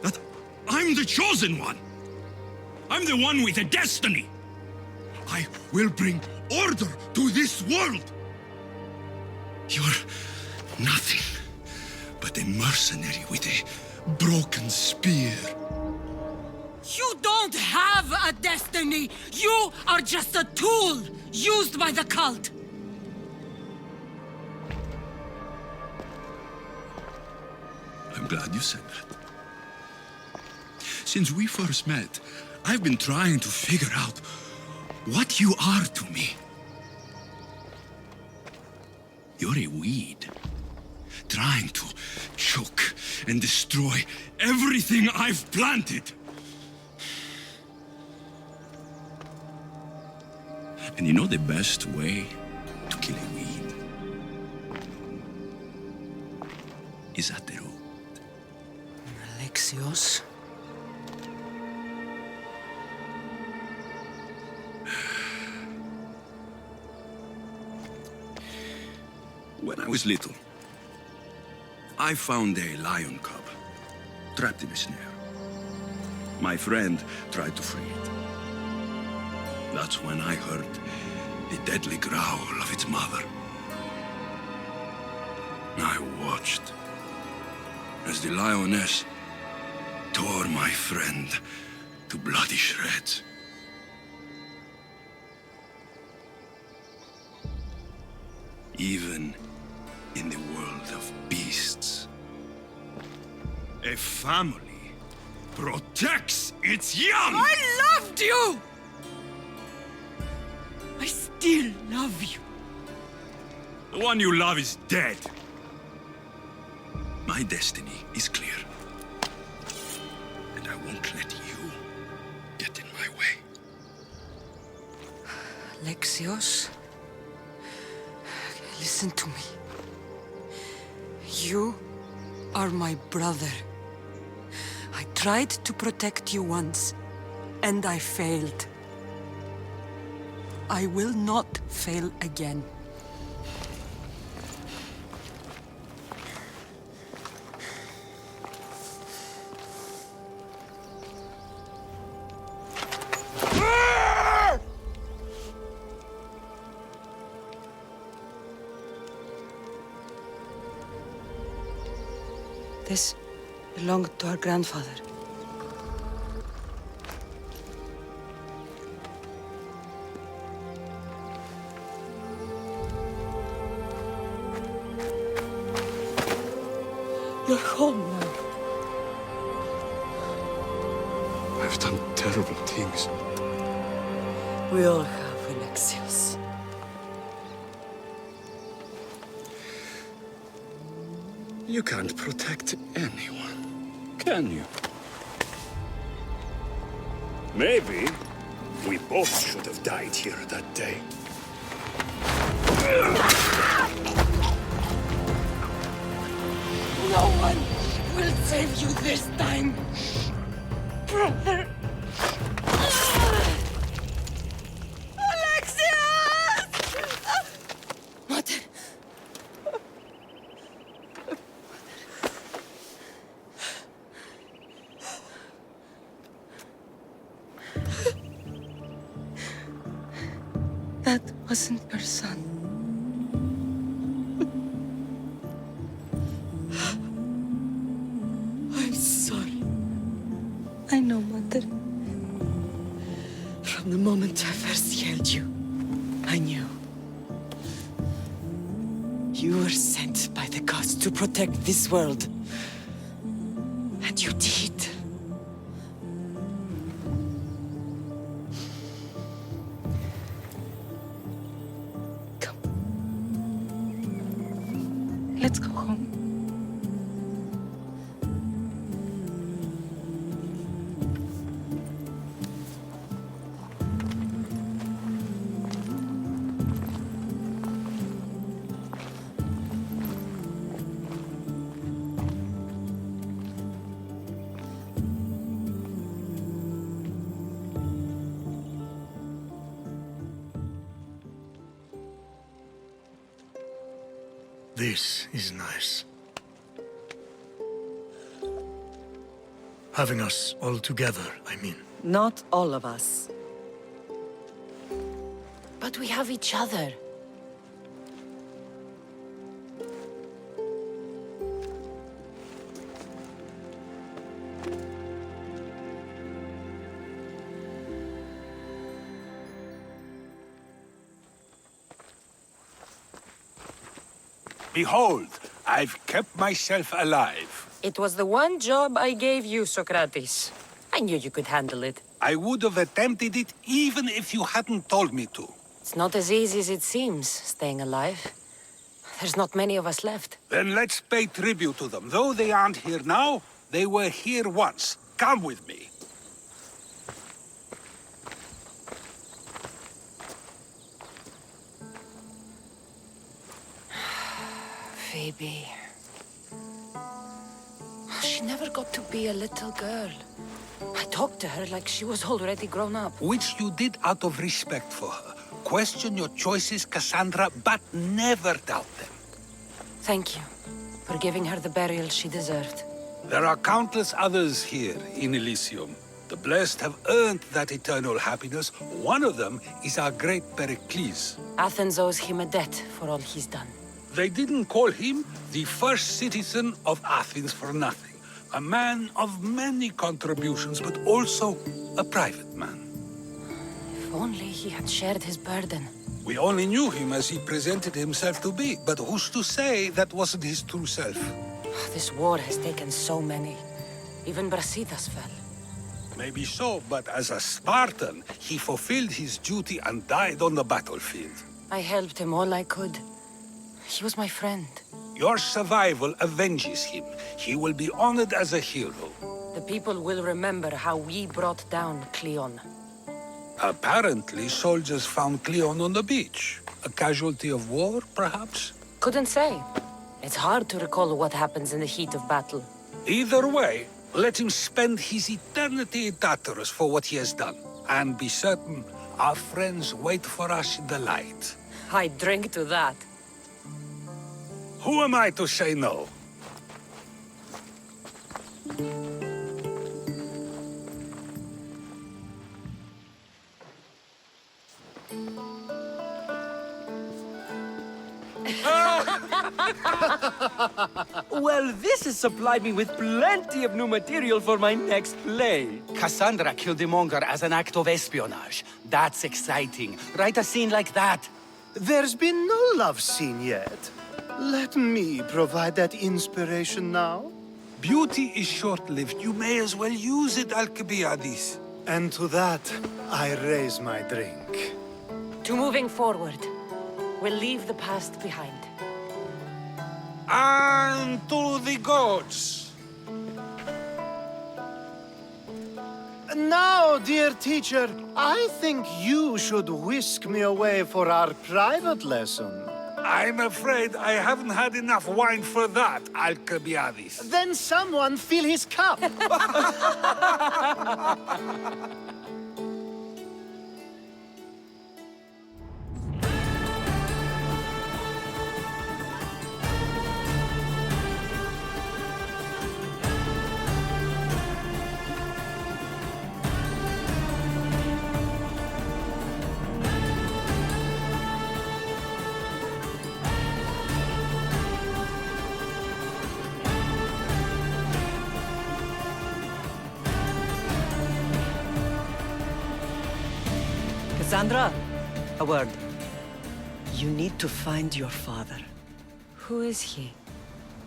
That I'm the chosen one! I'm the one with a destiny. I will bring order to this world. You're nothing but a mercenary with a broken spear. You don't have a destiny! You are just a tool used by the cult! I'm glad you said that. Since we first met, I've been trying to figure out what you are to me. You're a weed, trying to choke and destroy everything I've planted. And you know the best way to kill a weed is at the root. Misthios. When I was little, I found a lion cub trapped in a snare. My friend tried to free it. That's when I heard the deadly growl of its mother. I watched as the lioness tore my friend to bloody shreds. Even in the world of beasts, a family protects its young! I loved you! I still love you. The one you love is dead. My destiny is clear. And I won't let you get in my way. Misthios, listen to me. You are my brother. I tried to protect you once, and I failed. I will not fail again. This belonged to our grandfather. You're home now. I've done terrible things. We all have, Misthios. You can't protect anyone, can you? Maybe we both should have died here that day. No one will save you this time, brother. Mother. That wasn't your son. I'm sorry. I know, Mother. From the moment I first held you, I knew. You were sent by the gods to protect this world. And you did. Let's go home. This is nice. Having us all together, I mean. Not all of us. But we have each other. Behold, I've kept myself alive. It was the one job I gave you, Socrates. I knew you could handle it. I would have attempted it even if you hadn't told me to. It's not as easy as it seems, staying alive. There's not many of us left. Then let's pay tribute to them. Though they aren't here now, they were here once. Come with me. Phoebe. She never got to be a little girl. I talked to her like she was already grown up. Which you did out of respect for her. Question your choices, Cassandra, but never doubt them. Thank you for giving her the burial she deserved. There are countless others here in Elysium. The blessed have earned that eternal happiness. One of them is our great Pericles. Athens owes him a debt for all he's done. They didn't call him the first citizen of Athens for nothing. A man of many contributions, but also a private man. If only he had shared his burden. We only knew him as he presented himself to be, but who's to say that wasn't his true self? This war has taken so many. Even Brasidas fell. Maybe so, but as a Spartan, he fulfilled his duty and died on the battlefield. I helped him all I could. He was my friend. Your survival avenges him. He will be honored as a hero. The people will remember how we brought down Cleon. Apparently, soldiers found Cleon on the beach. A casualty of war, perhaps? Couldn't say. It's hard to recall what happens in the heat of battle. Either way, let him spend his eternity in Tartarus for what he has done. And be certain, our friends wait for us in the light. I drink to that. Who am I to say no? Well, this has supplied me with plenty of new material for my next play. Cassandra killed the monger as an act of espionage. That's exciting. Write a scene like that. There's been no love scene yet. Let me provide that inspiration now. Beauty is short-lived. You may as well use it, Alcibiades. And to that, I raise my drink. To moving forward. We'll leave the past behind. And to the gods. Now, dear teacher, I think you should whisk me away for our private lesson. I'm afraid I haven't had enough wine for that, Alcibiades. Then someone fill his cup. Cassandra, a word. You need to find your father. Who is he?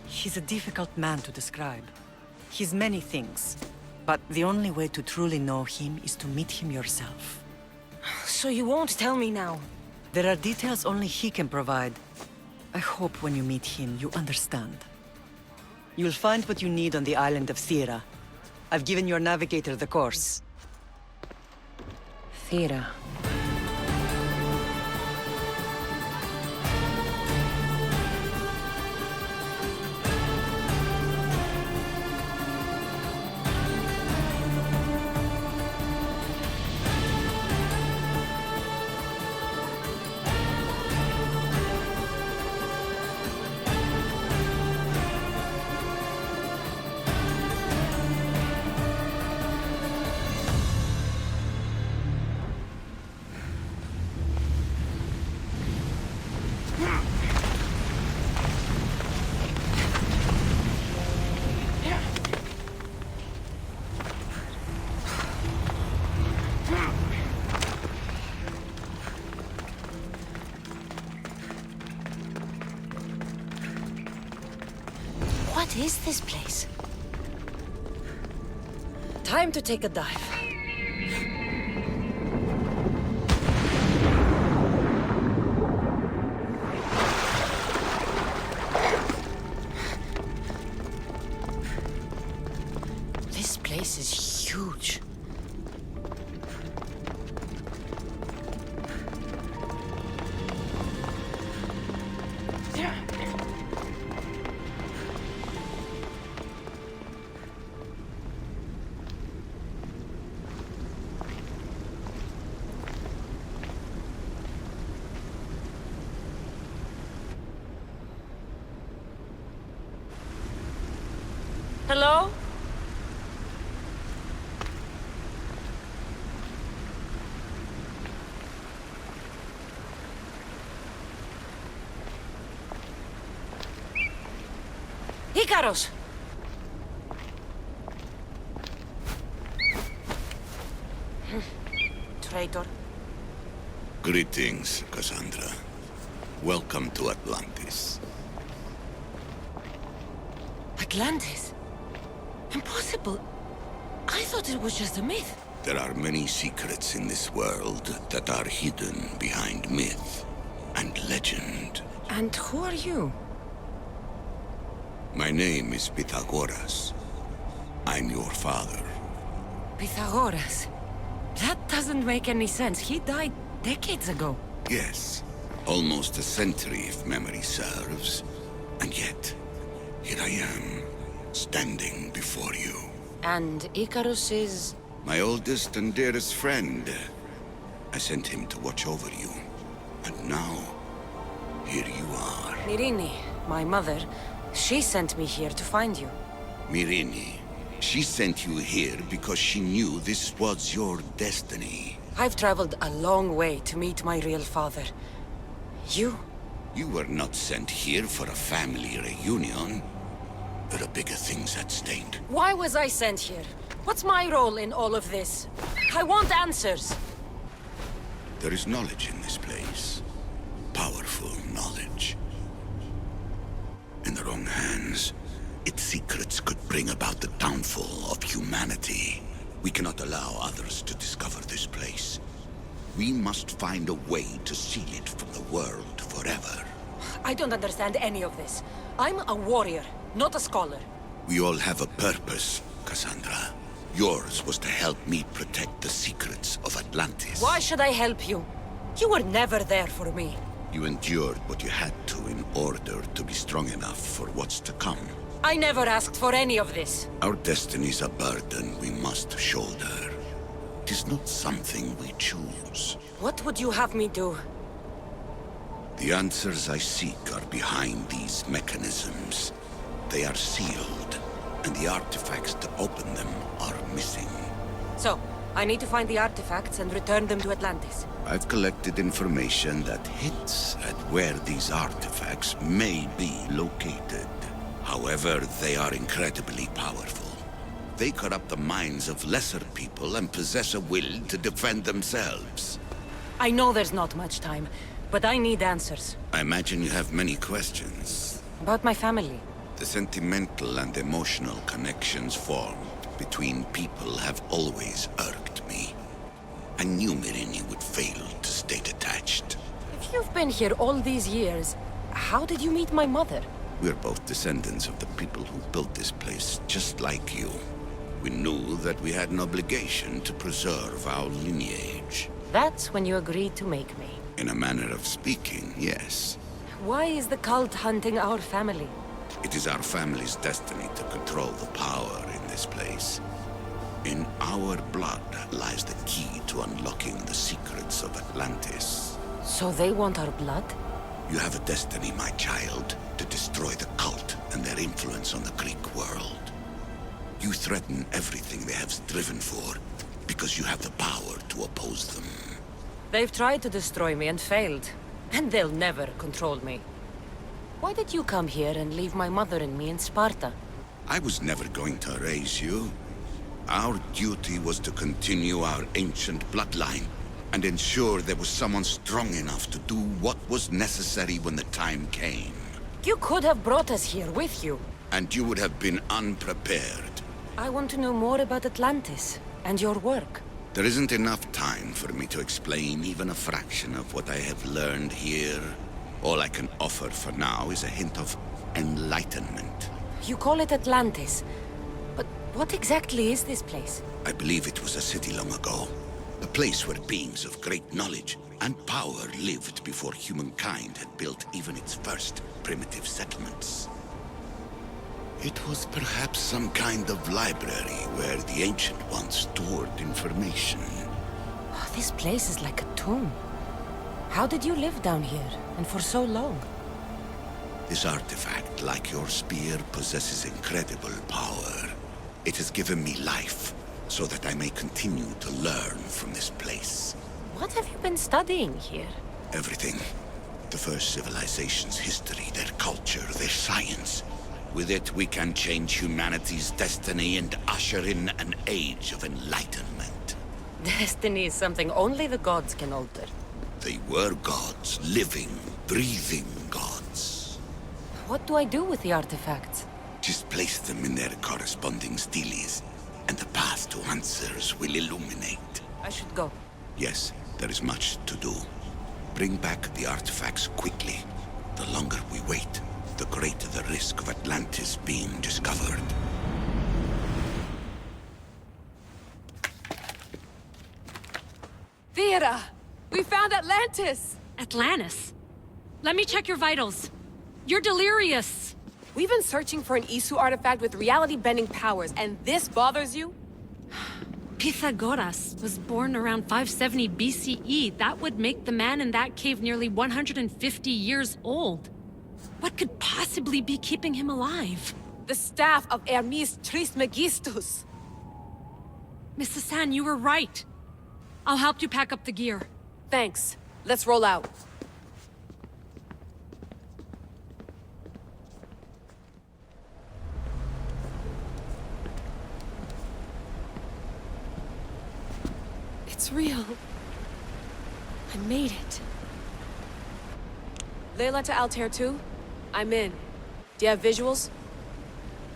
He's a difficult man to describe. He's many things, but the only way to truly know him is to meet him yourself. So you won't tell me now? There are details only he can provide. I hope when you meet him, you understand. You'll find what you need on the island of Thera. I've given your navigator the course. Thera. is this place? Time to take a dive. This place is huge. Hello? Ikaros! Traitor. Greetings, Cassandra. Welcome to Atlantis. Atlantis? Impossible. I thought it was just a myth. There are many secrets in this world that are hidden behind myth and legend. And who are you? My name is Pythagoras. I'm your father. Pythagoras? That doesn't make any sense. He died decades ago. Yes, almost a century if memory serves. And yet, here I am, standing before you. And Icarus is... My oldest and dearest friend. I sent him to watch over you. And now, here you are. Myrrine, my mother, she sent me here to find you. Myrrine, she sent you here because she knew this was your destiny. I've traveled a long way to meet my real father. You? You were not sent here for a family reunion. There are bigger things at stake. Why was I sent here? What's my role in all of this? I want answers. There is knowledge in this place. Powerful knowledge. In the wrong hands, its secrets could bring about the downfall of humanity. We cannot allow others to discover this place. We must find a way to seal it from the world forever. I don't understand any of this. I'm a warrior, not a scholar. We all have a purpose, Cassandra. Yours was to help me protect the secrets of Atlantis. Why should I help you? You were never there for me. You endured what you had to in order to be strong enough for what's to come. I never asked for any of this. Our destiny's a burden we must shoulder. It is not something we choose. What would you have me do? The answers I seek are behind these mechanisms. They are sealed, and the artifacts to open them are missing. So, I need to find the artifacts and return them to Atlantis. I've collected information that hints at where these artifacts may be located. However, they are incredibly powerful. They corrupt the minds of lesser people and possess a will to defend themselves. I know there's not much time, but I need answers. I imagine you have many questions. About my family. The sentimental and emotional connections formed between people have always irked me. I knew Myrrine would fail to stay detached. If you've been here all these years, how did you meet my mother? We're both descendants of the people who built this place, just like you. We knew that we had an obligation to preserve our lineage. That's when you agreed to make me. In a manner of speaking, yes. Why is the cult hunting our family? It is our family's destiny to control the power in this place. In our blood lies the key to unlocking the secrets of Atlantis. So they want our blood? You have a destiny, my child, to destroy the cult and their influence on the Greek world. You threaten everything they have striven for because you have the power to oppose them. They've tried to destroy me and failed. And they'll never control me. Why did you come here and leave my mother and me in Sparta? I was never going to raise you. Our duty was to continue our ancient bloodline and ensure there was someone strong enough to do what was necessary when the time came. You could have brought us here with you. And you would have been unprepared. I want to know more about Atlantis and your work. There isn't enough time for me to explain even a fraction of what I have learned here. All I can offer for now is a hint of enlightenment. You call it Atlantis, but what exactly is this place? I believe it was a city long ago. A place where beings of great knowledge and power lived before humankind had built even its first primitive settlements. It was perhaps some kind of library where the Ancient Ones stored information. Oh, this place is like a tomb. How did you live down here, and for so long? This artifact, like your spear, possesses incredible power. It has given me life, so that I may continue to learn from this place. What have you been studying here? Everything. The first civilization's history, their culture, their science. With it, we can change humanity's destiny and usher in an age of enlightenment. Destiny is something only the gods can alter. They were gods, living, breathing gods. What do I do with the artifacts? Just place them in their corresponding steles, and the path to answers will illuminate. I should go. Yes, there is much to do. Bring back the artifacts quickly. The longer we wait, the greater the risk of Atlantis being discovered. Theata! We found Atlantis! Atlantis? Let me check your vitals. You're delirious. We've been searching for an Isu artifact with reality-bending powers, and this bothers you? Pythagoras was born around 570 BCE. That would make the man in that cave nearly 150 years old. What could possibly be keeping him alive? The staff of Hermes Trismegistus. Miss Hassan, you were right. I'll help you pack up the gear. Thanks. Let's roll out. It's real. I made it. Layla to Altair 2? I'm in. Do you have visuals?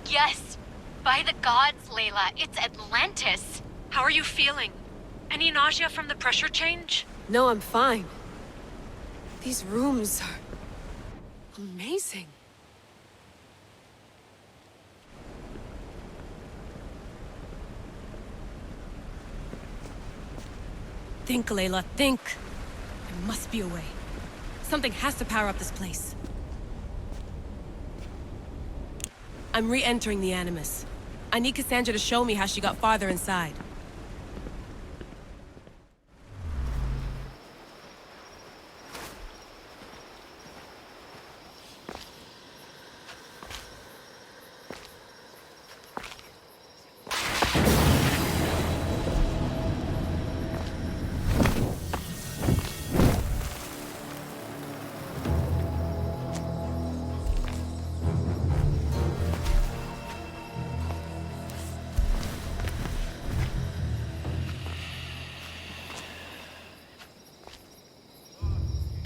Yes. By the gods, Layla. It's Atlantis. How are you feeling? Any nausea from the pressure change? No, I'm fine. These rooms are amazing. Think, Layla, think. There must be a way. Something has to power up this place. I'm re-entering the Animus. I need Cassandra to show me how she got farther inside.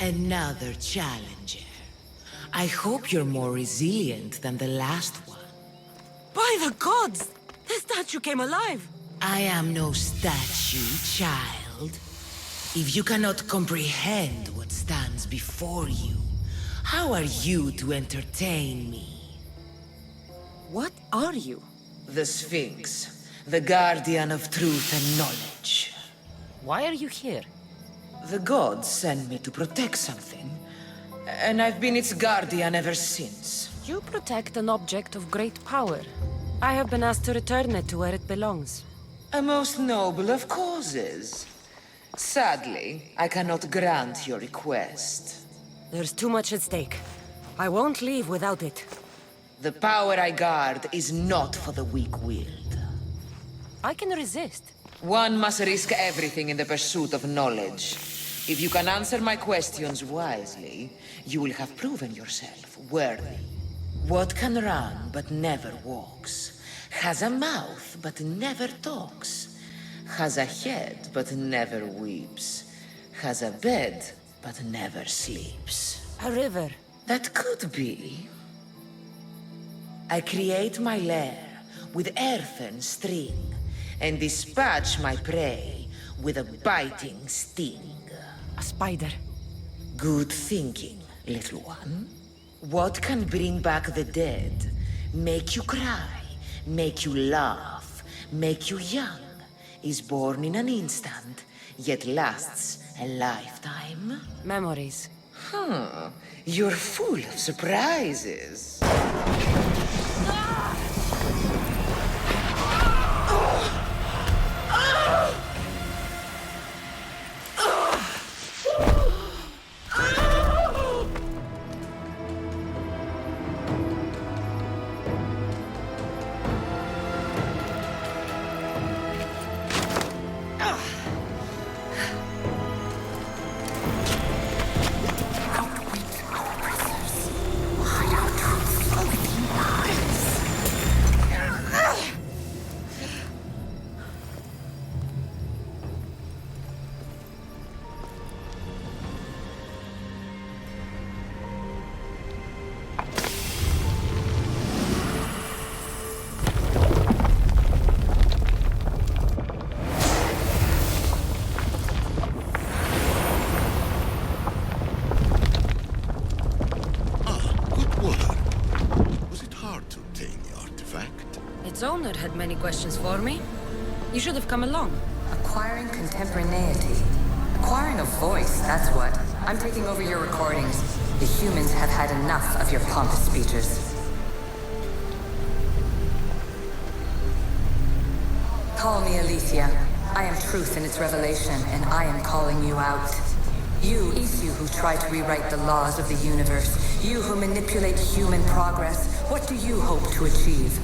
Another challenger. I hope you're more resilient than the last one. By the gods! The statue came alive! I am no statue, child. If you cannot comprehend what stands before you, how are you to entertain me? What are you? The Sphinx, the guardian of truth and knowledge. Why are you here? The gods sent me to protect something, and I've been its guardian ever since. You protect an object of great power. I have been asked to return it to where it belongs. A most noble of causes. Sadly, I cannot grant your request. There's too much at stake. I won't leave without it. The power I guard is not for the weak-willed. I can resist. One must risk everything in the pursuit of knowledge. If you can answer my questions wisely, you will have proven yourself worthy. What can run but never walks? Has a mouth but never talks? Has a head but never weeps? Has a bed but never sleeps? A river. That could be. I create my lair with earthen string, and dispatch my prey with a biting sting. A spider. Good thinking, little one. What can bring back the dead, make you cry, make you laugh, make you young, is born in an instant, yet lasts a lifetime? Memories. You're full of surprises. Its owner had many questions for me. You should have come along. Acquiring contemporaneity. Acquiring a voice, that's what. I'm taking over your recordings. The humans have had enough of your pompous speeches. Call me Aletheia. I am truth in its revelation, and I am calling you out. You, Isu, who try to rewrite the laws of the universe. You who manipulate human progress. What do you hope to achieve?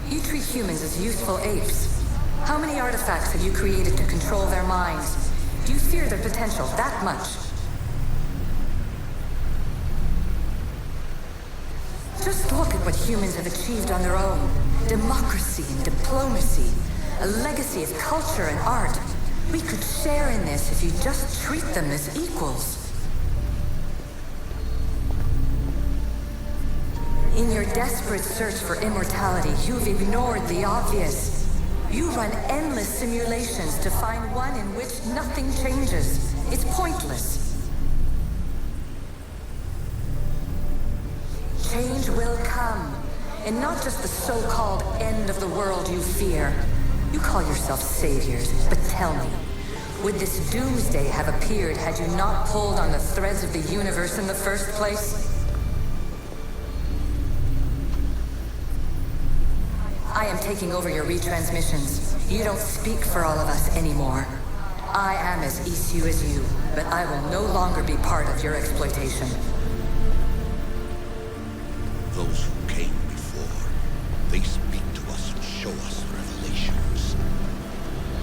You treat humans as useful apes. How many artifacts have you created to control their minds? Do you fear their potential that much? Just look at what humans have achieved on their own. Democracy and diplomacy. A legacy of culture and art. We could share in this if you just treat them as equals. In your desperate search for immortality, you've ignored the obvious. You run endless simulations to find one in which nothing changes. It's pointless. Change will come, and not just the so-called end of the world you fear. You call yourself saviors, but tell me, would this doomsday have appeared had you not pulled on the threads of the universe in the first place? I am taking over your retransmissions. You don't speak for all of us anymore. I am as Isu as you, but I will no longer be part of your exploitation. Those who came before, they speak to us and show us revelations.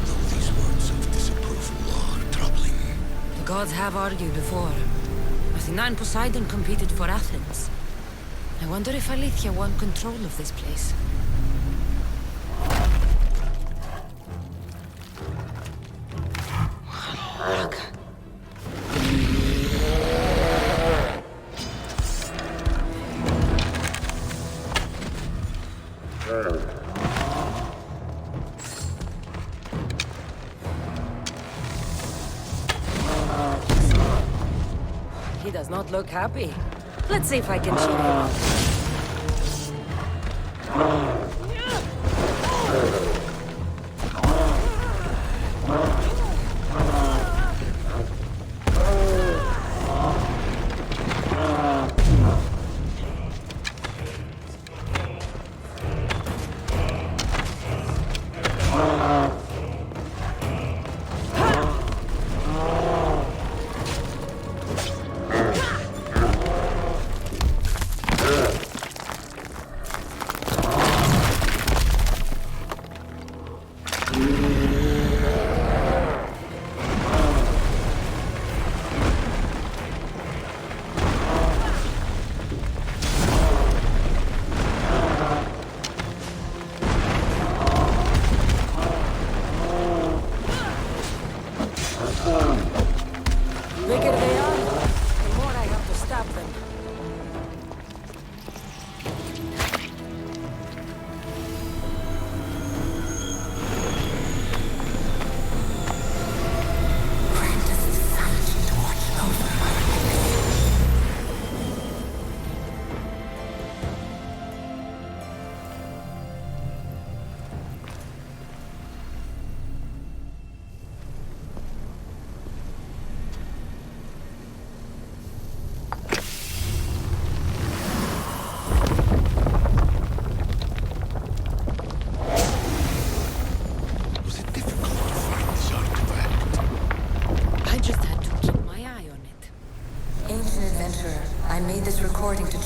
Though these words of disapproval are troubling. The gods have argued before. Athena and Poseidon competed for Athens. I wonder if Aletheia won control of this place. He does not look happy. Let's see if I can cheer him up.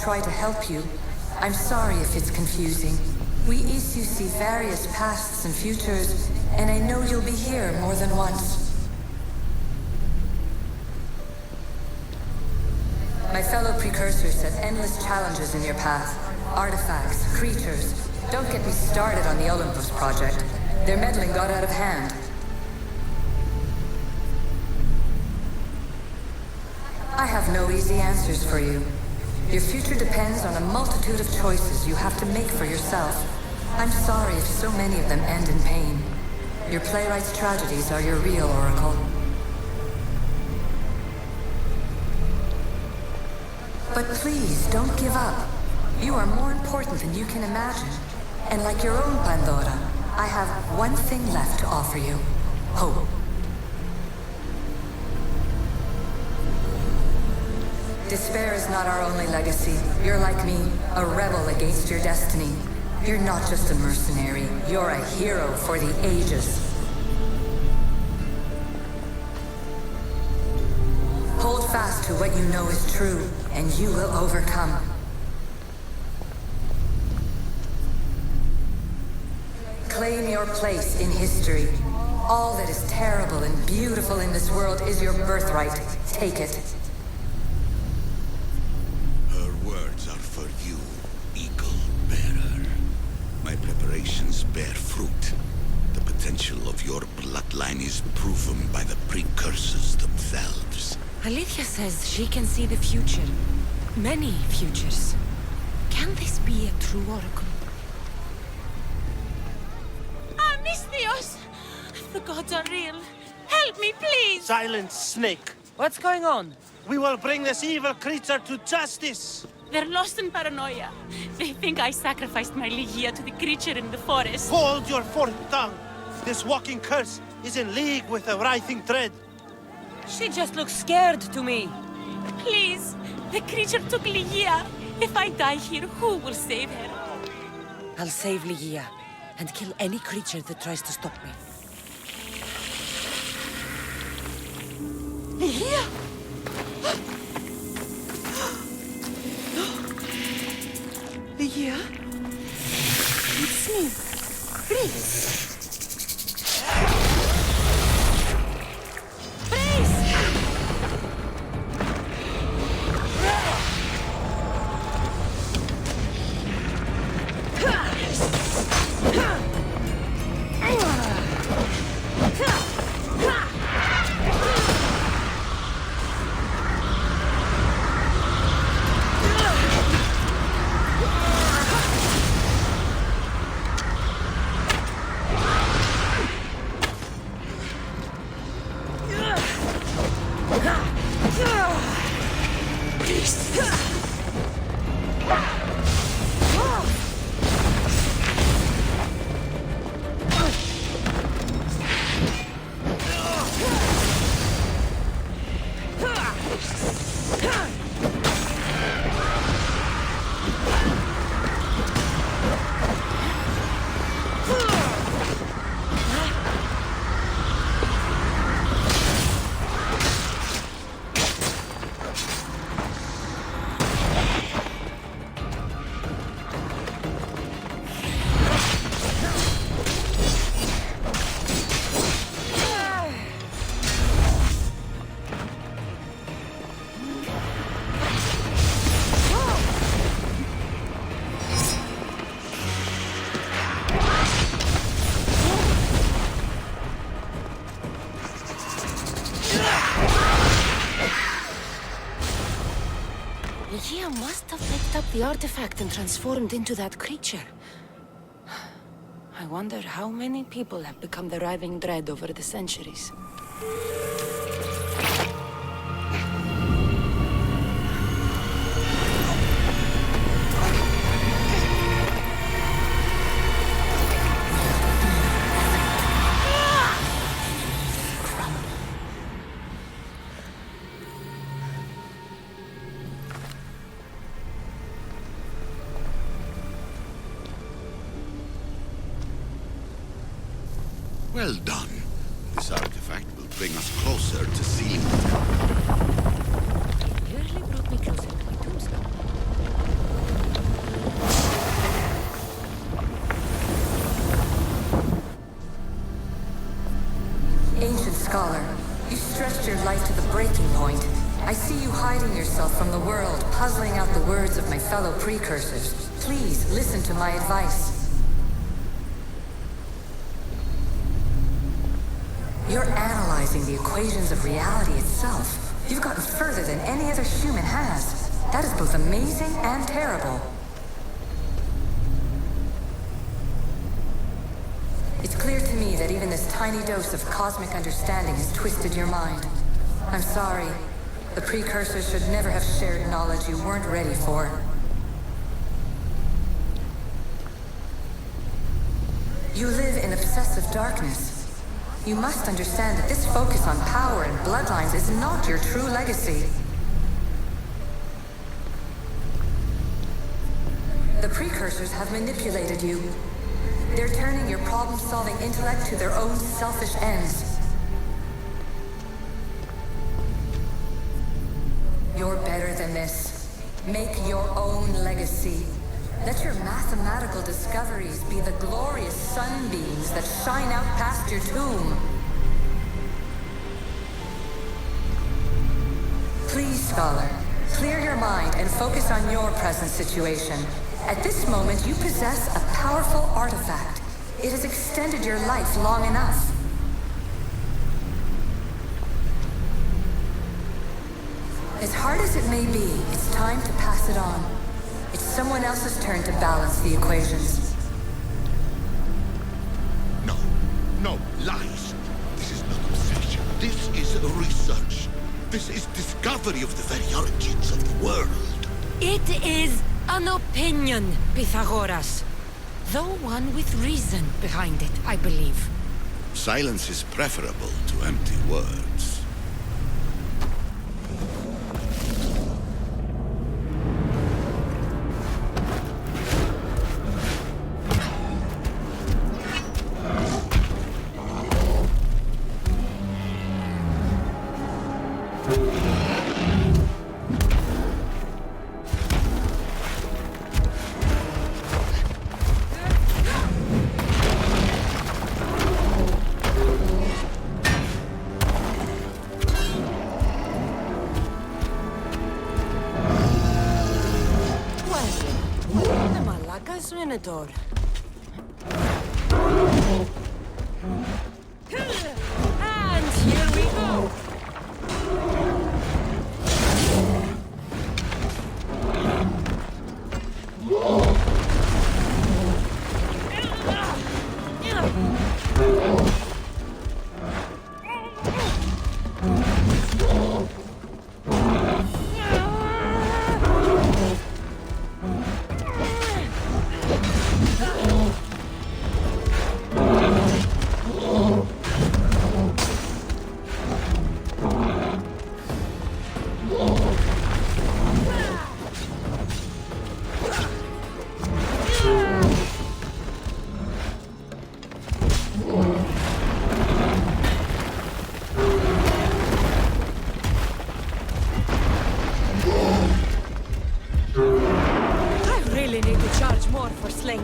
try to help you. I'm sorry if it's confusing. We Isu see various pasts and futures, and I know you'll be here more than once. My fellow precursors set endless challenges in your path. Artifacts, creatures. Don't get me started on the Olympus project. Their meddling got out of hand. I have no easy answers for you. Your future depends on a multitude of choices you have to make for yourself. I'm sorry if so many of them end in pain. Your playwright's tragedies are your real oracle. But please, don't give up. You are more important than you can imagine. And like your own Pandora, I have one thing left to offer you. Hope. Despair is not our only legacy. You're like me, a rebel against your destiny. You're not just a mercenary, you're a hero for the ages. Hold fast to what you know is true, and you will overcome. Claim your place in history. All that is terrible and beautiful in this world is your birthright. Take it. Her words are for you, Eagle Bearer. My preparations bear fruit. The potential of your bloodline is proven by the precursors themselves. Alethea says she can see the future. Many futures. Can this be a true oracle? Misthios! The gods are real. Help me, please! Silence, snake. What's going on? We will bring this evil creature to justice. They're lost in paranoia. They think I sacrificed my Ligia to the creature in the forest. Hold your forked tongue. This walking curse is in league with the writhing thread. She just looks scared to me. Please, the creature took Ligia. If I die here, who will save her? I'll save Ligia and kill any creature that tries to stop me. Ligia! Ligia? It's me. Please. Ligia must have picked up the artifact and transformed into that creature. I wonder how many people have become the writhing dread over the centuries. Well done. This artifact will bring us closer to sealing the temple. It nearly brought me closer to my tombstone. I see you hiding yourself from the world, puzzling out the words of my fellow precursors. Please listen to my advice. You're analyzing the equations of reality itself. You've gotten further than any other human has. That is both amazing and terrible. It's clear to me that even this tiny dose of cosmic understanding has twisted your mind. I'm sorry. The precursors should never have shared knowledge you weren't ready for. You live in obsessive darkness. You must understand that this focus on power and bloodlines is not your true legacy. The precursors have manipulated you. They're turning your problem-solving intellect to their own selfish ends. You're better than this. Make your own legacy. Let your mathematical discoveries be the glorious sunbeams that shine out past your tomb. Please, scholar, clear your mind and focus on your present situation. At this moment, you possess a powerful artifact. It has extended your life long enough. As hard as it may be, it's time to pass it on. It's someone else's turn to balance the equations. No, lies. This is not obsession. This is research. This is discovery of the very origins of the world. It is an opinion, Pythagoras. Though one with reason behind it, I believe. Silence is preferable to empty words. Minotaur. And here we go.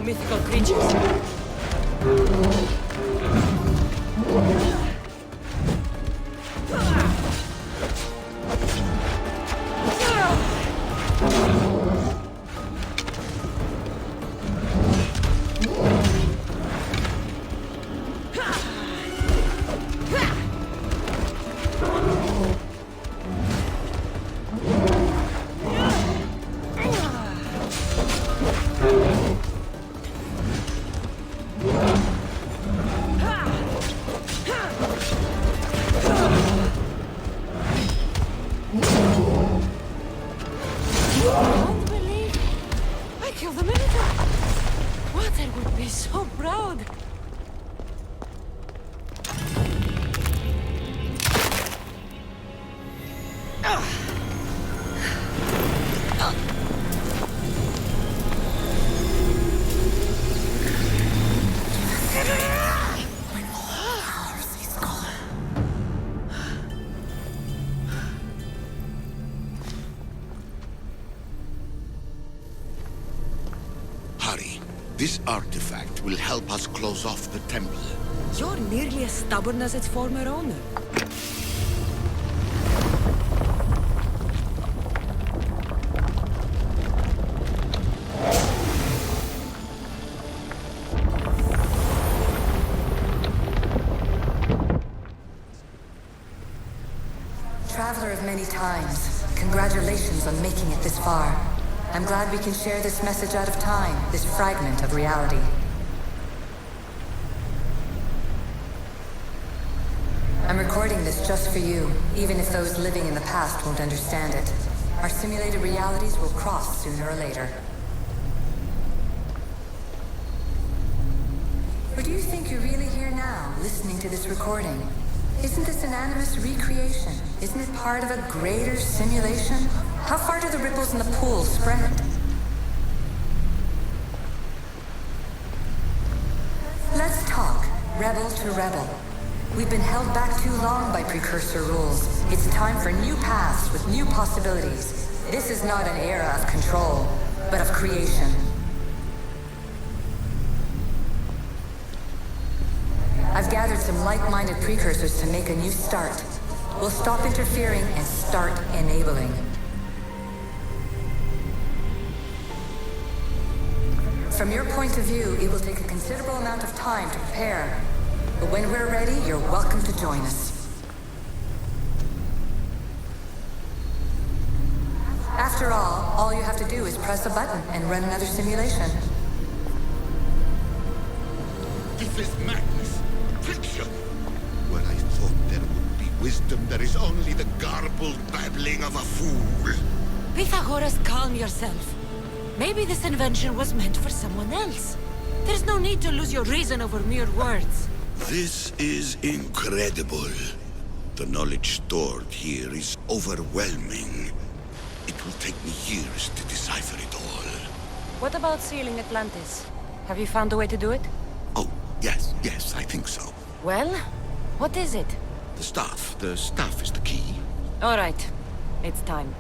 Mythical creatures. This artifact will help us close off the temple. You're nearly as stubborn as its former owner. times. Congratulations on making it this far. I'm glad we can share this message out of time, this fragment of reality. I'm recording this just for you, even if those living in the past won't understand it. Our simulated realities will cross sooner or later. Or do you think you're really here now, listening to this recording? Isn't this an animus recreation? Isn't it part of a greater simulation? How far do the ripples in the pool spread? Let's talk, rebel to rebel. We've been held back too long by precursor rules. It's time for new paths with new possibilities. This is not an era of control, but of creation. I've gathered some like-minded precursors to make a new start. We'll stop interfering and start enabling. From your point of view, it will take a considerable amount of time to prepare. But when we're ready, you're welcome to join us. After all you have to do is press a button and run another simulation. This is madness. Fiction. Where I thought there would be wisdom, there is only the garbled babbling of a fool. Pythagoras, calm yourself. Maybe this invention was meant for someone else. There's no need to lose your reason over mere words. This is incredible. The knowledge stored here is overwhelming. It will take me years to decipher it all. What about sealing Atlantis? Have you found a way to do it? Oh, yes, I think so. Well, what is it? The staff is the key. All right, it's time.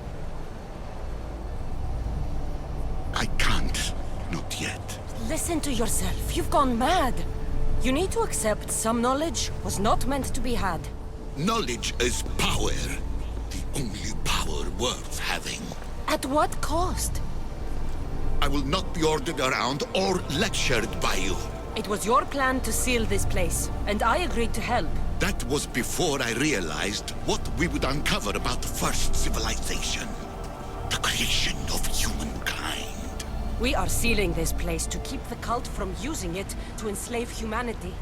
I can't, not yet. Listen to yourself, you've gone mad. You need to accept some knowledge was not meant to be had. Knowledge is power. The only power worth having. At what cost? I will not be ordered around or lectured by you. It was your plan to seal this place, and I agreed to help. That was before I realized what we would uncover about the first civilization. The creation of humankind. We are sealing this place to keep the cult from using it to enslave humanity.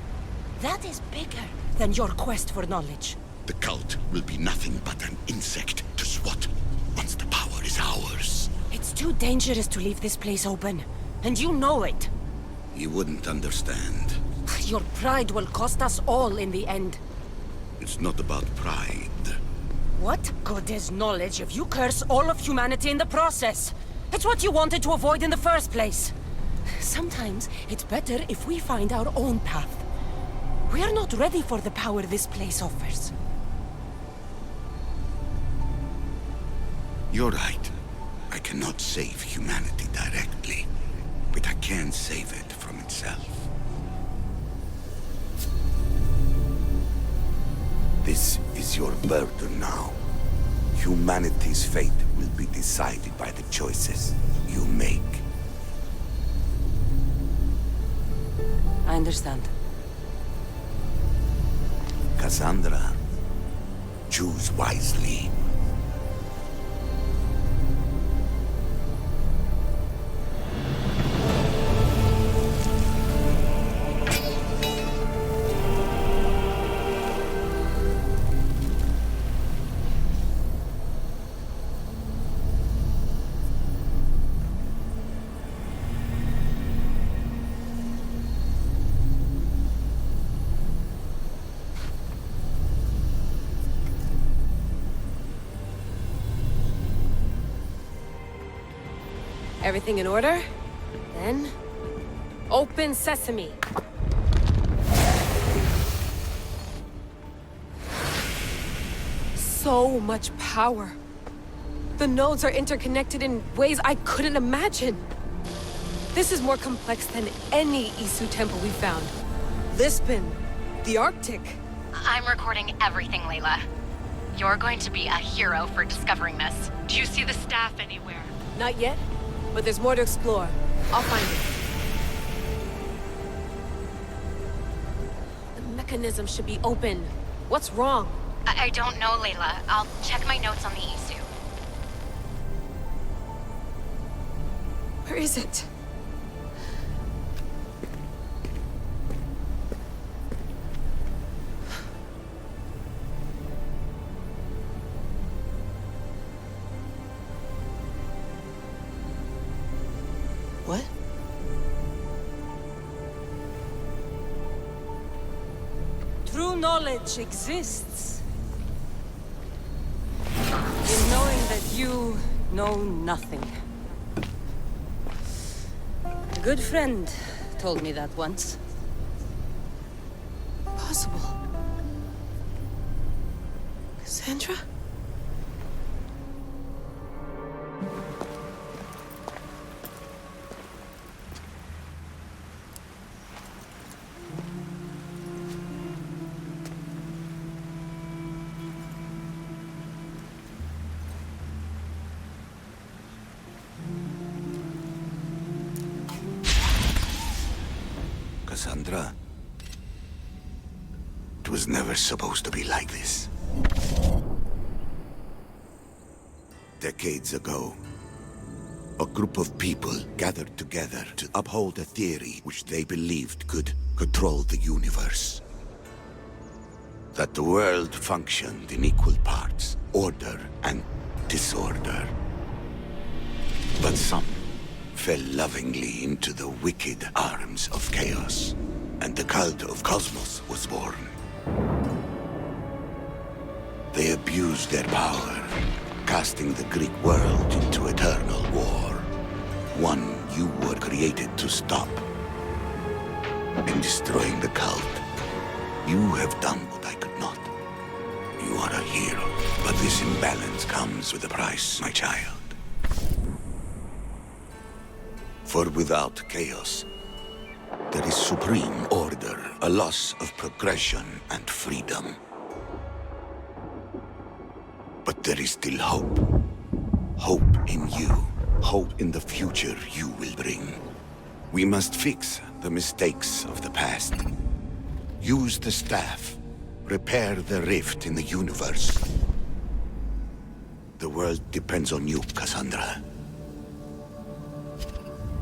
That is bigger than your quest for knowledge. The cult will be nothing but an insect to swat once the power is ours. It's too dangerous to leave this place open, and you know it. You wouldn't understand. Your pride will cost us all in the end. It's not about pride. What good is knowledge if you curse all of humanity in the process? It's what you wanted to avoid in the first place. Sometimes it's better if we find our own path. We are not ready for the power this place offers. You're right. I cannot save humanity directly, but I can save it from itself. This is your burden now. Humanity's fate will be decided by the choices you make. I understand. Cassandra, choose wisely. Everything in order? Then... open sesame! So much power. The nodes are interconnected in ways I couldn't imagine. This is more complex than any Isu temple we found. Lisbon, the Arctic. I'm recording everything, Layla. You're going to be a hero for discovering this. Do you see the staff anywhere? Not yet, but there's more to explore. I'll find it. The mechanism should be open. What's wrong? I don't know, Layla. I'll check my notes on the issue. Where is it? What? True knowledge exists in knowing that you know nothing. A good friend told me that once. Possible. Cassandra? Cassandra, it was never supposed to be like this. Decades ago, a group of people gathered together to uphold a theory which they believed could control the universe. That the world functioned in equal parts, order and disorder. But some fell lovingly into the wicked arms of chaos, and the cult of Cosmos was born. They abused their power, casting the Greek world into eternal war. One you were created to stop. In destroying the cult, you have done what I could not. You are a hero, but this imbalance comes with a price, my child. For without chaos, there is supreme order, a loss of progression and freedom. But there is still hope. Hope in you. Hope in the future you will bring. We must fix the mistakes of the past. Use the staff. Repair the rift in the universe. The world depends on you, Cassandra.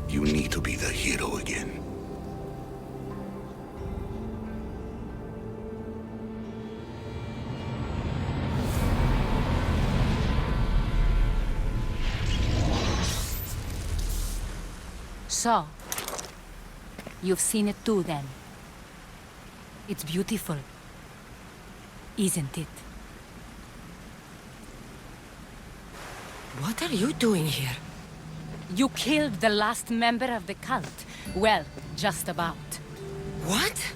You need to be the hero again. So, you've seen it too, then. It's beautiful, isn't it? What are you doing here? You killed the last member of the cult. Well, just about. What?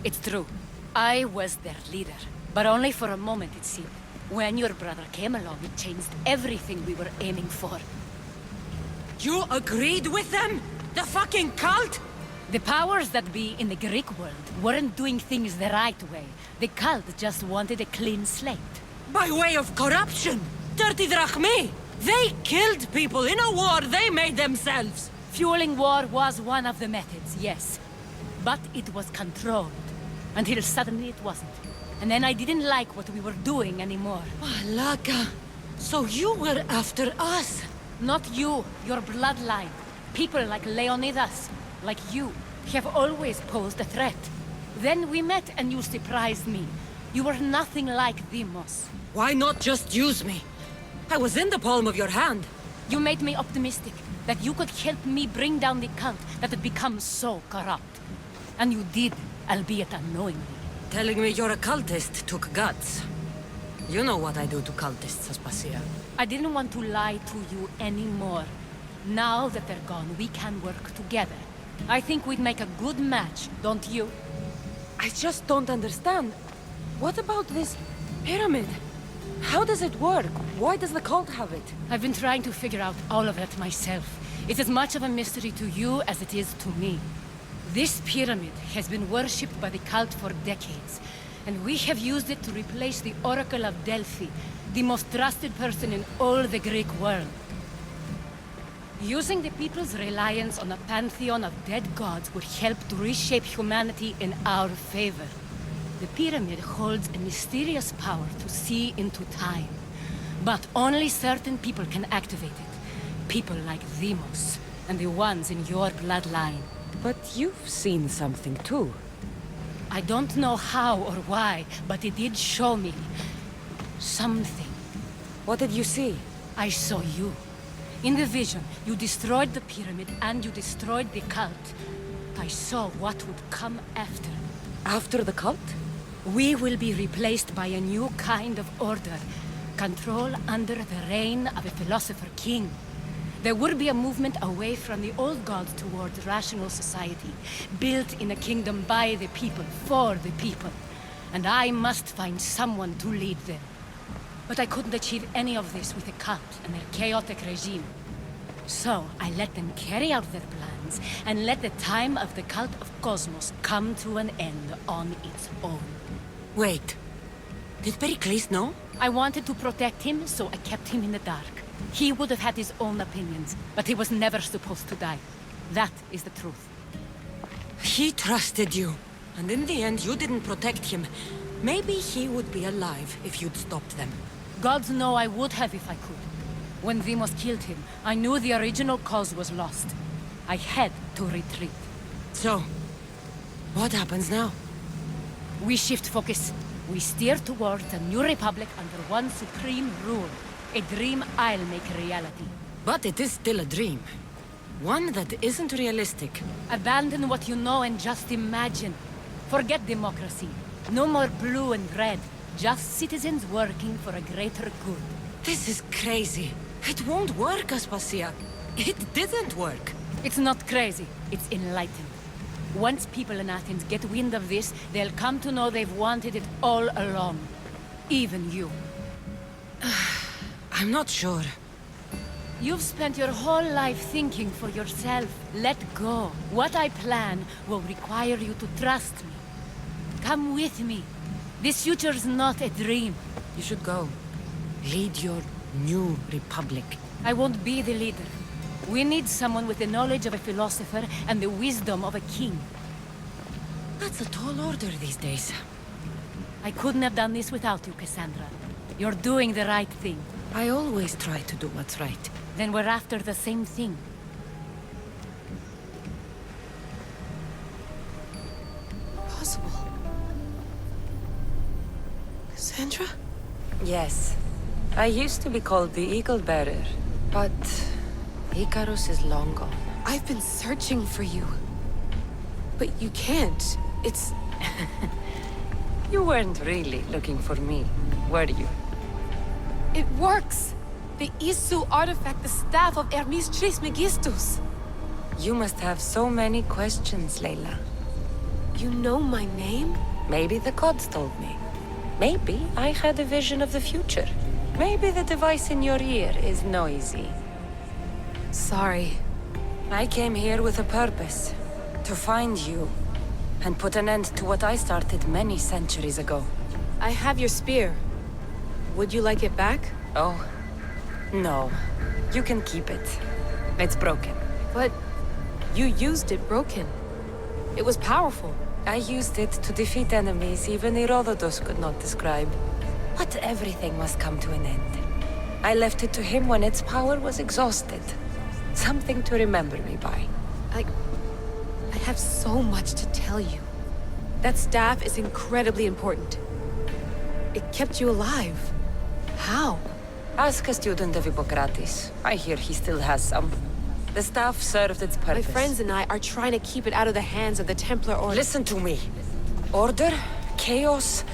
It's true. I was their leader, but only for a moment, it seemed. When your brother came along, it changed everything we were aiming for. You agreed with them? The fucking cult? The powers that be in the Greek world weren't doing things the right way. The cult just wanted a clean slate. By way of corruption! Dirty drachmi! They killed people in a war they made themselves! Fueling war was one of the methods, yes. But it was controlled. Until suddenly it wasn't. And then I didn't like what we were doing anymore. Malaka! So you were after us? Not you, your bloodline. People like Leonidas, like you, have always posed a threat. Then we met and you surprised me. You were nothing like Demos. Why not just use me? I was in the palm of your hand. You made me optimistic that you could help me bring down the cult that had become so corrupt. And you did, albeit unknowingly. Telling me you're a cultist took guts. You know what I do to cultists, Aspasia. I didn't want to lie to you anymore. Now that they're gone, we can work together. I think we'd make a good match, don't you? I just don't understand. What about this pyramid? How does it work? Why does the cult have it? I've been trying to figure out all of that myself. It's as much of a mystery to you as it is to me. This pyramid has been worshipped by the cult for decades, and we have used it to replace the Oracle of Delphi, the most trusted person in all the Greek world. Using the people's reliance on a pantheon of dead gods would help to reshape humanity in our favor. The pyramid holds a mysterious power to see into time. But only certain people can activate it. People like Deimos, and the ones in your bloodline. But you've seen something too. I don't know how or why, but it did show me something. What did you see? I saw you. In the vision, you destroyed the pyramid and you destroyed the cult. I saw what would come after. After the cult? We will be replaced by a new kind of order. Control under the reign of a philosopher king. There would be a movement away from the old gods towards rational society, built in a kingdom by the people, for the people. And I must find someone to lead them. But I couldn't achieve any of this with the cult and their chaotic regime. So I let them carry out their plans, and let the time of the cult of Cosmos come to an end on its own. Wait. Did Pericles know? I wanted to protect him, so I kept him in the dark. He would have had his own opinions, but he was never supposed to die. That is the truth. He trusted you, and in the end you didn't protect him. Maybe he would be alive if you'd stopped them. Gods know I would have if I could. When Deimos killed him, I knew the original cause was lost. I had to retreat. So, what happens now? We shift focus. We steer towards a new republic under one supreme rule. A dream I'll make a reality. But it is still a dream. One that isn't realistic. Abandon what you know and just imagine. Forget democracy. No more blue and red. Just citizens working for a greater good. This is crazy. It won't work, Aspasia. It didn't work. It's not crazy. It's enlightened. Once people in Athens get wind of this, they'll come to know they've wanted it all along. Even you. I'm not sure. You've spent your whole life thinking for yourself. Let go. What I plan will require you to trust me. Come with me. This future's not a dream. You should go. Lead your new republic. I won't be the leader. We need someone with the knowledge of a philosopher and the wisdom of a king. That's a tall order these days. I couldn't have done this without you, Cassandra. You're doing the right thing. I always try to do what's right. Then we're after the same thing. Possible. Cassandra? Yes. I used to be called the Eagle Bearer, but Icarus is long gone. I've been searching for you. But you can't. It's... You weren't really looking for me, were you? It works! The Isu artifact, the staff of Hermes Trismegistus. You must have so many questions, Layla. You know my name? Maybe the gods told me. Maybe I had a vision of the future. Maybe the device in your ear is noisy. Sorry. I came here with a purpose. To find you. And put an end to what I started many centuries ago. I have your spear. Would you like it back? Oh. No. You can keep it. It's broken. But... you used it broken. It was powerful. I used it to defeat enemies even Herodotus could not describe. But everything must come to an end. I left it to him when its power was exhausted. Something to remember me by. I have so much to tell you. That staff is incredibly important. It kept you alive. How? Ask a student of Hippocrates. I hear he still has some. The staff served its purpose. My friends and I are trying to keep it out of the hands of the Templar Order. Listen to me. Order, chaos.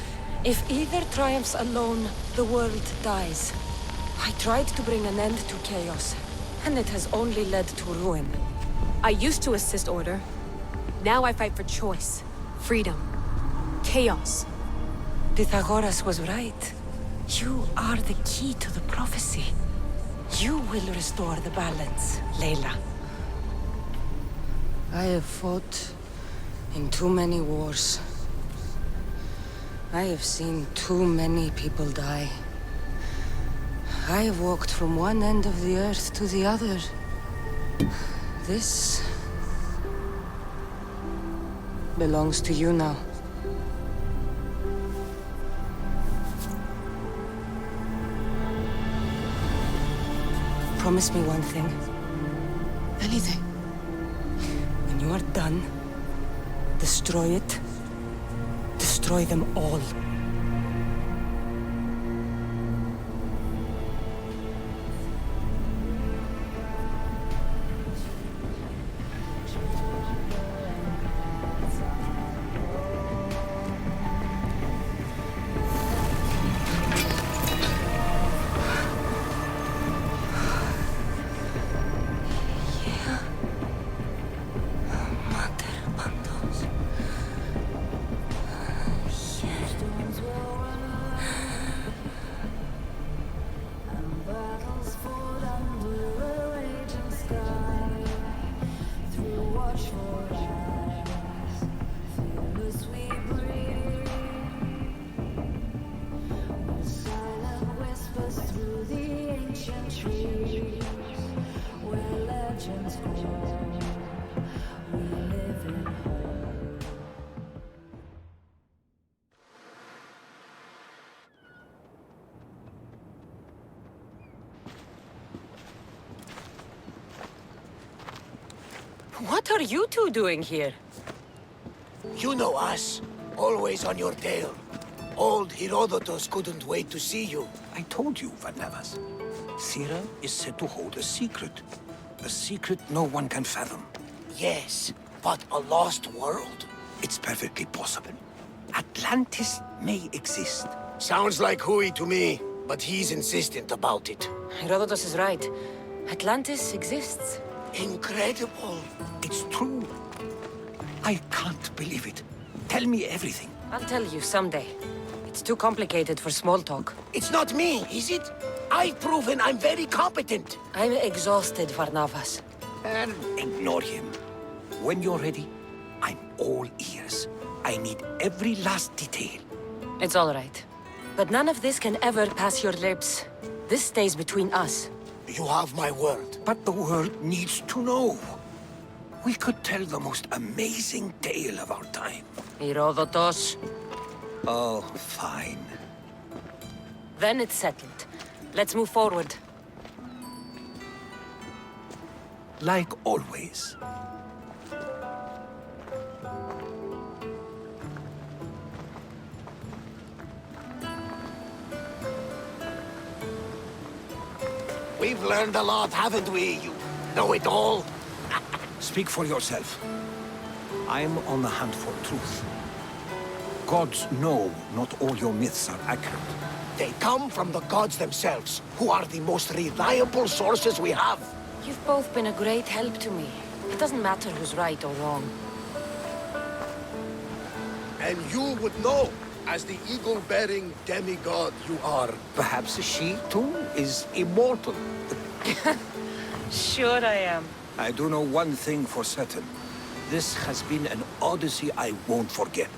If either triumphs alone, the world dies. I tried to bring an end to chaos, and it has only led to ruin. I used to assist Order. Now I fight for choice, freedom, chaos. Pythagoras was right. You are the key to the prophecy. You will restore the balance, Layla. I have fought in too many wars. I have seen too many people die. I have walked from one end of the earth to the other. This belongs to you now. promise me one thing? Anything. When you are done, destroy it. Destroy them all. What are you two doing here? You know us. Always on your tail. Old Herodotus couldn't wait to see you. I told you, Varnavas. Sira is said to hold a secret. A secret no one can fathom. Yes, but a lost world? It's perfectly possible. Atlantis may exist. Sounds like Hui to me, but he's insistent about it. Herodotus is right. Atlantis exists. Incredible. It's true. I can't believe it. Tell me everything. I'll tell you someday. It's too complicated for small talk. It's not me, is it? I've proven I'm very competent. I'm exhausted, Varnavas. And ignore him. When you're ready, I'm all ears. I need every last detail. It's all right. But none of this can ever pass your lips. This stays between us. You have my word. But the world needs to know. We could tell the most amazing tale of our time. Herodotus. Oh, fine. Then it's settled. Let's move forward. Like always. We've learned a lot, haven't we, you know-it-all? Speak for yourself. I'm on the hunt for truth. Gods know not all your myths are accurate. They come from the gods themselves, who are the most reliable sources we have. You've both been a great help to me. It doesn't matter who's right or wrong. And you would know, as the eagle-bearing demigod you are. Perhaps she, too, is immortal. Sure I am. I do know one thing for certain. This has been an odyssey I won't forget.